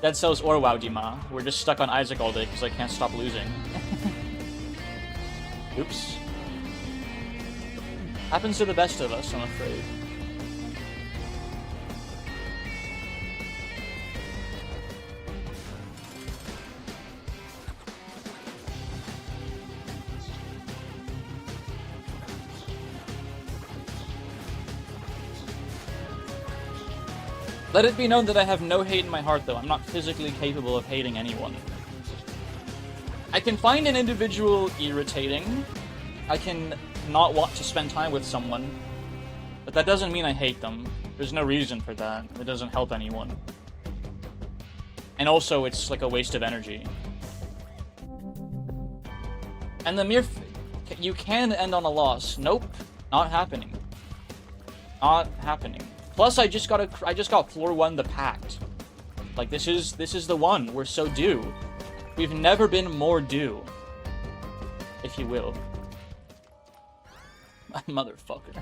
Dead Cells or WoW Dima. We're just stuck on Isaac all day because I can't stop losing. Oops. Happens to the best of us, I'm afraid. Let it be known that I have no hate in my heart, though. I'm not physically capable of hating anyone. I can find an individual irritating. I can not want to spend time with someone. But that doesn't mean I hate them. There's no reason for that. It doesn't help anyone. And also, it's like a waste of energy. And the mere... you can end on a loss. Nope. Not happening. Not happening. Plus, I just got floor 1 the pact. Like, this is the one. We're so due. We've never been more due. If you will. Motherfucker.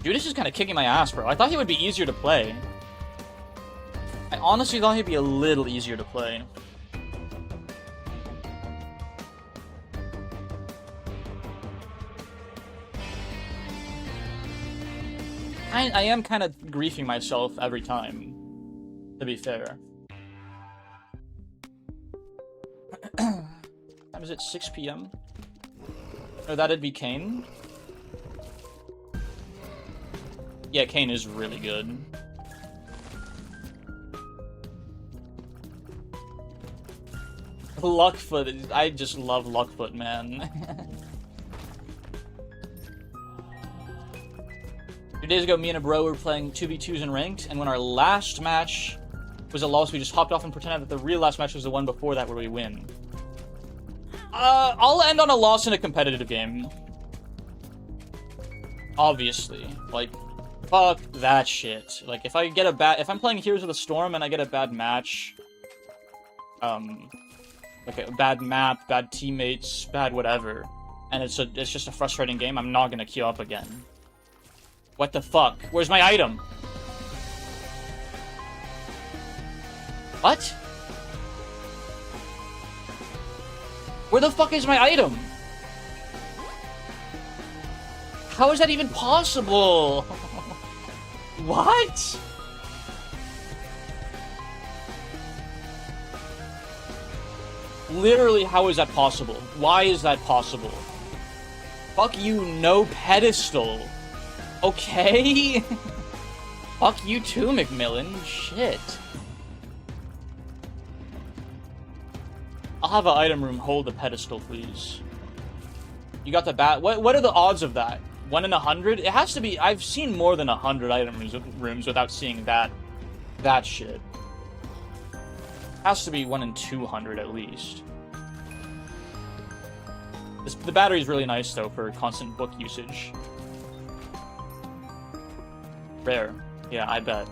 Judas is kind of kicking my ass, bro. I thought he would be easier to play. I honestly thought he'd be a little easier to play. I am kind of griefing myself every time, to be fair. Time is it 6 p.m.? No, that'd be Kane. Yeah, Kane is really good. Luckfoot, I just love Luckfoot, man. 2 days ago, me and a bro were playing 2v2s in ranked, and when our last match was a loss, we just hopped off and pretended that the real last match was the one before that where we win. I'll end on a loss in a competitive game. Obviously. Like, fuck that shit. Like, if I'm playing Heroes of the Storm and I get a bad match, like a bad map, bad teammates, bad whatever, and it's just a frustrating game, I'm not gonna queue up again. What the fuck? Where's my item? What? Where the fuck is my item? How is that even possible? What? Literally, how is that possible? Why is that possible? Fuck you, no pedestal. Okay? Fuck you too, Macmillan. Shit. I'll have an item room hold the pedestal, please. You got the bat. What are the odds of that? 1 in 100? It has to be. I've seen more than 100 item rooms without seeing that shit. Has to be 1 in 200 at least. The battery's really nice though for constant book usage. Rare. Yeah, I bet.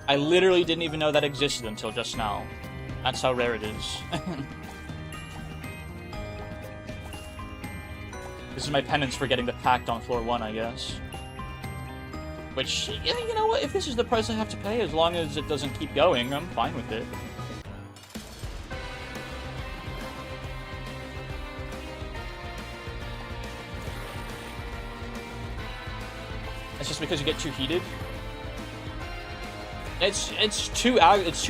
I literally didn't even know that existed until just now. That's how rare it is. This is my penance for getting the pact on floor 1, I guess. Which, yeah, you know what? If this is the price I have to pay, as long as it doesn't keep going, I'm fine with it. It's just because you get too heated. It's too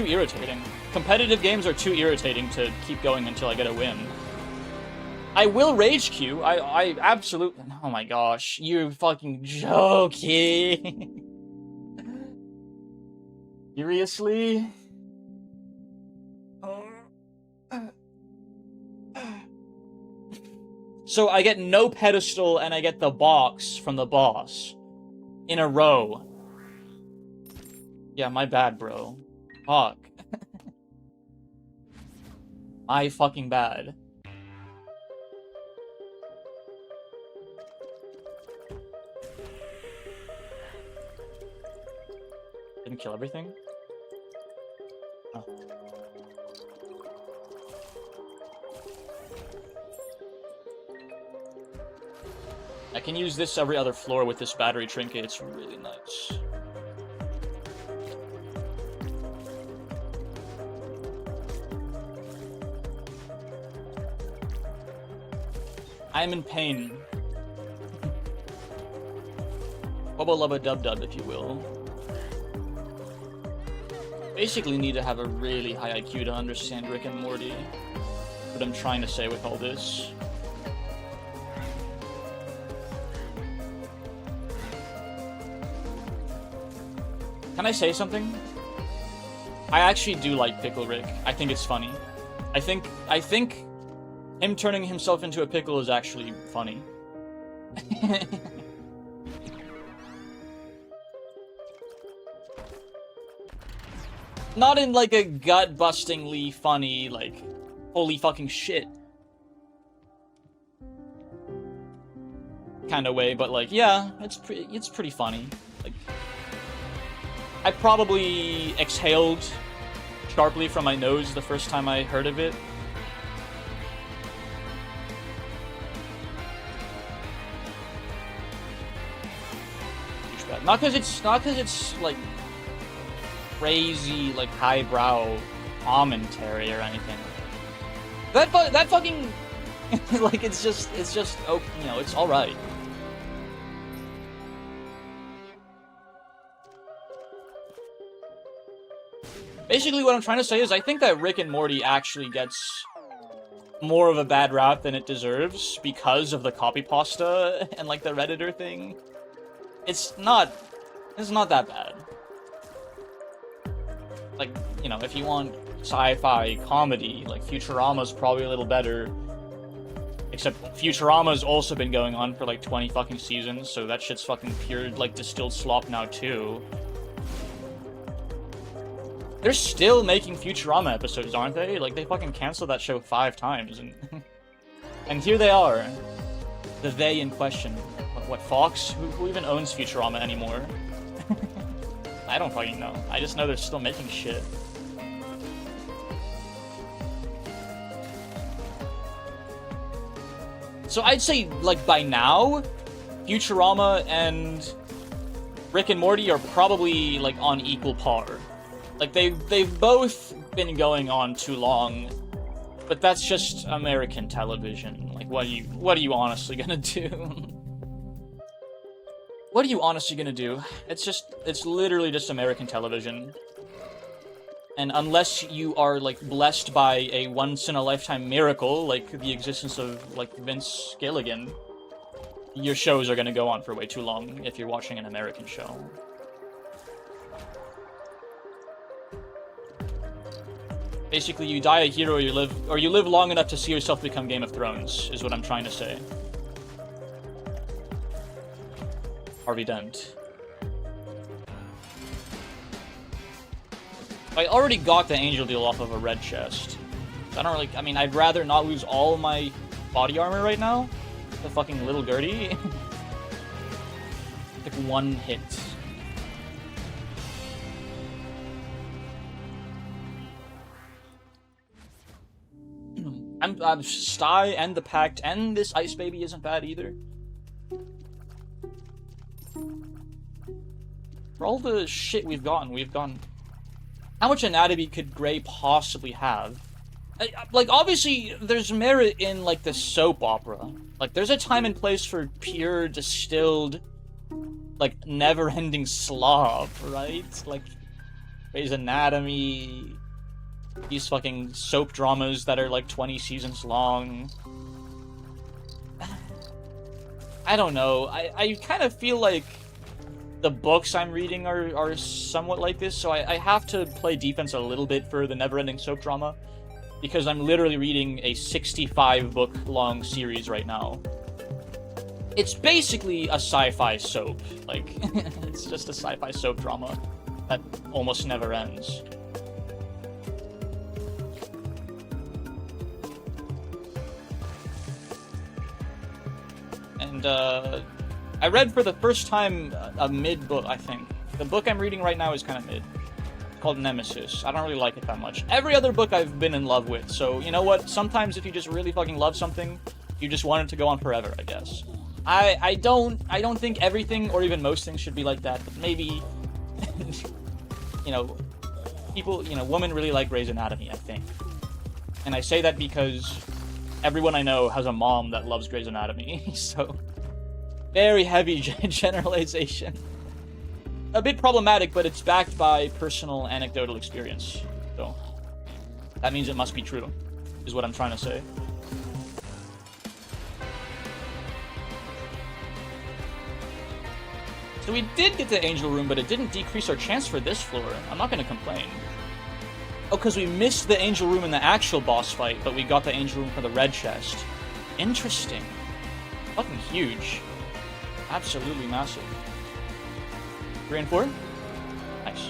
irritating. Competitive games are too irritating to keep going until I get a win. I will rage queue. I absolutely. Oh my gosh, you fucking joking? Seriously? So I get no pedestal and I get the box from the boss in a row. Yeah, my bad, bro. Fuck. My fucking bad. Didn't kill everything? Oh. I can use this every other floor with this battery trinket. It's really nice. I am in pain. Bubba lubba dub dub, if you will. Basically need to have a really high IQ to understand Rick and Morty. What I'm trying to say with all this. Can I say something? I actually do like Pickle Rick. I think it's funny. I think him turning himself into a pickle is actually funny. Not in like a gut-bustingly funny, like, holy fucking shit kind of way, but like, yeah, it's pretty funny. Like, I probably exhaled sharply from my nose the first time I heard of it. Not because it's like crazy, like highbrow commentary or anything. That fucking like it's just oh, you know, it's all right. Basically, what I'm trying to say is I think that Rick and Morty actually gets more of a bad rap than it deserves because of the copy pasta and like the Redditor thing. It's not that bad. Like, you know, if you want sci-fi comedy, like Futurama's probably a little better. Except Futurama's also been going on for like 20 fucking seasons, so that shit's fucking pure, like, distilled slop now too. They're still making Futurama episodes, aren't they? Like, they fucking canceled that show 5 times, and and here they are. The they in question. What, Fox? Who even owns Futurama anymore? I don't fucking know. I just know they're still making shit. So I'd say, like, by now, Futurama and Rick and Morty are probably, like, on equal par. Like, they've both been going on too long, but that's just American television. Like, what are you honestly gonna do? What are you honestly gonna do? It's literally just American television. And unless you are, like, blessed by a once-in-a-lifetime miracle, like the existence of, like, Vince Gilligan, your shows are gonna go on for way too long if you're watching an American show. Basically, you die a hero or you live long enough to see yourself become Game of Thrones, is what I'm trying to say. Harvey Dent. I already got the angel deal off of a red chest. So I don't really, I mean, I'd rather not lose all of my body armor right now. The fucking little Gertie. Like one hit. I'm Sty and the Pact and this Ice Baby isn't bad either. For all the shit we've gotten. How much anatomy could Grey possibly have? Like, obviously, there's merit in, like, the soap opera. Like, there's a time and place for pure, distilled, like, never-ending slop, right? Like, Grey's Anatomy, these fucking soap dramas that are, like, 20 seasons long. I don't know. I kind of feel like the books I'm reading are somewhat like this, so I have to play defense a little bit for the never-ending soap drama, because I'm literally reading a 65-book-long series right now. It's basically a sci-fi soap. Like, it's just a sci-fi soap drama that almost never ends. And, I read for the first time a mid book, I think. The book I'm reading right now is kind of mid. It's called Nemesis. I don't really like it that much. Every other book I've been in love with, so you know what? Sometimes if you just really fucking love something, you just want it to go on forever, I guess. I don't think everything or even most things should be like that, but maybe you know, people, you know, women really like Grey's Anatomy, I think. And I say that because everyone I know has a mom that loves Grey's Anatomy, so very heavy generalization. A bit problematic, but it's backed by personal anecdotal experience. So that means it must be true, is what I'm trying to say. So we did get the Angel Room, but it didn't decrease our chance for this floor. I'm not going to complain. Oh, because we missed the Angel Room in the actual boss fight, but we got the Angel Room for the red chest. Interesting. Fucking huge. Absolutely massive. 3 and 4? Nice.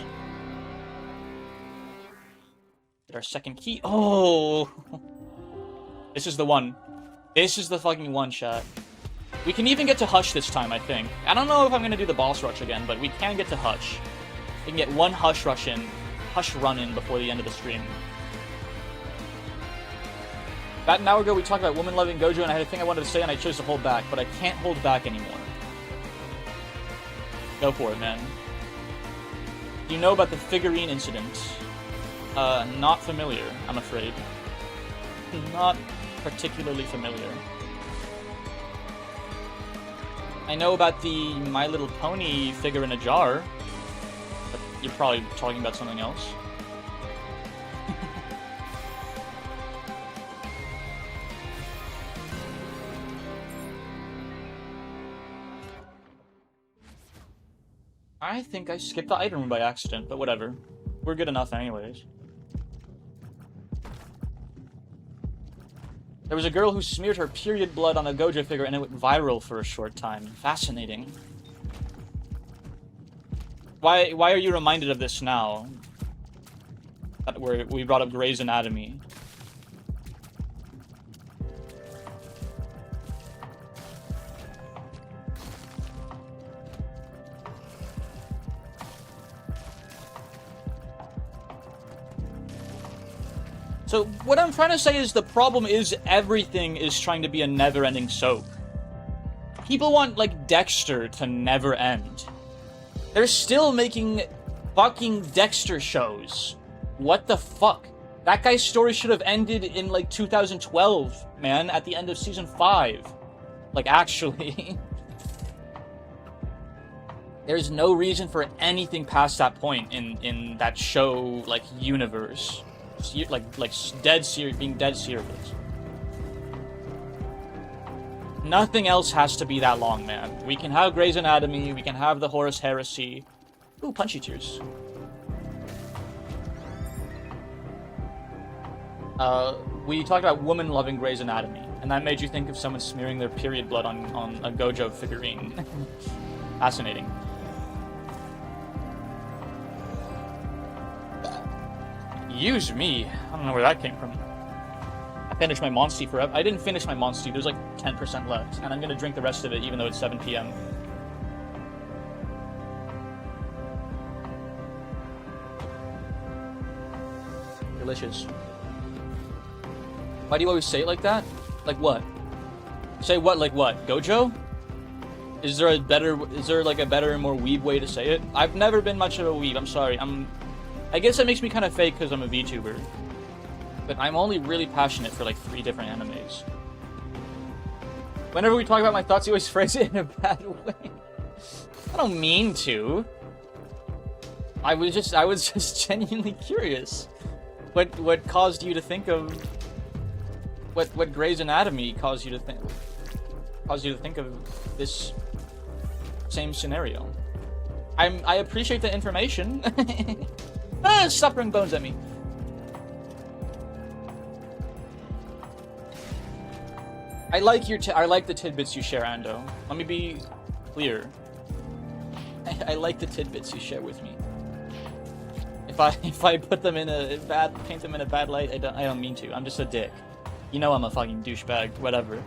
Get our second key. Oh! This is the one. This is the fucking one, chat. We can even get to Hush this time, I think. I don't know if I'm gonna do the boss rush again, but we can get to Hush. We can get one Hush run in before the end of the stream. About an hour ago, we talked about woman-loving Gojo, and I had a thing I wanted to say, and I chose to hold back, but I can't hold back anymore. Go for it, man. Do you know about the figurine incident? Not familiar, I'm afraid. Not particularly familiar. I know about the My Little Pony figure in a jar, but you're probably talking about something else. I think I skipped the item room by accident, but whatever. We're good enough anyways. There was a girl who smeared her period blood on a Gojo figure and it went viral for a short time. Fascinating. Why are you reminded of this now? That we brought up Grey's Anatomy. So what I'm trying to say is the problem is everything is trying to be a never-ending soap. People want, like, Dexter to never end. They're still making fucking Dexter shows. What the fuck? That guy's story should have ended in, like, 2012, man, at the end of season 5. Like, actually. There's no reason for anything past that point in that show, like, universe. Like being dead serious. Nothing else has to be that long, man. We can have Grey's Anatomy, we can have the Horus Heresy. Ooh, punchy tears. We talked about women loving Grey's Anatomy, and that made you think of someone smearing their period blood on a Gojo figurine. Fascinating. Use me. I don't know where that came from. I finished my Monsty forever. I didn't finish my Monsty. There's like 10% left. And I'm going to drink the rest of it even though it's 7 p.m. Delicious. Why do you always say it like that? Like what? Say what like what? Gojo? Is there like a better and more weeb way to say it? I've never been much of a weeb, I'm sorry. I guess that makes me kind of fake because I'm a VTuber. But I'm only really passionate for like 3 different animes. Whenever we talk about my thoughts, you always phrase it in a bad way. I don't mean to. I was just genuinely curious. What caused you to think of what Grey's Anatomy caused you to think of this same scenario? I appreciate the information. Stop throwing bones at me. I like the tidbits you share, Ando. Let me be clear. I like the tidbits you share with me. If I put them in paint them in a bad light, I don't mean to. I'm just a dick. You know I'm a fucking douchebag. Whatever.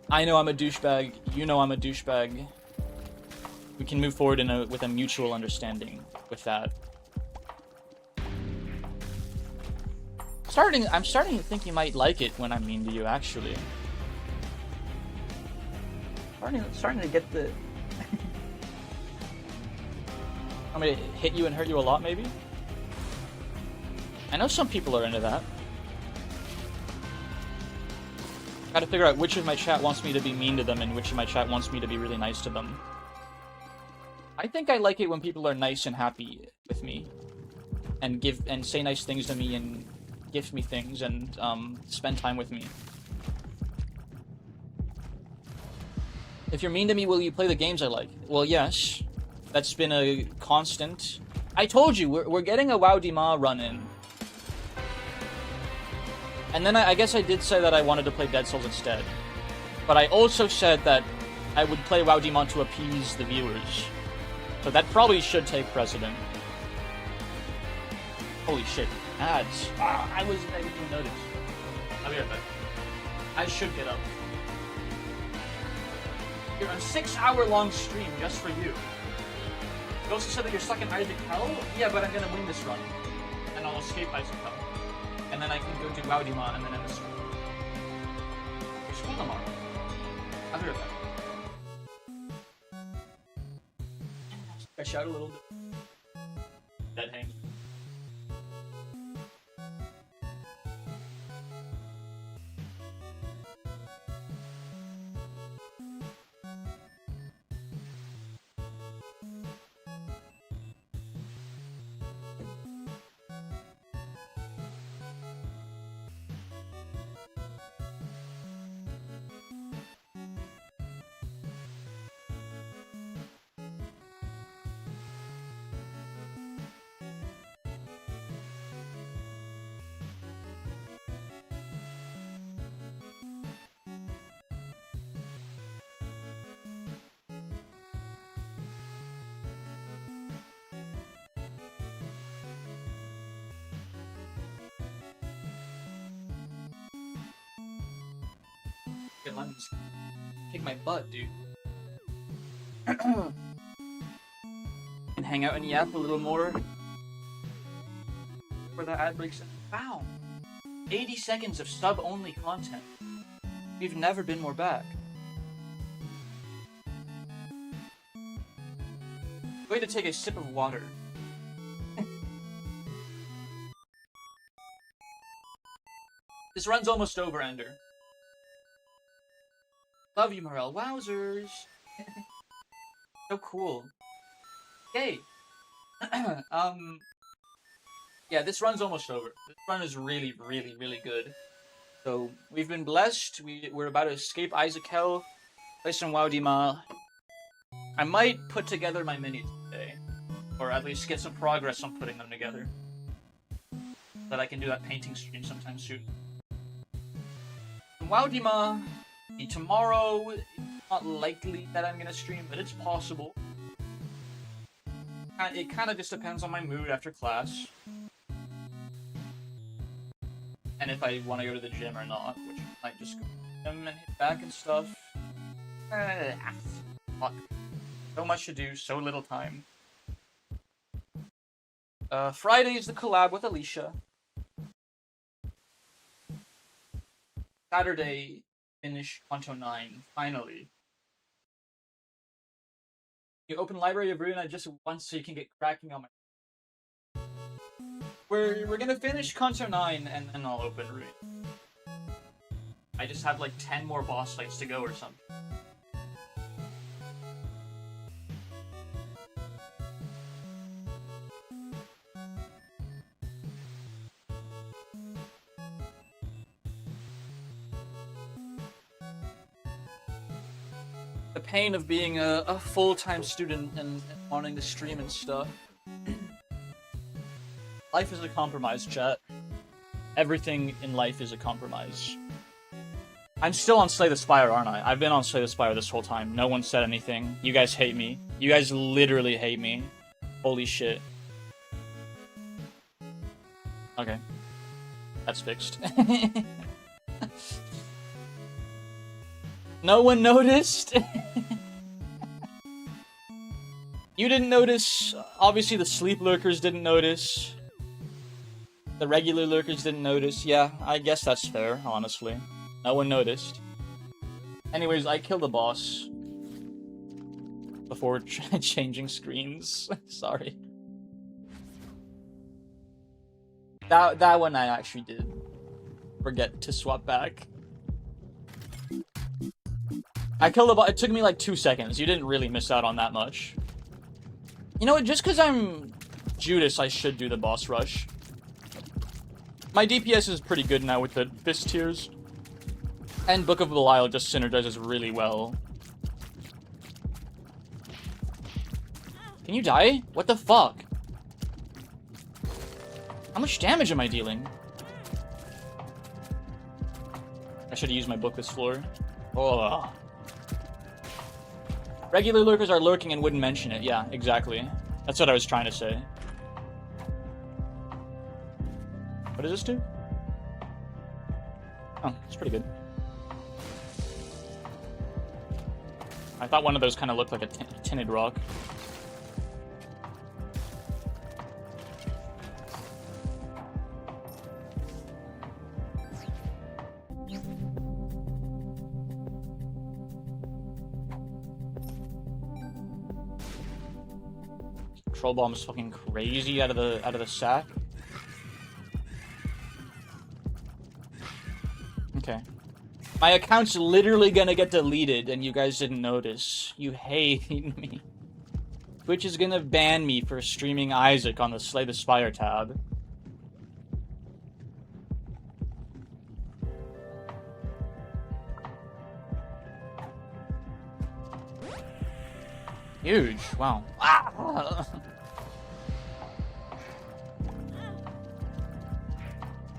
I know I'm a douchebag. You know I'm a douchebag. We can move forward with a mutual understanding with that. I'm starting to think you might like it when I'm mean to you, actually. Starting to get the... I'm gonna hit you and hurt you a lot, maybe? I know some people are into that. Gotta figure out which of my chat wants me to be mean to them and which of my chat wants me to be really nice to them. I think I like it when people are nice and happy with me. And say nice things to me and gift me things and spend time with me. If you're mean to me, will you play the games I like? Well, yes. That's been a constant. I told you, we're getting a WoW Dima run in. And then I guess I did say that I wanted to play Dead Souls instead. But I also said that I would play WoW Demon to appease the viewers. So that probably should take precedent. Holy shit. Ads. I didn't even notice. I'll be right back. I should get up. You're on a 6-hour-long stream just for you. You also said that you're stuck in Isaac Hell? Yeah, but I'm gonna win this run. And I'll escape Isaac Hell. And then I can go do WoW Demon and then end the stream. There's school tomorrow. I'll be right back. I shout a little bit. Dead hang. Lemons kick my butt, dude. And hang out and yap a little more before the ad breaks in. Wow! 80 seconds of sub-only content. We've never been more back. I'm going to take a sip of water. This run's almost over, Ender. Love you, Morel. Wowzers! So cool. Yay! Yeah, this run's almost over. This run is really, really, really good. So, we've been blessed. We're about to escape Isaac Hell, play some WoW Dima. I might put together my minis today. Or at least get some progress on putting them together. So that I can do that painting stream sometime soon. WoW Dima... Tomorrow, it's not likely that I'm gonna stream, but it's possible. It kind of just depends on my mood after class. And if I want to go to the gym or not, which I might just go to the gym and hit back and stuff. Fuck. So much to do, so little time. Friday is the collab with Alicia. Saturday, finish Kanto 9, finally. You open Library of Ruin just once so you can get cracking on my... We're gonna finish Kanto 9 and then I'll open Ruin. I just have like 10 more boss fights to go or something. The pain of being a full-time student and wanting to stream and stuff. Life is a compromise, chat. Everything in life is a compromise. I'm still on Slay the Spire, aren't I? I've been on Slay the Spire this whole time. No one said anything. You guys hate me. You guys literally hate me. Holy shit. Okay. That's fixed. No one noticed? You didn't notice. Obviously the sleep lurkers didn't notice. The regular lurkers didn't notice. Yeah, I guess that's fair, honestly. No one noticed. Anyways, I killed the boss. Before changing screens. Sorry. That one I actually did forget to swap back. I killed the boss. It took me like 2 seconds. You didn't really miss out on that much. You know what? Just because I'm Judas, I should do the boss rush. My DPS is pretty good now with the fist tiers. And Book of Belial just synergizes really well. Can you die? What the fuck? How much damage am I dealing? I should have used my book this floor. Oh. Regular lurkers are lurking and wouldn't mention it. Yeah, exactly. That's what I was trying to say. What does this do? Oh, it's pretty good. I thought one of those kind of looked like a tinted rock. Troll bomb is fucking crazy out of the sack. Okay. My account's literally gonna get deleted and you guys didn't notice. You hate me. Twitch is gonna ban me for streaming Isaac on the Slay the Spire tab. Huge. Wow. Ah!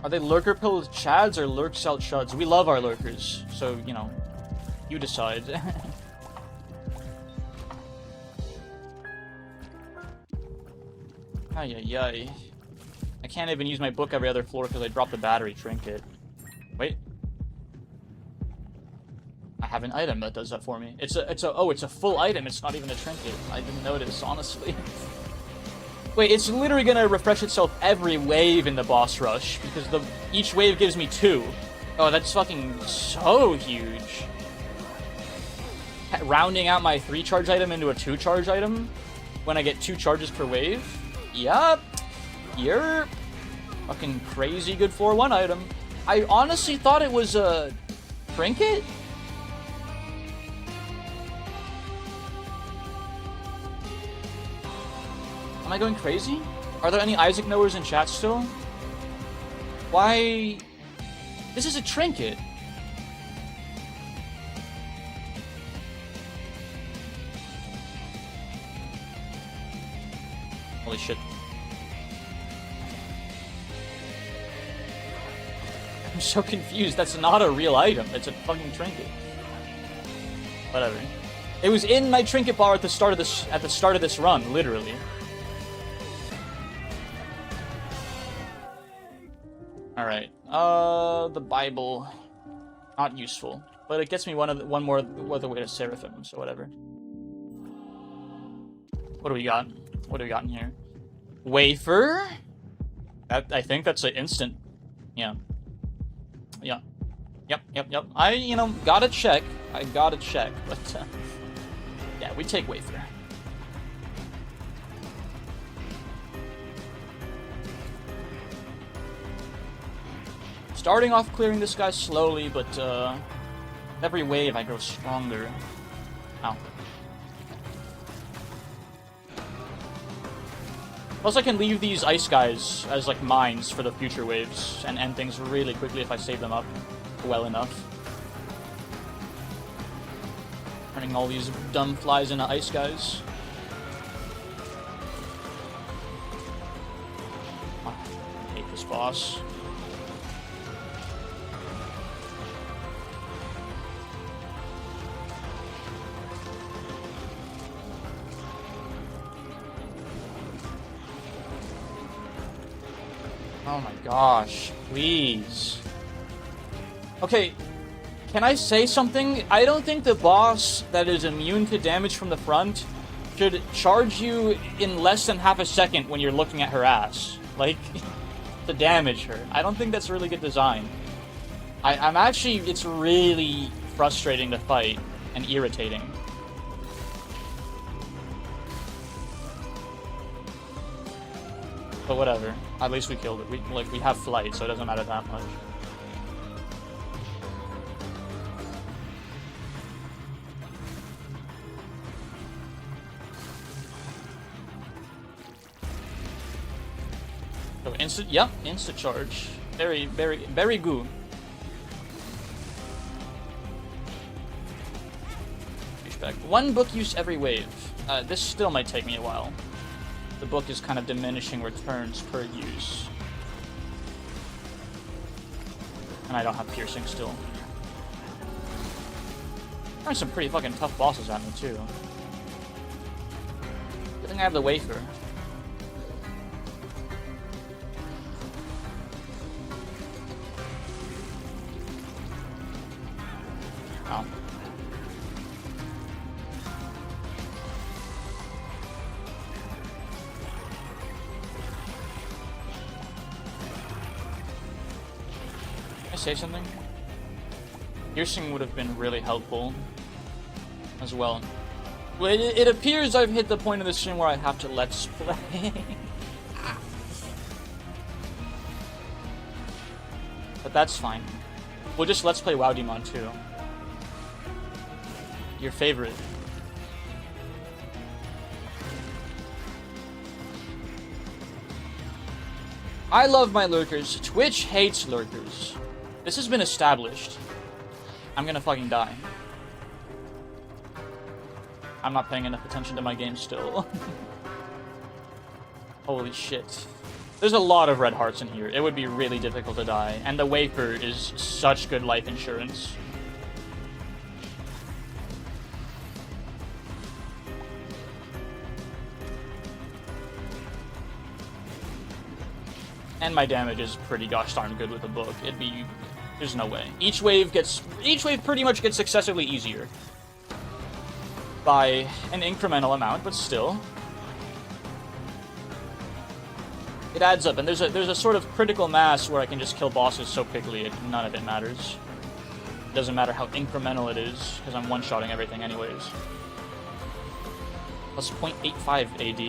Are they lurker pill chads or lurk cell chuds? We love our lurkers, so, you know, you decide. Ay ay ay. I can't even use my book every other floor because I dropped the battery trinket. Wait. I have an item that does that for me. It's a full item. It's not even a trinket. I didn't notice, honestly. Wait, it's literally gonna refresh itself every wave in the boss rush because each wave gives me 2. Oh, that's fucking so huge. Rounding out my 3 charge item into a 2 charge item when I get 2 charges per wave. Yup. You're fucking crazy good 4-1 item. I honestly thought it was a trinket. Am I going crazy? Are there any Isaac knowers in chat still? Why? This is a trinket. Holy shit. I'm so confused. That's not a real item. It's a fucking trinket. Whatever. It was in my trinket bar at the start of this run, literally. Alright, the Bible, not useful, but it gets me one more other way to Seraphim, so whatever. What do we got? What do we got in here? Wafer? I think that's an instant. Yeah. Yeah. Yep. I gotta check. But, yeah, we take Wafer. Starting off clearing this guy slowly, but, every wave I grow stronger. Ow. Plus I can leave these ice guys as, like, mines for the future waves, and end things really quickly if I save them up well enough. Turning all these dumb flies into ice guys. Oh, I hate this boss. Oh my gosh, please. Okay, can I say something? I don't think the boss that is immune to damage from the front should charge you in less than half a second when you're looking at her ass. Like, to damage her. I don't think that's really good design. I'm actually, it's really frustrating to fight and irritating. But whatever. At least we killed it. We have flight, so it doesn't matter that much. So instant charge. Very good. Respect. One book use every wave. This still might take me a while. The book is kind of diminishing returns per use. And I don't have piercing still. There's some pretty fucking tough bosses at me too. Good thing I have the wafer. Oh. Can I say something? Piercing would have been really helpful as well. Well, it appears I've hit the point of the stream where I have to let's play. But that's fine. We'll just let's play WoW Demon too. Your favorite. I love my lurkers. Twitch hates lurkers. This has been established. I'm gonna fucking die. I'm not paying enough attention to my game still. Holy shit. There's a lot of red hearts in here. It would be really difficult to die. And the wafer is such good life insurance. And my damage is pretty gosh darn good with the book. There's no way. Each wave pretty much gets successively easier. By an incremental amount, but still. It adds up, and there's a sort of critical mass where I can just kill bosses so quickly, none of it matters. It doesn't matter how incremental it is, because I'm one-shotting everything anyways. Plus 0.85 AD.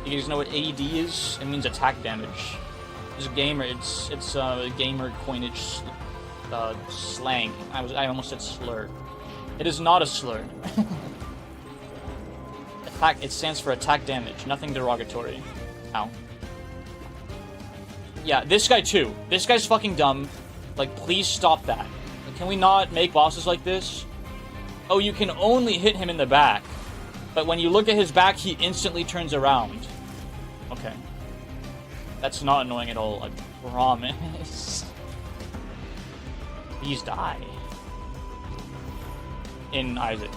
You guys know what AD is? It means attack damage. It's a gamer. It's gamer coinage slang. I almost said slur. It is not a slur. Attack. It stands for attack damage. Nothing derogatory. Ow. Yeah, this guy too. This guy's fucking dumb. Like, please stop that. Can we not make bosses like this? Oh, you can only hit him in the back. But when you look at his back, he instantly turns around. Okay. That's not annoying at all, I promise. Please die. In Isaac.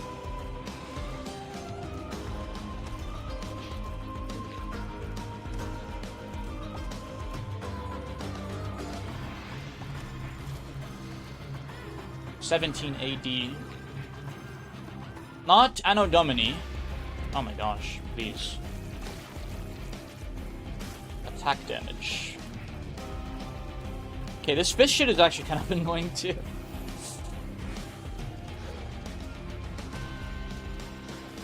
$17 AD. Not Anno Domini. Oh my gosh, please. Attack damage. Okay, this fish shit is actually kind of annoying too.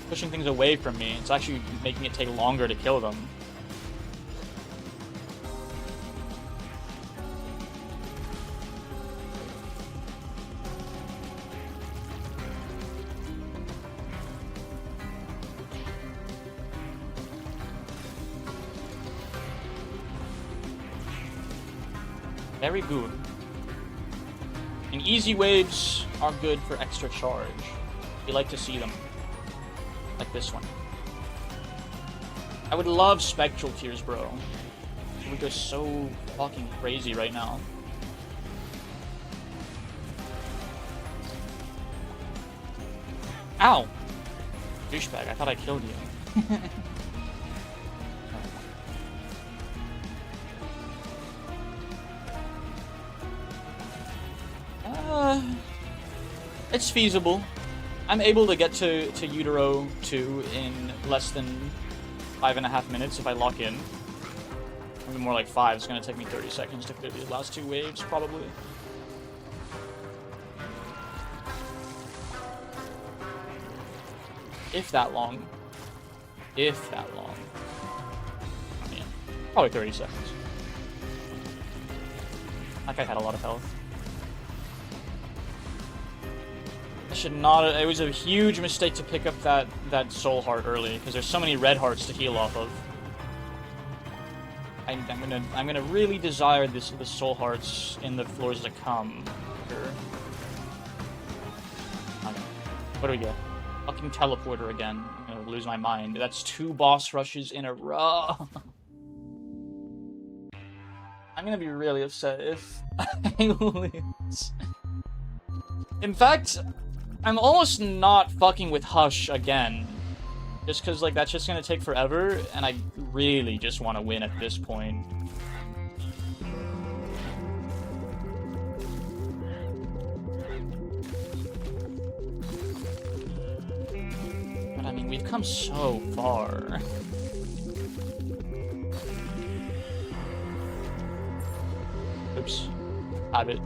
Pushing things away from me. It's actually making it take longer to kill them. Very good. And easy waves are good for extra charge. You like to see them. Like this one. I would love spectral tears, bro. It would go so fucking crazy right now. Ow! Douchebag, I thought I killed you. It's feasible. I'm able to get to Utero 2 in less than 5.5 minutes if I lock in. Maybe more like 5. It's gonna take me 30 seconds to clear these last 2 waves, probably. If that long. If that long. I mean, probably 30 seconds. That guy had a lot of health. Should not. It was a huge mistake to pick up that soul heart early because there's so many red hearts to heal off of. I'm gonna really desire the soul hearts in the floors to come. Sure. Okay. What do we get? Fucking teleporter again. I'm gonna lose my mind. That's 2 boss rushes in a row. I'm gonna be really upset if I lose. In fact, I'm almost not fucking with Hush again. Just because, like, that's just gonna take forever, and I really just want to win at this point. But, I mean, we've come so far. Oops. Habit.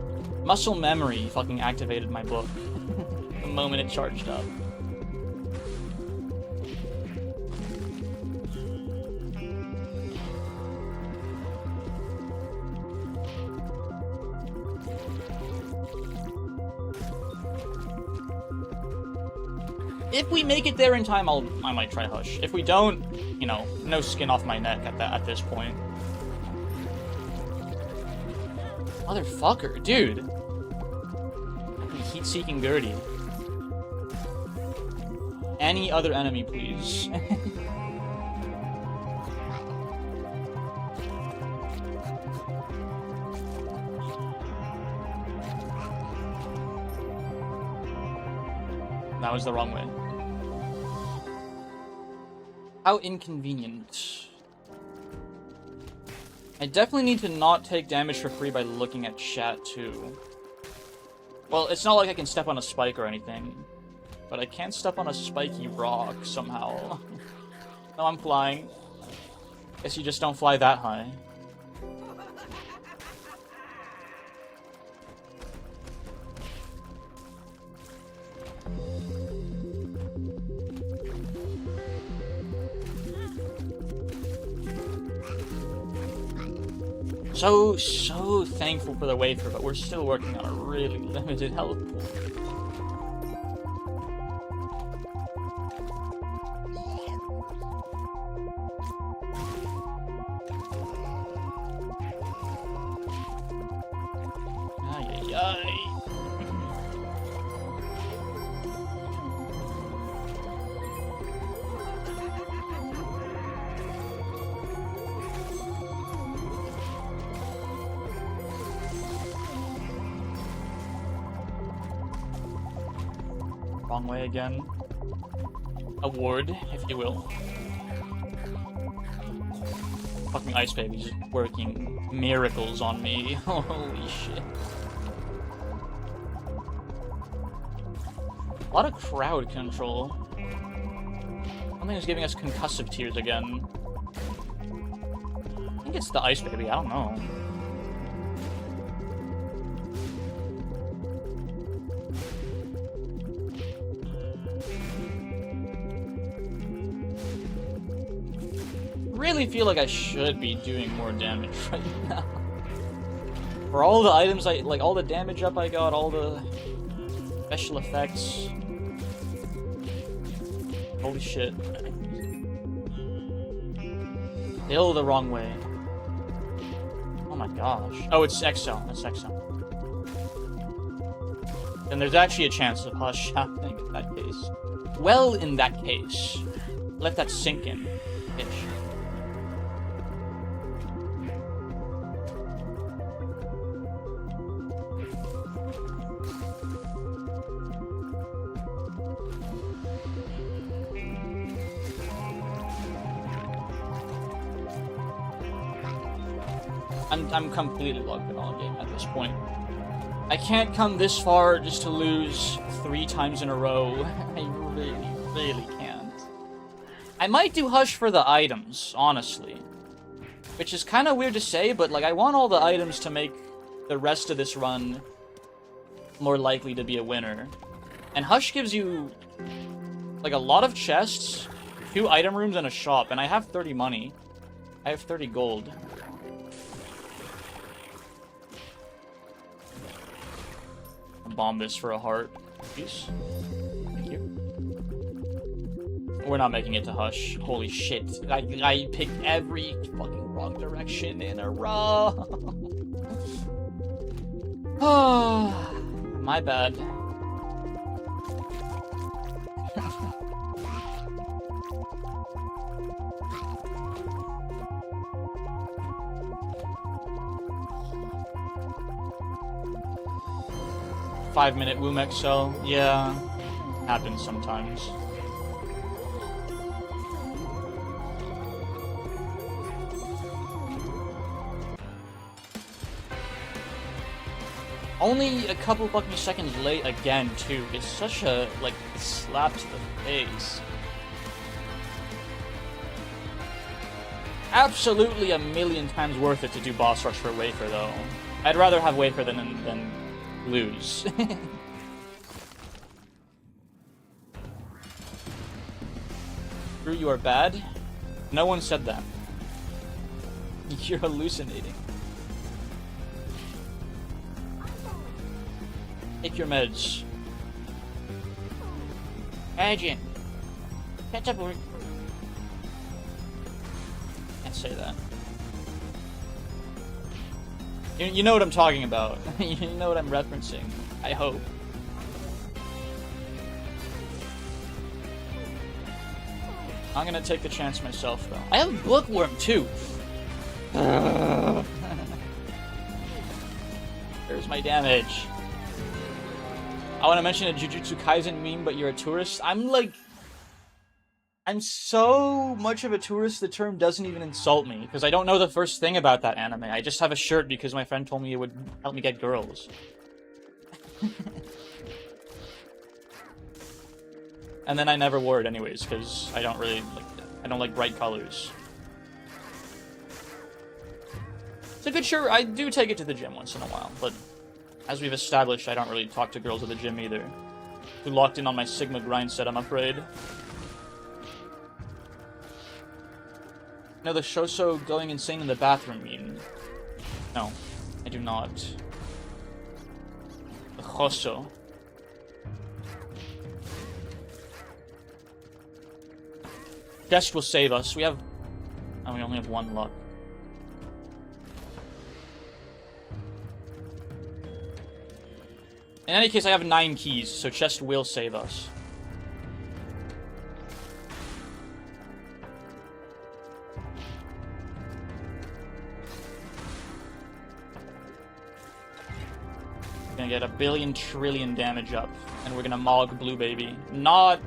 Muscle memory fucking activated my book. The moment it charged up. If we make it there in time, I might try Hush. If we don't, you know, no skin off my neck at this point. Motherfucker, dude. Heat-seeking Gertie. Any other enemy, please. That was the wrong way. How inconvenient. I definitely need to not take damage for free by looking at chat, too. Well, it's not like I can step on a spike or anything. But I can step on a spiky rock somehow. No, I'm flying. Guess you just don't fly that high. So thankful for the wafer, but we're still working on a really limited health pool. Ay, ay, ay. Wrong way again. Award, if you will. Fucking Ice Baby's working miracles on me. Holy shit. A lot of crowd control. Something is giving us concussive tears again. I think it's the Ice Baby, I don't know. really feel like I should be doing more damage right now. For all the items like all the damage up I got, all the special effects. Holy shit. Still the wrong way. Oh my gosh. Oh, it's Excel. That's Excel. Then there's actually a chance of Hush happening in that case. Well, in that case, let that sink in, bitch. I'm completely locked in on game at this point. I can't come this far just to lose 3 times in a row. I really, really can't. I might do Hush for the items, honestly. Which is kind of weird to say, but like I want all the items to make the rest of this run more likely to be a winner. And Hush gives you like a lot of chests, 2 item rooms, and a shop, and I have 30 money. I have 30 gold. Bomb this for a heart. Please. Thank you. We're not making it to Hush. Holy shit. I picked every fucking wrong direction in a row. Oh, my bad. Five-minute Woomex cell. Yeah. Happens sometimes. Only a couple fucking seconds late again, too. It's such a, like, slap to the face. Absolutely a million times worth it to do boss rush for Wafer, though. I'd rather have Wafer than lose. Drew, you are bad? No one said that. You're hallucinating. Take your meds. Agent. Catch up with... Can't say that. You know what I'm talking about. You know what I'm referencing. I hope. I'm gonna take the chance myself, though. I have Bookworm, too. There's my damage. I want to mention a Jujutsu Kaisen meme, but you're a tourist. I'm so much of a tourist, the term doesn't even insult me, because I don't know the first thing about that anime. I just have a shirt because my friend told me it would help me get girls. And then I never wore it anyways, because I don't really like it. I don't like bright colors. It's a good shirt. I do take it to the gym once in a while, but as we've established, I don't really talk to girls at the gym either. Too locked in on my Sigma grind set, I'm afraid. No, the Shoso going insane in the bathroom meme. No, I do not. The Shoso. Chest will save us. We have... Oh, we only have 1 luck. In any case, I have 9 keys, so chest will save us. Gonna get 1 billion trillion damage up, and we're gonna Mog Blue Baby. Not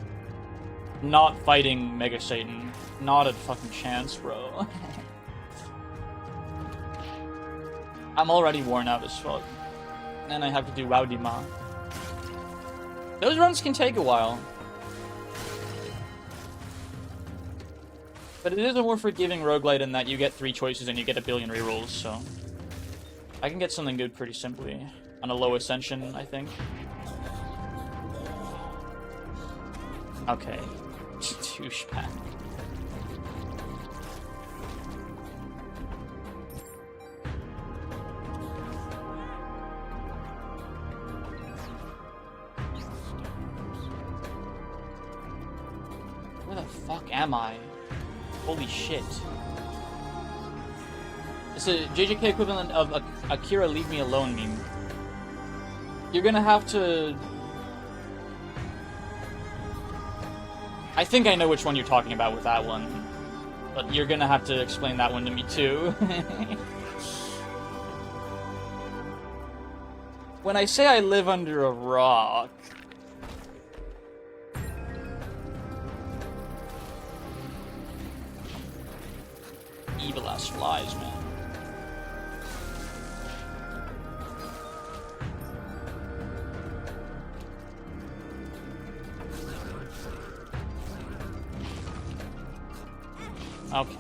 fighting Mega Satan. Not a fucking chance, bro. I'm already worn out as fuck. And I have to do Waudima. Those runs can take a while. But it is a more forgiving roguelite in that you get 3 choices and you get 1 billion rerolls, so... I can get something good pretty simply. On a low ascension, I think. Okay. Douchebag. fuck am I? Holy shit. It's a JJK equivalent of Akira Leave Me Alone meme. You're gonna have to... I think I know which one you're talking about with that one. But you're gonna have to explain that one to me too. When I say I live under a rock... Evil ass flies, man. Okay.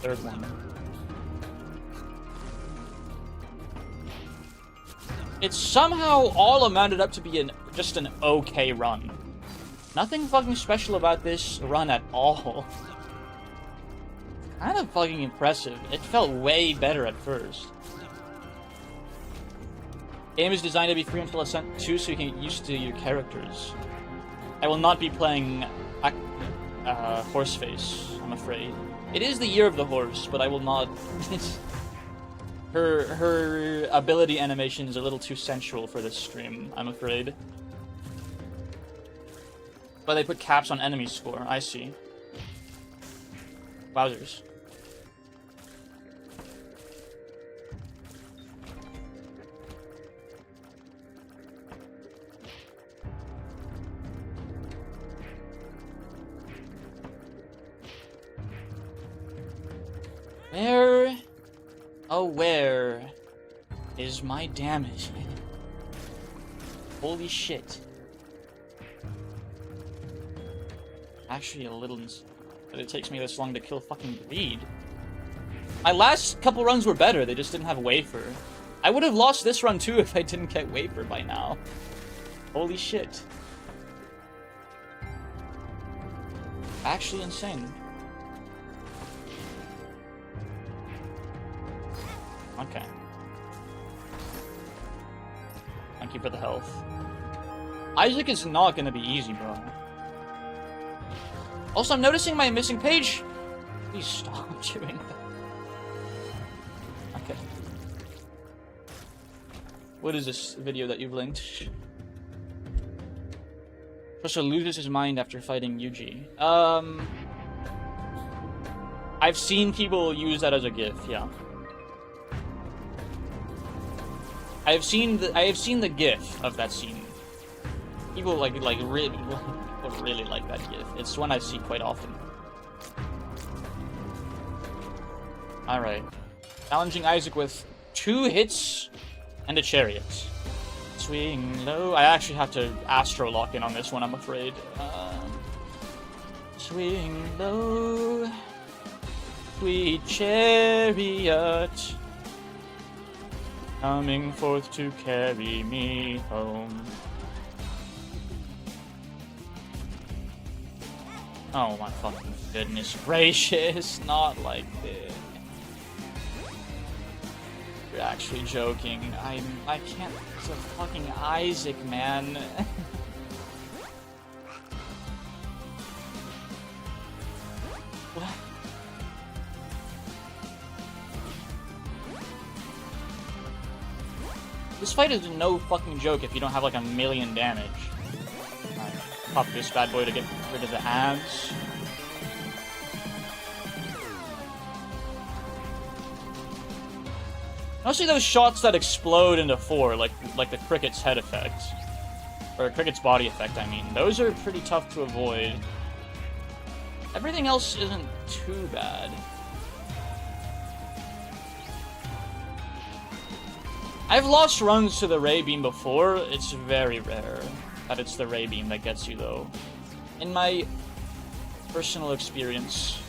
Third one. It somehow all amounted up to be just an okay run. Nothing fucking special about this run at all. Kind of fucking impressive. It felt way better at first. Game is designed to be free until Ascent 2 so you can get used to your characters. I will not be playing Horseface, I'm afraid. It is the year of the horse, but I will not... her ability animation is a little too sensual for this stream, I'm afraid. But they put caps on enemy score, I see. Wowzers. Where, oh where is my damage? Holy shit. Actually a little insane that it takes me this long to kill fucking Greed. My last couple runs were better, they just didn't have Wafer. I would have lost this run too if I didn't get Wafer by now. Holy shit. Actually insane. Okay. Thank you for the health. Isaac is not gonna be easy, bro. Also, I'm noticing my missing page. Please stop doing that. Okay. What is this video that you've linked? Professor loses his mind after fighting Yuji. I've seen people use that as a GIF, yeah. I have seen the GIF of that scene. People really like that GIF. It's one I see quite often. Alright. Challenging Isaac with 2 hits and a chariot. Swing low. I actually have to Astro lock in on this one, I'm afraid. Swing low. Sweet chariot. Coming forth to carry me home. Oh my fucking goodness gracious, not like this. You're actually joking. I can't. It's a fucking Isaac, man. What? This fight is no fucking joke if you don't have like 1,000,000 damage. Alright, pop this bad boy to get rid of the ads. Mostly those shots that explode into 4, like the cricket's head effect. Or cricket's body effect, I mean. Those are pretty tough to avoid. Everything else isn't too bad. I've lost runs to the Ray Beam before. It's very rare that it's the Ray Beam that gets you, though. In my personal experience.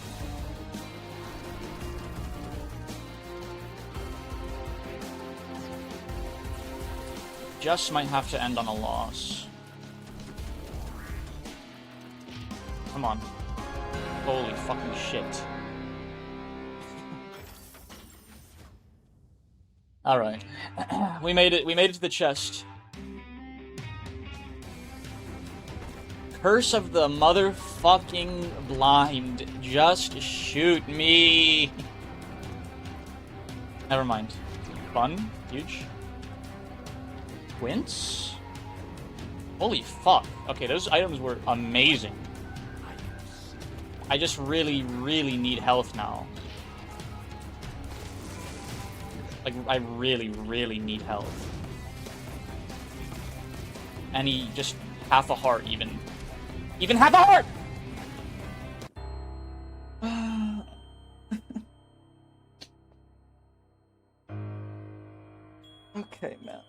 Just might have to end on a loss. Come on. Holy fucking shit. Alright. We made it to the chest. Curse of the motherfucking blind. Just shoot me. Never mind. Fun. Huge. Quince? Holy fuck. Okay, those items were amazing. I just really, really need health now. Like, I really, really need health. And he just half a heart, even. Even half a heart! Okay, man.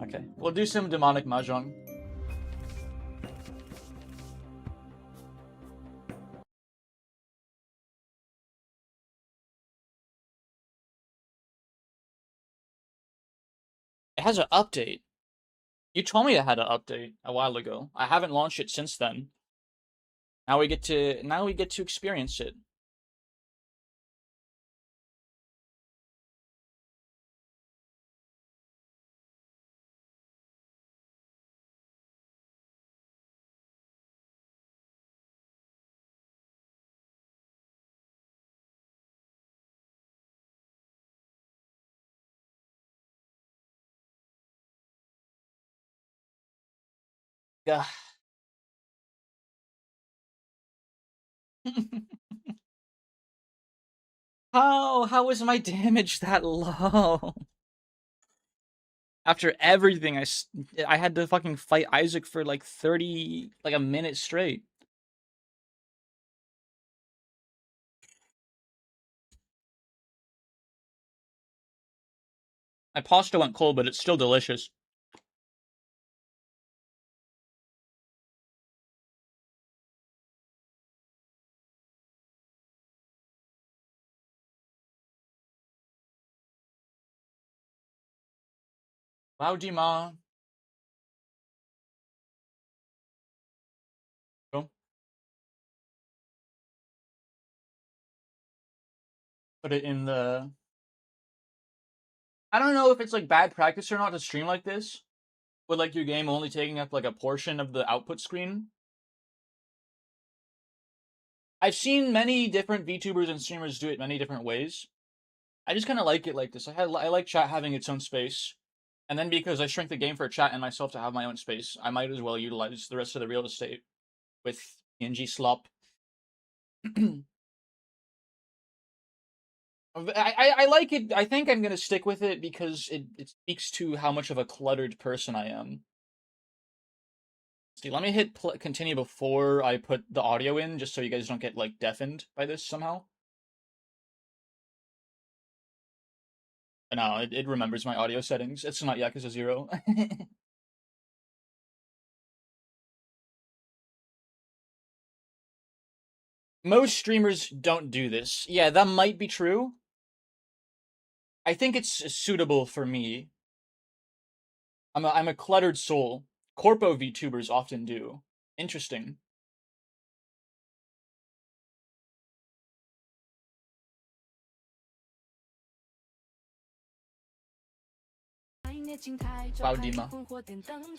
Okay, we'll do some demonic mahjong. It has an update. You told me it had an update a while ago. I haven't launched it since then. Now we get to experience it. Yeah. How is my damage that low? After everything, I had to fucking fight Isaac for like 30, like a minute straight. My pasta went cold, but it's still delicious. Wow, Dima. Go. Put it in the... I don't know if it's like bad practice or not to stream like this, with like your game only taking up like a portion of the output screen. I've seen many different VTubers and streamers do it many different ways. I just kind of like it like this. I like chat having its own space. And then because I shrink the game for chat and myself to have my own space, I might as well utilize the rest of the real estate with PNG slop. I like it. I think I'm going to stick with it because it speaks to how much of a cluttered person I am. See, let me hit continue before I put the audio in, just so you guys don't get, like, deafened by this somehow. No, it remembers my audio settings. It's not Yakuza 0. Most streamers don't do this. Yeah, that might be true. I think it's suitable for me. I'm a cluttered soul. Corpo VTubers often do. Interesting. Wow, Dima.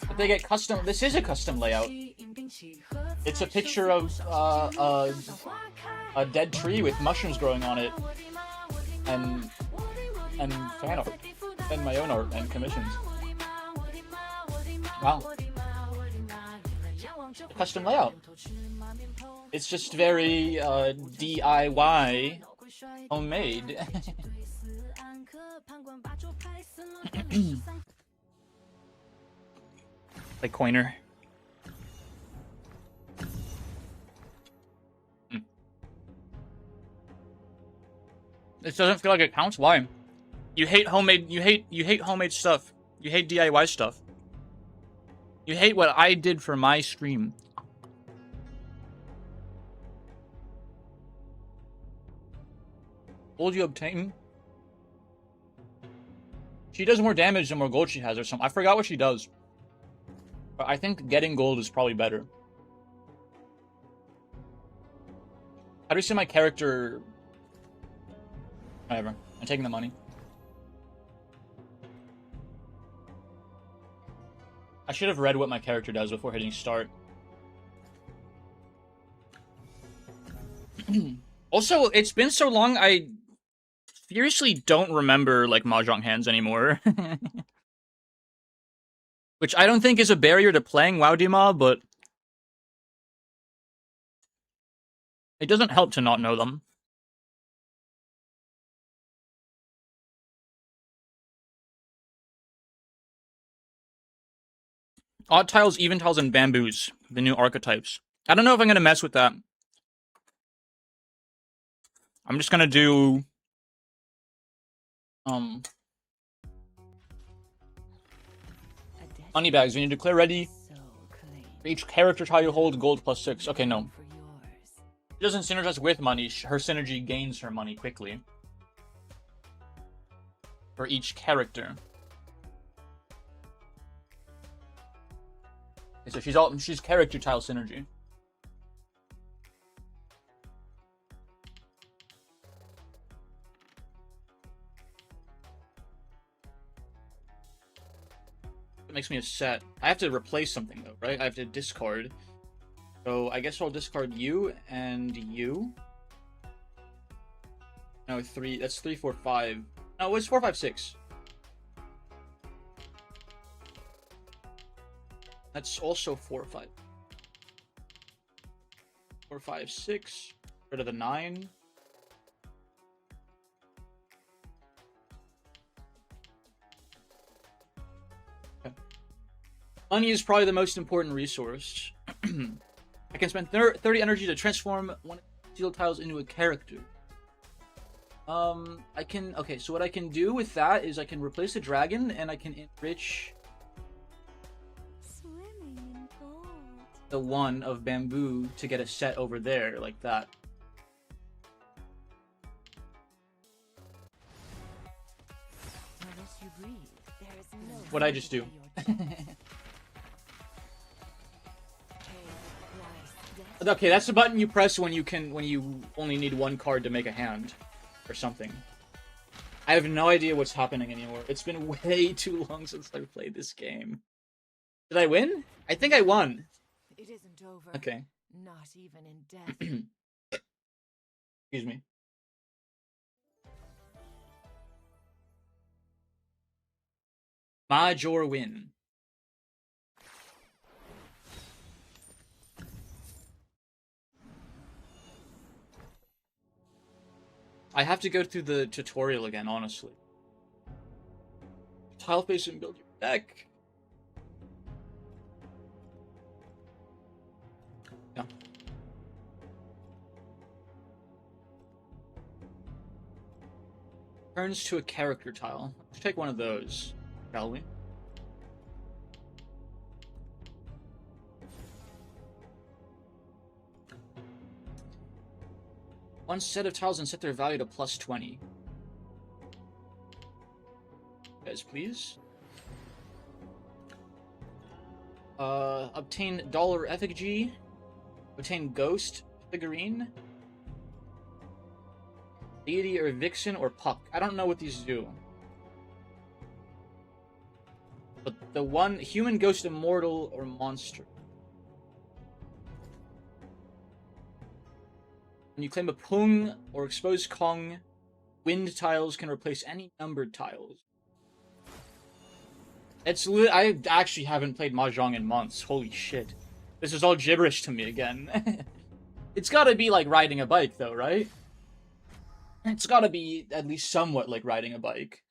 But they get custom. This is a custom layout. It's a picture of a dead tree with mushrooms growing on it, and fan art, and my own art and commissions. Wow. Custom layout. It's just very DIY, homemade. Like Coiner. It doesn't feel like it counts. Why? You hate homemade. You hate homemade stuff. You hate DIY stuff. You hate what I did for my stream. Gold you obtain? She does more damage the more gold she has or something. I forgot what she does. But I think getting gold is probably better. How do you see my character? Whatever. I'm taking the money. I should have read what my character does before hitting start. Also, it's been so long, I seriously don't remember, like, Mahjong hands anymore. Which I don't think is a barrier to playing WoW Dima, but it doesn't help to not know them. Odd tiles, even tiles, and bamboos. The new archetypes. I don't know if I'm going to mess with that. I'm just going to do... money bags. When you declare ready, for each character tile you hold, gold +6. Okay, no. It doesn't synergize with money. Her synergy gains her money quickly. For each character. Okay, so she's character tile synergy. It makes me a set. I have to replace something though, right? I have to discard. So I guess I'll discard you and you. No, 3. That's 3, 4, 5. No, it's 4, 5, 6. That's also 4, 5. 4, 5, 6. Rid of the 9. Okay. Money is probably the most important resource. I can spend 30 energy to transform one of the steel tiles into a character. I can... Okay, so what I can do with that is I can replace a dragon and I can enrich... the 1 of bamboo to get a set over there, like that. What'd I just do? Okay, that's the button you press when you only need 1 card to make a hand. Or something. I have no idea what's happening anymore. It's been way too long since I played this game. Did I win? I think I won. It isn't over. Okay. Not even in death. Excuse me. Major win. I have to go through the tutorial again, honestly. Tile face and build your deck. Yeah. Turns to a character tile. Let's take one of those, shall we? One set of tiles and set their value to +20. Guys, please. Obtain dollar effigy. Obtain ghost figurine. Deity or vixen or puck. I don't know what these do. But the one human, ghost, immortal, or monster. When you claim a Pung or exposed Kong, wind tiles can replace any numbered tiles. I actually haven't played Mahjong in months. Holy shit. This is all gibberish to me again. It's gotta be like riding a bike though, right? It's gotta be at least somewhat like riding a bike.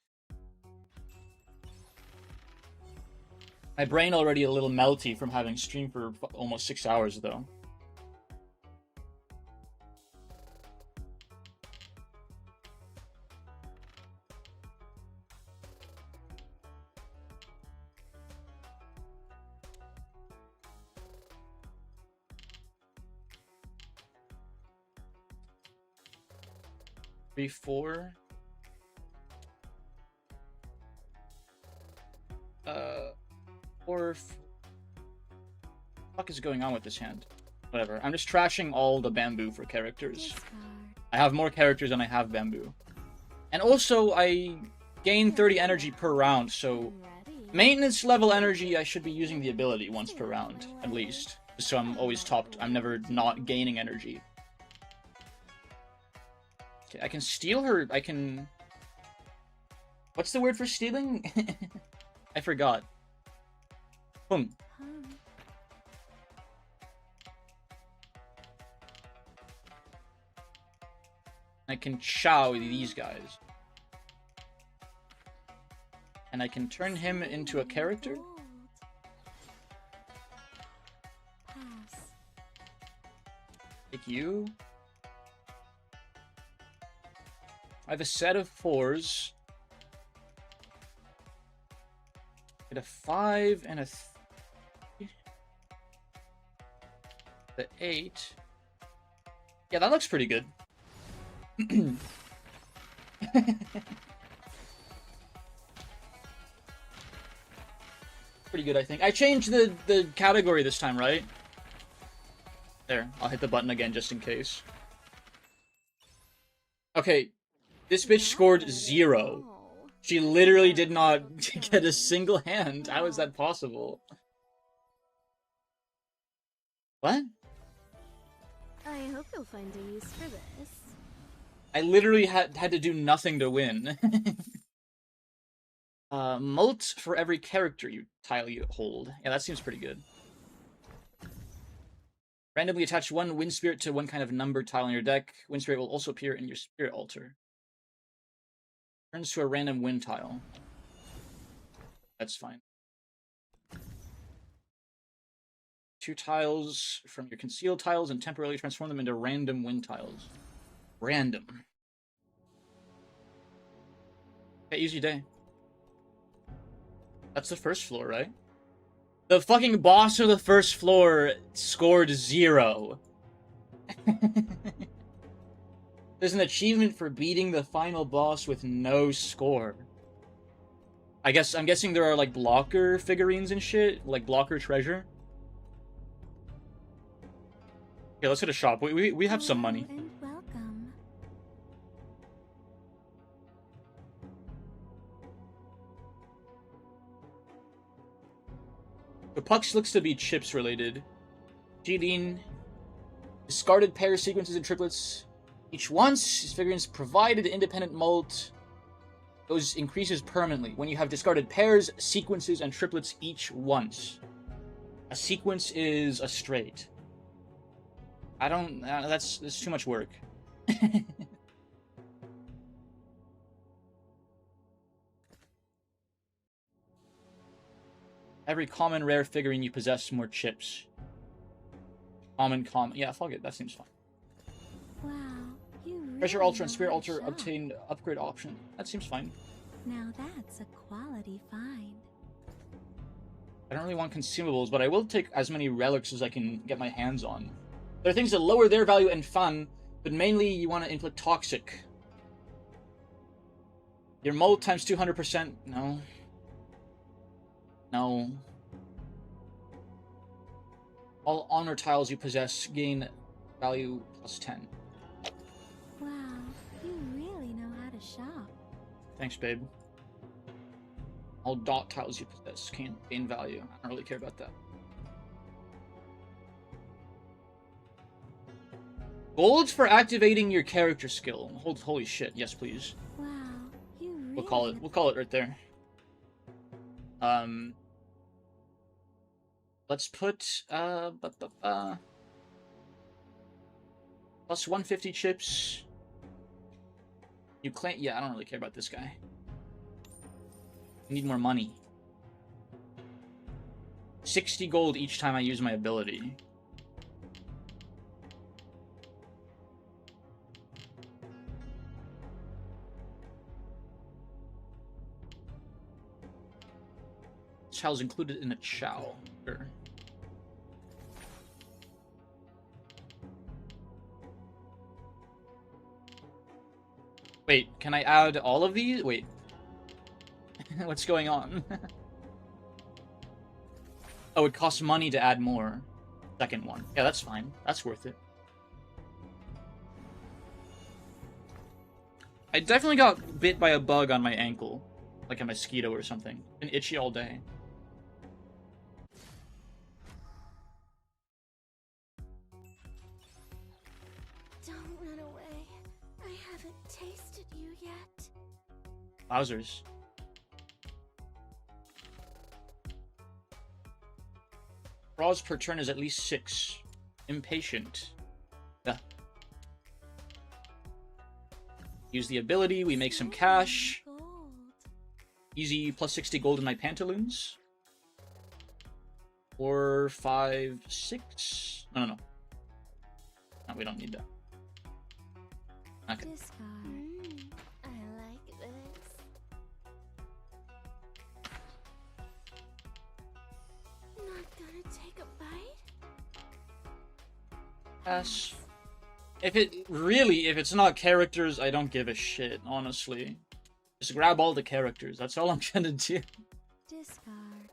My brain already a little melty from having streamed for almost 6 hours though. Three, 4. Or fuck is going on with this hand? Whatever. I'm just trashing all the bamboo for characters. I have more characters than I have bamboo. And also, I gain 30 energy per round, so... Maintenance level energy, I should be using the ability once per round, at least. So I'm always topped. I'm never not gaining energy. Okay, I can steal her. I can... What's the word for stealing? I forgot. Boom. I can chow these guys. And I can turn him into a character. Take you. I have a set of 4s. Get a 5 and a 3. The 8. Yeah, that looks pretty good. Pretty good, I think. I changed the category this time, right? There, I'll hit the button again just in case. Okay, this bitch scored 0. She literally did not get a single hand. How is that possible? What? I hope you'll find a use for this. I literally had to do nothing to win. Molt for every character tile you hold. Yeah, that seems pretty good. Randomly attach one wind spirit to one kind of number tile on your deck. Wind spirit will also appear in your spirit altar. Turns to a random wind tile. That's fine. 2 tiles from your concealed tiles and temporarily transform them into random wind tiles. Random. Okay, easy day. That's the first floor, right? The fucking boss of the first floor scored 0. There's an achievement for beating the final boss with no score. I'm guessing there are like blocker figurines and shit, like blocker treasure. Okay, let's hit a shop. We have some money. And welcome. The Pucks looks to be chips related. Jeline. Discarded pair sequences and triplets. Each once, figurines provided independent molt. Those increases permanently when you have discarded pairs, sequences, and triplets each once. A sequence is a straight. I don't... that's too much work. Every common rare figurine you possess, more chips. Common. Yeah, fuck it. That seems fine. Wow, you really Treasure Altar and know Spirit how to Altar shop. obtained upgrade option. That seems fine. Now that's a quality find. I don't really want consumables, but I will take as many relics as I can get my hands on. There are things that lower their value and fun, but mainly you want to inflict toxic. Your molt times 200%. No. No. All honor tiles you possess gain value plus 10. Wow, you really know how to shop. Thanks, babe. All dot tiles you possess can gain value. I don't really care about that. Gold for activating your character skill. Holy shit, yes please. Wow, you really... We'll call it right there. Let's put plus 150 chips. You claim... Yeah, I don't really care about this guy. I need more money. 60 gold each time I use my ability. Chow's included in a chow. Sure. Wait, can I add all of these? Wait. What's going on? Oh, it costs money to add more. second one. Yeah, that's fine. That's worth it. I definitely got bit by a bug on my ankle. Like a mosquito or something. Been itchy all day. Don't run away. I haven't tasted you yet. Wowzers. Draws per turn is at least 6. Impatient. Yeah. Use the ability, we make some cash. Gold. Easy plus 60 gold in my pantaloons. 4, 5, 6. No. No, we don't need that. Okay. Discard. I like this. Not gonna take a bite? Pass. If it's not characters, I don't give a shit, honestly. Just grab all the characters, that's all I'm gonna do. Discard.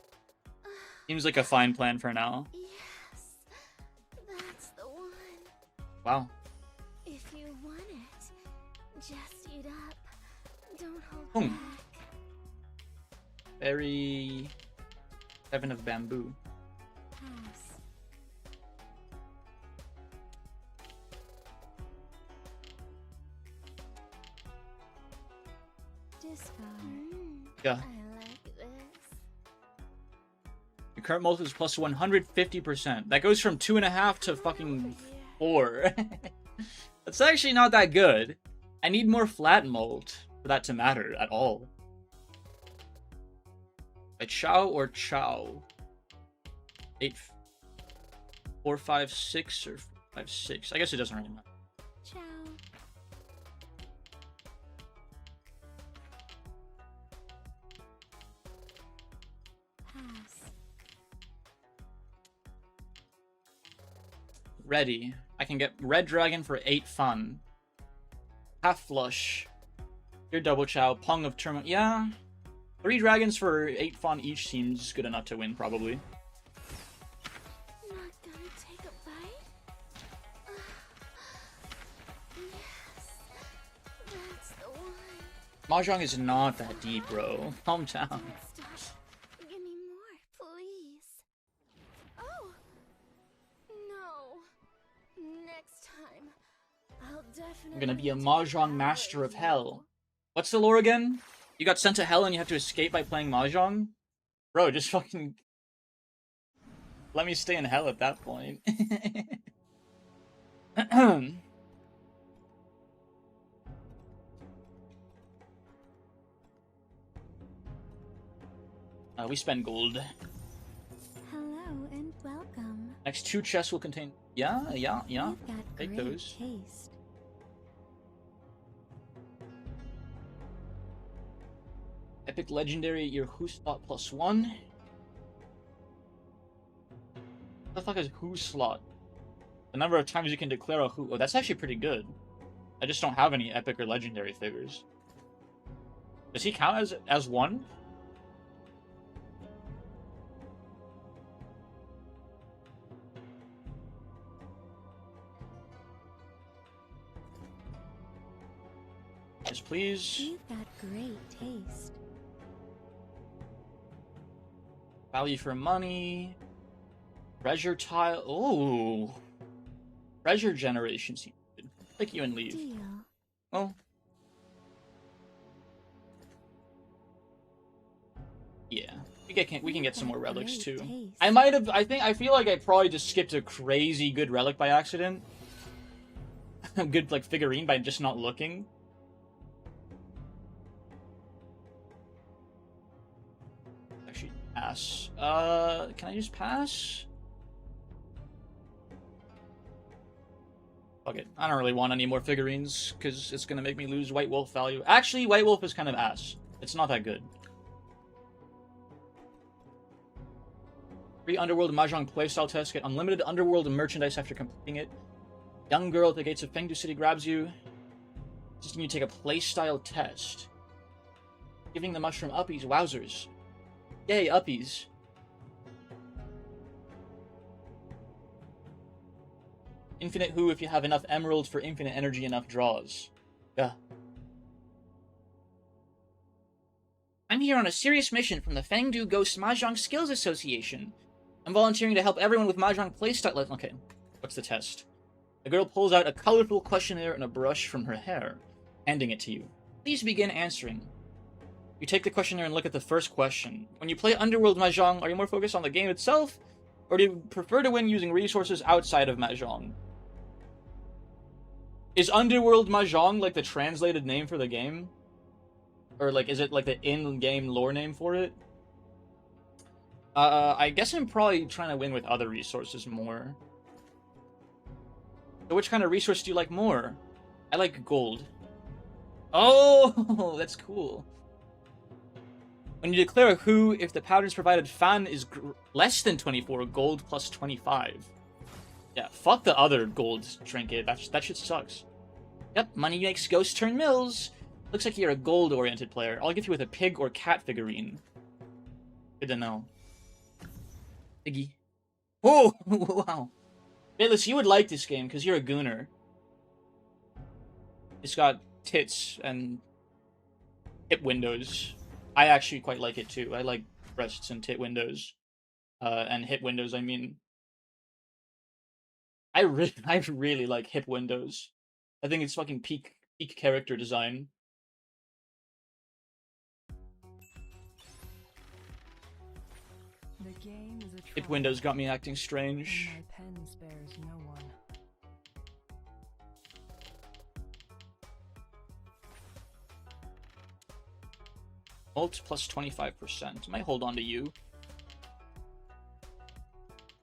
Seems like a fine plan for now. Yes, that's the one. Wow. If you want it, just eat up. Don't hold Boom. back. Very... Heaven of Bamboo. Pass. Discard. Yeah. I like this. Your current multi is plus 150%. That goes from 2.5 to fucking 4. That's actually not that good. I need more flat molt for that to matter at all. A chow or chow? 8, 4, 5, 6, or 5, 6. I guess it doesn't really matter. Ciao. Pass. Ready. I can get Red Dragon for 8 fun. Half Flush. Your double chow. Pung of Tournament. Yeah. 3 dragons for 8 fun each seems good enough to win, probably. Not gonna take a bite? Yes, that's the one. Mahjong is not that deep, bro. Calm down. Don't stop. Give me more, please. Oh, no. Next time, I'll definitely. I'm gonna be a take Mahjong care master of you. hell. What's the lore again? You got sent to hell and you have to escape by playing Mahjong? Bro, just fucking... let me stay in hell at that point. We spend gold. Hello and welcome. Next 2 chests will contain... Yeah. You've got Take great those. taste. Epic Legendary, your Who slot plus 1. What the fuck is Who slot? The number of times you can declare a Who. Oh, that's actually pretty good. I just don't have any Epic or Legendary figures. Does he count as 1? Yes, please. You've got great taste. Value for money. Treasure tile. Oh. Treasure generation seems good. Take you and leave. Deal. Well. Yeah. We can get some more relics too. Taste. I feel like I probably just skipped a crazy good relic by accident. A good like figurine by just not looking. Actually, pass. Can I just pass? Fuck it. I don't really want any more figurines, because it's gonna make me lose White Wolf value. Actually, White Wolf is kind of ass. It's not that good. Free Underworld Mahjong playstyle test. Get unlimited Underworld merchandise after completing it. Young girl at the gates of Fengdu City grabs you. Insisting you take a playstyle test. Giving the mushroom uppies. Wowzers. Yay, uppies. Infinite who if you have enough emeralds for infinite energy, enough draws. Yeah. I'm here on a serious mission from the Fangdu Ghost Mahjong Skills Association. I'm volunteering to help everyone with Mahjong playstyle. Okay, what's the test? The girl pulls out a colorful questionnaire and a brush from her hair, handing it to you. Please begin answering. You take the questionnaire and look at the first question. When you play Underworld Mahjong, are you more focused on the game itself, or do you prefer to win using resources outside of Mahjong? Is Underworld Mahjong like the translated name for the game? Or like, is it like the in-game lore name for it? I guess I'm probably trying to win with other resources more. So which kind of resource do you like more? I like gold. Oh, that's cool. When you declare a who, if the pattern's provided fan is less than 24, gold plus 25. Yeah, fuck the other gold trinket. That shit sucks. Yep, money makes ghosts turn mills. Looks like you're a gold-oriented player. I'll give you with a pig or cat figurine. Good to know. Piggy. Oh, wow. Bayless, you would like this game because you're a gooner. It's got tits and hip windows. I actually quite like it too. I like breasts and tit windows. And hip windows, I mean. I really like hip windows. I think it's fucking peak character design. The game is a Hip windows got me acting strange. my pen spares no one. Alt plus 25%. Might hold on to you.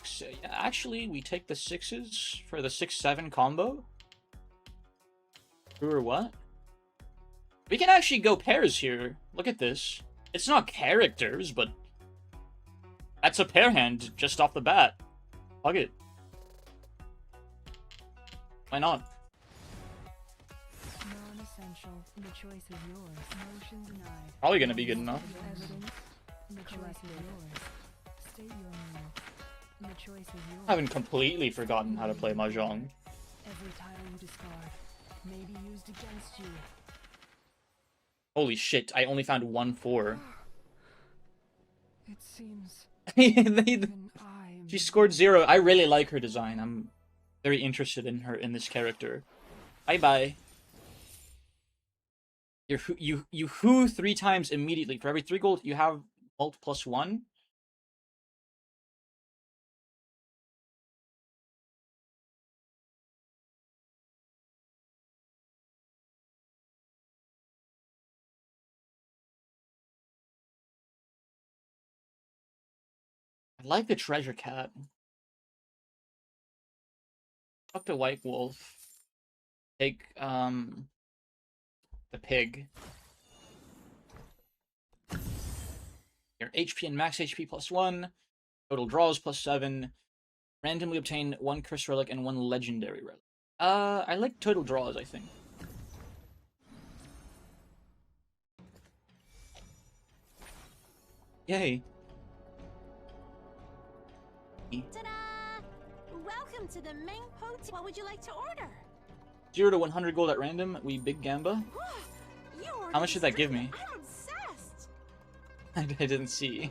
So, yeah, actually, we take the 6s for the 6-7 combo. Who or what? We can actually go pairs here. Look at this. It's not characters, but that's a pair hand just off the bat. Hug it. Why not? Non-essential. The choice is yours. Motion denied. Probably gonna be good enough. Evidence. The choice is yours. State your name. The choice is yours. I haven't completely forgotten how to play Mahjong. Every tile you discard may be used against you. Holy shit, I only found 1-4. It seems They- even I am She scored 0. I really like her design. I'm very interested in her, in this character. Bye-bye. You who 3 times immediately. For every 3 gold, you have alt plus 1. I like the treasure cat. Fuck the white wolf. Take, the pig. Your HP and max HP plus 1. Total draws plus 7. Randomly obtain 1 curse relic and 1 legendary relic. I like total draws, I think. Yay. Ta-da! Welcome to the main hotel. What would you like to order? 0 to 100 gold at random. We big gamba. How much did that give me? I'm obsessed. I didn't see.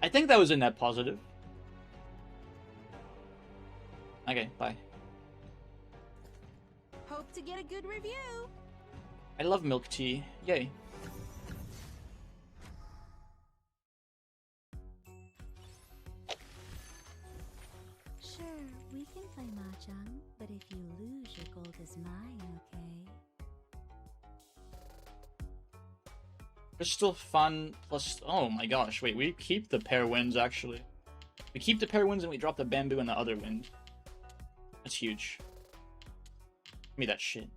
I think that was a net positive. Okay, bye. Hope to get a good review. I love milk tea. Yay. Sure, we can play mahjong, but if you lose, your gold is mine, okay? Crystal fun plus... Oh my gosh, wait, we keep the pair wins, actually. We keep the pair wins and we drop the bamboo and the other wind. That's huge. Give me that shit.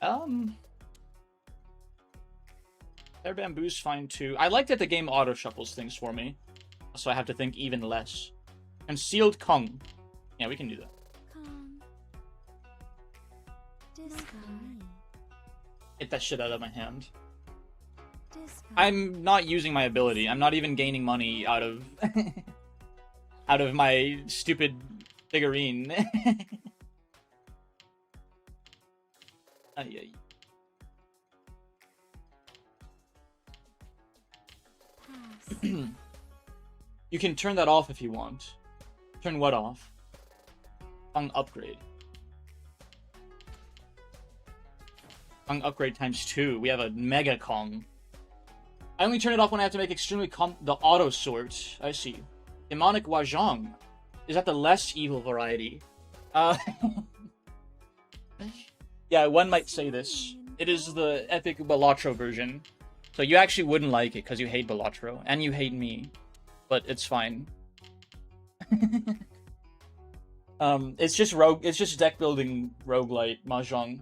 Pair bamboo's fine too. I like that the game auto-shuffles things for me. So I have to think even less. Concealed Kong. Yeah, we can do that. Come. Discard. Get that shit out of my hand. Discard. I'm not using my ability. I'm not even gaining money out of out of my stupid figurine. Ay, ay. Pass. You can turn that off if you want. Turn what off? Kong upgrade. Kong upgrade times 2. We have a Mega Kong. I only turn it off when I have to make extremely the auto sort. I see. Demonic Wajong. Is that the less evil variety? Yeah, one might say this. It is the epic Balatro version. So you actually wouldn't like it because you hate Balatro. And you hate me. But it's fine. It's just deck building roguelite mahjong.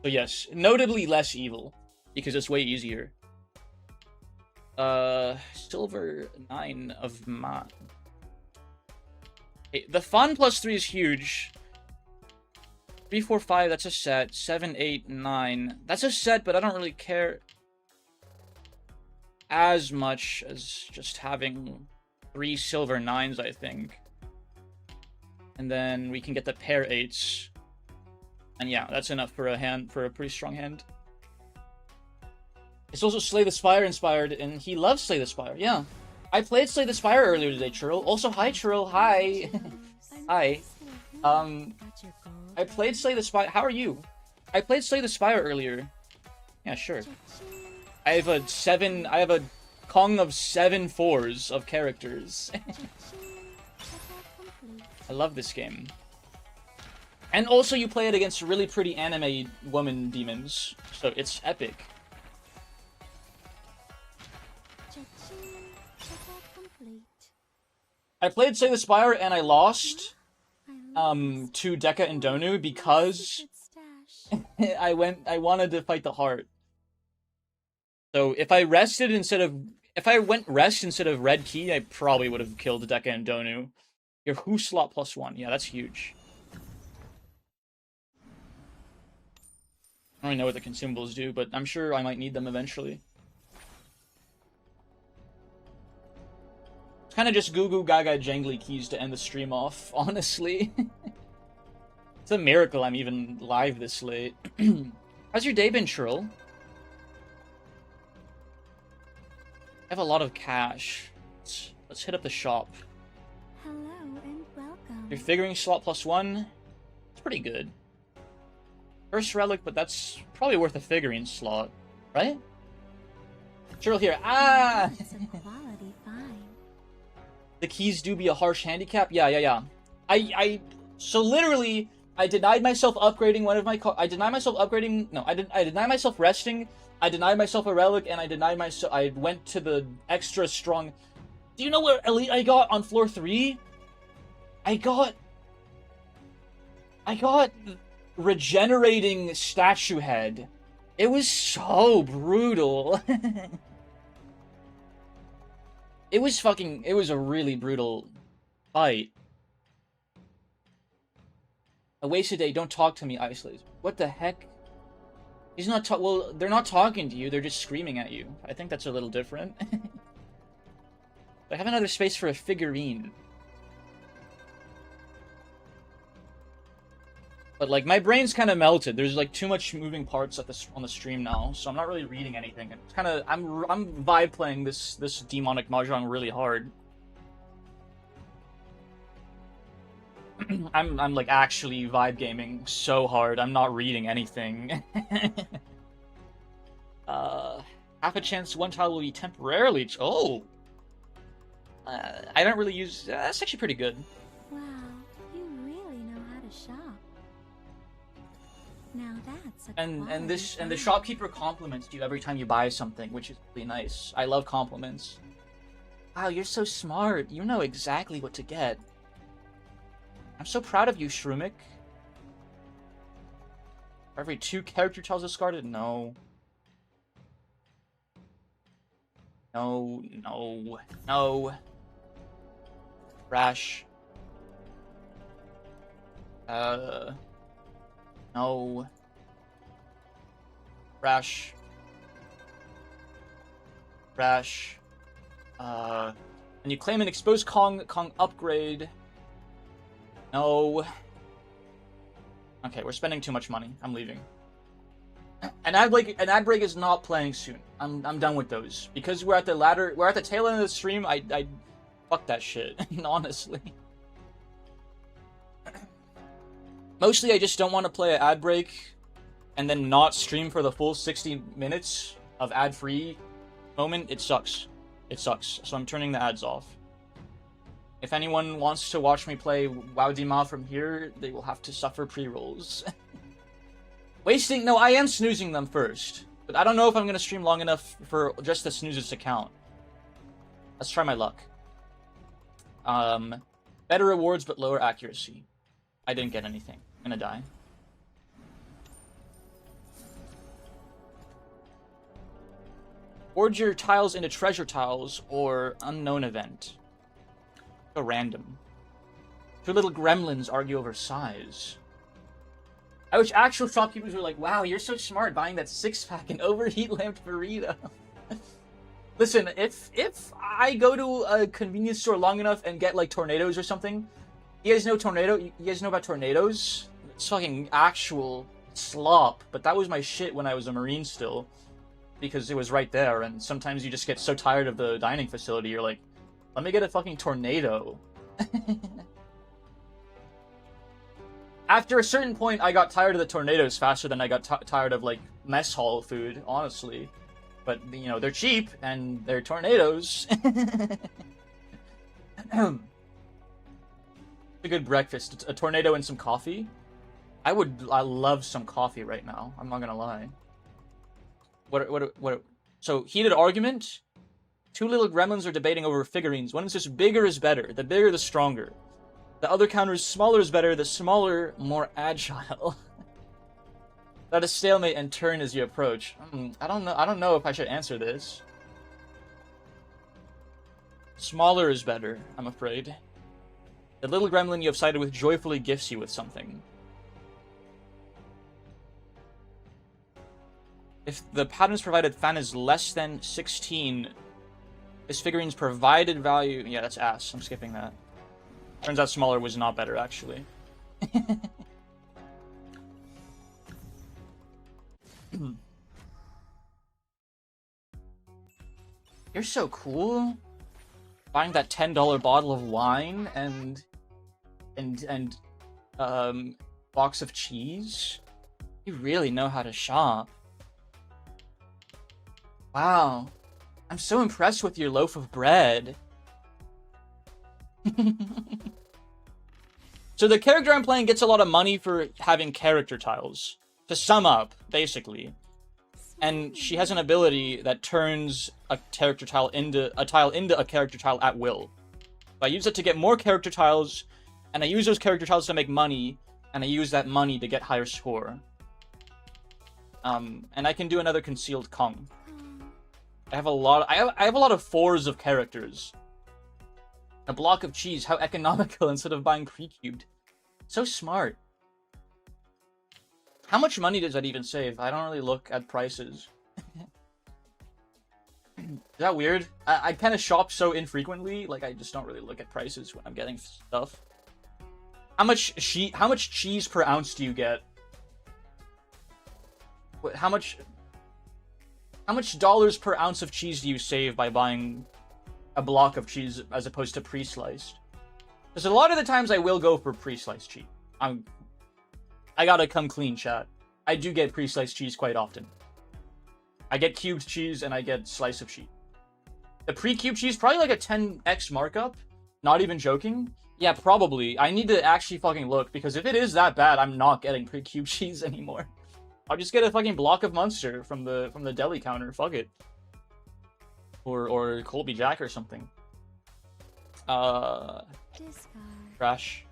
So yes, notably less evil. Because it's way easier. Silver 9 of Ma. Okay, the fun +3 is huge. 3, 4, 5, that's a set. 7, 8, 9. That's a set, but I don't really care as much as just having 3 silver 9s, I think. And then we can get the pair 8s. And yeah, that's enough for a pretty strong hand. It's also Slay the Spire inspired, and he loves Slay the Spire, yeah. I played Slay the Spire earlier today, Churl. Also, hi, Churl, hi. Hi. I played Slay the Spire. How are you? I played Slay the Spire earlier. Yeah, sure. I have a Kong of 7 4s of characters. I love this game. And also you play it against really pretty anime woman demons, so it's epic. I played Slay the Spire and I lost to Deka and Donu because I wanted to fight the heart. So if I went rest instead of red key, I probably would have killed Deka and Donu. Your Who slot +1. Yeah, that's huge. I don't really know what the consumables do, but I'm sure I might need them eventually. It's kind of just goo goo gaga jangly keys to end the stream off, honestly. It's a miracle I'm even live this late. How's your day been, Churl? I have a lot of cash. Let's hit up the shop. Hello and welcome. Your figuring slot +1. It's pretty good. First relic, but that's probably worth a figurine slot, right? Churl here. Ah! It's a quality find. The keys do be a harsh handicap. Yeah. So literally, I denied myself upgrading one of my I denied myself upgrading. No, I denied myself resting. I denied myself a relic, and I went to the extra strong. Do you know what elite I got on floor 3? I got regenerating statue head. It was so brutal. It was a really brutal fight. A wasted day, don't talk to me, Isolate. What the heck? He's not well, they're not talking to you, they're just screaming at you. I think that's a little different. I have another space for a figurine. But like my brain's kind of melted. There's like too much moving parts on the stream now, so I'm not really reading anything. It's kind of I'm vibe playing this demonic mahjong really hard. I'm like actually vibe gaming so hard. I'm not reading anything. Half a chance one tile will be temporarily. Oh, I don't really use. That's actually pretty good. Wow, you really know how to shop. Now that's a And the quality shopkeeper compliments you every time you buy something, which is really nice. I love compliments. Wow, you're so smart. You know exactly what to get. I'm so proud of you, Shrumik. Every 2 character tiles discarded? No. No. Rash. No. Rash. And you claim an exposed Kong upgrade. No. Okay, we're spending too much money. I'm leaving. An ad break is not playing soon. I'm done with those. Because we're at the tail end of the stream, I fuck that shit, honestly. Mostly I just don't want to play an ad break and then not stream for the full 60 minutes of ad-free moment. It sucks. It sucks. So I'm turning the ads off. If anyone wants to watch me play WoW Dima from here, they will have to suffer pre-rolls. Wasting... No, I am snoozing them first. But I don't know if I'm going to stream long enough for just the snoozes to count. Let's try my luck. Better rewards, but lower accuracy. I didn't get anything. I'm gonna die. Forge your tiles into treasure tiles or unknown event. A random. Two little gremlins argue over size. I wish actual shopkeepers were like, wow, you're so smart buying that 6-pack and overheat lamped burrito. Listen, if I go to a convenience store long enough and get like tornadoes or something, you guys know tornado? You guys know about tornadoes? It's fucking actual slop, but that was my shit when I was a Marine still, because it was right there, and sometimes you just get so tired of the dining facility, you're like, let me get a fucking tornado. After a certain point, I got tired of the tornadoes faster than I got tired of, like, mess hall food, honestly. But, you know, they're cheap, and they're tornadoes. A good breakfast. A tornado and some coffee. I love some coffee right now. I'm not gonna lie. What? So, heated argument? Two little gremlins are debating over figurines. One insists bigger is better. The bigger, the stronger. The other counters smaller is better. The smaller, more agile. That is stalemate and turn as you approach. I don't know if I should answer this. Smaller is better, I'm afraid. The little gremlin you have sided with joyfully gifts you with something. If the patterns provided fan is less than 16, this figurine's provided value... Yeah, that's ass. I'm skipping that. Turns out smaller was not better, actually. You're so cool. Buying that $10 bottle of wine and box of cheese. You really know how to shop. Wow. I'm so impressed with your loaf of bread. So the character I'm playing gets a lot of money for having character tiles. To sum up, basically. And she has an ability that turns a character tile into a character tile at will. So I use it to get more character tiles, and I use those character tiles to make money, and I use that money to get higher score. And I can do another concealed Kong. I have a lot of 4s of characters. A block of cheese, how economical instead of buying pre-cubed. So smart. How much money does that even save? I don't really look at prices. Is that weird? I kind of shop so infrequently, like I just don't really look at prices when I'm getting stuff. How much cheese per ounce do you get? How much dollars per ounce of cheese do you save by buying a block of cheese as opposed to pre-sliced? Because a lot of the times I will go for pre-sliced cheese. I gotta come clean, chat. I do get pre-sliced cheese quite often. I get cubed cheese and I get slice of cheese. The pre-cubed cheese, probably like a 10x markup. Not even joking. Yeah, probably. I need to actually fucking look, because if it is that bad, I'm not getting pre-cubed cheese anymore. I'll just get a fucking block of Munster from the deli counter. Fuck it. Or Colby Jack or something. Trash.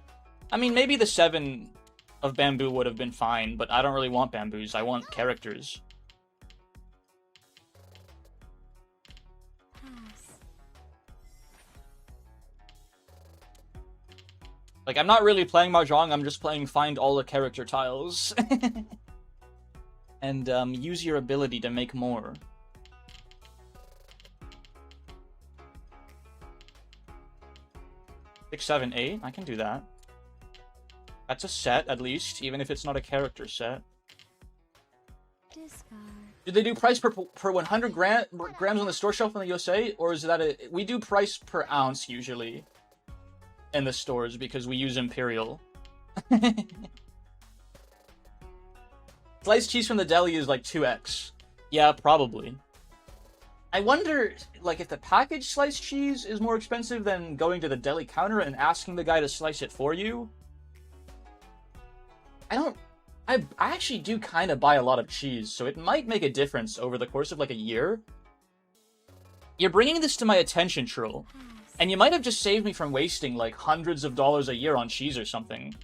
I mean, maybe the 7 of bamboo would have been fine, but I don't really want bamboos. I want characters. Like, I'm not really playing Mahjong, I'm just playing find all the character tiles. And use your ability to make more. 6, 7, 8. I can do that. That's a set, at least, even if it's not a character set. Discard. Do they do price per 100 grams on the store shelf in the USA? Or is that a... We do price per ounce, usually, in the stores, because we use Imperial. Sliced cheese from the deli is like 2x. Yeah, probably. I wonder, like, if the packaged sliced cheese is more expensive than going to the deli counter and asking the guy to slice it for you. I actually do kind of buy a lot of cheese, so it might make a difference over the course of, like, a year. You're bringing this to my attention, Trill, and you might have just saved me from wasting, like, hundreds of dollars a year on cheese or something.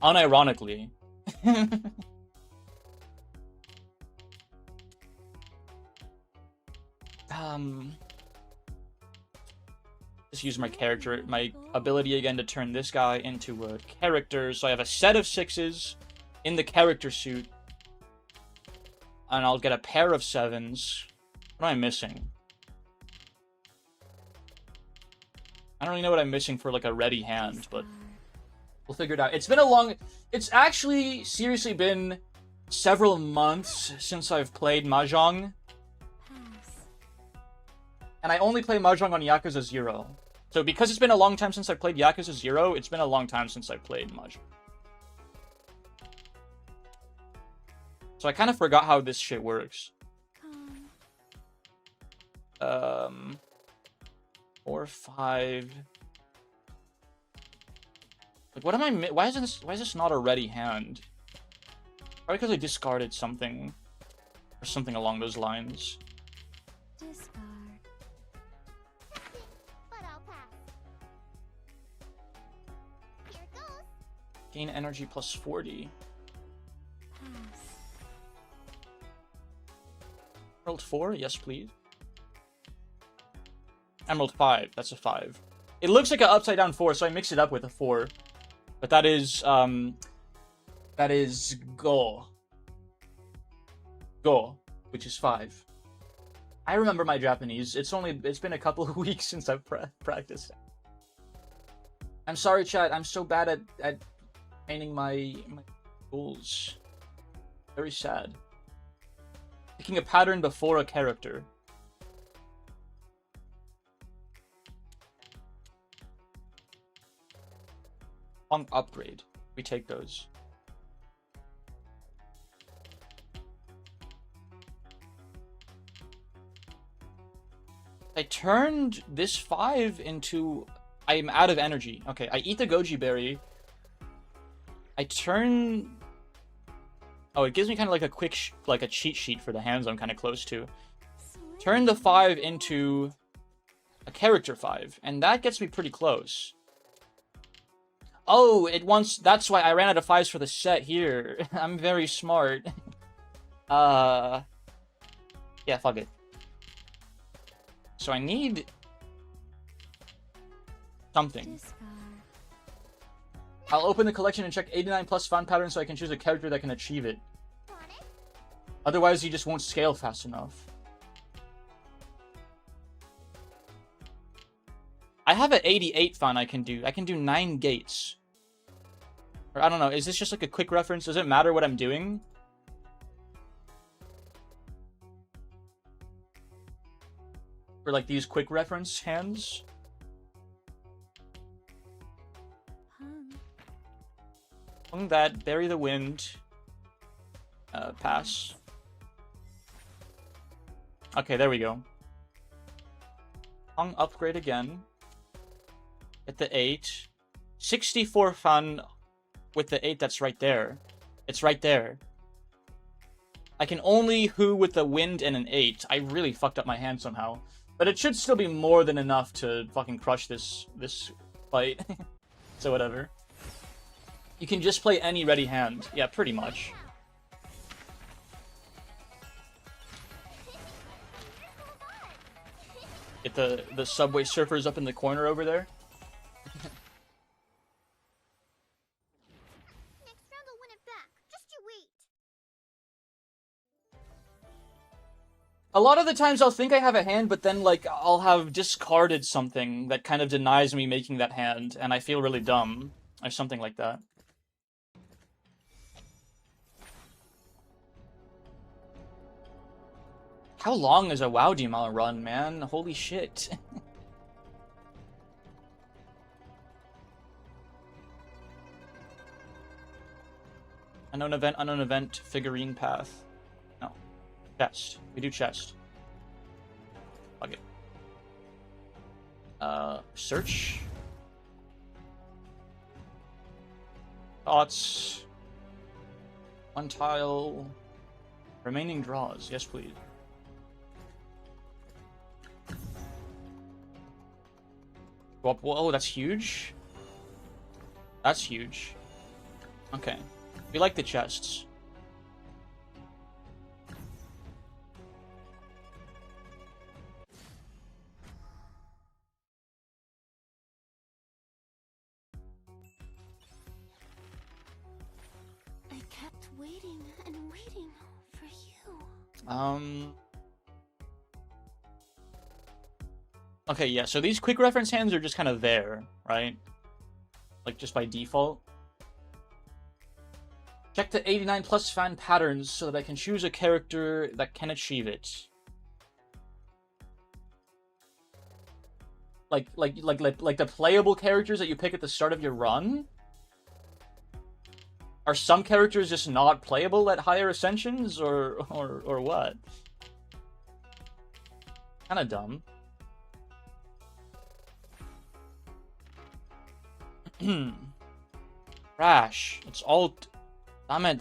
Unironically. Just use my character, my ability again to turn this guy into a character. So I have a set of 6s in the character suit. And I'll get a pair of 7s. What am I missing? I don't really know what I'm missing for like a ready hand, but we'll figure it out. It's been a long... It's actually seriously been several months since I've played Mahjong. And I only play Mahjong on Yakuza 0. So because it's been a long time since I played Yakuza 0, it's been a long time since I played Mahjong. So I kind of forgot how this shit works. 4, 5... Like, what am I... Why is this not a ready hand? Probably because I discarded something. Or something along those lines. Discard. Gain energy plus 40. Pass. Emerald 4? Yes, please. Emerald 5. That's a 5. It looks like an upside down 4, so I mix it up with a 4. But that is, Go. Go, which is 5. I remember my Japanese. It's been a couple of weeks since I've practiced. I'm sorry, chat. I'm so bad at painting my goals. Very sad. Picking a pattern before a character. On upgrade. We take those. I turned this 5 into... I'm out of energy. Okay, I eat the goji berry. I turn... Oh, it gives me kind of like a quick, like a cheat sheet for the hands I'm kind of close to. Turn the 5 into a character 5, and that gets me pretty close. Oh, it wants... That's why I ran out of 5s for the set here. I'm very smart. Yeah, fuck it. So I need... something. I'll open the collection and check 89 plus fun patterns so I can choose a character that can achieve it. Otherwise, you just won't scale fast enough. I have an 88 fun I can do. I can do 9 gates. Or I don't know, is this just like a quick reference? Does it matter what I'm doing? For like these quick reference hands? Hung that, bury the wind. Pass. Okay, there we go. Hung upgrade again. At the 8. 64 fun with the 8 that's right there. It's right there. I can only who with the wind and an 8. I really fucked up my hand somehow. But it should still be more than enough to fucking crush this fight. So whatever. You can just play any ready hand. Yeah, pretty much. Get the Subway Surfers up in the corner over there. Next round I'll win it back. Just you wait. A lot of the times I'll think I have a hand, but then, like, I'll have discarded something that kind of denies me making that hand, and I feel really dumb. Or something like that. How long is a WoW Demo run, man? Holy shit. Unknown event, figurine path. No. Chest. We do chest. Fuck it. Search. Thoughts. One tile. Remaining draws. Yes, please. Go up. Whoa, that's huge. That's huge. Okay. We like the chests. I kept waiting and waiting for you. Okay, yeah, so these quick reference hands are just kind of there, right? Like, just by default. Check the 89 plus fan patterns so that I can choose a character that can achieve it. Like the playable characters that you pick at the start of your run? Are some characters just not playable at higher ascensions, or what? Kinda dumb. Crash. It's alt. Damn it,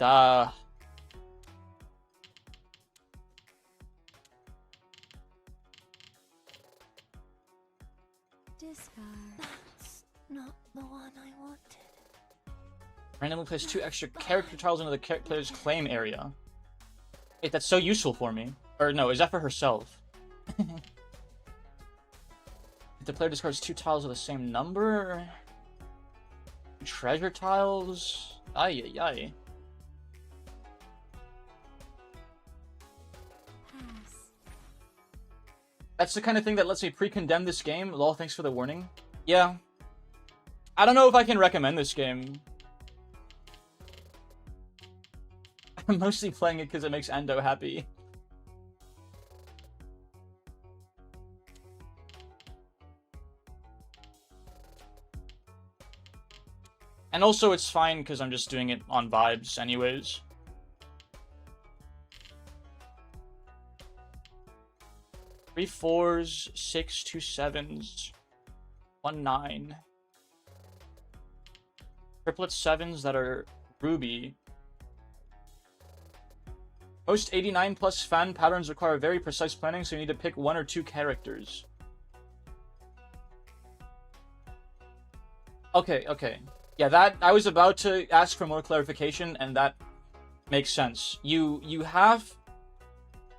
Discard. That's not the one I wanted. Randomly place 2 extra character tiles into the player's claim area. Wait, that's so useful for me. Or no, is that for herself? If the player discards 2 tiles of the same number... Treasure tiles? Ay, ay, ay. Pass. That's the kind of thing that lets me pre-condemn this game. Lol, thanks for the warning. Yeah. I don't know if I can recommend this game. I'm mostly playing it because it makes Endo happy. And also it's fine because I'm just doing it on vibes anyways. Three 4s, 6 2 7s, 1 9. Triplet 7s that are ruby. Most 89 plus fan patterns require very precise planning, so you need to pick 1 or 2 characters. Okay, okay. Yeah, that I was about to ask for more clarification, and that makes sense. You have...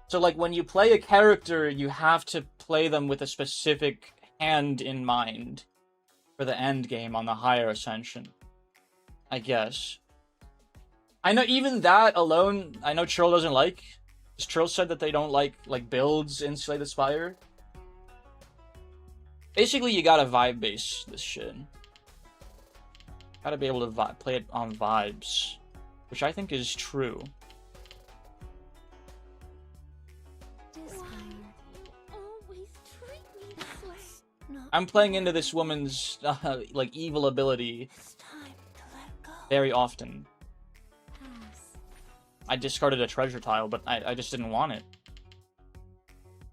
So, like, when you play a character, you have to play them with a specific hand in mind for the end game on the higher ascension, I guess. I know even that alone, I know Churl doesn't like. Churl said that they don't like builds in Slay the Spire. Basically, you gotta vibe base this shit. Gotta be able to play it on vibes, which I think is true. I'm playing into this woman's like evil ability very often. I discarded a treasure tile, but I just didn't want it.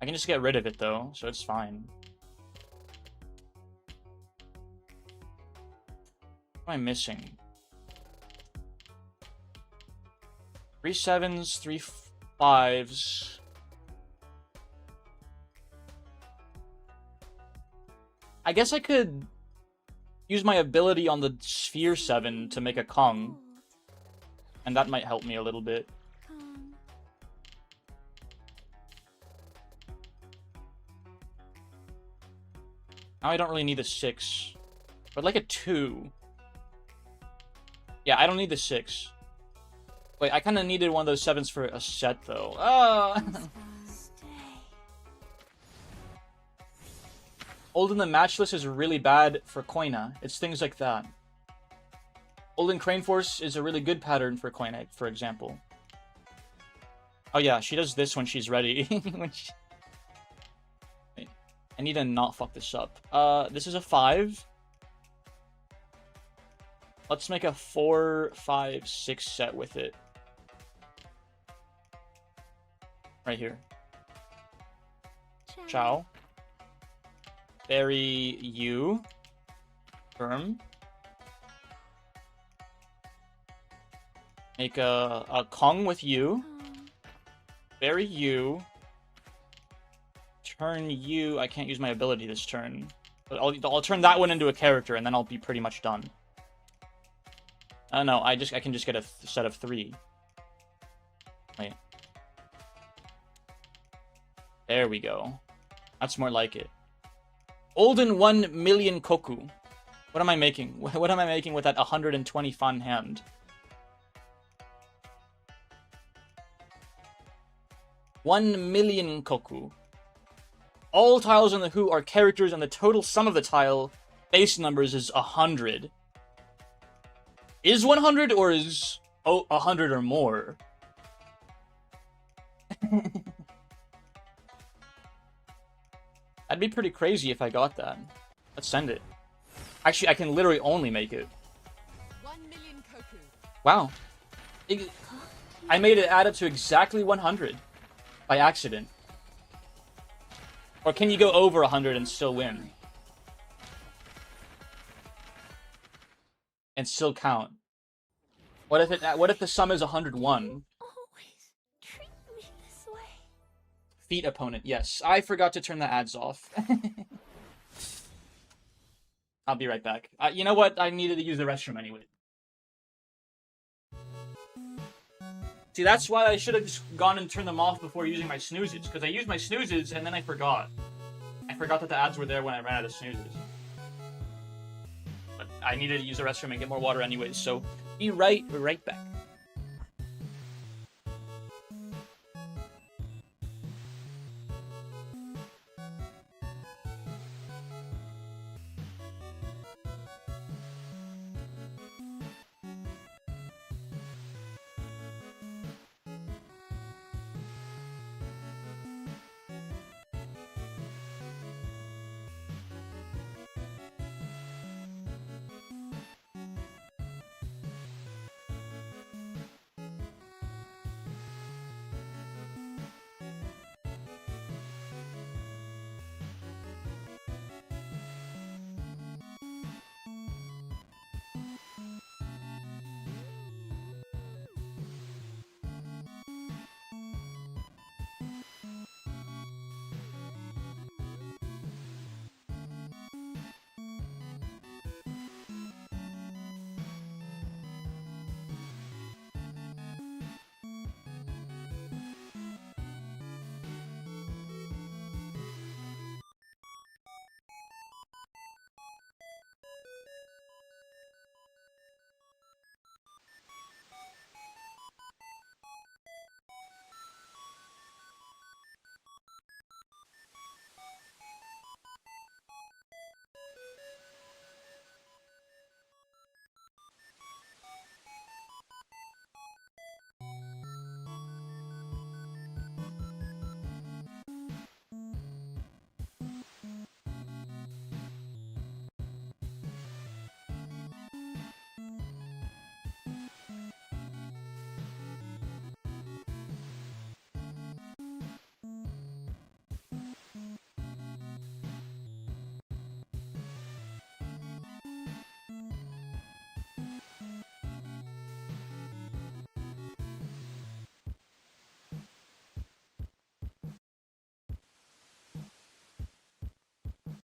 I can just get rid of it though, so it's fine. What am I missing? 3 7s, 3 5s. I guess I could use my ability on the Sphere 7 to make a Kong. And that might help me a little bit. Now I don't really need the 6. But like a 2. Yeah, I don't need the 6. Wait, I kind of needed one of those 7s for a set, though. Olden the Matchless is really bad for Koina. It's things like that. Olden Crane Force is a really good pattern for Koina, for example. Oh yeah, she does this when she's ready. Wait, I need to not fuck this up. This is a 5. Let's make a 4, 5, 6 set with it. Right here. Ciao. Bury you. Firm. Make a Kong with you. Bury you. Turn you. I can't use my ability this turn. But I'll turn that one into a character, and then I'll be pretty much done. No, I can just get a set of 3. Wait. There we go. That's more like it. Olden 1 million koku. What am I making? What am I making with that 120 fun hand? $1 million koku. All tiles in the Who are characters, and the total sum of the tile base numbers is 100. Is 100 or is 100 or more? That'd be pretty crazy if I got that. Let's send it. Actually, I can literally only make it. 1 million koku. Wow. I made it add up to exactly 100 by accident. Or can you go over 100 and still win? And still count? What if the sum is 101? Always treat me this way. Feet opponent, yes. I forgot to turn the ads off. I'll be right back. You know what? I needed to use the restroom anyway. See, that's why I should have just gone and turned them off before using my snoozes. Because I used my snoozes and then I forgot. I forgot that the ads were there when I ran out of snoozes. But I needed to use the restroom and get more water anyways, so be right back.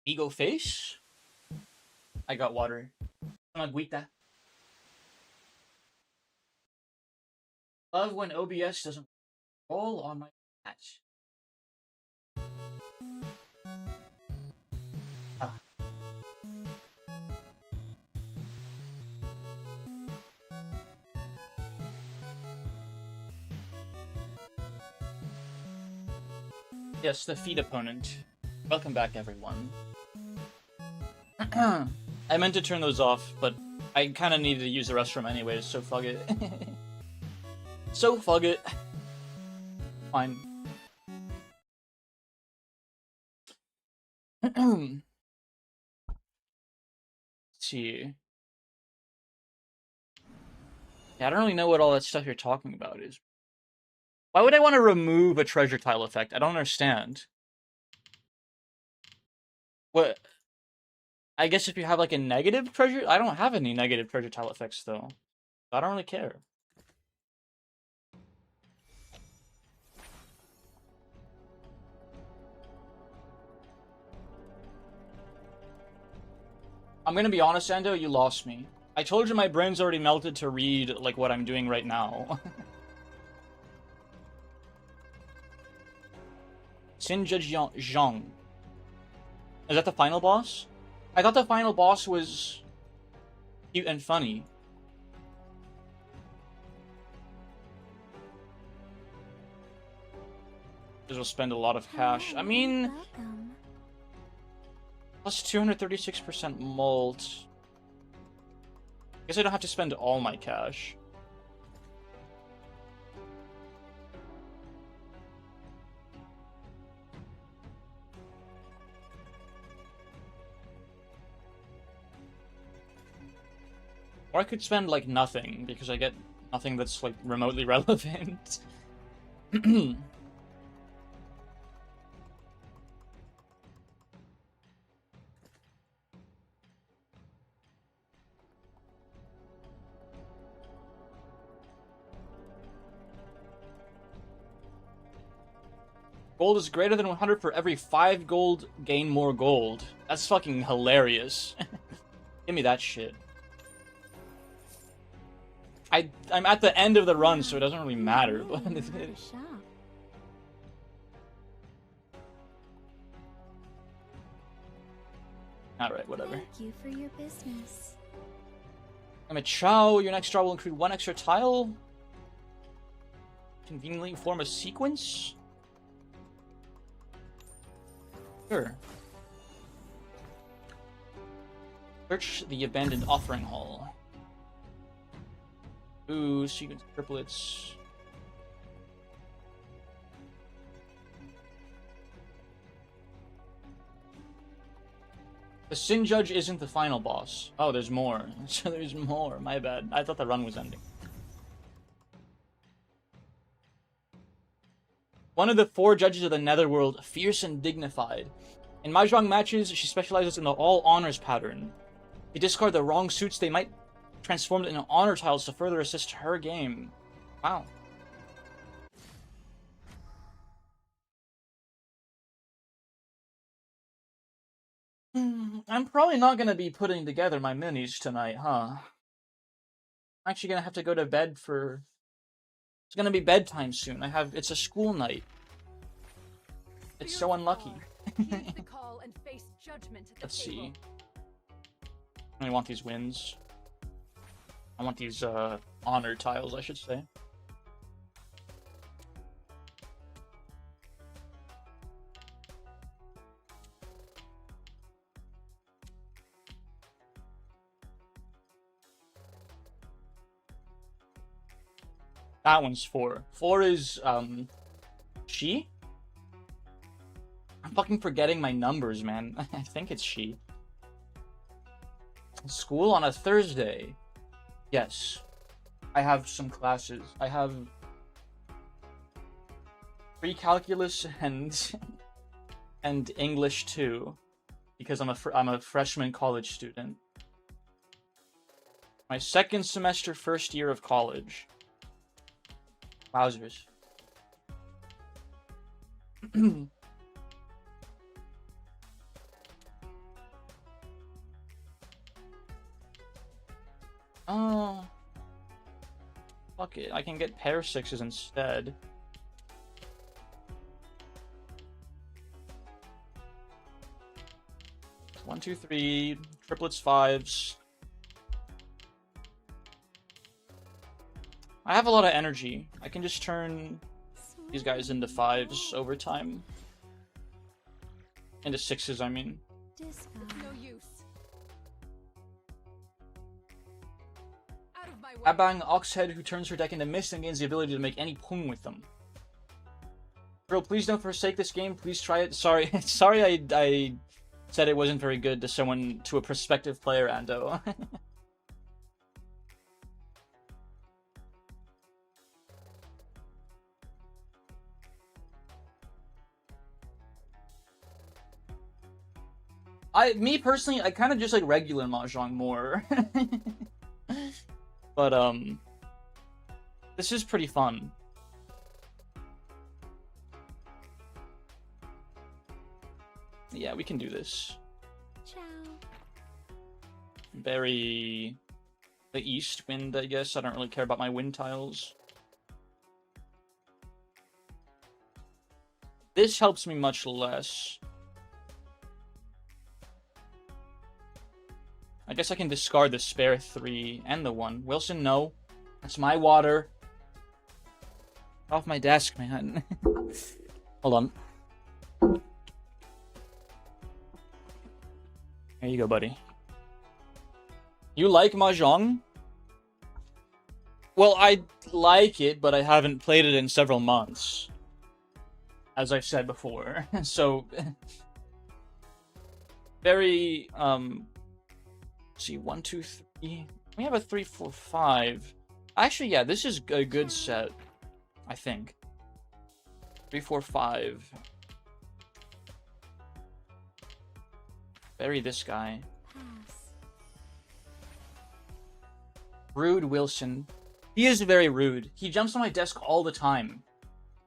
Ego face? I got water. Agüita. Love when OBS doesn't roll on my patch. Yes, the feed opponent. Welcome back, everyone. I meant to turn those off, but I kind of needed to use the restroom anyways, so fuck it. So fuck it. Fine. Let's see. Yeah, I don't really know what all that stuff you're talking about is. Why would I want to remove a treasure tile effect? I don't understand. What? I guess if you have like a negative treasure... I don't have any negative treasure tile effects though. I don't really care. I'm gonna be honest, Ando, you lost me. I told you my brain's already melted to read, like, what I'm doing right now. Sinja Zhang. Is that the final boss? I thought the final boss was cute and funny. Because we'll spend a lot of cash. I mean... Welcome. Plus 236% molt. Guess I don't have to spend all my cash. Or I could spend, like, nothing, because I get nothing that's, like, remotely relevant. Gold is greater than 100 for every 5 gold, gain more gold. That's fucking hilarious. Give me that shit. I'm at the end of the run, so it doesn't really matter. But Shop. alright, whatever. Thank you for your business. I'm a chow. Your next draw will include 1 extra tile. Conveniently form a sequence. Sure. Search the abandoned offering hall. Ooh, sequence triplets. The Sin Judge isn't the final boss. Oh, there's more. So there's more. My bad. I thought the run was ending. One of the 4 judges of the Netherworld, fierce and dignified. In Mahjong matches, she specializes in the all honors pattern. If you discard the wrong suits, they might transform into honor tiles to further assist her game. Wow. I'm probably not going to be putting together my minis tonight, huh? I'm actually going to have to go to bed for... It's going to be bedtime soon. It's a school night. It's so unlucky. Let's see. I want these wins. I want these, honor tiles, I should say. That one's 4. 4 is, she? I'm fucking forgetting my numbers, man. I think it's she. School on a Thursday. Yes. I have some classes. I have pre-calculus and English too, because I'm a freshman college student. My second semester, first year of college. Wowzers. Oh. Fuck it. I can get pair 6s instead. One, two, three, triplets, 5s. I have a lot of energy. I can just turn these guys into 5s over time. Into 6s, I mean. Discard. No use. way. Abang Oxhead, who turns her deck into Misc and gains the ability to make any pung with them. Bro, please don't forsake this game. Please try it. Sorry, sorry I said it wasn't very good to a prospective player, Ando. Me personally, I kind of just like regular Mahjong more. But, this is pretty fun. Yeah, we can do this. Ciao. Bury the east wind, I guess. I don't really care about my wind tiles. This helps me much less. I guess I can discard the spare 3 and the 1. Wilson, no. That's my water. Off my desk, man. Hold on. There you go, buddy. You like Mahjong? Well, I like it, but I haven't played it in several months. As I've said before. So, very, let's see, 1, 2, 3. We have a 3, 4, 5. Actually, yeah, this is a good set, I think. 3, 4, 5. Bury this guy. Pass. Rude Wilson. He is very rude. He jumps on my desk all the time.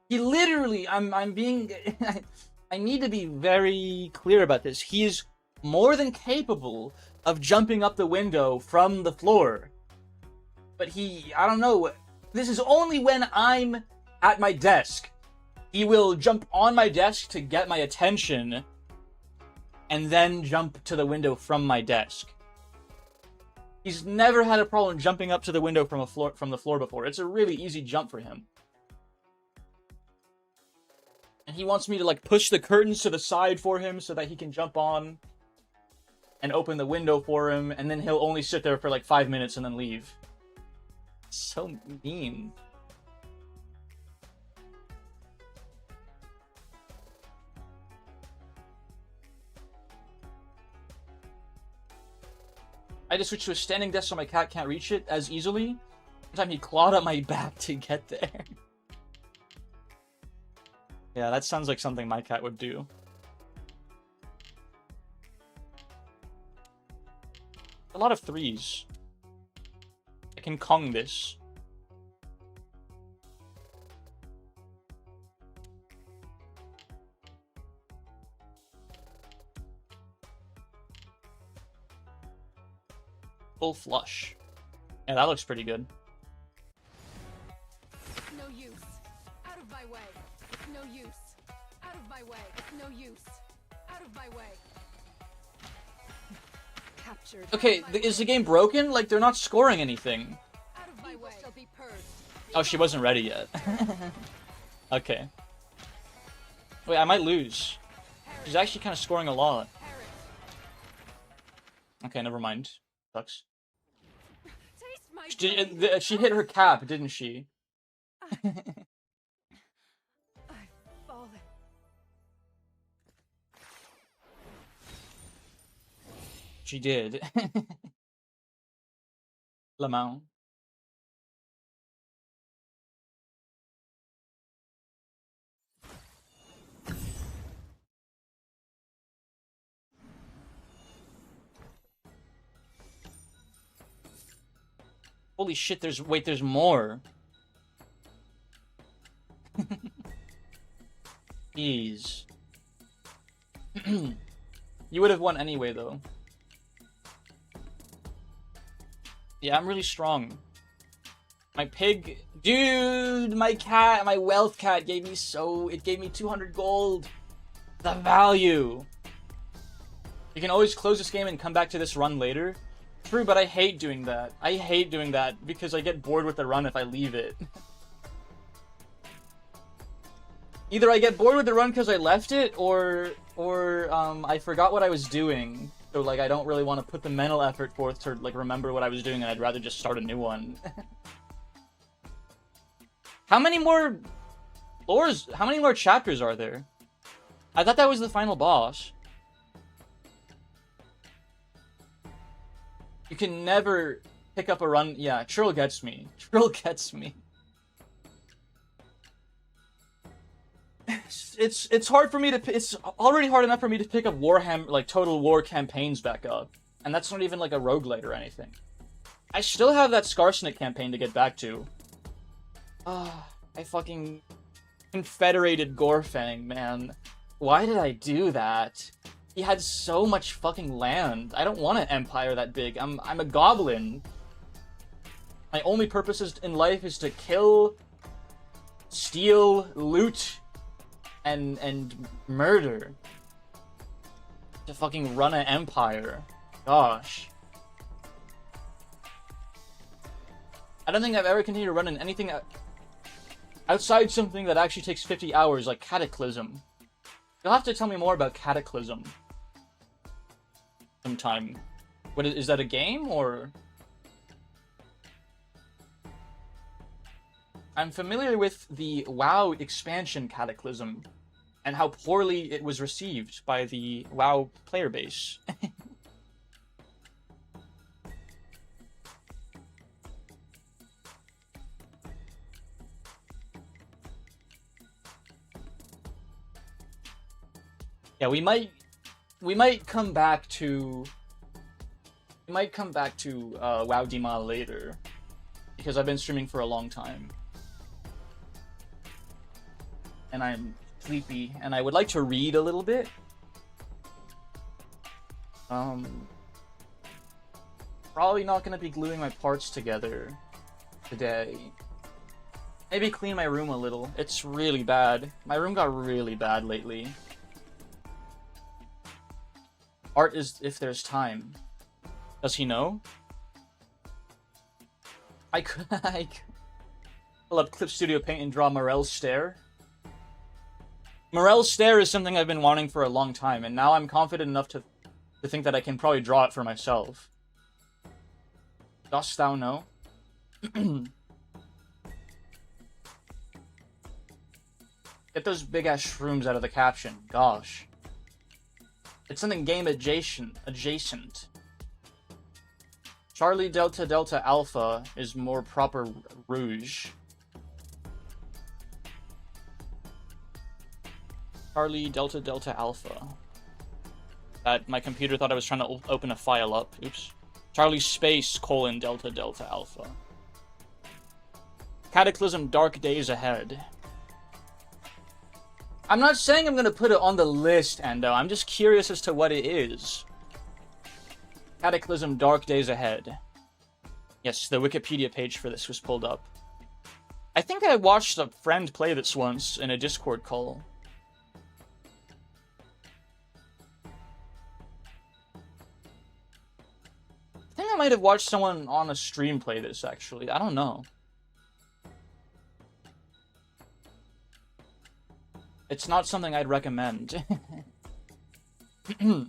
He literally, I'm being, I need to be very clear about this. He is more than capable of jumping up the window from the floor. But I don't know, this is only when I'm at my desk. He will jump on my desk to get my attention, and then jump to the window from my desk. He's never had a problem jumping up to the window from the floor before. It's a really easy jump for him. And he wants me to like push the curtains to the side for him so that he can jump on and open the window for him, and then he'll only sit there for like 5 minutes and then leave. So mean. I just switched to a standing desk so my cat can't reach it as easily. One time he clawed up my back to get there. Yeah, that sounds like something my cat would do. A lot of 3s. I can Kong this. Full flush. Yeah, that looks pretty good. No use. Out of my way. No use. Out of my way. No use. Out of my way. Captured. Okay, is the game broken? Like, they're not scoring anything. Out of my way. Shall be purged. Oh, she wasn't ready yet. Okay. Wait, I might lose. She's actually kind of scoring a lot. Okay, never mind. Sucks. Taste my She hit her cap, didn't she? I've fallen. She did. Lamau. Holy shit, there's more. Jeez. You would have won anyway, though. Yeah, I'm really strong. My pig... Dude, my cat, my wealth cat gave me It gave me 200 gold. The value. You can always close this game and come back to this run later. True, but I hate doing that. I hate doing that because I get bored with the run if I leave it. Either I get bored with the run because I left it, or I forgot what I was doing. So, like, I don't really want to put the mental effort forth to, like, remember what I was doing, and I'd rather just start a new one. How many more lores, how many more chapters are there? I thought that was the final boss. You can never pick up a run. Yeah, Trill gets me. Trill gets me. It's hard for me to. It's already hard enough for me to pick up Warhammer, like Total War campaigns back up, and that's not even like a roguelite or anything. I still have that Skarsnik campaign to get back to. I fucking confederated Gorfang, man. Why did I do that? He had so much fucking land. I don't want an empire that big. I'm a goblin. My only purpose in life is to kill, steal, loot, and murder. To fucking run an empire. Gosh. I don't think I've ever continued to run in anything outside something that actually takes 50 hours, like Cataclysm. You'll have to tell me more about Cataclysm sometime. What is that, a game, or? I'm familiar with the WoW expansion Cataclysm and how poorly it was received by the WoW player base. Yeah, we might come back to WoW Dima later, because I've been streaming for a long time. And I'm sleepy, and I would like to read a little bit. Probably not gonna be gluing my parts together today. Maybe clean my room a little. It's really bad. My room got really bad lately. Art is if there's time. Does he know? I could pull up Clip Studio Paint and draw Morel's Stare. Morel's Stare is something I've been wanting for a long time, and now I'm confident enough to think that I can probably draw it for myself. Dost thou know? Get those big-ass shrooms out of the caption. Gosh. It's something game adjacent. Charlie Delta Delta Alpha is more proper Rouge. Charlie Delta Delta Alpha. That my computer thought I was trying to open a file up. Oops. Charlie Space : Delta Delta Alpha. Cataclysm Dark Days Ahead. I'm not saying I'm gonna put it on the list, Endo. I'm just curious as to what it is. Cataclysm Dark Days Ahead. Yes, the Wikipedia page for this was pulled up. I think I watched a friend play this once in a Discord call. I think I might have watched someone on a stream play this, actually. I don't know. It's not something I'd recommend. Here,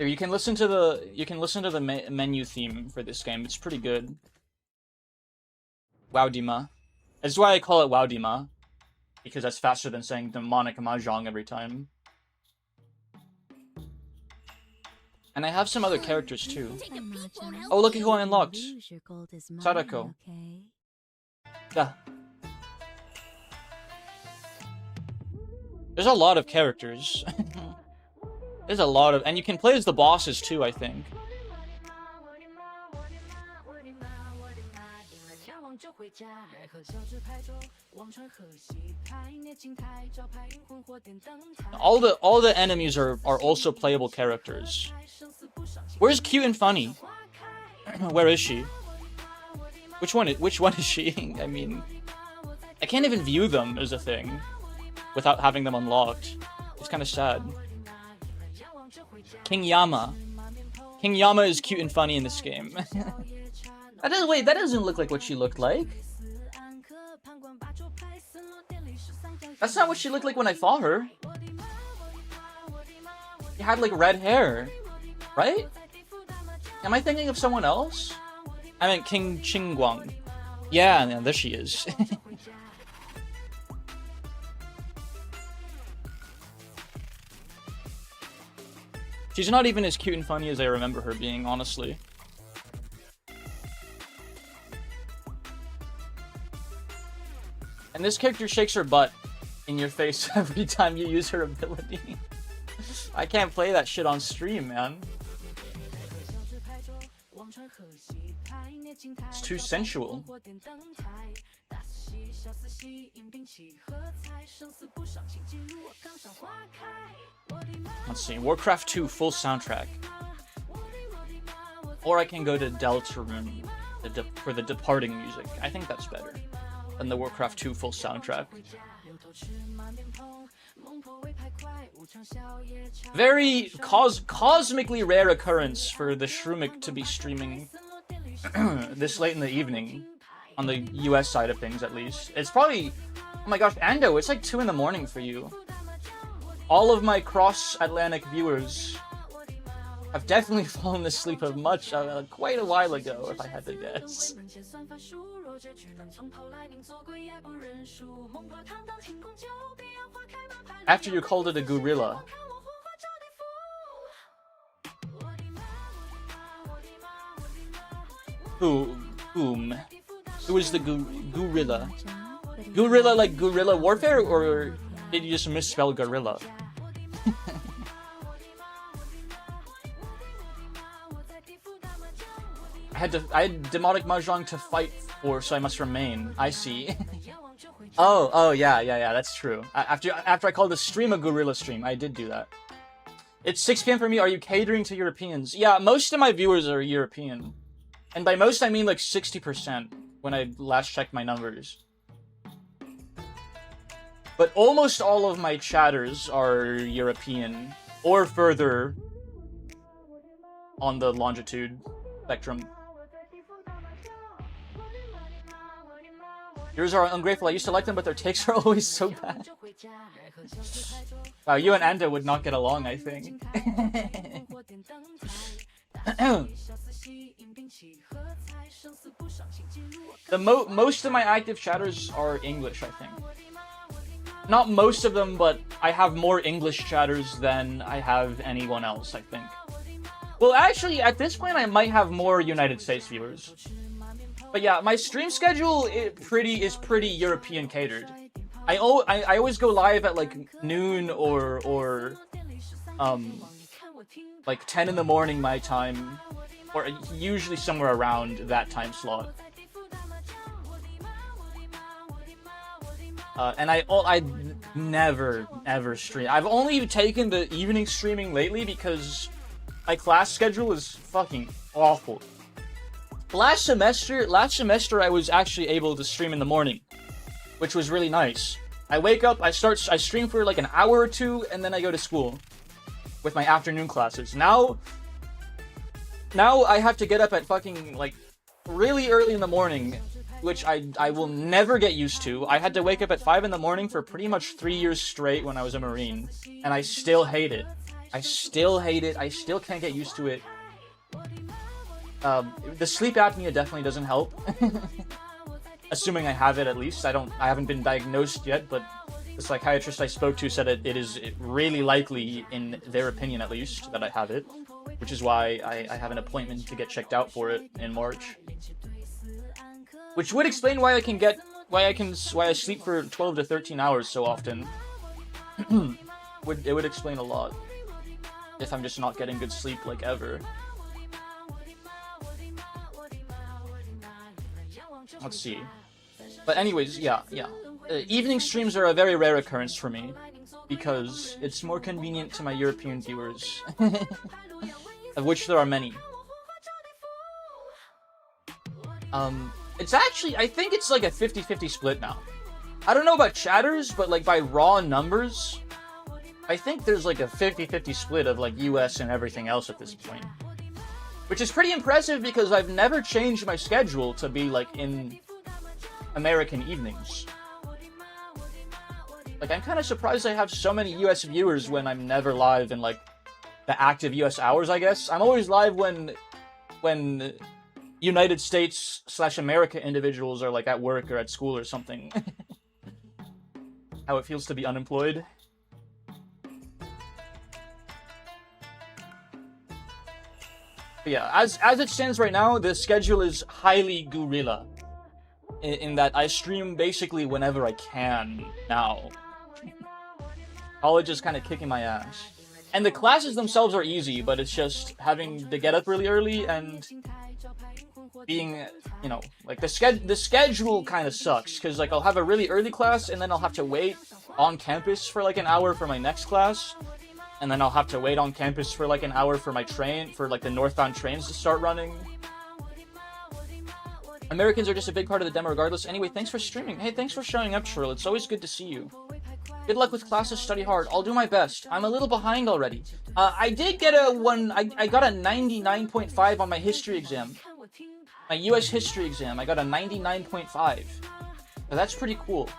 you can listen to the menu theme for this game. It's pretty good. Wowdima. That's why I call it Wowdima, because that's faster than saying demonic mahjong every time. And I have some other characters too. Oh, look at who I unlocked. Sadako. Yeah. There's a lot of characters. There's a lot of... And you can play as the bosses too, I think. All the enemies are also playable characters. Where's Cute and Funny? Where is she? Which one is she? I mean, I can't even view them as a thing without having them unlocked. It's kind of sad. King Yama. King Yama is cute and funny in this game. Wait, that doesn't look like what she looked like. That's not what she looked like when I fought her. She had like red hair, right? Am I thinking of someone else? I meant King Qingguang. Yeah, there she is. She's not even as cute and funny as I remember her being, honestly. And this character shakes her butt in your face every time you use her ability. I can't play that shit on stream, man. It's too sensual. Let's see, Warcraft 2 full soundtrack. Or I can go to Deltarune for the departing music. I think that's better than the Warcraft 2 full soundtrack. Very cosmically rare occurrence for the Shroomic to be streaming this late in the evening, on the US side of things at least. It's probably, oh my gosh, Ando, it's like 2 in the morning for you. All of my cross-Atlantic viewers have definitely fallen asleep quite a while ago, if I had to guess. After you called it a gorilla. Whom? Who is the gorilla? Gorilla like guerrilla warfare, or did you just misspell gorilla? I had demonic mahjong to fight for, so I must remain. I see. oh yeah, that's true. After I called the stream a gorilla stream, I did do that. It's 6 p.m. for me. Are you catering to Europeans? Yeah, most of my viewers are European. And by most, I mean like 60% when I last checked my numbers. But almost all of my chatters are European or further on the longitude spectrum. Yours are ungrateful. I used to like them, but their takes are always so bad. Wow, you and Anda would not get along, I think. Most of my active chatters are English, I think. Not most of them, but I have more English chatters than I have anyone else, I think. Well, actually, at this point, I might have more United States viewers. But yeah, my stream schedule is pretty European catered. I always go live at like noon or like 10 in the morning my time, or usually somewhere around that time slot. And I never ever stream. I've only taken the evening streaming lately because my class schedule is fucking awful. Last semester I was actually able to stream in the morning, which was really nice. I wake up, I stream for like an hour or two, and then I go to school with my afternoon classes. Now I have to get up at fucking like really early in the morning, which I will never get used to. I had to wake up at 5 in the morning for pretty much 3 years straight when I was a Marine, and I still hate it. I still can't get used to it. The sleep apnea definitely doesn't help. Assuming I have it, at least. I haven't been diagnosed yet, but the psychiatrist I spoke to said it is really likely, in their opinion at least, that I have it. Which is why I have an appointment to get checked out for it in March. Which would explain why I sleep for 12 to 13 hours so often. It would explain a lot. If I'm just not getting good sleep like ever. Let's see. But anyways, yeah. Evening streams are a very rare occurrence for me, because it's more convenient to my European viewers, of which there are many. It's actually, I think it's like a 50-50 split now. I don't know about chatters, but like by raw numbers, I think there's like a 50-50 split of like US and everything else at this point. Which is pretty impressive because I've never changed my schedule to be like in American evenings. Like, I'm kind of surprised I have so many US viewers when I'm never live in, like, the active US hours, I guess. I'm always live when United States / America individuals are, like, at work or at school or something. How it feels to be unemployed. But yeah, as it stands right now, the schedule is highly guerrilla. In that I stream basically whenever I can now. College is kind of kicking my ass. And the classes themselves are easy, but it's just having to get up really early and being, you know, like the schedule kind of sucks, because like I'll have a really early class and then I'll have to wait on campus for like an hour for my next class, and then I'll have to wait on campus for like an hour for my train, for like the northbound trains to start running. Americans are just a big part of the demo regardless. Anyway, thanks for streaming. Hey, thanks for showing up, Shrill. It's always good to see you. Good luck with classes, study hard. I'll do my best. I'm a little behind already. I did get I got a 99.5 on my history exam. My US history exam. I got a 99.5. That's pretty cool.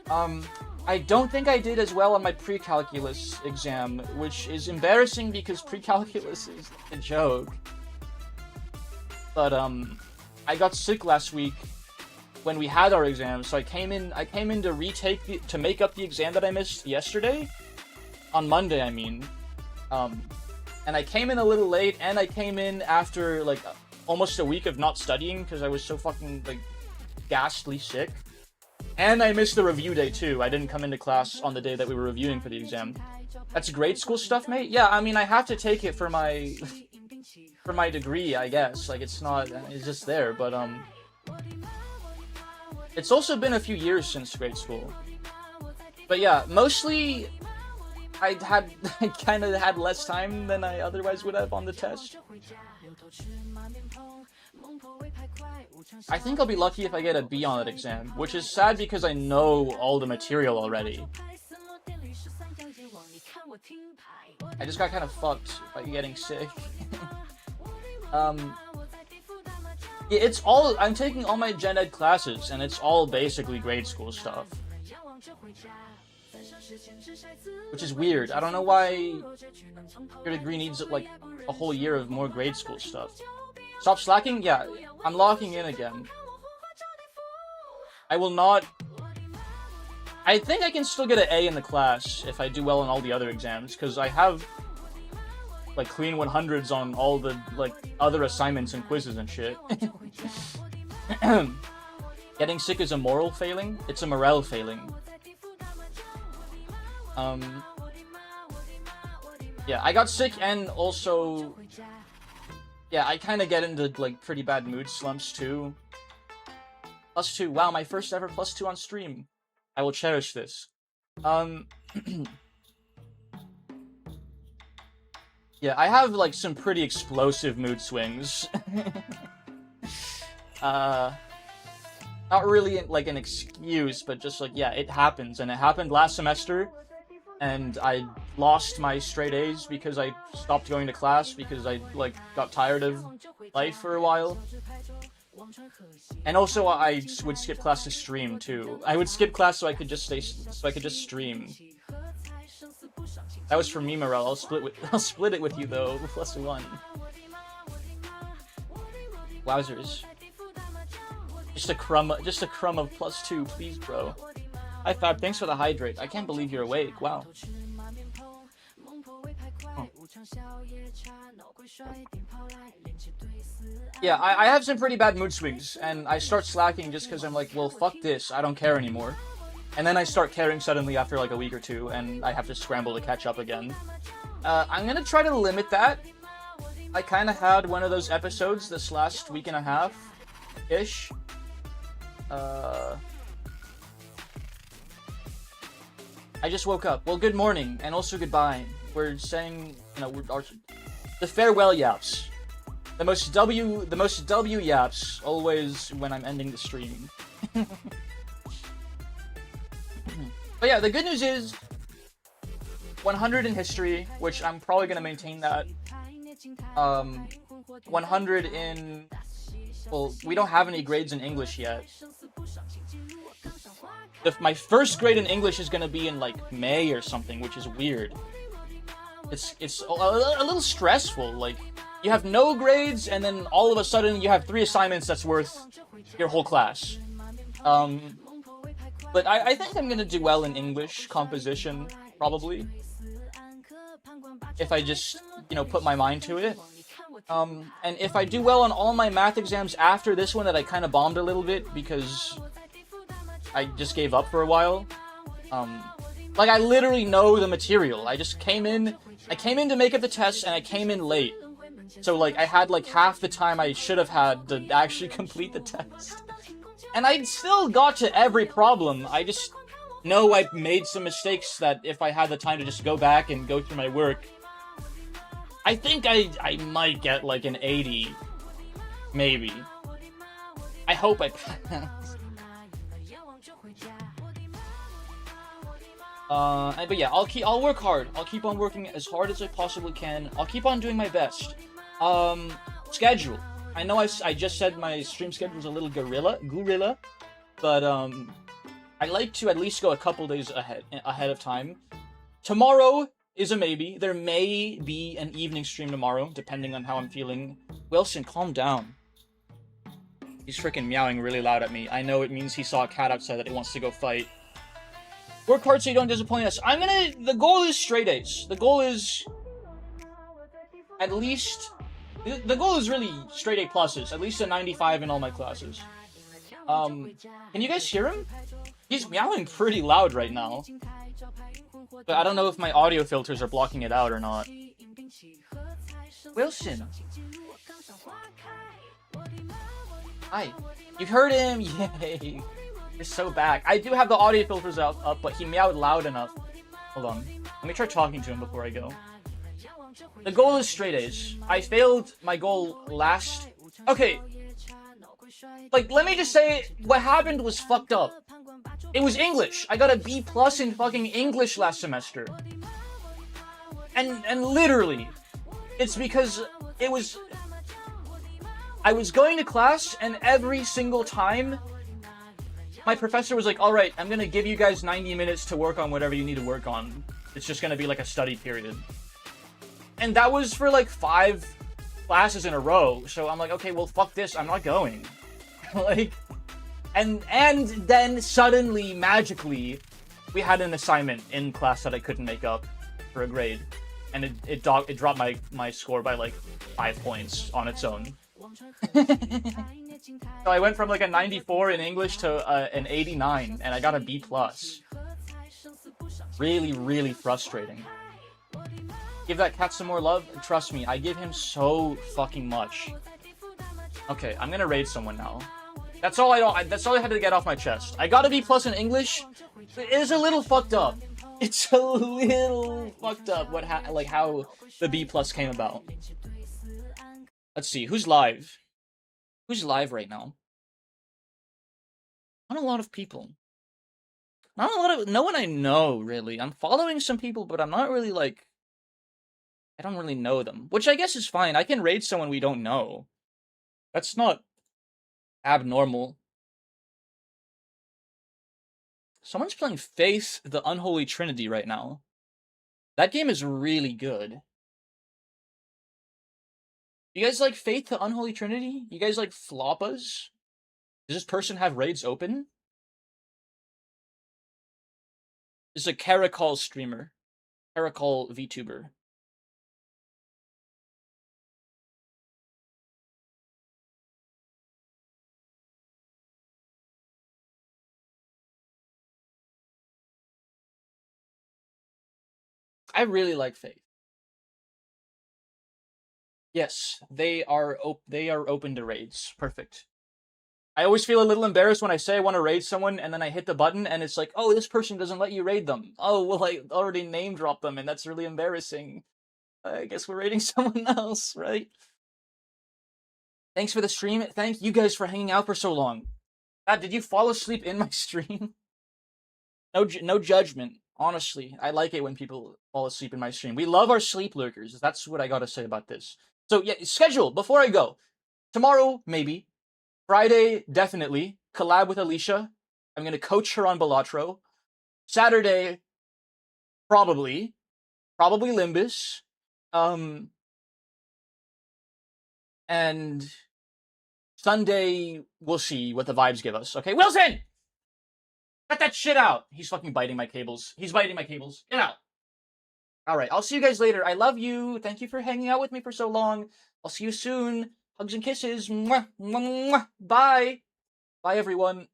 I don't think I did as well on my pre-calculus exam, which is embarrassing because pre-calculus is a joke. But, I got sick last week when we had our exam, so I came in to make up the exam that I missed yesterday, on Monday, I mean. And I came in a little late, and I came in after, like, almost a week of not studying, because I was so fucking, like, ghastly sick. And I missed the review day, too. I didn't come into class on the day that we were reviewing for the exam. That's grade school stuff, mate? Yeah, I mean, I have to take it for my... for my degree, I guess. Like, it's just there, but, it's also been a few years since grade school. But yeah, mostly, I kind of had less time than I otherwise would have on the test. I think I'll be lucky if I get a B on that exam, which is sad because I know all the material already. I just got kind of fucked by getting sick. Yeah, it's all, I'm taking all my gen ed classes, and it's all basically grade school stuff. Which is weird. I don't know why your degree needs, like, a whole year of more grade school stuff. Stop slacking? Yeah, I'm locking in again. I will not... I think I can still get an A in the class if I do well on all the other exams, because I have... like clean 100s on all the like other assignments and quizzes and shit. Getting sick is a moral failing. It's a morale failing. Yeah, I got sick, and also yeah, I kind of get into like pretty bad mood slumps too. +2. Wow, my first ever +2 on stream. I will cherish this. Yeah, I have, like, some pretty explosive mood swings. Not really, like, an excuse, but just, like, yeah, it happens. And it happened last semester, and I lost my straight A's because I stopped going to class because I, like, got tired of life for a while. And also, I would skip class to stream, too. I would skip class so I could just stream. That was for me, Morel. I'll split it with you though. +1. Wowzers. Just a crumb of +2, please, bro. Hi Fab, thanks for the hydrate. I can't believe you're awake. Wow. Oh. Yeah, I have some pretty bad mood swings, and I start slacking just because I'm like, well, fuck this. I don't care anymore. And then I start caring suddenly after like a week or two, and I have to scramble to catch up again. I'm gonna try to limit that. I kind of had one of those episodes this last week and a half-ish. I just woke up. Well, good morning, and also goodbye. We're saying, you know, the farewell yaps. The most W yaps, always when I'm ending the stream. But yeah, the good news is 100 in history, which I'm probably going to maintain that. 100 in Well, we don't have any grades in English yet. My first grade in English is gonna be in like May or something, which is weird. It's a little stressful. Like, you have no grades, and then all of a sudden you have 3 assignments that's worth your whole class. But I think I'm gonna do well in English composition, probably, if I just, you know, put my mind to it. And if I do well on all my math exams after this one that I kind of bombed a little bit because I just gave up for a while, like, I literally know the material. I came in to make up the test, and I came in late. So, like, I had, like, half the time I should have had to actually complete the test. And I still got to every problem. I just know I made some mistakes that if I had the time to just go back and go through my work, I think I might get, like, an 80. Maybe. I hope I pass. But yeah, I'll work hard. I'll keep on working as hard as I possibly can. I'll keep on doing my best. Schedule. I know I just said my stream schedule is a little gorilla, but I like to at least go a couple days ahead of time. Tomorrow is a maybe. There may be an evening stream tomorrow, depending on how I'm feeling. Wilson, calm down. He's freaking meowing really loud at me. I know it means he saw a cat outside that he wants to go fight. Work hard so you don't disappoint us. The goal is straight A's. The goal is at least, the goal is really straight A pluses. At least a 95 in all my classes. Can you guys hear him? He's meowing pretty loud right now. But I don't know if my audio filters are blocking it out or not. Wilson. Hi. You heard him? Yay. You're so back. I do have the audio filters up, but he meowed loud enough. Hold on. Let me try talking to him before I go. The goal is straight A's. I failed my goal last... Okay. Like, let me just say, what happened was fucked up. It was English. I got a B+ in fucking English last semester. And literally, it's because it was... I was going to class, and every single time, my professor was like, alright, I'm gonna give you guys 90 minutes to work on whatever you need to work on. It's just gonna be like a study period. And that was for like 5 classes in a row, so I'm like, okay, well, fuck this, I'm not going. Like, and then suddenly, magically, we had an assignment in class that I couldn't make up for a grade. And it dropped my score by like 5 points on its own. So I went from like a 94 in English to an 89, and I got a B+. Really, really frustrating. Give that cat some more love. Trust me, I give him so fucking much. Okay, I'm gonna raid someone now. That's all I had to get off my chest. I got a B+ in English. It is a little fucked up. It's a little fucked up how the B+ came about. Let's see, who's live? Who's live right now? Not a lot of people. No one I know, really. I'm following some people, but I'm not really, like... I don't really know them. Which I guess is fine. I can raid someone we don't know. That's not abnormal. Someone's playing Faith the Unholy Trinity right now. That game is really good. You guys like Faith the Unholy Trinity? You guys like Floppas? Does this person have raids open? This is a Caracol streamer. Caracol VTuber. I really like Faith. Yes, they are open to raids. Perfect. I always feel a little embarrassed when I say I want to raid someone, and then I hit the button, and it's like, oh, this person doesn't let you raid them. Oh, well, I already name dropped them, and that's really embarrassing. I guess we're raiding someone else, right? Thanks for the stream. Thank you guys for hanging out for so long. God, did you fall asleep in my stream? No judgment. Honestly, I like it when people fall asleep in my stream. We love our sleep lurkers. That's what I gotta say about this. So, yeah, schedule, before I go. Tomorrow, maybe. Friday, definitely. Collab with Alicia. I'm going to coach her on Balatro. Saturday, probably Limbus. And Sunday, we'll see what the vibes give us. Okay, Wilson! Cut that shit out! He's fucking biting my cables. He's biting my cables. Get out! Alright, I'll see you guys later. I love you. Thank you for hanging out with me for so long. I'll see you soon. Hugs and kisses. Mwah, mwah, mwah. Bye. Bye, everyone.